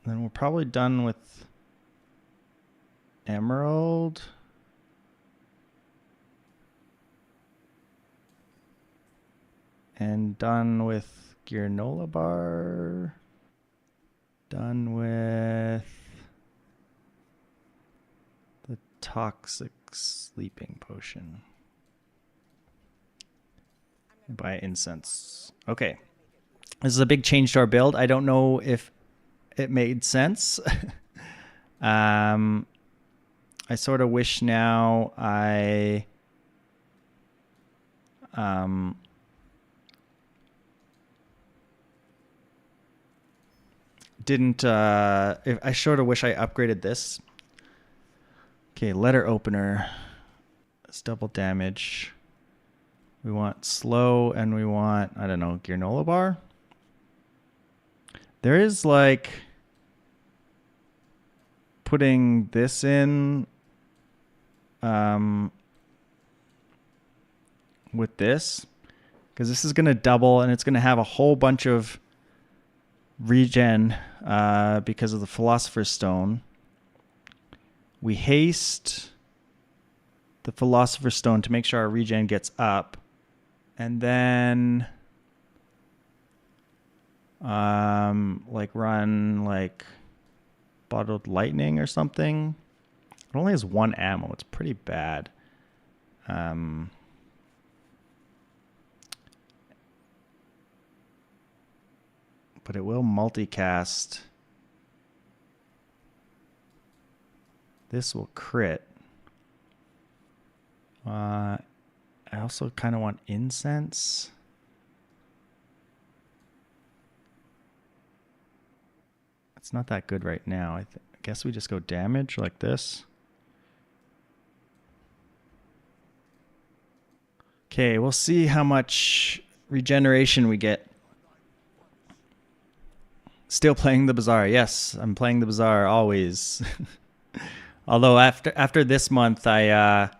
Then we're probably done with emerald. And done with granola bar. Done with the toxic sleeping potion. Buy incense. Okay. This is a big change to our build. I don't know if it made sense. I sort of wish now I didn't I sort of wish I upgraded this. Okay, letter opener. It's double damage. We want slow and we want, I don't know, granola bar. There is like putting this in with this, because this is going to double and it's going to have a whole bunch of regen because of the Philosopher's Stone. We haste the Philosopher's Stone to make sure our regen gets up, and then like run like bottled lightning or something. It only has 1 ammo. It's pretty bad. But it will multicast. This will crit. I also kind of want incense. It's not that good right now. I guess we just go damage like this. Okay, we'll see how much regeneration we get. Still playing the Bazaar. Yes, I'm playing the Bazaar always. Although after this month, I'm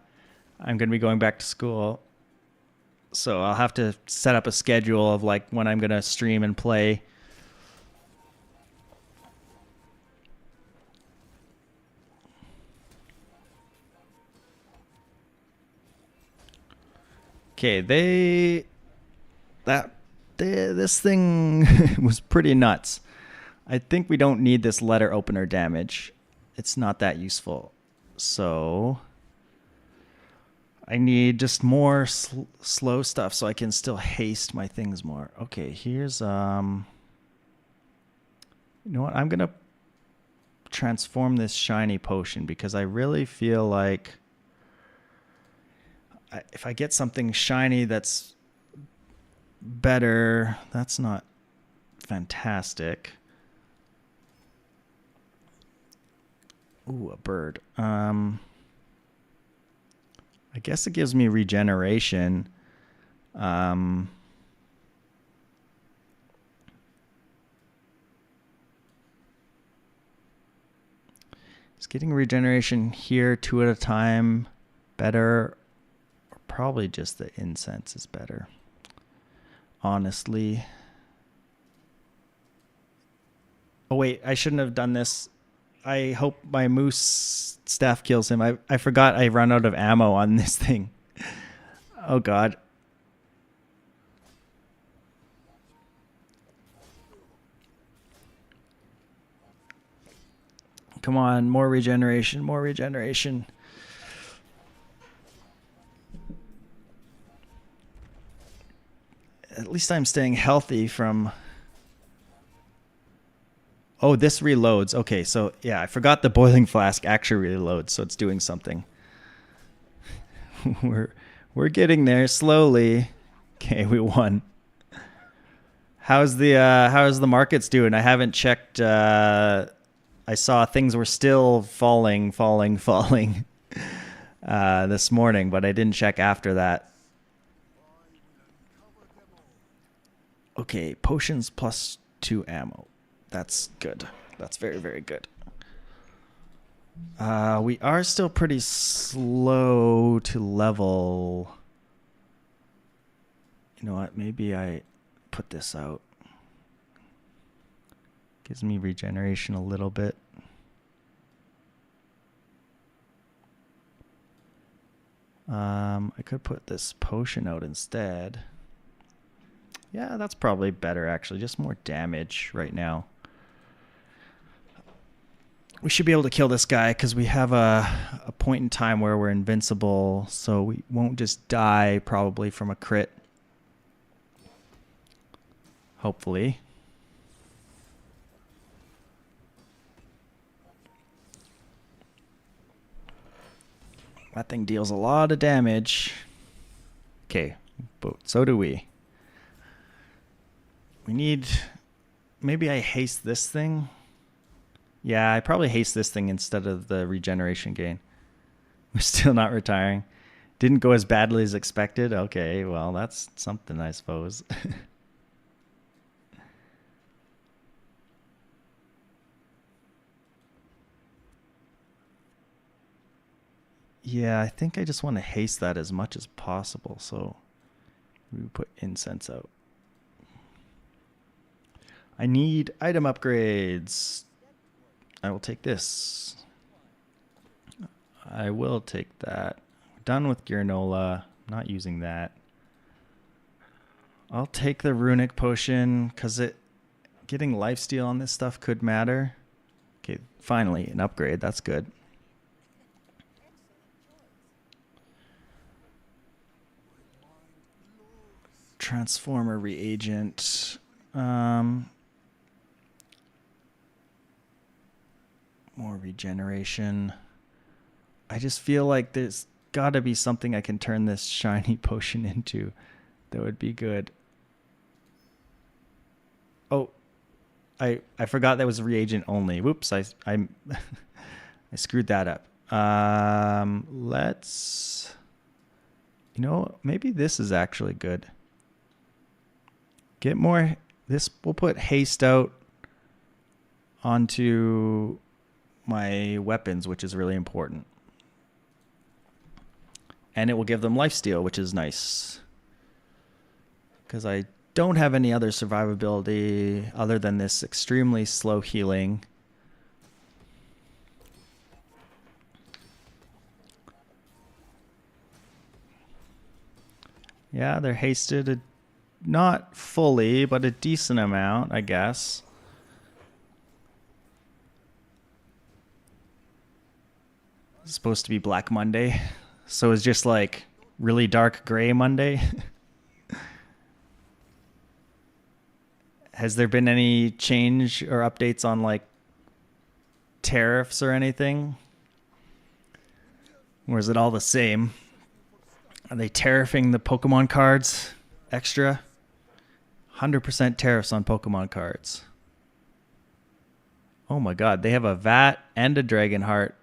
going to be going back to school. So I'll have to set up a schedule of like when I'm going to stream and play. Okay, This thing was pretty nuts. I think we don't need this letter opener damage. It's not that useful. So I need just more slow stuff so I can still haste my things more. Okay, here's you know what? I'm going to transform this shiny potion because I really feel like if I get something shiny that's better, that's not fantastic. Ooh, a bird. I guess it gives me regeneration. Is getting regeneration here 2 at a time better? Or probably just the incense is better. Honestly. Oh wait, I shouldn't have done this. I hope my moose staff kills him. I forgot I run out of ammo on this thing. Oh god. Come on, more regeneration, more regeneration. At least I'm staying healthy from... Oh, this reloads. Okay, so yeah, I forgot the boiling flask actually reloads, so it's doing something. we're getting there slowly. Okay, we won. How's the markets doing? I haven't checked. I saw things were still falling this morning, but I didn't check after that. Okay, potions plus 2 ammo. That's good. That's very, very good. We are still pretty slow to level. You know what? Maybe I put this out. Gives me regeneration a little bit. I could put this potion out instead. Yeah, that's probably better actually. Just more damage right now. We should be able to kill this guy because we have a point in time where we're invincible, so we won't just die probably from a crit. Hopefully. That thing deals a lot of damage. Okay, but so do we. We need... Maybe I haste this thing. Yeah, I probably haste this thing instead of the regeneration gain. We're still not retiring. Didn't go as badly as expected. Okay, well, that's something, I suppose. Yeah, I think I just want to haste that as much as possible. So we put incense out. I need item upgrades. I will take this. I will take that. Done with granola. Not using that. I'll take the runic potion because getting lifesteal on this stuff could matter. Okay, finally an upgrade. That's good. Transformer reagent. More regeneration. I just feel like there's got to be something I can turn this shiny potion into that would be good. Oh, I forgot that was reagent only. Whoops, I I screwed that up. Let's... You know, maybe this is actually good. Get more... This, we'll put haste out onto my weapons, which is really important. And it will give them lifesteal, which is nice. Because I don't have any other survivability other than this extremely slow healing. Yeah, they're hasted not fully, but a decent amount, I guess. It's supposed to be Black Monday. So it's just like really dark gray Monday. Has there been any change or updates on like tariffs or anything? Or is it all the same? Are they tariffing the Pokemon cards extra? 100% tariffs on Pokemon cards. Oh my god, they have a VAT and a Dragon Heart.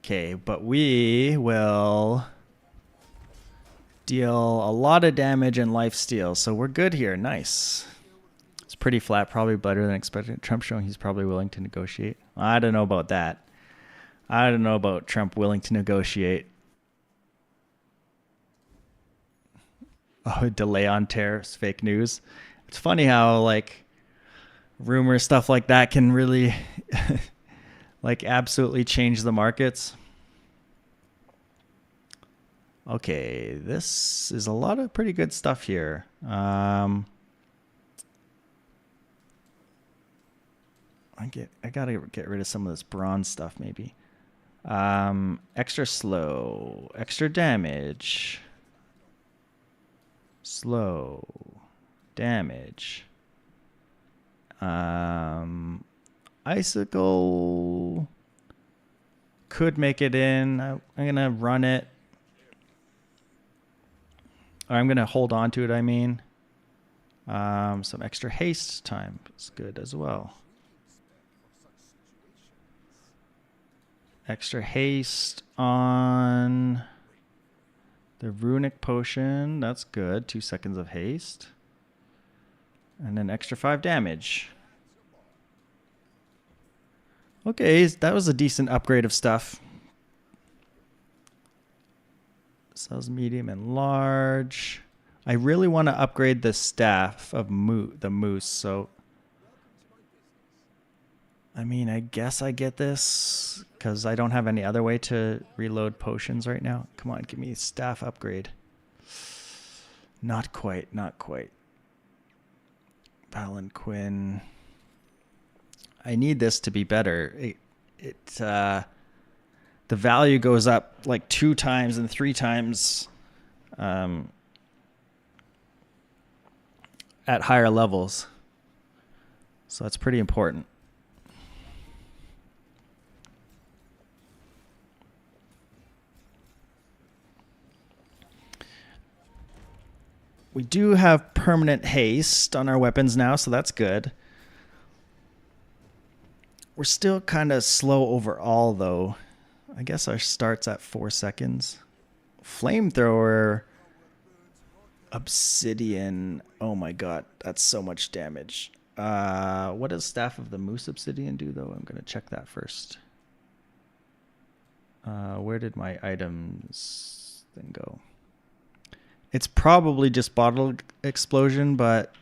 Okay, but we will deal a lot of damage and lifesteal, so we're good here. Nice. It's pretty flat, probably better than expected. Trump showing he's probably willing to negotiate. I don't know about that. I don't know about Trump willing to negotiate. Oh, delay on tariffs, fake news. It's funny how like rumors, stuff like that can really like absolutely change the markets. Okay, this is a lot of pretty good stuff here. I gotta get rid of some of this bronze stuff maybe. Extra slow, extra damage, slow, damage. Icicle could make it in. I'm gonna run it. Or I'm gonna hold on to it, I mean. Some extra haste time is good as well. Extra haste on the runic potion. That's good. 2 seconds of haste. And then extra 5 damage. Okay, that was a decent upgrade of stuff. Sells medium and large. I really want to upgrade the staff of the moose, so I mean, I guess I get this because I don't have any other way to reload potions right now. Come on, give me a staff upgrade. Not quite, not quite. Palanquin. I need this to be better. The value goes up like 2 times and 3 times at higher levels. So that's pretty important. We do have permanent haste on our weapons now, so that's good. We're still kind of slow overall, though. I guess our start's at 4 seconds. Flamethrower. Obsidian. Oh my god, that's so much damage. What does Staff of the Moose Obsidian do, though? I'm going to check that first. Where did my items thing go? It's probably just Bottle Explosion, but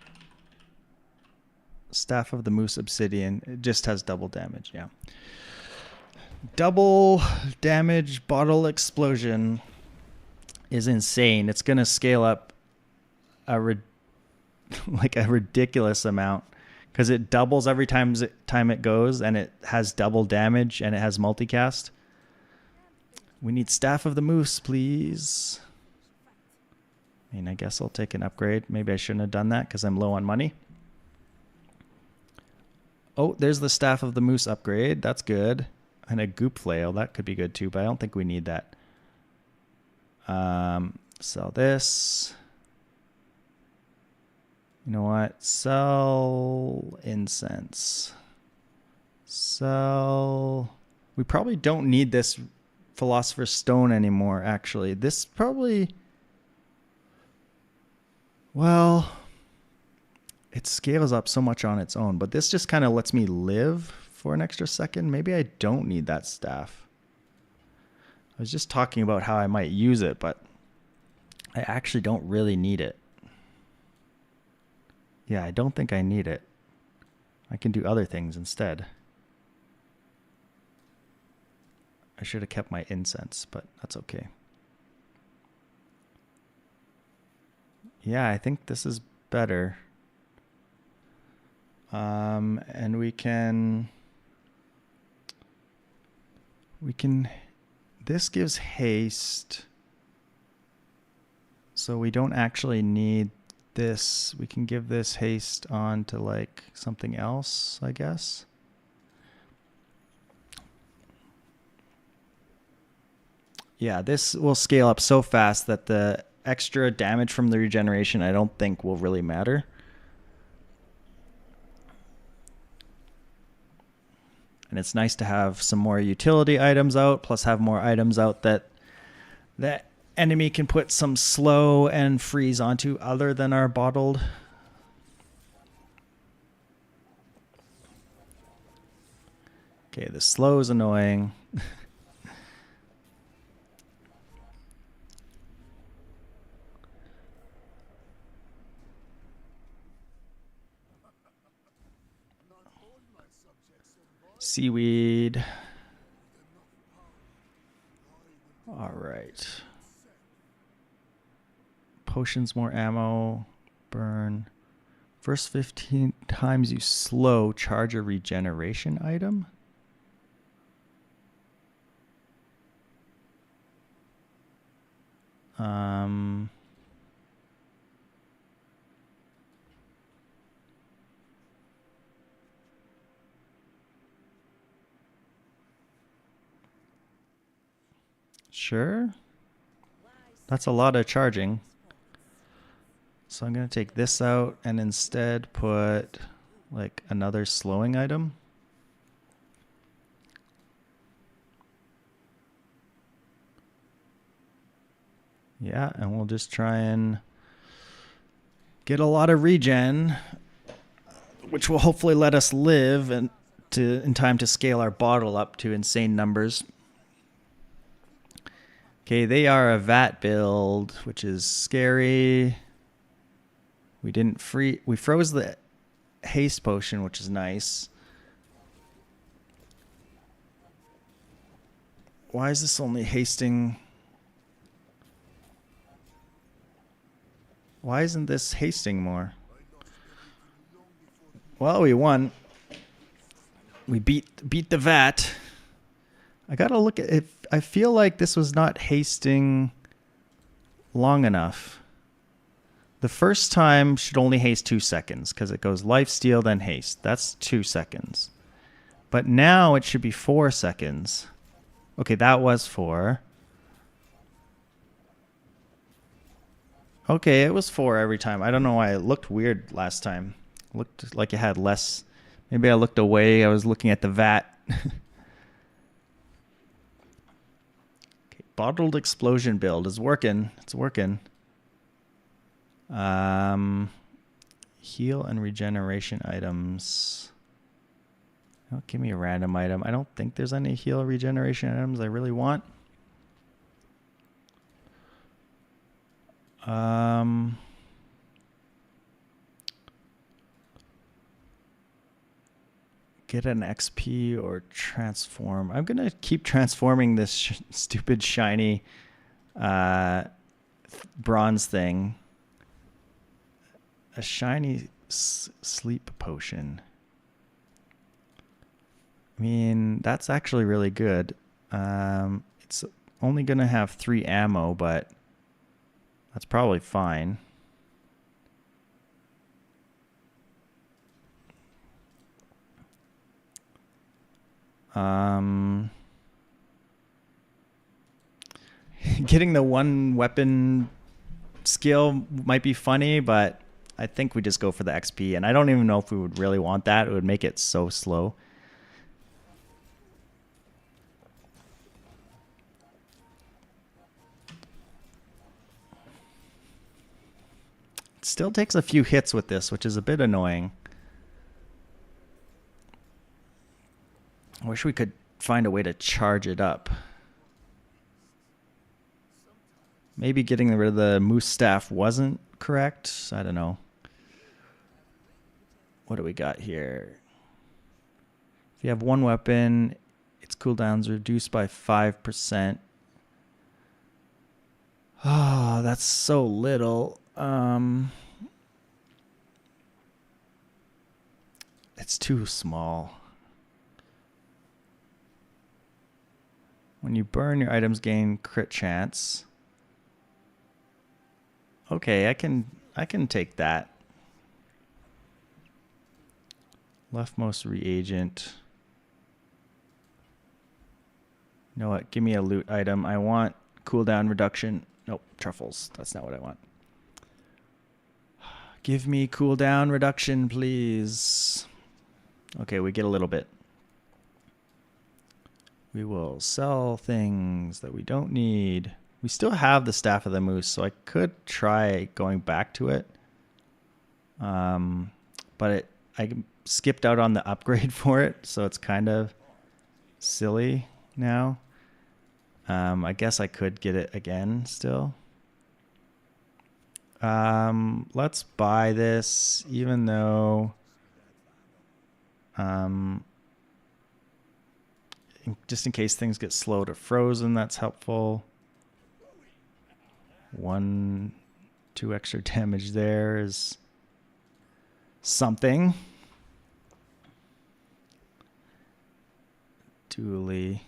Staff of the Moose Obsidian, it just has double damage, yeah. Double damage Bottle Explosion is insane. It's going to scale up like a ridiculous amount because it doubles every time it goes, and it has double damage, and it has multicast. We need Staff of the Moose, please. I mean, I guess I'll take an upgrade. Maybe I shouldn't have done that because I'm low on money. Oh, there's the Staff of the Moose upgrade. That's good. And a Goop Flail. That could be good too, but I don't think we need that. Sell this. You know what? Sell incense. Sell. We probably don't need this Philosopher's Stone anymore, actually. This probably... Well, it scales up so much on its own, but this just kind of lets me live for an extra second. Maybe I don't need that staff. I was just talking about how I might use it, but I actually don't really need it. Yeah, I don't think I need it. I can do other things instead. I should have kept my incense, but that's okay. Yeah, I think this is better. And we can, this gives haste. So we don't actually need this. We can give this haste on to like something else, I guess. Yeah, this will scale up so fast that the extra damage from the regeneration I don't think will really matter. And it's nice to have some more utility items out, plus have more items out that the enemy can put some slow and freeze onto other than our bottled. Okay, the slow is annoying. Seaweed. All right. Potions, more ammo, burn. First 15 times you slow, charge a regeneration item. Sure. That's a lot of charging. So I'm going to take this out and instead put like another slowing item. Yeah, and we'll just try and get a lot of regen, which will hopefully let us live and in time to scale our bottle up to insane numbers. Okay, they are a vat build, which is scary. We froze the haste potion, which is nice. Why is this only hasting? Why isn't this hasting more? Well, we won. We beat the vat. I gotta look at it. I feel like this was not hasting long enough. The first time should only haste 2 seconds because it goes lifesteal, then haste. That's 2 seconds. But now it should be 4 seconds. Okay, that was 4. Okay, it was 4 every time. I don't know why it looked weird last time. It looked like it had less. Maybe I looked away. I was looking at the vat. Okay, bottled explosion build is working. It's working. Heal and regeneration items. Oh, give me a random item. I don't think there's any heal regeneration items I really want. Get an XP or transform. I'm gonna keep transforming this stupid shiny bronze thing. A shiny sleep potion. I mean, that's actually really good. It's only gonna have 3 ammo, but that's probably fine. Getting the one weapon skill might be funny, but I think we just go for the XP. And I don't even know if we would really want that. It would make it so slow. It still takes a few hits with this, which is a bit annoying. I wish we could find a way to charge it up. Maybe getting rid of the moose staff wasn't correct. I don't know. What do we got here? If you have one weapon, Its cooldowns reduced by 5%. Oh, that's so little. It's too small. When you burn, your items gain crit chance. Okay, I can take that. Leftmost reagent. You know what? Give me a loot item. I want cooldown reduction. Nope, truffles. That's not what I want. Give me cooldown reduction, please. Okay, we get a little bit. We will sell things that we don't need. We still have the Staff of the Moose, so I could try going back to it. But I skipped out on the upgrade for it, so it's kind of silly now. I guess I could get it again still. Let's buy this, even though just in case things get slowed or frozen, that's helpful. 2 extra damage there is something. Dually.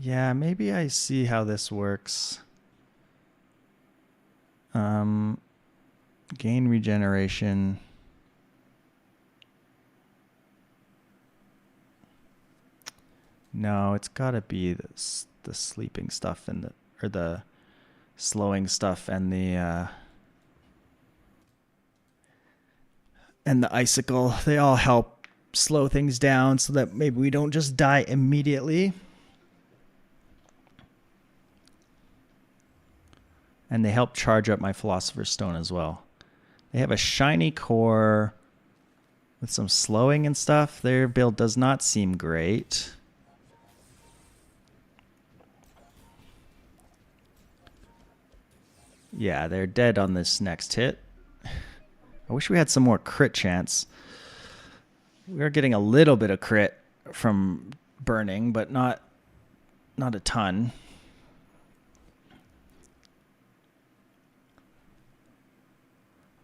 Yeah, maybe I see how this works. Gain regeneration. No, it's got to be the sleeping stuff and the slowing stuff and the icicle. They all help slow things down so that maybe we don't just die immediately. And they help charge up my Philosopher's Stone as well. They have a shiny core with some slowing and stuff. Their build does not seem great. Yeah, they're dead on this next hit. I wish we had some more crit chance. We are getting a little bit of crit from burning, but not a ton.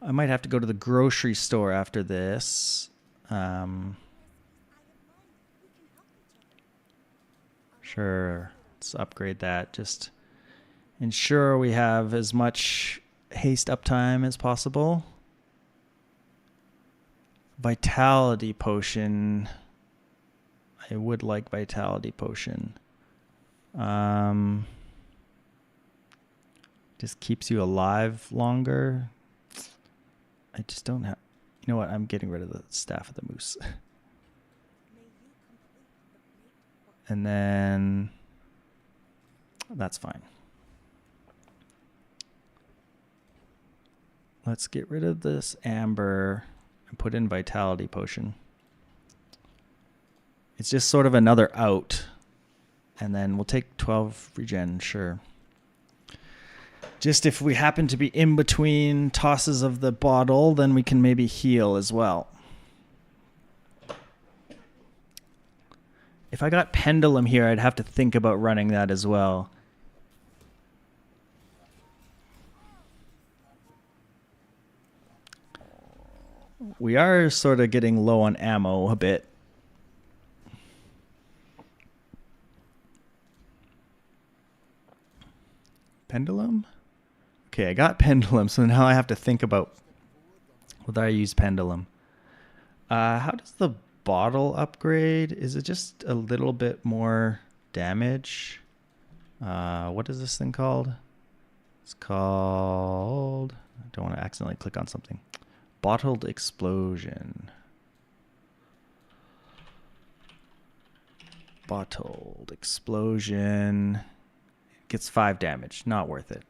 I might have to go to the grocery store after this. Sure, let's upgrade that. Just ensure we have as much haste uptime as possible. Vitality potion. I would like vitality potion. Just keeps you alive longer. I just don't have... You know what? I'm getting rid of the Staff of the Moose. And then... That's fine. Let's get rid of this amber and put in vitality potion. It's just sort of another out. And then we'll take 12 regen, sure. Just if we happen to be in between tosses of the bottle, then we can maybe heal as well. If I got Pendulum here, I'd have to think about running that as well. We are sort of getting low on ammo a bit. Pendulum? Okay, I got Pendulum, so now I have to think about whether I use Pendulum. How does the bottle upgrade? Is it just a little bit more damage? What is this thing called? It's called... I don't want to accidentally click on something. Bottled Explosion. Bottled Explosion. Gets 5 damage. Not worth it.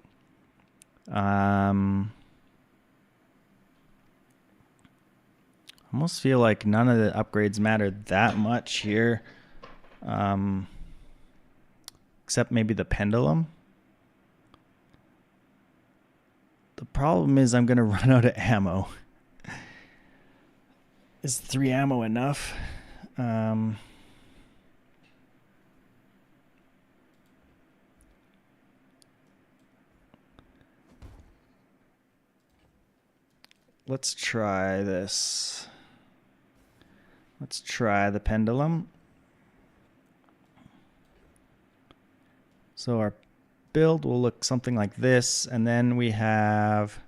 Almost feel like none of the upgrades matter that much here. Except maybe the Pendulum. The problem is I'm going to run out of ammo. Is 3 ammo enough? let's try this. Let's try the pendulum. So our build will look something like this, and then we have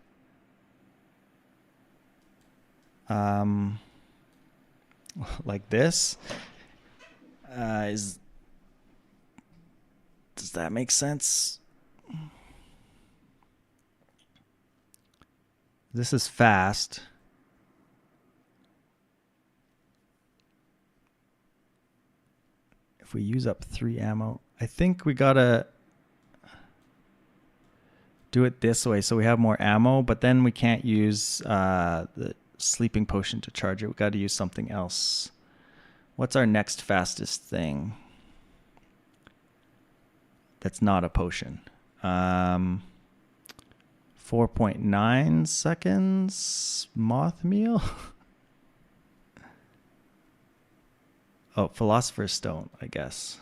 like this. Does that make sense? This is fast. If we use up 3 ammo, I think we gotta do it this way so we have more ammo, but then we can't use the sleeping potion to charge it. We gotta use something else. What's our next fastest thing? That's not a potion. 4.9 seconds. Moth meal. Oh, Philosopher's Stone, I guess.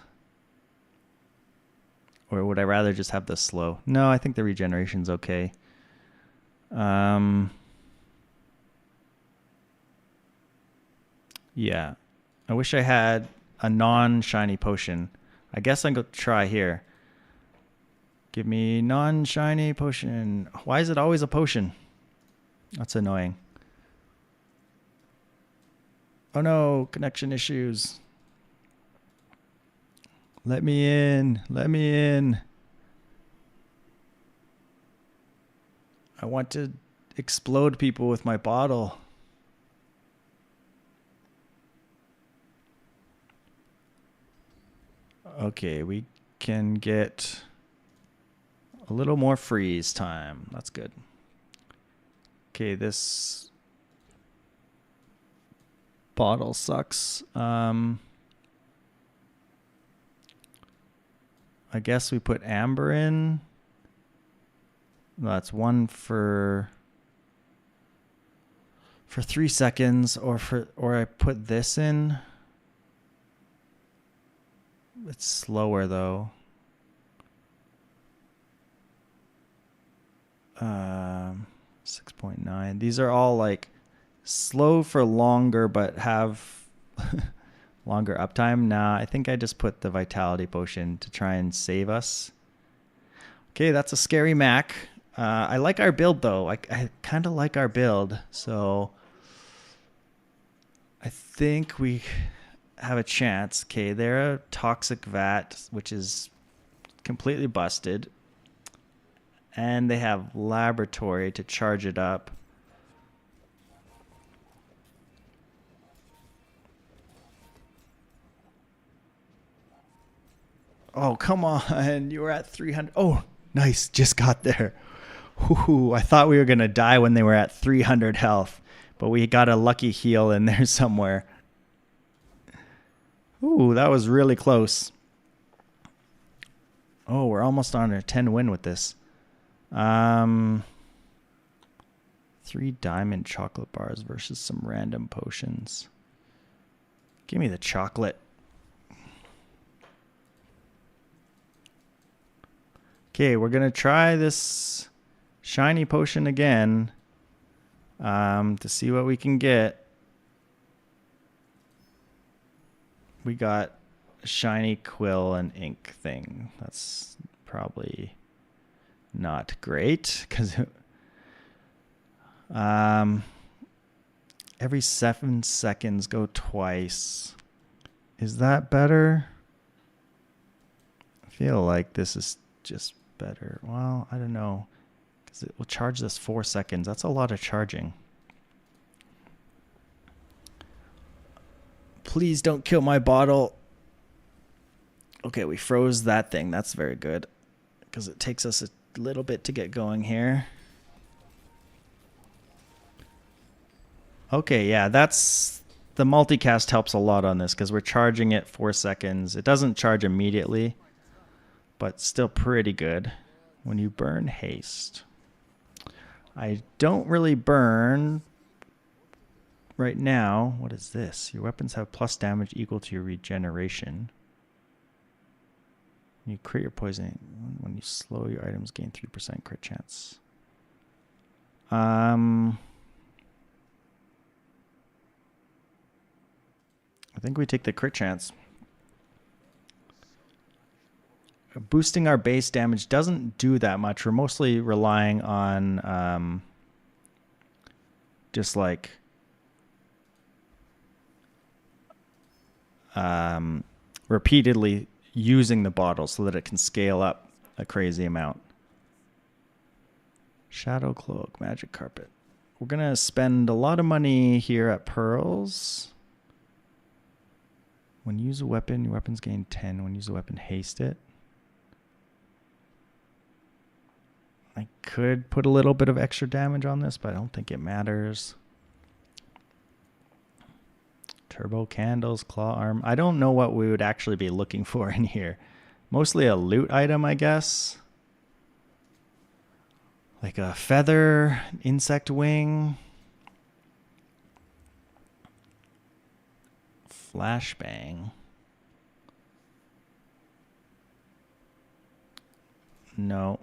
Or would I rather just have this slow? No, I think the regeneration's okay. Yeah. I wish I had a non-shiny potion. I guess I'm going to try here. Give me non-shiny potion. Why is it always a potion? That's annoying. Oh no, connection issues. Let me in. Let me in. I want to explode people with my bottle. Okay, we can get a little more freeze time. That's good. Okay, this bottle sucks. I guess we put amber in. That's one for 3 seconds, or I put this in. It's slower though. 6.9. These are all like slow for longer, but have longer uptime. Nah, I think I just put the vitality potion to try and save us. Okay, that's a scary Mac. I like our build though. I kind of like our build, so I think we have a chance. Okay, they're a toxic vat, which is completely busted. And they have laboratory to charge it up. Oh, come on. You were at 300. Oh, nice. Just got there. Ooh, I thought we were going to die when they were at 300 health, but we got a lucky heal in there somewhere. Ooh, that was really close. Oh, we're almost on a 10 win with this. 3 diamond chocolate bars versus some random potions. Give me the chocolate. Okay, we're going to try this shiny potion again to see what we can get. We got a shiny quill and ink thing. That's probably not great because every 7 seconds go twice. Is that better? I feel like this is just better. Well, I don't know, because it will charge this 4 seconds. That's a lot of charging. Please don't kill my bottle. Okay, we froze that thing. That's very good, because it takes us a little bit to get going here. Okay, yeah, that's the multicast helps a lot on this because we're charging it 4 seconds. It doesn't charge immediately, but still pretty good. When you burn haste, I don't really burn right now. What is this? Your weapons have plus damage equal to your regeneration. You crit your poison. When you slow your items, gain 3% crit chance. think we take the crit chance. Boosting our base damage doesn't do that much. We're mostly relying on just like repeatedly using the bottle so that it can scale up a crazy amount. Shadow Cloak, Magic Carpet. We're going to spend a lot of money here at Pearls. When you use a weapon, your weapons gain 10. When you use a weapon, haste it. I could put a little bit of extra damage on this, but I don't think it matters. Turbo candles, claw arm. I don't know what we would actually be looking for in here. Mostly a loot item, I guess. Like a feather, insect wing. Flashbang. No.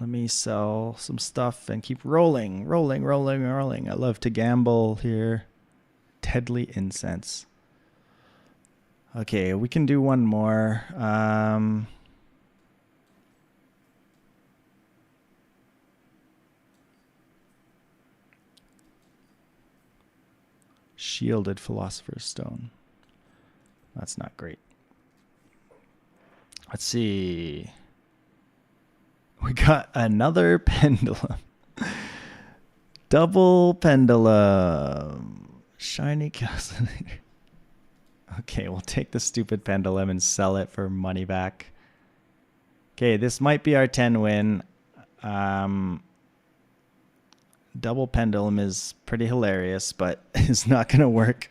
Let me sell some stuff and keep rolling. I love to gamble here. Deadly incense. Okay, we can do one more. Shielded Philosopher's Stone. That's not great. Let's see. We got another pendulum. Double pendulum. Shiny calcinator. Okay, we'll take the stupid pendulum and sell it for money back. Okay, this might be our 10 win. Double pendulum is pretty hilarious, but it's not going to work.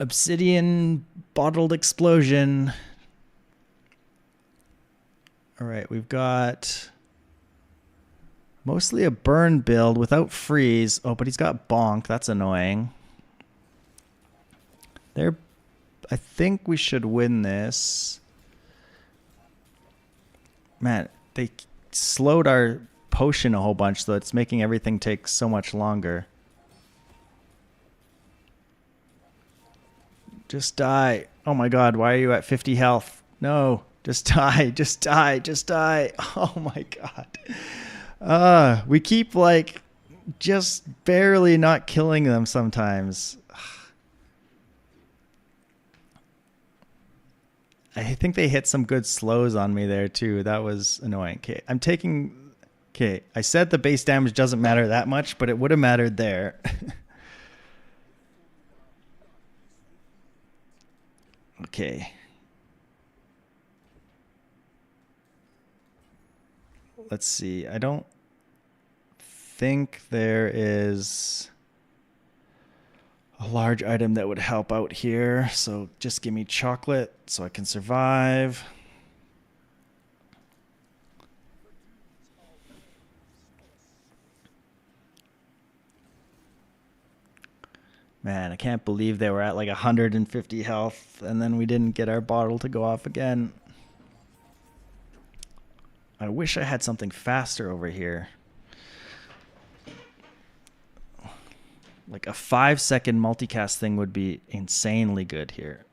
Obsidian bottled explosion. All right, we've got mostly a burn build without freeze. Oh, but he's got bonk. That's annoying. I think we should win this. Man, they slowed our potion a whole bunch, so it's making everything take so much longer. Just die. Oh my god, why are you at 50 health? No, just die, just die, just die. Oh my god. We keep like just barely not killing them sometimes. I think they hit some good slows on me there too. That was annoying. Okay, I'm taking... Okay, I said the base damage doesn't matter that much, but it would have mattered there. Okay. Let's see. I don't think there is a large item that would help out here. So just give me chocolate so I can survive. Man, I can't believe they were at like 150 health and then we didn't get our bottle to go off again. I wish I had something faster over here. Like a 5-second multicast thing would be insanely good here.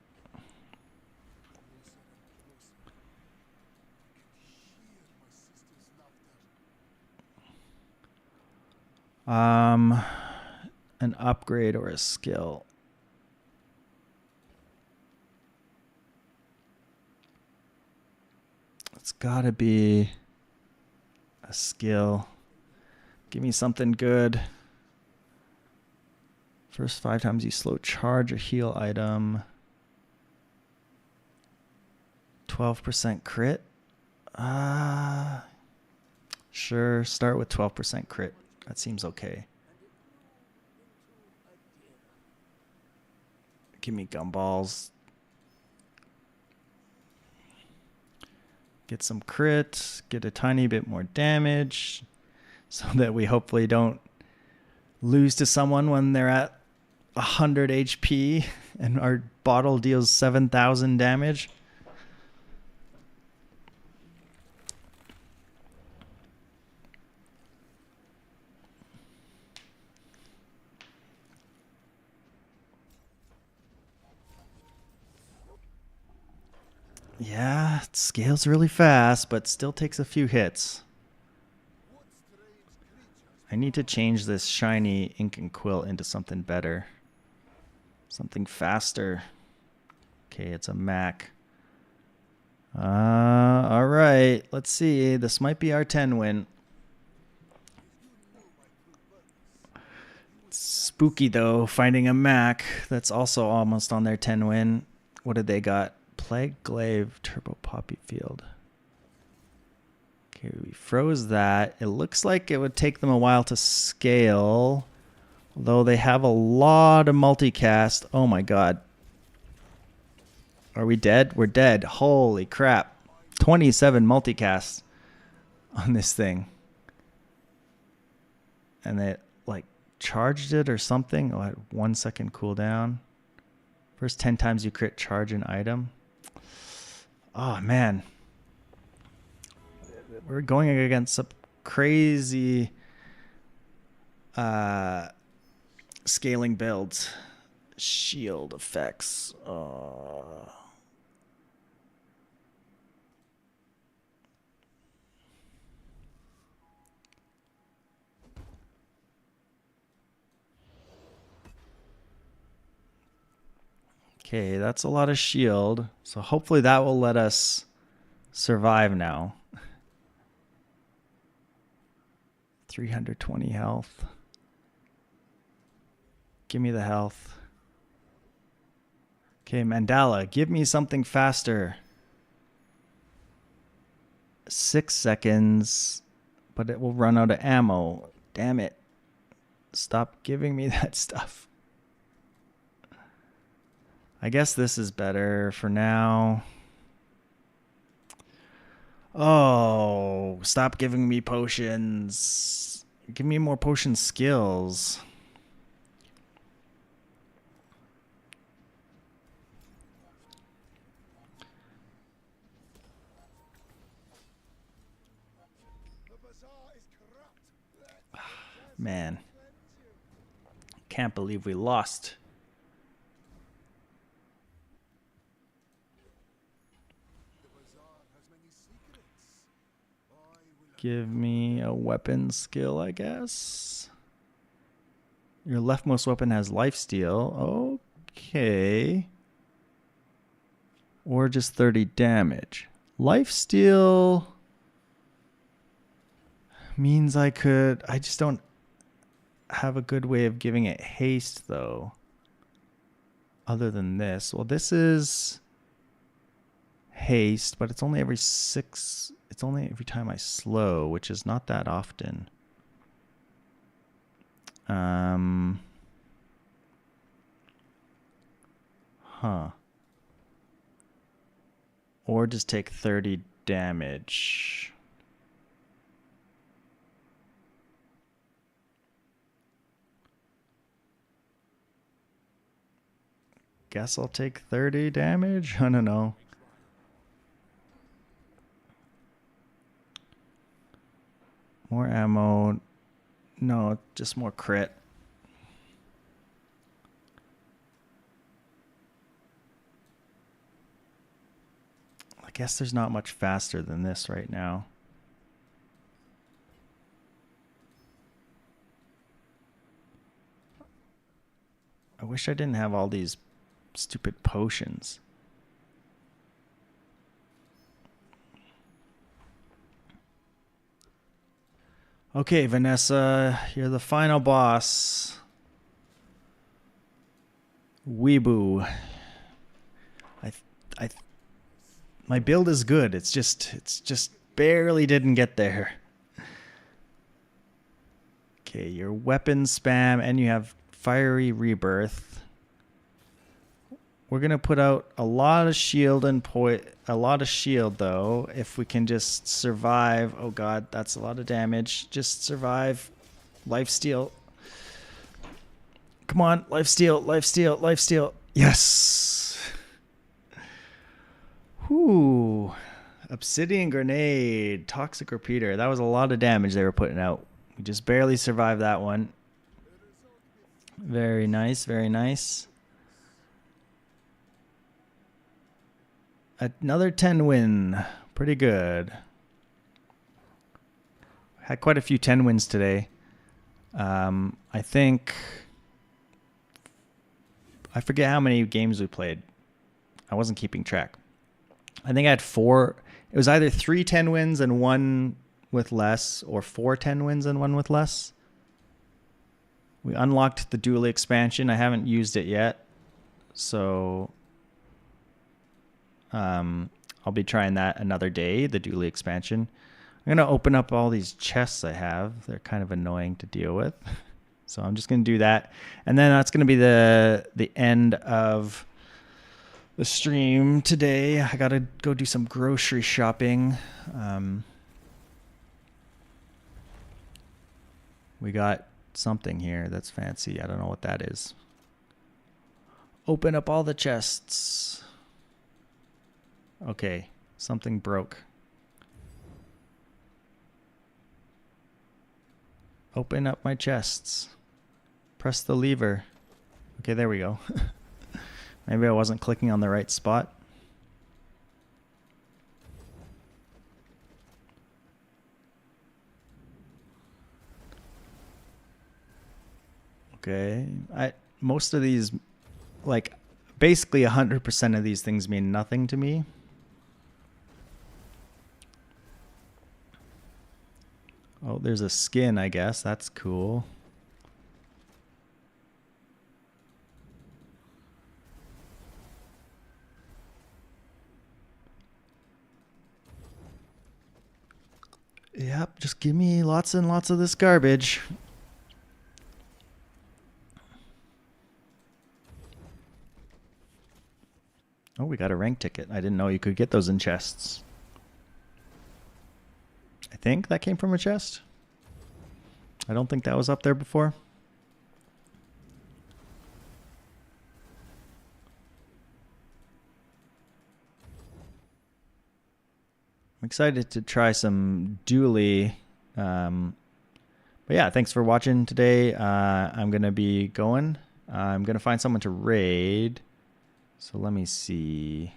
An upgrade or a skill. It's gotta be a skill. Give me something good. First 5 times you slow charge a heal item. 12% crit. Sure, start with 12% crit. That seems okay. Give me gumballs. Get some crit. Get a tiny bit more damage. So that we hopefully don't lose to someone when they're at 100 HP and our bottle deals 7,000 damage. Yeah, it scales really fast, but still takes a few hits. I need to change this shiny ink and quill into something better. Something faster. Okay, it's a Mac. All right. Let's see. This might be our 10 win. It's spooky though, finding a Mac that's also almost on their 10 win. What did they got? Plague Glaive, Turbo Poppy Field. Okay, we froze that. It looks like it would take them a while to scale, although they have a lot of multicast. Oh my god. Are we dead? We're dead. Holy crap. 27 multicasts on this thing. And they like charged it or something. Oh, I had 1 second cooldown. First 10 times you crit charge an item. Oh man. We're going against some crazy scaling builds. Shield effects. Okay, that's a lot of shield. So hopefully that will let us survive now. 320 health. Give me the health. Okay, Mandala, give me something faster. 6 seconds, but it will run out of ammo. Damn it. Stop giving me that stuff. I guess this is better for now. Oh, stop giving me potions. Give me more potion skills. Man. Can't believe we lost. Give me a weapon skill, I guess. Your leftmost weapon has lifesteal. Okay. Or just 30 damage. Lifesteal means I just don't have a good way of giving it haste though. Other than this. Well, this is haste, but it's only every time I slow, which is not that often. Or just take 30 damage. Guess I'll take 30 damage? I don't know. More ammo. No, just more crit. I guess there's not much faster than this right now. I wish I didn't have all these stupid potions. Okay, Vanessa, you're the final boss. Weeboo. My build is good. It's just barely didn't get there. Okay, your weapon spam and you have fiery rebirth. We're gonna put out a lot of shield and a lot of shield though. If we can just survive. Oh god, that's a lot of damage. Just survive. Lifesteal. Come on, lifesteal, lifesteal, lifesteal. Yes. Whew. Obsidian grenade, toxic repeater. That was a lot of damage they were putting out. We just barely survived that one. Very nice, very nice. Another 10 win. Pretty good. Had quite a few 10 wins today. I think I forget how many games we played. I wasn't keeping track. I think I had 4. It was either 3 10 wins and 1 with less, or 4 10 wins and 1 with less. We unlocked the Dually expansion. I haven't used it yet, so I'll be trying that another day, the Dually expansion. I'm going to open up all these chests I have. They're kind of annoying to deal with. So I'm just going to do that. And then that's going to be the end of the stream today. I got to go do some grocery shopping. We got something here that's fancy. I don't know what that is. Open up all the chests. Okay, something broke. Open up my chests. Press the lever. Okay, there we go. Maybe I wasn't clicking on the right spot. Okay. Most of these, like, basically 100% of these things mean nothing to me. Oh, there's a skin, I guess. That's cool. Yep, just give me lots and lots of this garbage. Oh, we got a rank ticket. I didn't know you could get those in chests. I think that came from a chest. I don't think that was up there before. I'm excited to try some Dually. But yeah, thanks for watching today. I'm going to be going. I'm going to find someone to raid. So let me see.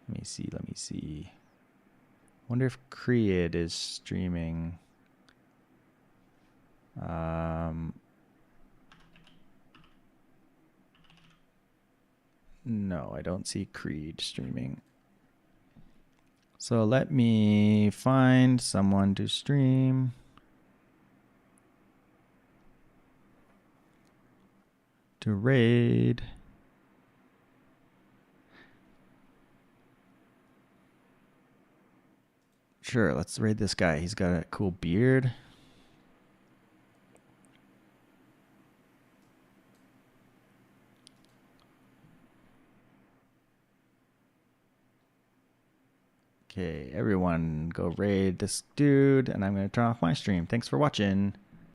Let me see. Wonder if Creed is streaming. No, I don't see Creed streaming. So let me find someone to stream. To raid. Sure, let's raid this guy. He's got a cool beard. Okay, everyone go raid this dude, and I'm going to turn off my stream. Thanks for watching.